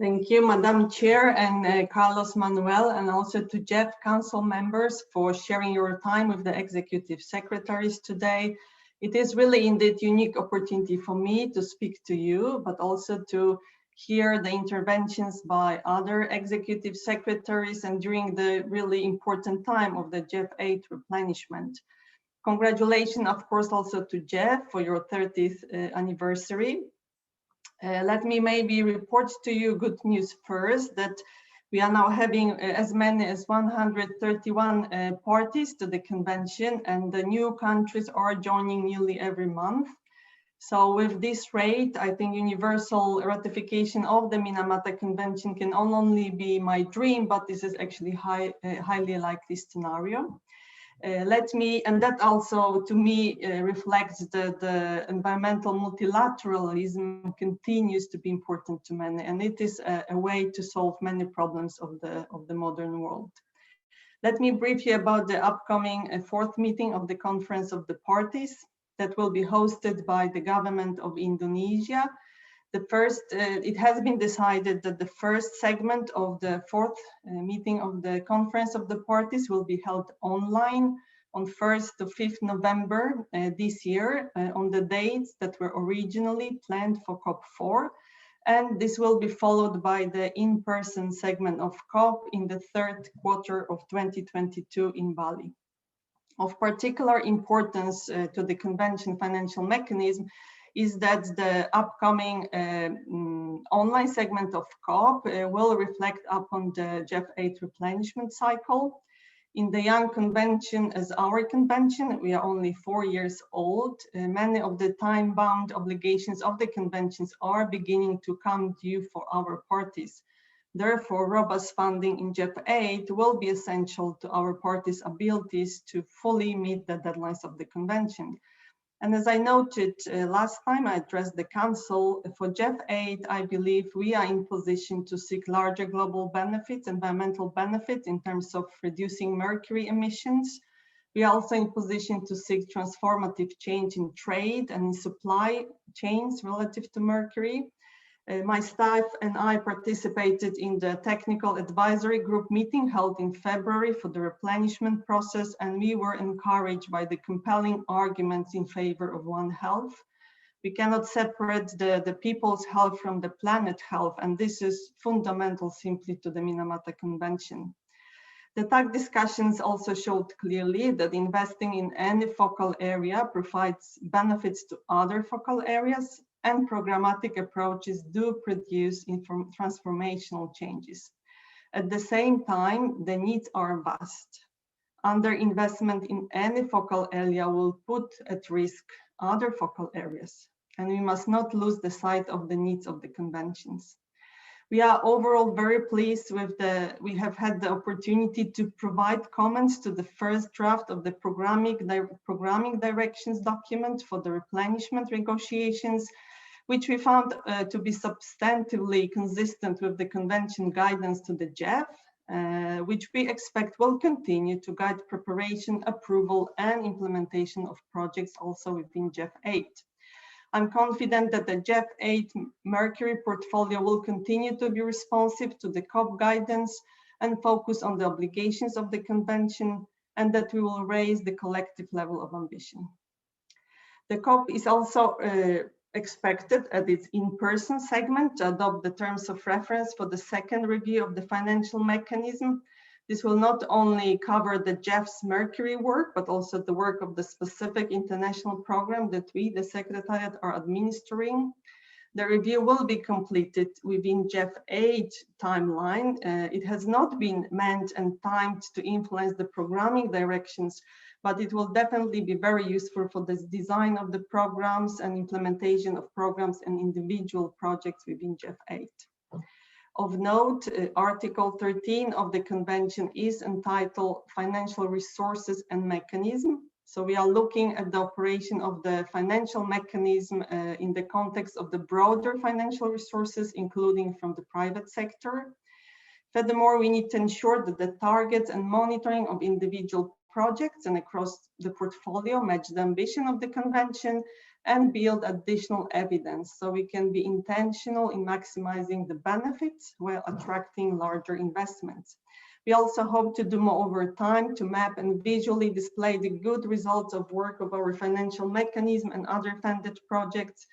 Thank you, Madam Chair and Carlos Manuel, and also to GEF Council members for sharing your time with the Executive Secretaries today. It is really indeed a unique opportunity for me to speak to you, but also to hear the interventions by other Executive Secretaries and during the really important time of the GEF 8 replenishment. Congratulations, of course, also to GEF for your 30th anniversary. Let me maybe report to you good news first, that we are now having as many as 131 parties to the convention, and the new countries are joining nearly every month. So with this rate, I think universal ratification of the Minamata Convention can not only be my dream, but this is actually highly likely scenario. And that also to me reflects the environmental multilateralism continues to be important to many, and it is a way to solve many problems of the modern world. Let me brief you about the upcoming fourth meeting of the Conference of the Parties that will be hosted by the government of Indonesia. It has been decided that the first segment of the fourth meeting of the Conference of the Parties will be held online on 1st to 5th November this year on the dates that were originally planned for COP4. And this will be followed by the in-person segment of COP in the third quarter of 2022 in Bali. Of particular importance to the convention financial mechanism is that the upcoming online segment of COP will reflect upon the GEF 8 replenishment cycle. In the young convention as our convention, we are only 4 years old. Many of the time-bound obligations of the conventions are beginning to come due for our parties. Therefore, robust funding in GEF 8 will be essential to our parties' abilities to fully meet the deadlines of the convention. And as I noted last time I addressed the Council, for GEF 8, I believe we are in position to seek larger global benefits, environmental benefits in terms of reducing mercury emissions, We are also in position to seek transformative change in trade and in supply chains relative to mercury. My staff and I participated in the technical advisory group meeting held in February for the replenishment process, and we were encouraged by the compelling arguments in favor of One Health. We cannot separate the people's health from the planet health, and this is fundamental simply to the Minamata Convention. The TAC discussions also showed clearly that investing in any focal area provides benefits to other focal areas, and programmatic approaches do produce transformational changes. At the same time, the needs are vast. Underinvestment in any focal area will put at risk other focal areas, and we must not lose the sight of the needs of the conventions. We are overall very pleased with we have had the opportunity to provide comments to the first draft of the programming directions document for the replenishment negotiations, which we found to be substantively consistent with the convention guidance to the GEF, which we expect will continue to guide preparation, approval, and implementation of projects also within GEF 8. I'm confident that the GEF 8 mercury portfolio will continue to be responsive to the COP guidance and focus on the obligations of the convention, and that we will raise the collective level of ambition. The COP is also expected at its in-person segment to adopt the terms of reference for the second review of the financial mechanism. This will not only cover the GEF's mercury work, but also the work of the specific international program that we, the Secretariat, are administering. The review will be completed within GEF 8 timeline. It has not been meant and timed to influence the programming directions, but it will definitely be very useful for the design of the programs and implementation of programs and individual projects within GEF 8. Of note, Article 13 of the Convention is entitled Financial Resources and Mechanism. So we are looking at the operation of the financial mechanism in the context of the broader financial resources, including from the private sector. Furthermore, we need to ensure that the targets and monitoring of individual projects and across the portfolio match the ambition of the Convention and build additional evidence so we can be intentional in maximizing the benefits while attracting larger investments. We also hope to do more over time to map and visually display the good results of work of our financial mechanism and other funded projects.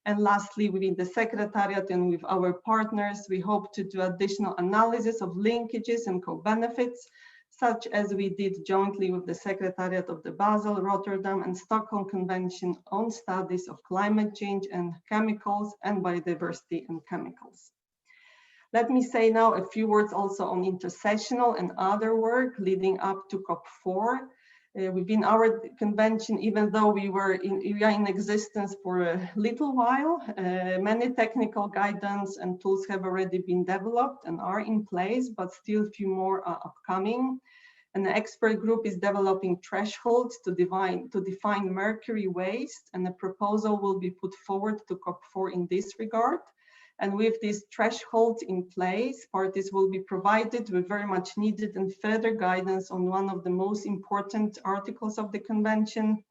And lastly, within the Secretariat and with our partners, we hope to do additional analysis of linkages and co-benefits, such as we did jointly with the Secretariat of the Basel, Rotterdam, and Stockholm Convention on studies of climate change and chemicals and biodiversity and chemicals. Let me say now a few words also on intersessional and other work leading up to COP4. Within our convention, even though we are in existence for a little while, many technical guidance and tools have already been developed and are in place, but still a few more are upcoming. An expert group is developing thresholds to define mercury waste, and a proposal will be put forward to COP4 in this regard. And with these thresholds in place, parties will be provided with very much needed and further guidance on one of the most important articles of the Convention.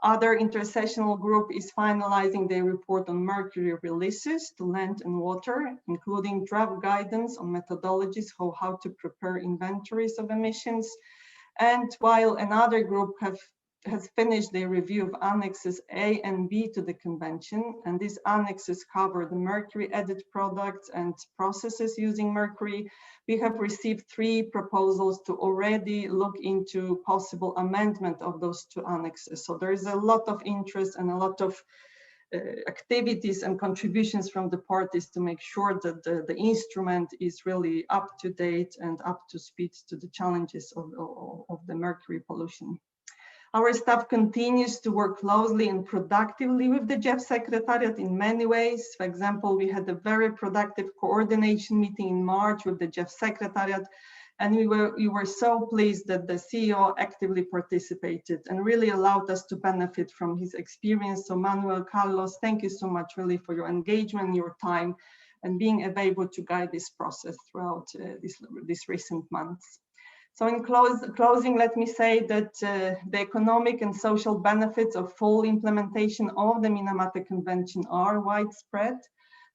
Other intersessional group is finalizing their report on mercury releases to land and water, including draft guidance on methodologies for how to prepare inventories of emissions. And while another group has finished their review of Annexes A and B to the Convention, and these annexes cover the mercury added products and processes using mercury, we have received 3 proposals to already look into possible amendment of those 2 annexes. So there is a lot of interest and a lot of activities and contributions from the parties to make sure that the instrument is really up to date and up to speed to the challenges of the mercury pollution. Our staff continues to work closely and productively with the GEF Secretariat in many ways. For example, we had a very productive coordination meeting in March with the GEF Secretariat, and we were so pleased that the CEO actively participated and really allowed us to benefit from his experience. So Manuel, Carlos, thank you so much really for your engagement, your time, and being able to guide this process throughout these recent months. So in closing, let me say that the economic and social benefits of full implementation of the Minamata Convention are widespread.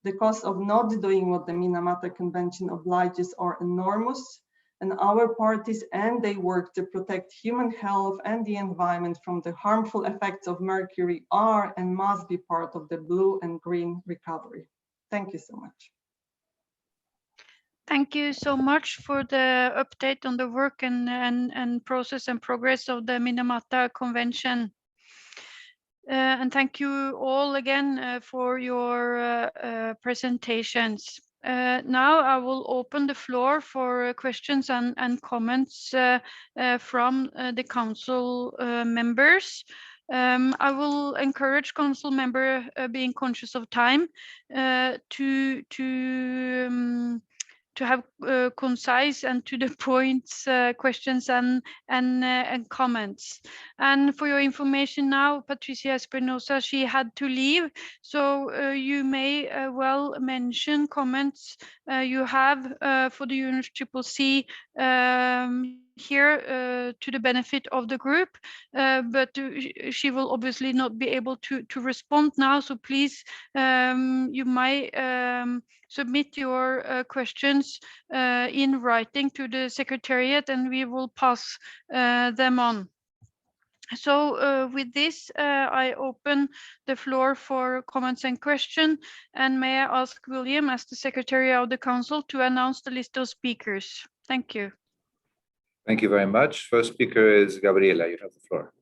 The costs of not doing what the Minamata Convention obliges are enormous, and our parties and they work to protect human health and the environment from the harmful effects of mercury are and must be part of the blue and green recovery. Thank you so much. Thank you so much for the update on the work and process and progress of the Minamata Convention. And thank you all again for your presentations. Now I will open the floor for questions and comments from the council members. I will encourage council member being conscious of time to have concise and to the point questions and comments. And for your information now, Patricia Espinosa, she had to leave, so you may well mention comments you have for the UNFCCC here to the benefit of the group, but she will obviously not be able to respond now, so please you might submit your questions in writing to the Secretariat and we will pass them on. So with this, I open the floor for comments and questions. And may I ask William, as the Secretary of the Council, to announce the list of speakers. Thank you. Thank you very much. First speaker is Gabriela. You have the floor.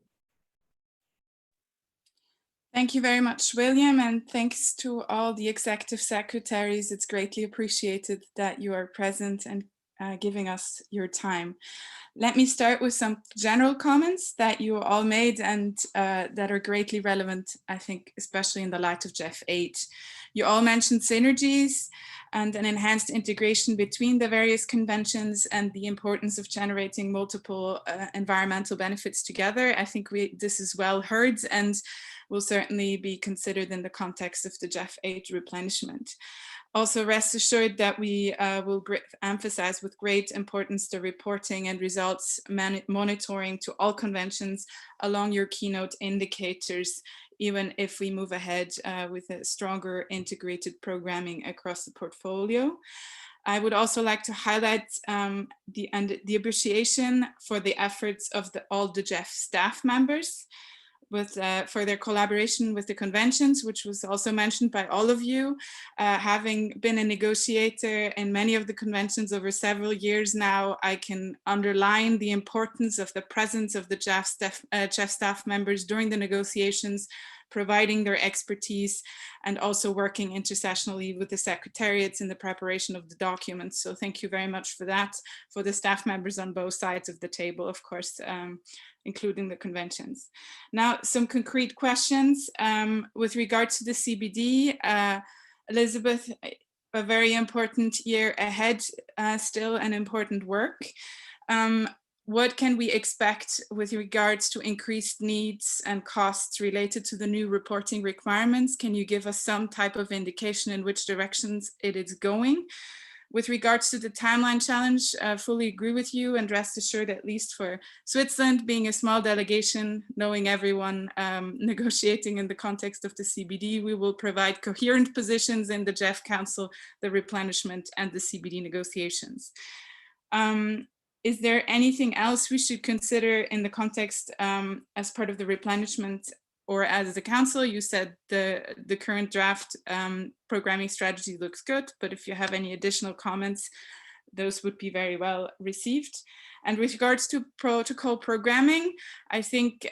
Thank you very much, William, and thanks to all the executive secretaries. It's greatly appreciated that you are present and giving us your time. Let me start with some general comments that you all made and that are greatly relevant, I think, especially in the light of GEF 8. You all mentioned synergies and an enhanced integration between the various conventions and the importance of generating multiple environmental benefits together. I think this is well heard and will certainly be considered in the context of the GEF 8 replenishment. Also, rest assured that we will emphasize with great importance the reporting and results monitoring to all conventions along your keynote indicators, even if we move ahead with a stronger integrated programming across the portfolio. I would also like to highlight the appreciation for the efforts of all the GEF staff members for their collaboration with the conventions, which was also mentioned by all of you. Having been a negotiator in many of the conventions over several years now, I can underline the importance of the presence of the GEF staff members during the negotiations, providing their expertise and also working intersessionally with the secretariats in the preparation of the documents. So thank you very much for that, for the staff members on both sides of the table, of course, including the conventions. Now, some concrete questions with regard to the CBD. Elizabeth, a very important year ahead, still an important work. What can we expect with regards to increased needs and costs related to the new reporting requirements? Can you give us some type of indication in which directions it is going? With regards to the timeline challenge, fully agree with you and rest assured, at least for Switzerland, being a small delegation, knowing everyone negotiating in the context of the CBD, we will provide coherent positions in the GEF Council, the replenishment and the CBD negotiations. Is there anything else we should consider in the context as part of the replenishment or as the council? You said the current draft programming strategy looks good, but if you have any additional comments, those would be very well received. And with regards to protocol programming, I think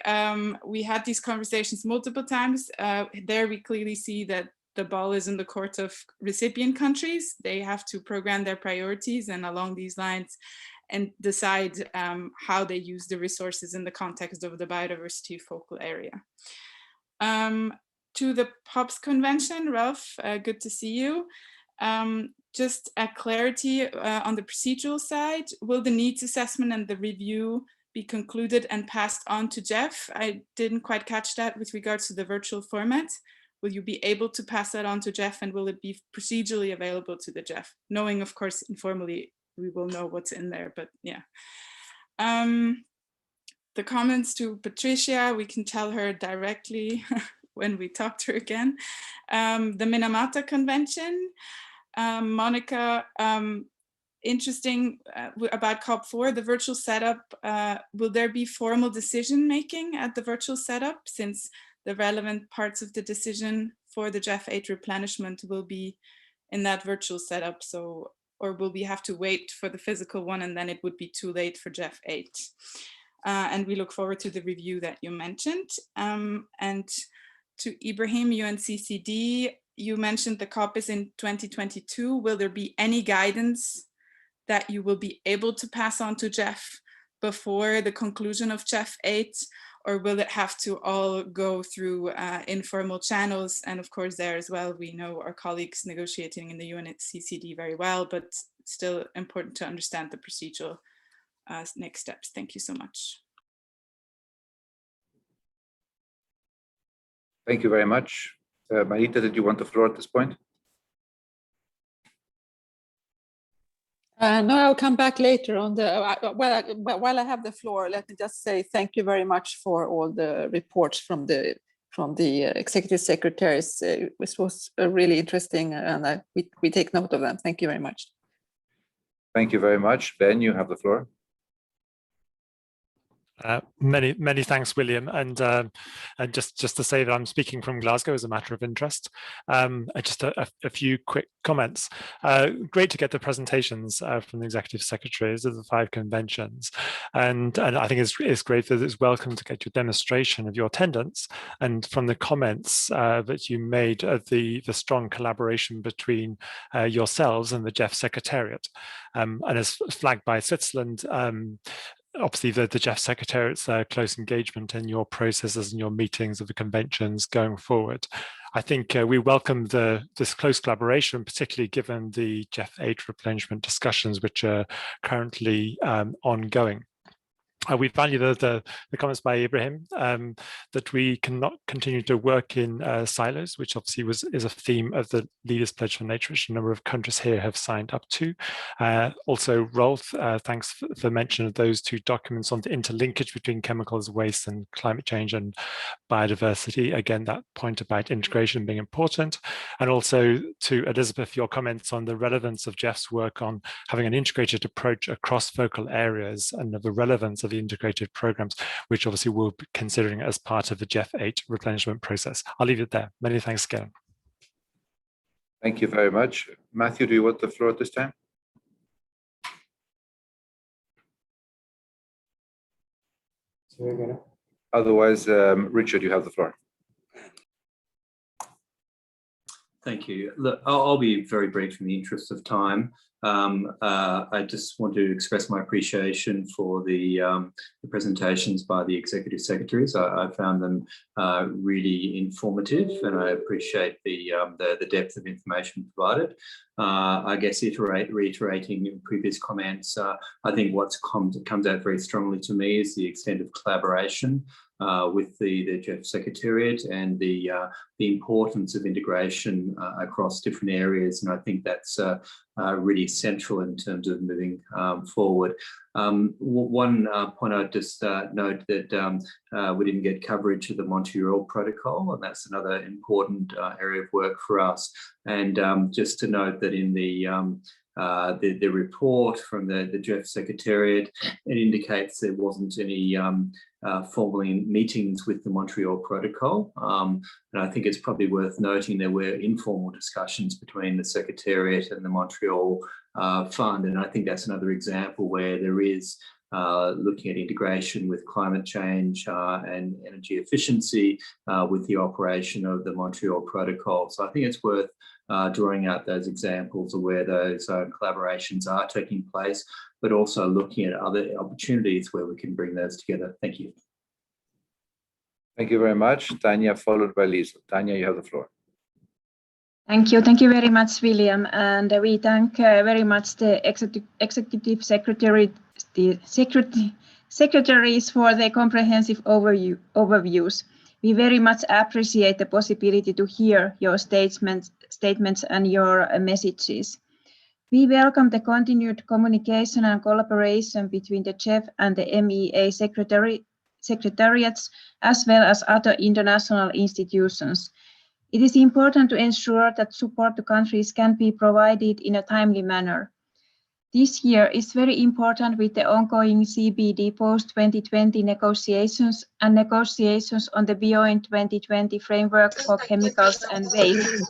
we had these conversations multiple times. There we clearly see that the ball is in the court of recipient countries. They have to program their priorities and along these lines and decide how they use the resources in the context of the biodiversity focal area. To the POPs convention, Ralph, good to see you. Just a clarity on the procedural side, will the needs assessment and the review be concluded and passed on to GEF? I didn't quite catch that with regards to the virtual format. Will you be able to pass that on to GEF and will it be procedurally available to the GEF? Knowing, of course, informally, we will know what's in there, but yeah. The comments to Patricia, we can tell her directly when we talk to her again. The Minamata Convention, Monica, interesting about COP4, the virtual setup. Will there be formal decision making at the virtual setup, since the relevant parts of the decision for the GEF 8 replenishment will be in that virtual setup? So, or will we have to wait for the physical one and then it would be too late for GEF 8? And we look forward to the review that you mentioned. And to Ibrahim, UNCCD, you mentioned the COP is in 2022. Will there be any guidance that you will be able to pass on to GEF before the conclusion of GEF 8? Or will it have to all go through informal channels? And of course, there as well, we know our colleagues negotiating in the UNCCD very well, but still important to understand the procedural next steps. Thank you so much. Thank you very much. Marita, did you want the floor at this point? No, I'll come back later on the, while I have the floor, let me just say thank you very much for all the reports from the executive secretaries. This was really interesting and we take note of them. Thank you very much. Thank you very much. Ben, you have the floor. Many thanks, William, and just to say that I'm speaking from Glasgow as a matter of interest. Just a few quick comments. Great to get the presentations from the executive secretaries of the 5 conventions, and I think it's great that it's welcome to get your demonstration of your attendance and from the comments that you made of the strong collaboration between yourselves and the GEF Secretariat, and as flagged by Switzerland. Obviously, the GEF Secretariat's close engagement in your processes and your meetings of the conventions going forward. I think we welcome this close collaboration, particularly given the GEF 8 replenishment discussions, which are currently ongoing. We value the comments by Ibrahim that we cannot continue to work in silos, which obviously is a theme of the Leaders Pledge for Nature, which a number of countries here have signed up to. Also, Rolf, thanks for mention of those 2 documents on the interlinkage between chemicals, waste, and climate change and biodiversity. Again, that point about integration being important. And also to Elizabeth, your comments on the relevance of GEF's work on having an integrated approach across focal areas and of the relevance of the integrated programs, which obviously we'll be considering as part of the GEF 8 replenishment process. I'll leave it there. Many thanks again. Thank you very much. Matthew, do you want the floor at this time? Otherwise, Richard, you have the floor. Thank you. Look, I'll be very brief in the interest of time. I just want to express my appreciation for the presentations by the executive secretaries. I found them really informative, and I appreciate the depth of information provided. I guess reiterating previous comments, I think what comes out very strongly to me is the extent of collaboration with the GEF Secretariat and the importance of integration across different areas, and I think that's really central in terms of moving forward. One point I'd just note that we didn't get coverage of the Montreal Protocol, and that's another important area of work for us. And just to note that in the report from the GEF Secretariat, it indicates there wasn't any formal meetings with the Montreal Protocol. And I think it's probably worth noting there were informal discussions between the Secretariat and the Montreal Fund. And I think that's another example where there is looking at integration with climate change and energy efficiency with the operation of the Montreal Protocol. So I think it's worth drawing out those examples of where those collaborations are taking place, but also looking at other opportunities where we can bring those together. Thank you. Thank you very much. Tanya, followed by Lisa. Tanya, you have the floor. Thank you. Thank you very much, William. And we thank very much the executive secretary, the secretaries for their comprehensive overviews. We very much appreciate the possibility to hear your statements and your messages. We welcome the continued communication and collaboration between the GEF and the MEA secretariats, as well as other international institutions. It is important to ensure that support to countries can be provided in a timely manner. This year is very important with the ongoing CBD post-2020 negotiations and negotiations on the Beyond 2020 framework for chemicals and waste.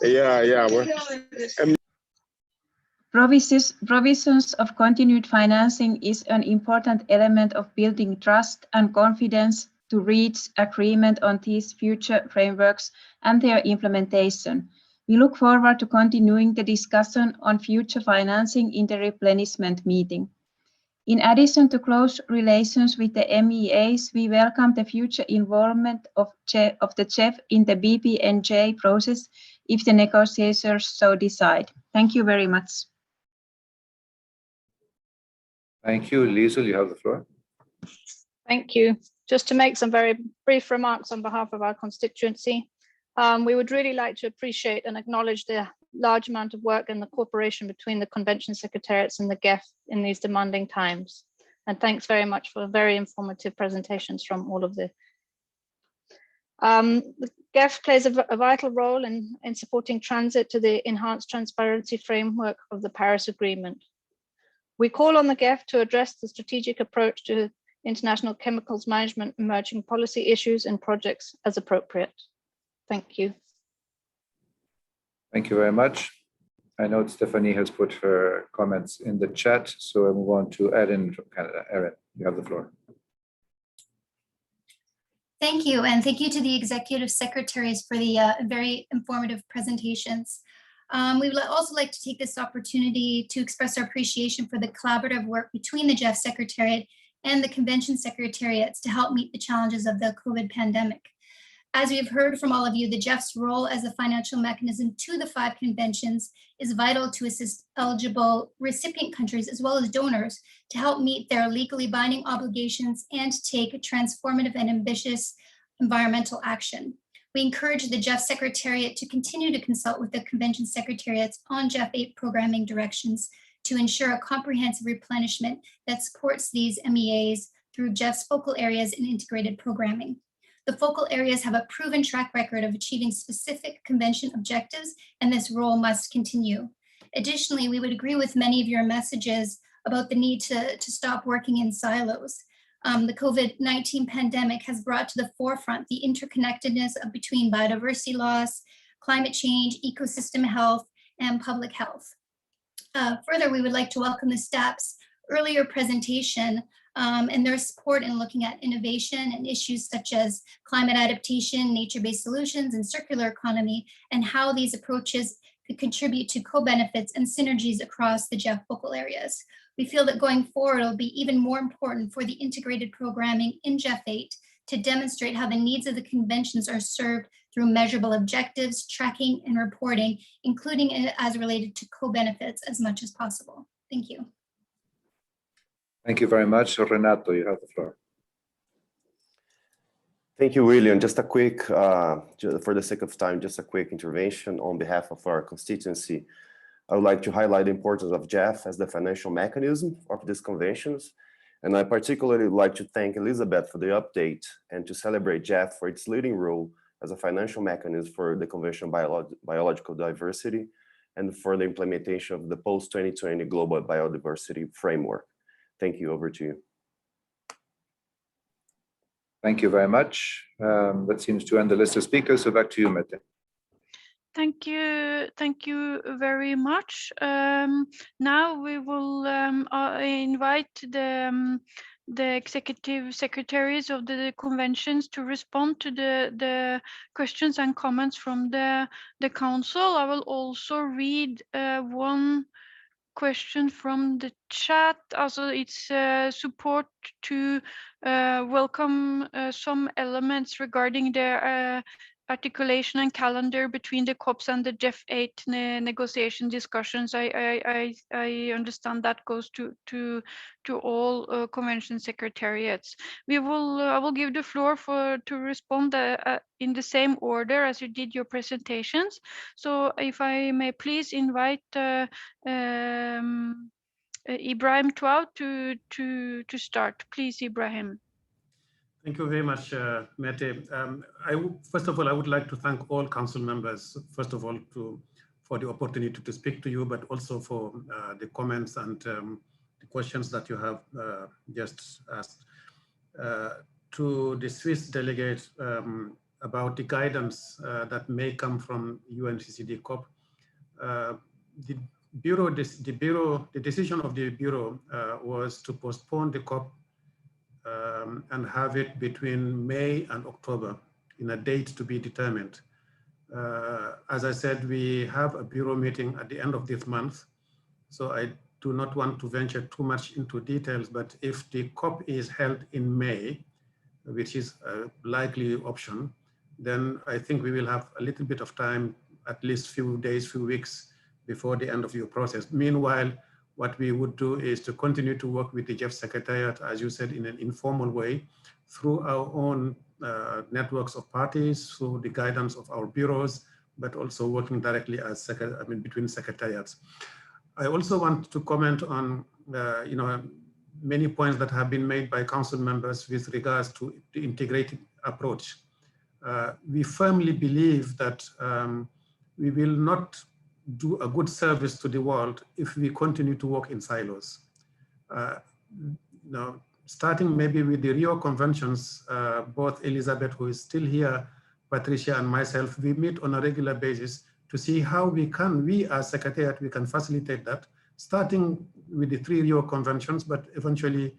Provisions of continued financing is an important element of building trust and confidence to reach agreement on these future frameworks and their implementation. We look forward to continuing the discussion on future financing in the replenishment meeting. In addition to close relations with the MEAs, we welcome the future involvement of the GEF in the BBNJ process if the negotiators so decide. Thank you very much. Thank you. Liesl, you have the floor. Thank you. Just to make some very brief remarks on behalf of our constituency, we would really like to appreciate and acknowledge the large amount of work and the cooperation between the Convention Secretariats and the GEF in these demanding times. And thanks very much for very informative presentations from all of the. The GEF plays a vital role in supporting transit to the enhanced transparency framework of the Paris Agreement. We call on the GEF to address the strategic approach to international chemicals management, emerging policy issues and projects as appropriate. Thank you. Thank you very much. I know Stephanie has put her comments in the chat, so I move on to Erin from Canada. Erin, you have the floor. Thank you, and thank you to the Executive Secretaries for the very informative presentations. We would also like to take this opportunity to express our appreciation for the collaborative work between the GEF Secretariat and the Convention Secretariats to help meet the challenges of the COVID pandemic. As we have heard from all of you, the GEF's role as a financial mechanism to the 5 conventions is vital to assist eligible recipient countries as well as donors to help meet their legally binding obligations and take transformative and ambitious environmental action. We encourage the GEF Secretariat to continue to consult with the Convention Secretariats on GEF 8 programming directions to ensure a comprehensive replenishment that supports these MEAs through GEF's focal areas and integrated programming. The focal areas have a proven track record of achieving specific convention objectives, and this role must continue. Additionally, we would agree with many of your messages about the need to stop working in silos. The COVID-19 pandemic has brought to the forefront the interconnectedness between biodiversity loss, climate change, ecosystem health, and public health. Further, we would like to welcome the staff's earlier presentation and their support in looking at innovation and issues such as climate adaptation, nature-based solutions, and circular economy, and how these approaches could contribute to co-benefits and synergies across the GEF focal areas. We feel that going forward, it'll be even more important for the integrated programming in GEF 8 to demonstrate how the needs of the conventions are served through measurable objectives, tracking, and reporting, including as related to co-benefits as much as possible. Thank you. Thank you very much. Renato, you have the floor. Thank you, William. Just a quick, for the sake of time, just a quick intervention on behalf of our constituency. I would like to highlight the importance of GEF as the financial mechanism of these conventions. And I particularly would like to thank Elizabeth for the update and to celebrate GEF for its leading role as a financial mechanism for the Convention on Biological Diversity and for the implementation of the post-2020 Global Biodiversity Framework. Thank you. Over to you. Thank you very much. That seems to end the list of speakers. So back to you, Mette. Thank you very much. Now we will invite the executive secretaries of the conventions to respond to the questions and comments from the council. I will also read one question from the chat. Also, it's support to welcome some elements regarding the articulation and calendar between the COPs and the GEF 8 negotiation discussions. I understand that goes to all convention secretariats. I will give the floor to respond in the same order as you did your presentations. So if I may please invite Ibrahim Touaw to start. Please, Ibrahim. Thank you very much, Mete. First of all, I would like to thank all council members, first of all, for the opportunity to speak to you, but also for the comments and the questions that you have just asked. To the Swiss delegate about the guidance that may come from UNCCD COP, the decision of the Bureau was to postpone the COP and have it between May and October in a date to be determined. As I said, we have a Bureau meeting at the end of this month, so I do not want to venture too much into details, but if the COP is held in May, which is a likely option, then I think we will have a little bit of time, at least few days, few weeks before the end of your process. Meanwhile, what we would do is to continue to work with the GEF Secretariat, as you said, in an informal way, through our own networks of parties, through the guidance of our bureaus, but also working directly as between secretariats. I also want to comment on many points that have been made by council members with regards to the integrated approach. We firmly believe that we will not do a good service to the world if we continue to work in silos. Now, starting maybe with the Rio conventions, both Elizabeth, who is still here, Patricia, and myself, we meet on a regular basis to see how we as Secretariat, we can facilitate that, starting with the 3 Rio conventions, but eventually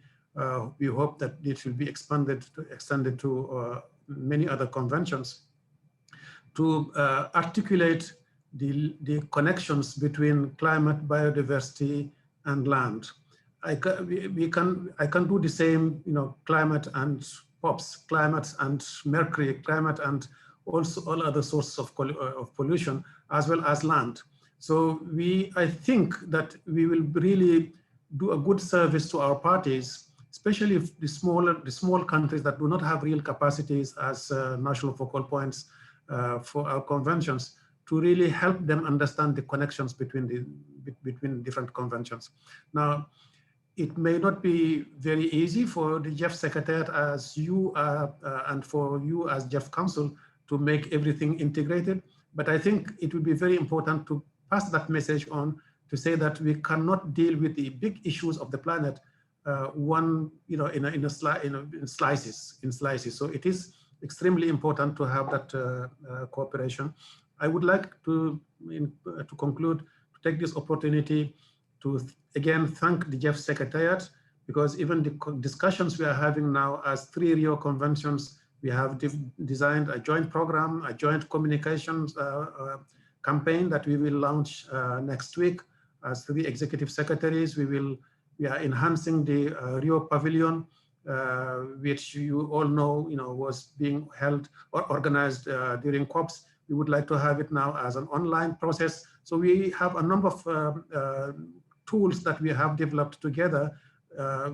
we hope that it will be extended to many other conventions to articulate the connections between climate, biodiversity, and land. I can do the same, climate and POPs, climate and mercury, climate and also all other sources of pollution, as well as land. So I think that we will really do a good service to our parties, especially if the small countries that do not have real capacities as national focal points for our conventions, to really help them understand the connections between different conventions. Now, it may not be very easy for the GEF Secretariat as you are, and for you as GEF Council to make everything integrated, but I think it would be very important to pass that message on to say that we cannot deal with the big issues of the planet in slices. So it is extremely important to have that cooperation. I would like to conclude, to take this opportunity to again thank the GEF Secretariat, because even the discussions we are having now as 3 Rio conventions, we have designed a joint program, a joint communications campaign that we will launch next week as 3 executive secretaries. We are enhancing the Rio Pavilion, which you all know, was being held or organized during COPs. We would like to have it now as an online process. So we have a number of tools that we have developed together.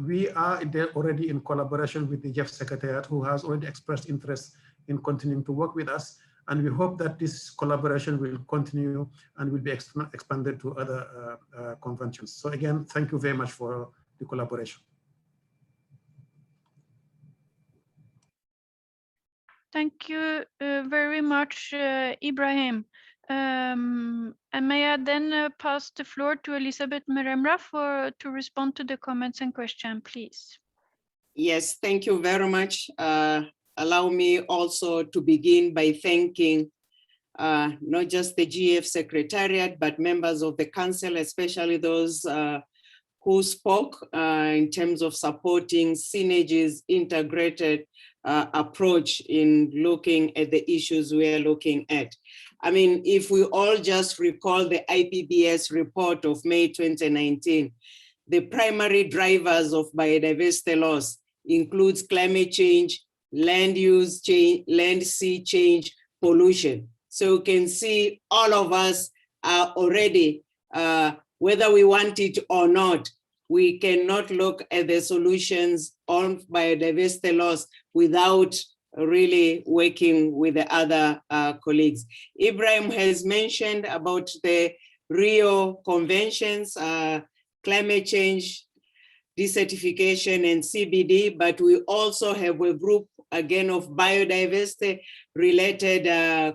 We are already in collaboration with the GEF Secretariat, who has already expressed interest in continuing to work with us. And we hope that this collaboration will continue and will be expanded to other conventions. So again, thank you very much for the collaboration. Thank you very much, Ibrahim. And may I then pass the floor to Elizabeth Meremra to respond to the comments and questions, please. Yes, thank you very much. Allow me also to begin by thanking not just the GEF Secretariat, but members of the Council, especially those who spoke in terms of supporting Synergy's integrated approach in looking at the issues we are looking at. I mean, if we all just recall the IPBES report of May 2019, the primary drivers of biodiversity loss includes climate change, land use change, land sea change, pollution. So you can see all of us are already, whether we want it or not, we cannot look at the solutions on biodiversity loss without really working with the other colleagues. Ibrahim has mentioned about the Rio conventions, climate change, desertification and CBD, but we also have a group again of biodiversity related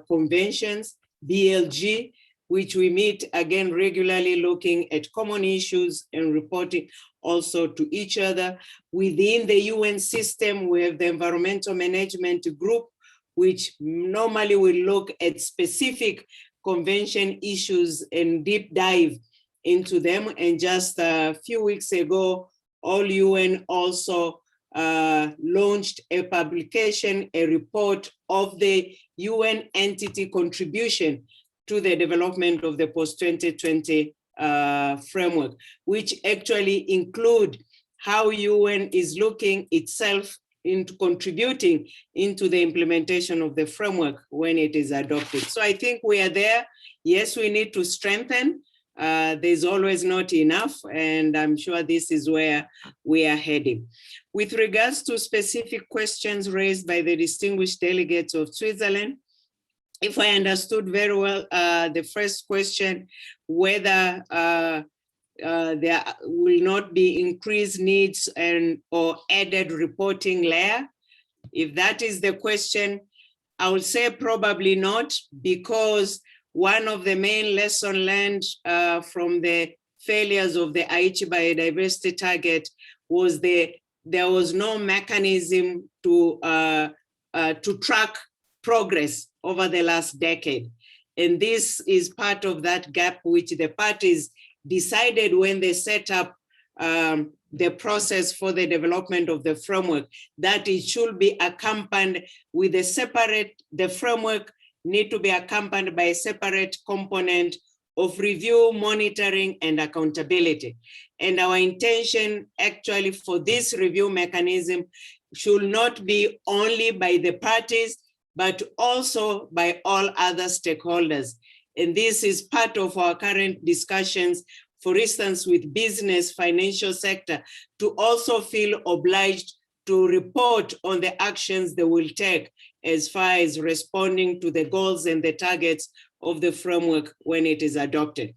conventions, BLG, which we meet again regularly looking at common issues and reporting also to each other. Within the UN system, we have the environmental management group, which normally will look at specific convention issues and deep dive into them. And just a few weeks ago, all UN also launched a publication, a report of the UN entity contribution to the development of the post-2020 framework, which actually include how UN is looking itself into contributing into the implementation of the framework when it is adopted. So I think we are there. Yes, we need to strengthen. There's always not enough, and I'm sure this is where we are heading. With regards to specific questions raised by the distinguished delegates of Switzerland, if I understood very well, the first question, whether there will not be increased needs or added reporting layer. If that is the question, I would say probably not, because one of the main lessons learned from the failures of the Aichi biodiversity target was there was no mechanism to track progress over the last decade. And this is part of that gap which the parties decided when they set up the process for the development of the framework, that it should be accompanied with a separate, the framework need to be accompanied by a separate component of review, monitoring, and accountability. And our intention actually for this review mechanism should not be only by the parties, but also by all other stakeholders. And this is part of our current discussions, for instance, with business, financial sector, to also feel obliged to report on the actions they will take as far as responding to the goals and the targets of the framework when it is adopted.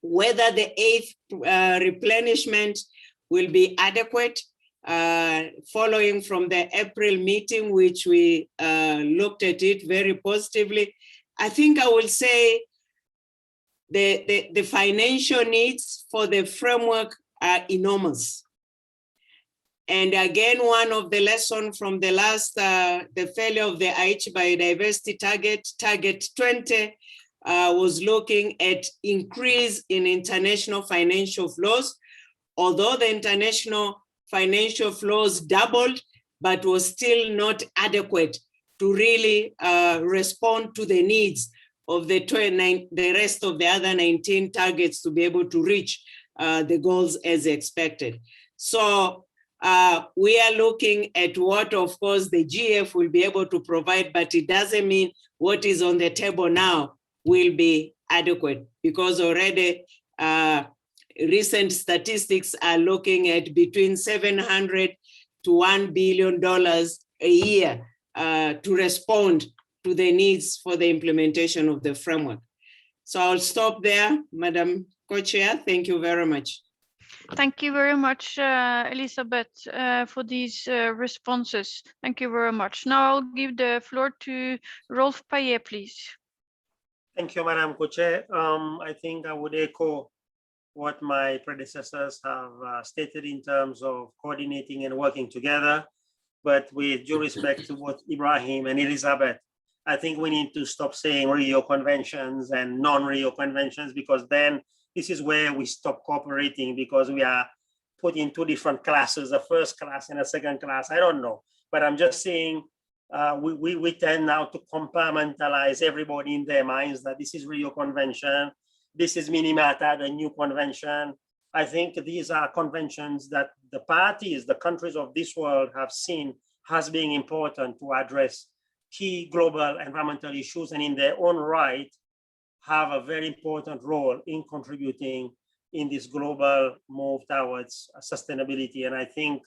Whether the 8th replenishment will be adequate, following from the April meeting, which we looked at it very positively, I think I will say the financial needs for the framework are enormous. And again, one of the lessons from the last, the failure of the Aichi biodiversity target 20, was looking at increase in international financial flows, although the international financial flows doubled, but was still not adequate to really respond to the needs of the rest of the other 19 targets to be able to reach the goals as expected. So we are looking at what, of course, the GEF will be able to provide, but it doesn't mean what is on the table now will be adequate, because already recent statistics are looking at between $700 to $1 billion a year to respond to the needs for the implementation of the framework. So I'll stop there, Madam Co-Chair. Thank you very much. Thank you very much, Elizabeth, for these responses. Thank you very much. Now I'll give the floor to Rolf Payet, please. Thank you, Madam Co-Chair. I think I would echo what my predecessors have stated in terms of coordinating and working together. But with due respect to what Ibrahim and Elizabeth, I think we need to stop saying Rio conventions and non-Rio conventions, because then this is where we stop cooperating, because we are put in two different classes, a first class and a second class. I don't know, but I'm just saying we tend now to compartmentalize everybody in their minds that this is Rio Convention, this is Minamata, the new convention. I think these are conventions that the parties, the countries of this world have seen as being important to address key global environmental issues, and in their own right have a very important role in contributing in this global move towards sustainability. And I think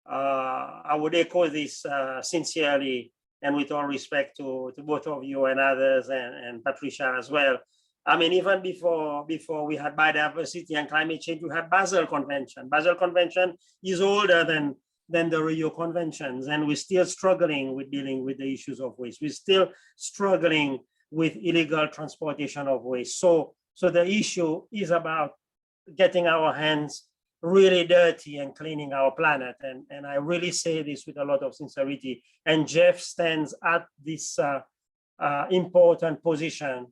I would echo this sincerely and with all respect to both of you and others, and Patricia as well. I mean, even before we had biodiversity and climate change, we had Basel Convention. Basel Convention is older than the Rio Conventions, and we're still struggling with dealing with the issues of waste. We're still struggling with illegal transportation of waste. So the issue is about getting our hands really dirty and cleaning our planet. And I really say this with a lot of sincerity. And GEF stands at this important position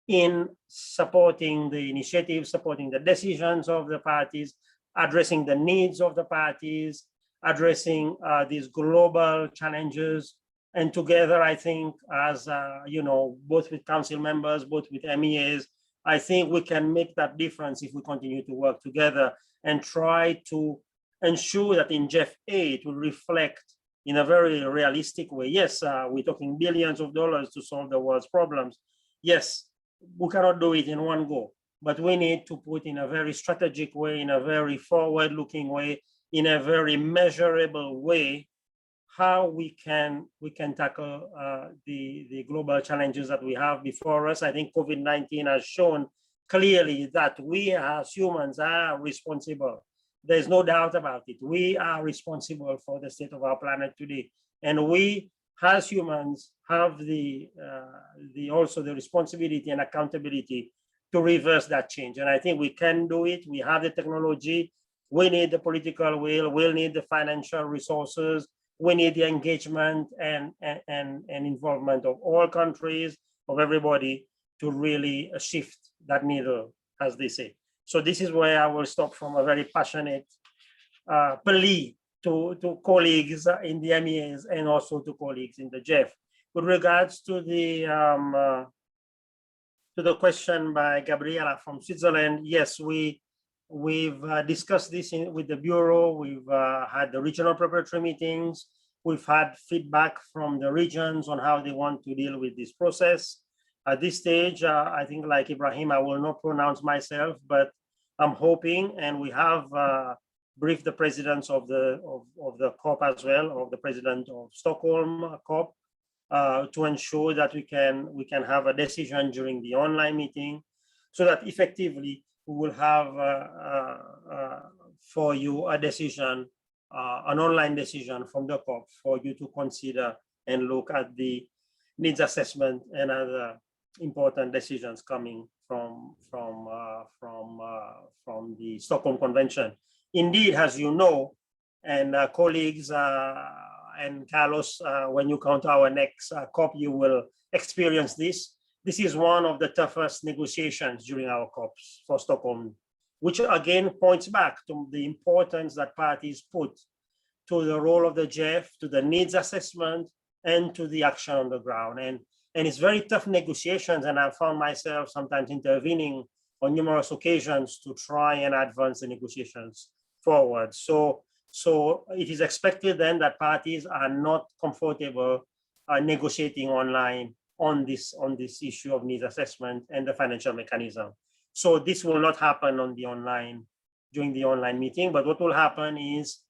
in supporting the initiative, supporting the decisions of the parties, addressing the needs of the parties, addressing these global challenges. And together, I think, as you know, both with council members, both with MEAs, I think we can make that difference if we continue to work together and try to ensure that in GEF 8 will reflect in a very realistic way. Yes, we're talking billions of dollars to solve the world's problems. Yes, we cannot do it in one go, but we need to put in a very strategic way, in a very forward-looking way, in a very measurable way, how we can tackle the global challenges that we have before us. I think COVID-19 has shown clearly that we as humans are responsible. There's no doubt about it. We are responsible for the state of our planet today. And we as humans have also the responsibility and accountability to reverse that change. And I think we can do it. We have the technology. We need the political will. We'll need the financial resources. We need the engagement and involvement of all countries, of everybody, to really shift that needle, as they say. So this is where I will stop from a very passionate plea to colleagues in the MEAs and also to colleagues in the GEF. With regards to the question by Gabriela from Switzerland, yes, we've discussed this with the Bureau. We've had the regional preparatory meetings. We've had feedback from the regions on how they want to deal with this process. At this stage, I think, like Ibrahim, I will not pronounce myself, but I'm hoping, and we have briefed the presidents of the COP as well, of the president of Stockholm COP, to ensure that we can have a decision during the online meeting, so that effectively we will have for you a decision, an online decision from the COP for you to consider and look at the needs assessment and other important decisions coming from the Stockholm Convention. Indeed, as you know, and colleagues and Carlos, when you come to our next COP, you will experience this. This is one of the toughest negotiations during our COPs for Stockholm, which again points back to the importance that parties put to the role of the GEF, to the needs assessment, and to the action on the ground. And it's very tough negotiations, and I found myself sometimes intervening on numerous occasions to try and advance the negotiations forward. So it is expected then that parties are not comfortable negotiating online on this issue of needs assessment and the financial mechanism. So this will not happen during the online meeting, but what will happen is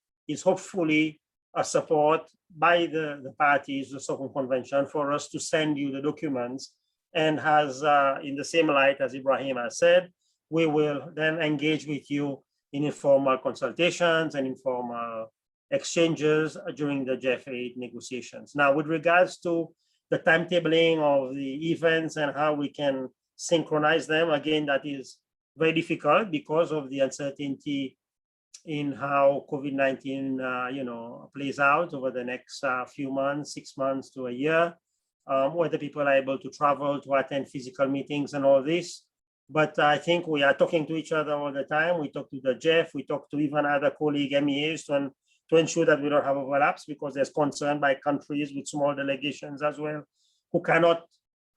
hopefully a support by the parties, the Stockholm Convention, for us to send you the documents. And as in the same light as Ibrahim has said, we will then engage with you in informal consultations and informal exchanges during the GEF 8 negotiations. Now, with regards to the timetabling of the events and how we can synchronize them, again, that is very difficult because of the uncertainty in how COVID-19 plays out over the next few months, 6 months to a year, whether people are able to travel to attend physical meetings and all this. But I think we are talking to each other all the time. We talk to the GEF, we talk to even other colleague MEAs to ensure that we don't have overlaps, because there's concern by countries with small delegations as well, who cannot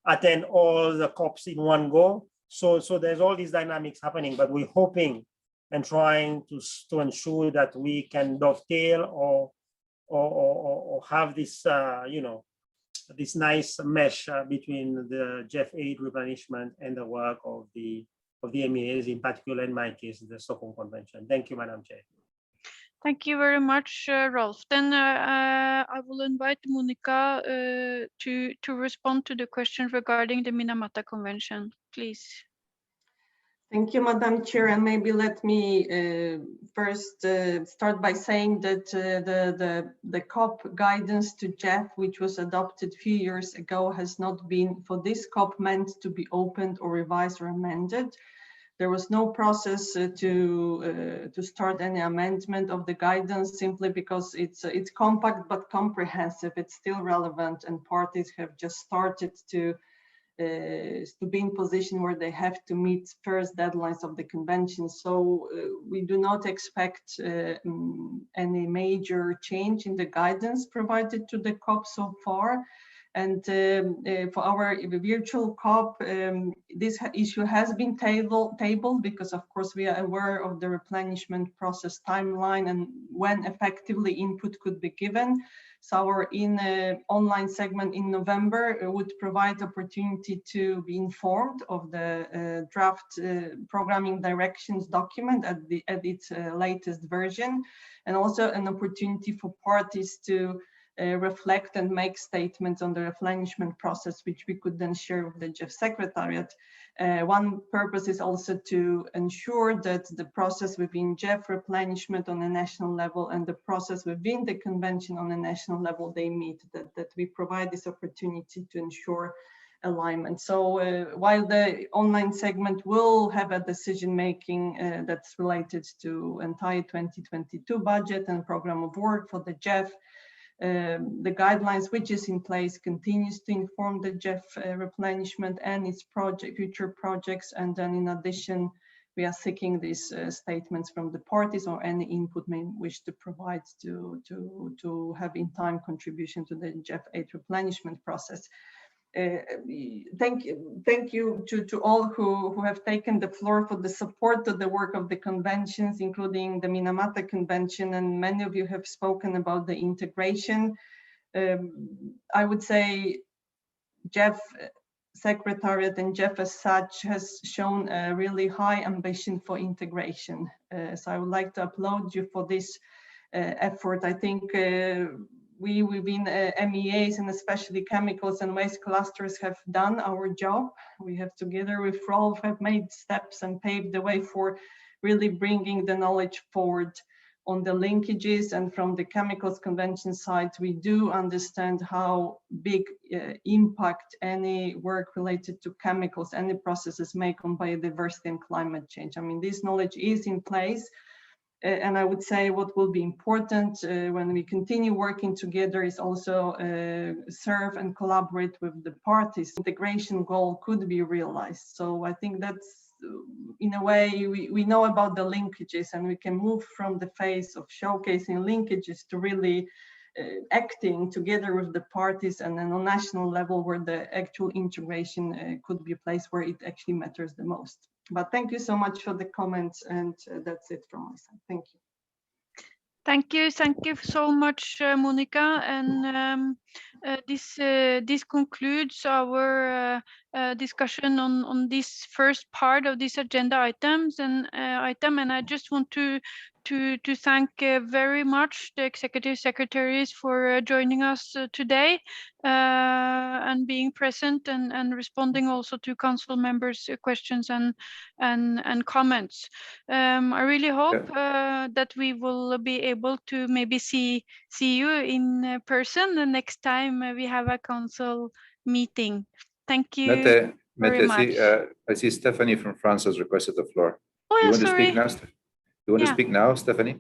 attend all the COPs in one go. So there's all these dynamics happening, but we're hoping and trying to ensure that we can dovetail or have this this nice mesh between the GEF aid replenishment and the work of the MEAs, in particular in my case, the Stockholm Convention. Thank you, Madam Chair. Thank you very much, Rolf. Then I will invite Monica to respond to the question regarding the Minamata Convention, please. Thank you, Madam Chair, and maybe let me first start by saying that the COP guidance to GEF, which was adopted a few years ago, has not been for this COP meant to be opened or revised or amended. There was no process to start any amendment of the guidance, simply because it's compact but comprehensive. It's still relevant, and parties have just started to be in position where they have to meet first deadlines of the convention. So we do not expect any major change in the guidance provided to the COP so far. And for our virtual COP, this issue has been tabled because, of course, we are aware of the replenishment process timeline and when effectively input could be given. So our online segment in November would provide opportunity to be informed of the draft programming directions document at its latest version, and also an opportunity for parties to reflect and make statements on the replenishment process, which we could then share with the GEF Secretariat. One purpose is also to ensure that the process within GEF replenishment on a national level and the process within the convention on a national level, they meet, that we provide this opportunity to ensure alignment. So while the online segment will have a decision making that's related to entire 2022 budget and program of work for the GEF, the guidelines which is in place continues to inform the GEF replenishment and its future projects. And then in addition, we are seeking these statements from the parties or any input may wish to provide to have in time contribution to the GEF aid replenishment process. Thank you to all who have taken the floor for the support of the work of the conventions, including the Minamata Convention, and many of you have spoken about the integration. I would say GEF Secretariat and GEF as such has shown a really high ambition for integration. So I would like to applaud you for this effort. I think we within MEAs and especially chemicals and waste clusters have done our job. We have together with Rolf have made steps and paved the way for really bringing the knowledge forward on the linkages. And from the chemicals convention side, we do understand how big impact any work related to chemicals, any processes make on biodiversity and climate change. I mean, this knowledge is in place. And I would say what will be important when we continue working together is also serve and collaborate with the parties. Integration goal could be realized. So I think that's, in a way, we know about the linkages and we can move from the phase of showcasing linkages to really acting together with the parties and then on national level where the actual integration could be a place where it actually matters the most. But thank you so much for the comments, and that's it from my side. Thank you. Thank you so much, Monica. And this concludes our discussion on this first part of this agenda items and And I just want to thank very much the executive secretaries for joining us today and being present and responding also to council members' questions and comments. I really hope that we will be able to maybe see you in person the next time we have a council meeting. Thank you very much. I see Stephanie from France has requested the floor. Oh, you yeah, want sorry. to speak now? You want to speak now, Stephanie?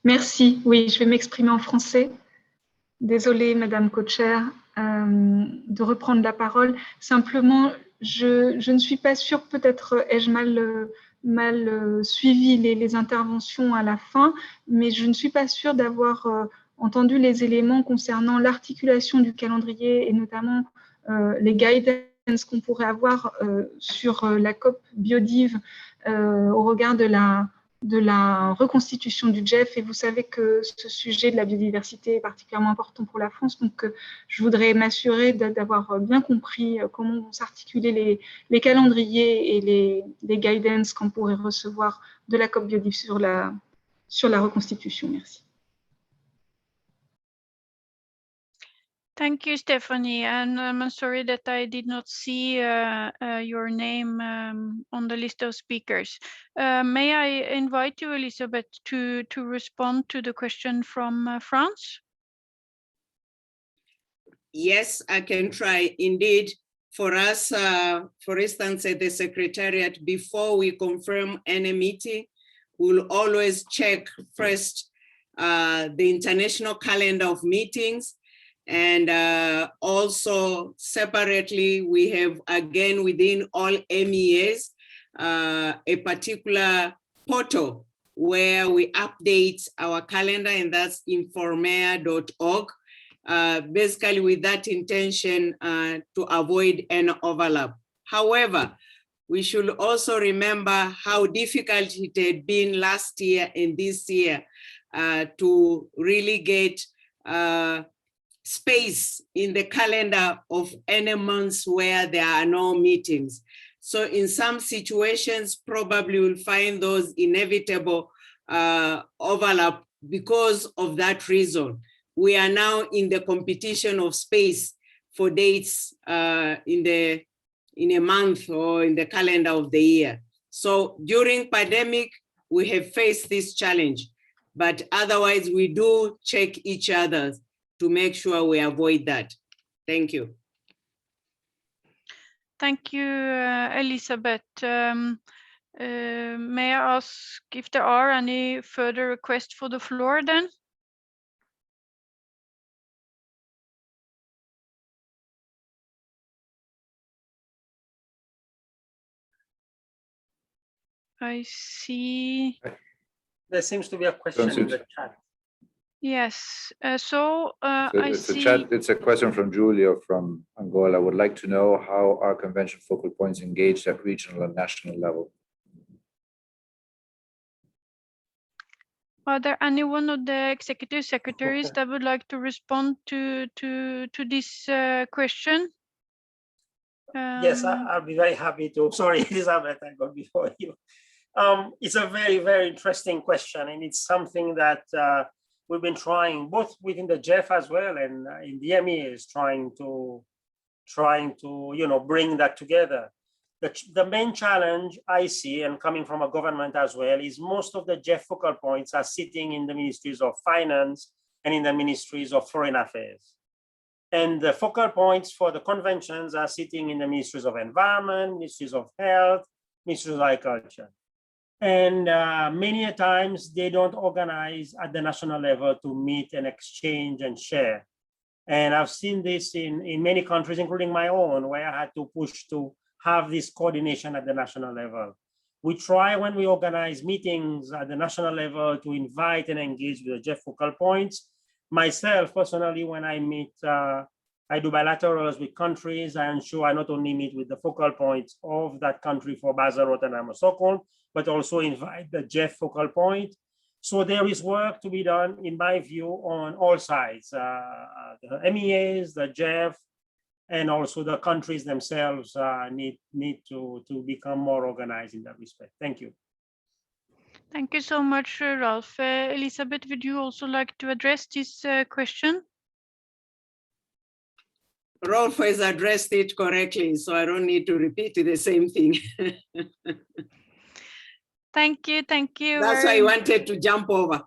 Merci. Oui, je vais m'exprimer en français. Désolée, Madame Co-Chair, de reprendre la parole. Simplement, je ne suis pas sûre, peut-être ai-je mal suivi les interventions à la fin, mais je ne suis pas sûre d'avoir entendu les éléments concernant l'articulation du calendrier et notamment les guidance qu'on pourrait avoir sur la COP Biodiv au regard de de la reconstitution du GEF, et vous savez que ce sujet de la biodiversité est particulièrement important pour la France, donc je voudrais m'assurer d'avoir bien compris comment vont s'articuler les calendriers et les guidance qu'on pourrait recevoir de la COP Biodiv sur la reconstitution. Merci. Thank you, Stephanie, and I'm sorry that I did not see your name on the list of speakers. May I invite you, Elisabeth, to respond to the question from France? Yes, I can try. Indeed, for us, for instance, at the Secretariat, before we confirm any meeting, we'll always check first the international calendar of meetings. And also separately, we have, again, within all MEAs, a particular portal where we update our calendar, and that's informaea.org, basically with that intention to avoid an overlap. However, we should also remember how difficult it had been last year and this year to really get space in the calendar of any months where there are no meetings. So in some situations, probably we'll find those inevitable overlap because of that reason. We are now in the competition of space for dates in a month or in the calendar of the year. So during pandemic, we have faced this challenge, but otherwise we do check each other to make sure we avoid that. Thank you. Thank you, Elisabeth. May I ask if there are any further requests for the floor then? I see. There seems to be a question in the chat. Yes, I see. It's a question from Julia from Angola. I would like to know how are convention focal points engaged at regional and national level? Are there any one of the executive secretaries that would like to respond to this question? Yes, I'll be very happy to. Sorry, Elizabeth, I got before you. It's a very, very interesting question, and it's something that we've been trying both within the GEF as well and in the MEAs trying to bring that together. The main challenge I see, and coming from a government as well, is most of the GEF focal points are sitting in the ministries of finance and in the ministries of foreign affairs. And the focal points for the conventions are sitting in the ministries of environment, ministries of health, ministries of agriculture. And many a times they don't organize at the national level to meet and exchange and share. And I've seen this in many countries, including my own, where I had to push to have this coordination at the national level. We try when we organize meetings at the national level to invite and engage with the GEF focal points. Myself, personally, when I meet, I do bilaterals with countries. I ensure I not only meet with the focal points of that country for Basel, Rotterdam, or Stockholm, but also invite the GEF focal point. So there is work to be done, in my view, on all sides, the MEAs, the GEF, and also the countries themselves need to become more organized in that respect. Thank you. Thank you so much, Ralph. Elisabeth, would you also like to address this question? Rolf has addressed it correctly, so I don't need to repeat the same thing. Thank you. That's why I wanted to jump over.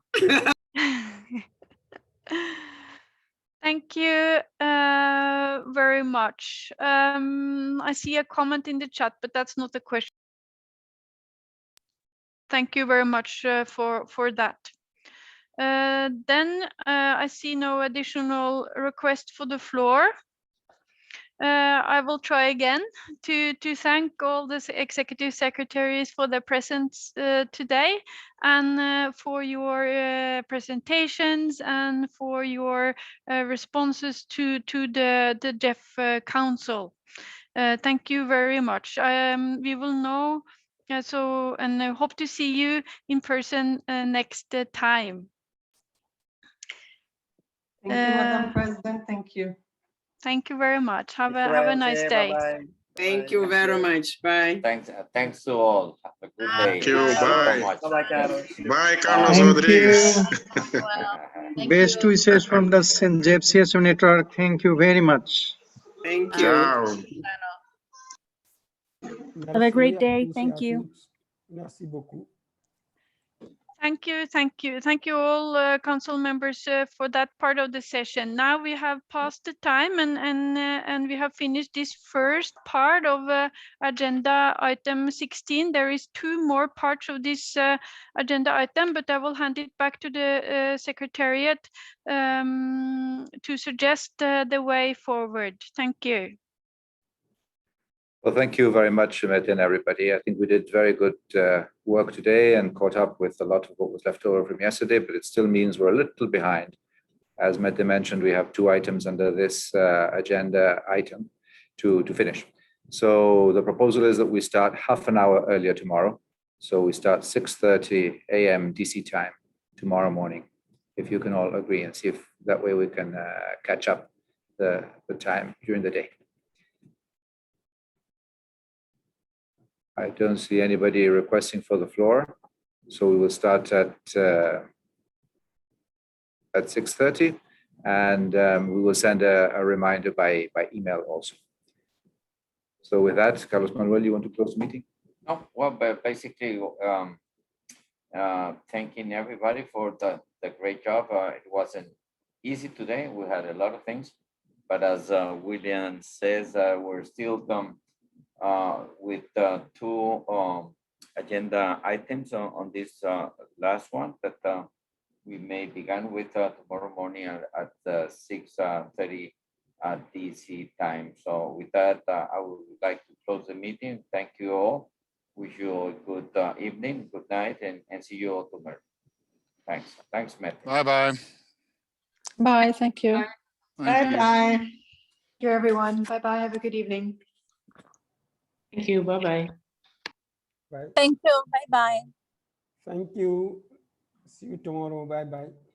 Thank you very much. I see a comment in the chat, but that's not a question. Thank you very much for that. Then I see no additional request for the floor. I will try again to thank all the executive secretaries for their presence today and for your presentations and for your responses to the GEF Council. Thank you very much. We will now And I hope to see you in person next time. Thank you, Madam President. Thank you. Thank you very much. Have a nice day. Bye-bye. Thank you very much. Bye. Thanks to all. Have a good day. Thank you. Bye. Bye-bye, Carlos. Bye, Carlos Thank Rodriguez. Best wishes from the St. James Network. Thank you very much. Thank you. Ciao. Have a great day. Thank you. Merci beaucoup. Thank you all council members for that part of the session. Now we have passed the time and we have finished this first part of agenda item 16. There is 2 more parts of this agenda item, but I will hand it back to the secretariat to suggest the way forward. Thank you. Well, thank you very much, Mette and everybody. I think we did very good work today and caught up with a lot of what was left over from yesterday, but it still means we're a little behind. As Mette mentioned, we have 2 items under this agenda item to finish. So the proposal is that we start half an hour earlier tomorrow. So we start 6:30 a.m. DC time tomorrow morning, if you can all agree, and see if that way we can catch up the time during the day. I don't see anybody requesting for the floor, so we will start at 6:30, and we will send a reminder by email also. So with that, Carlos Manuel, you want to close the meeting? No, well, but basically, thanking everybody for the great job. It wasn't easy today. We had a lot of things, but as William says, we're still with 2 agenda items on this last one that we may begin with tomorrow morning at 6:30 DC time. So with that, I would like to close the meeting. Thank you all. Wish you a good evening, good night, and see you all tomorrow. Thanks. Thanks, Matt. Bye-bye. Bye. Thank you. Thank you. Bye. Thank you, everyone. Bye-bye. Have a good evening. Thank you. Bye-bye. Bye. Thank you. Bye-bye. Thank you. See you tomorrow. Bye-bye.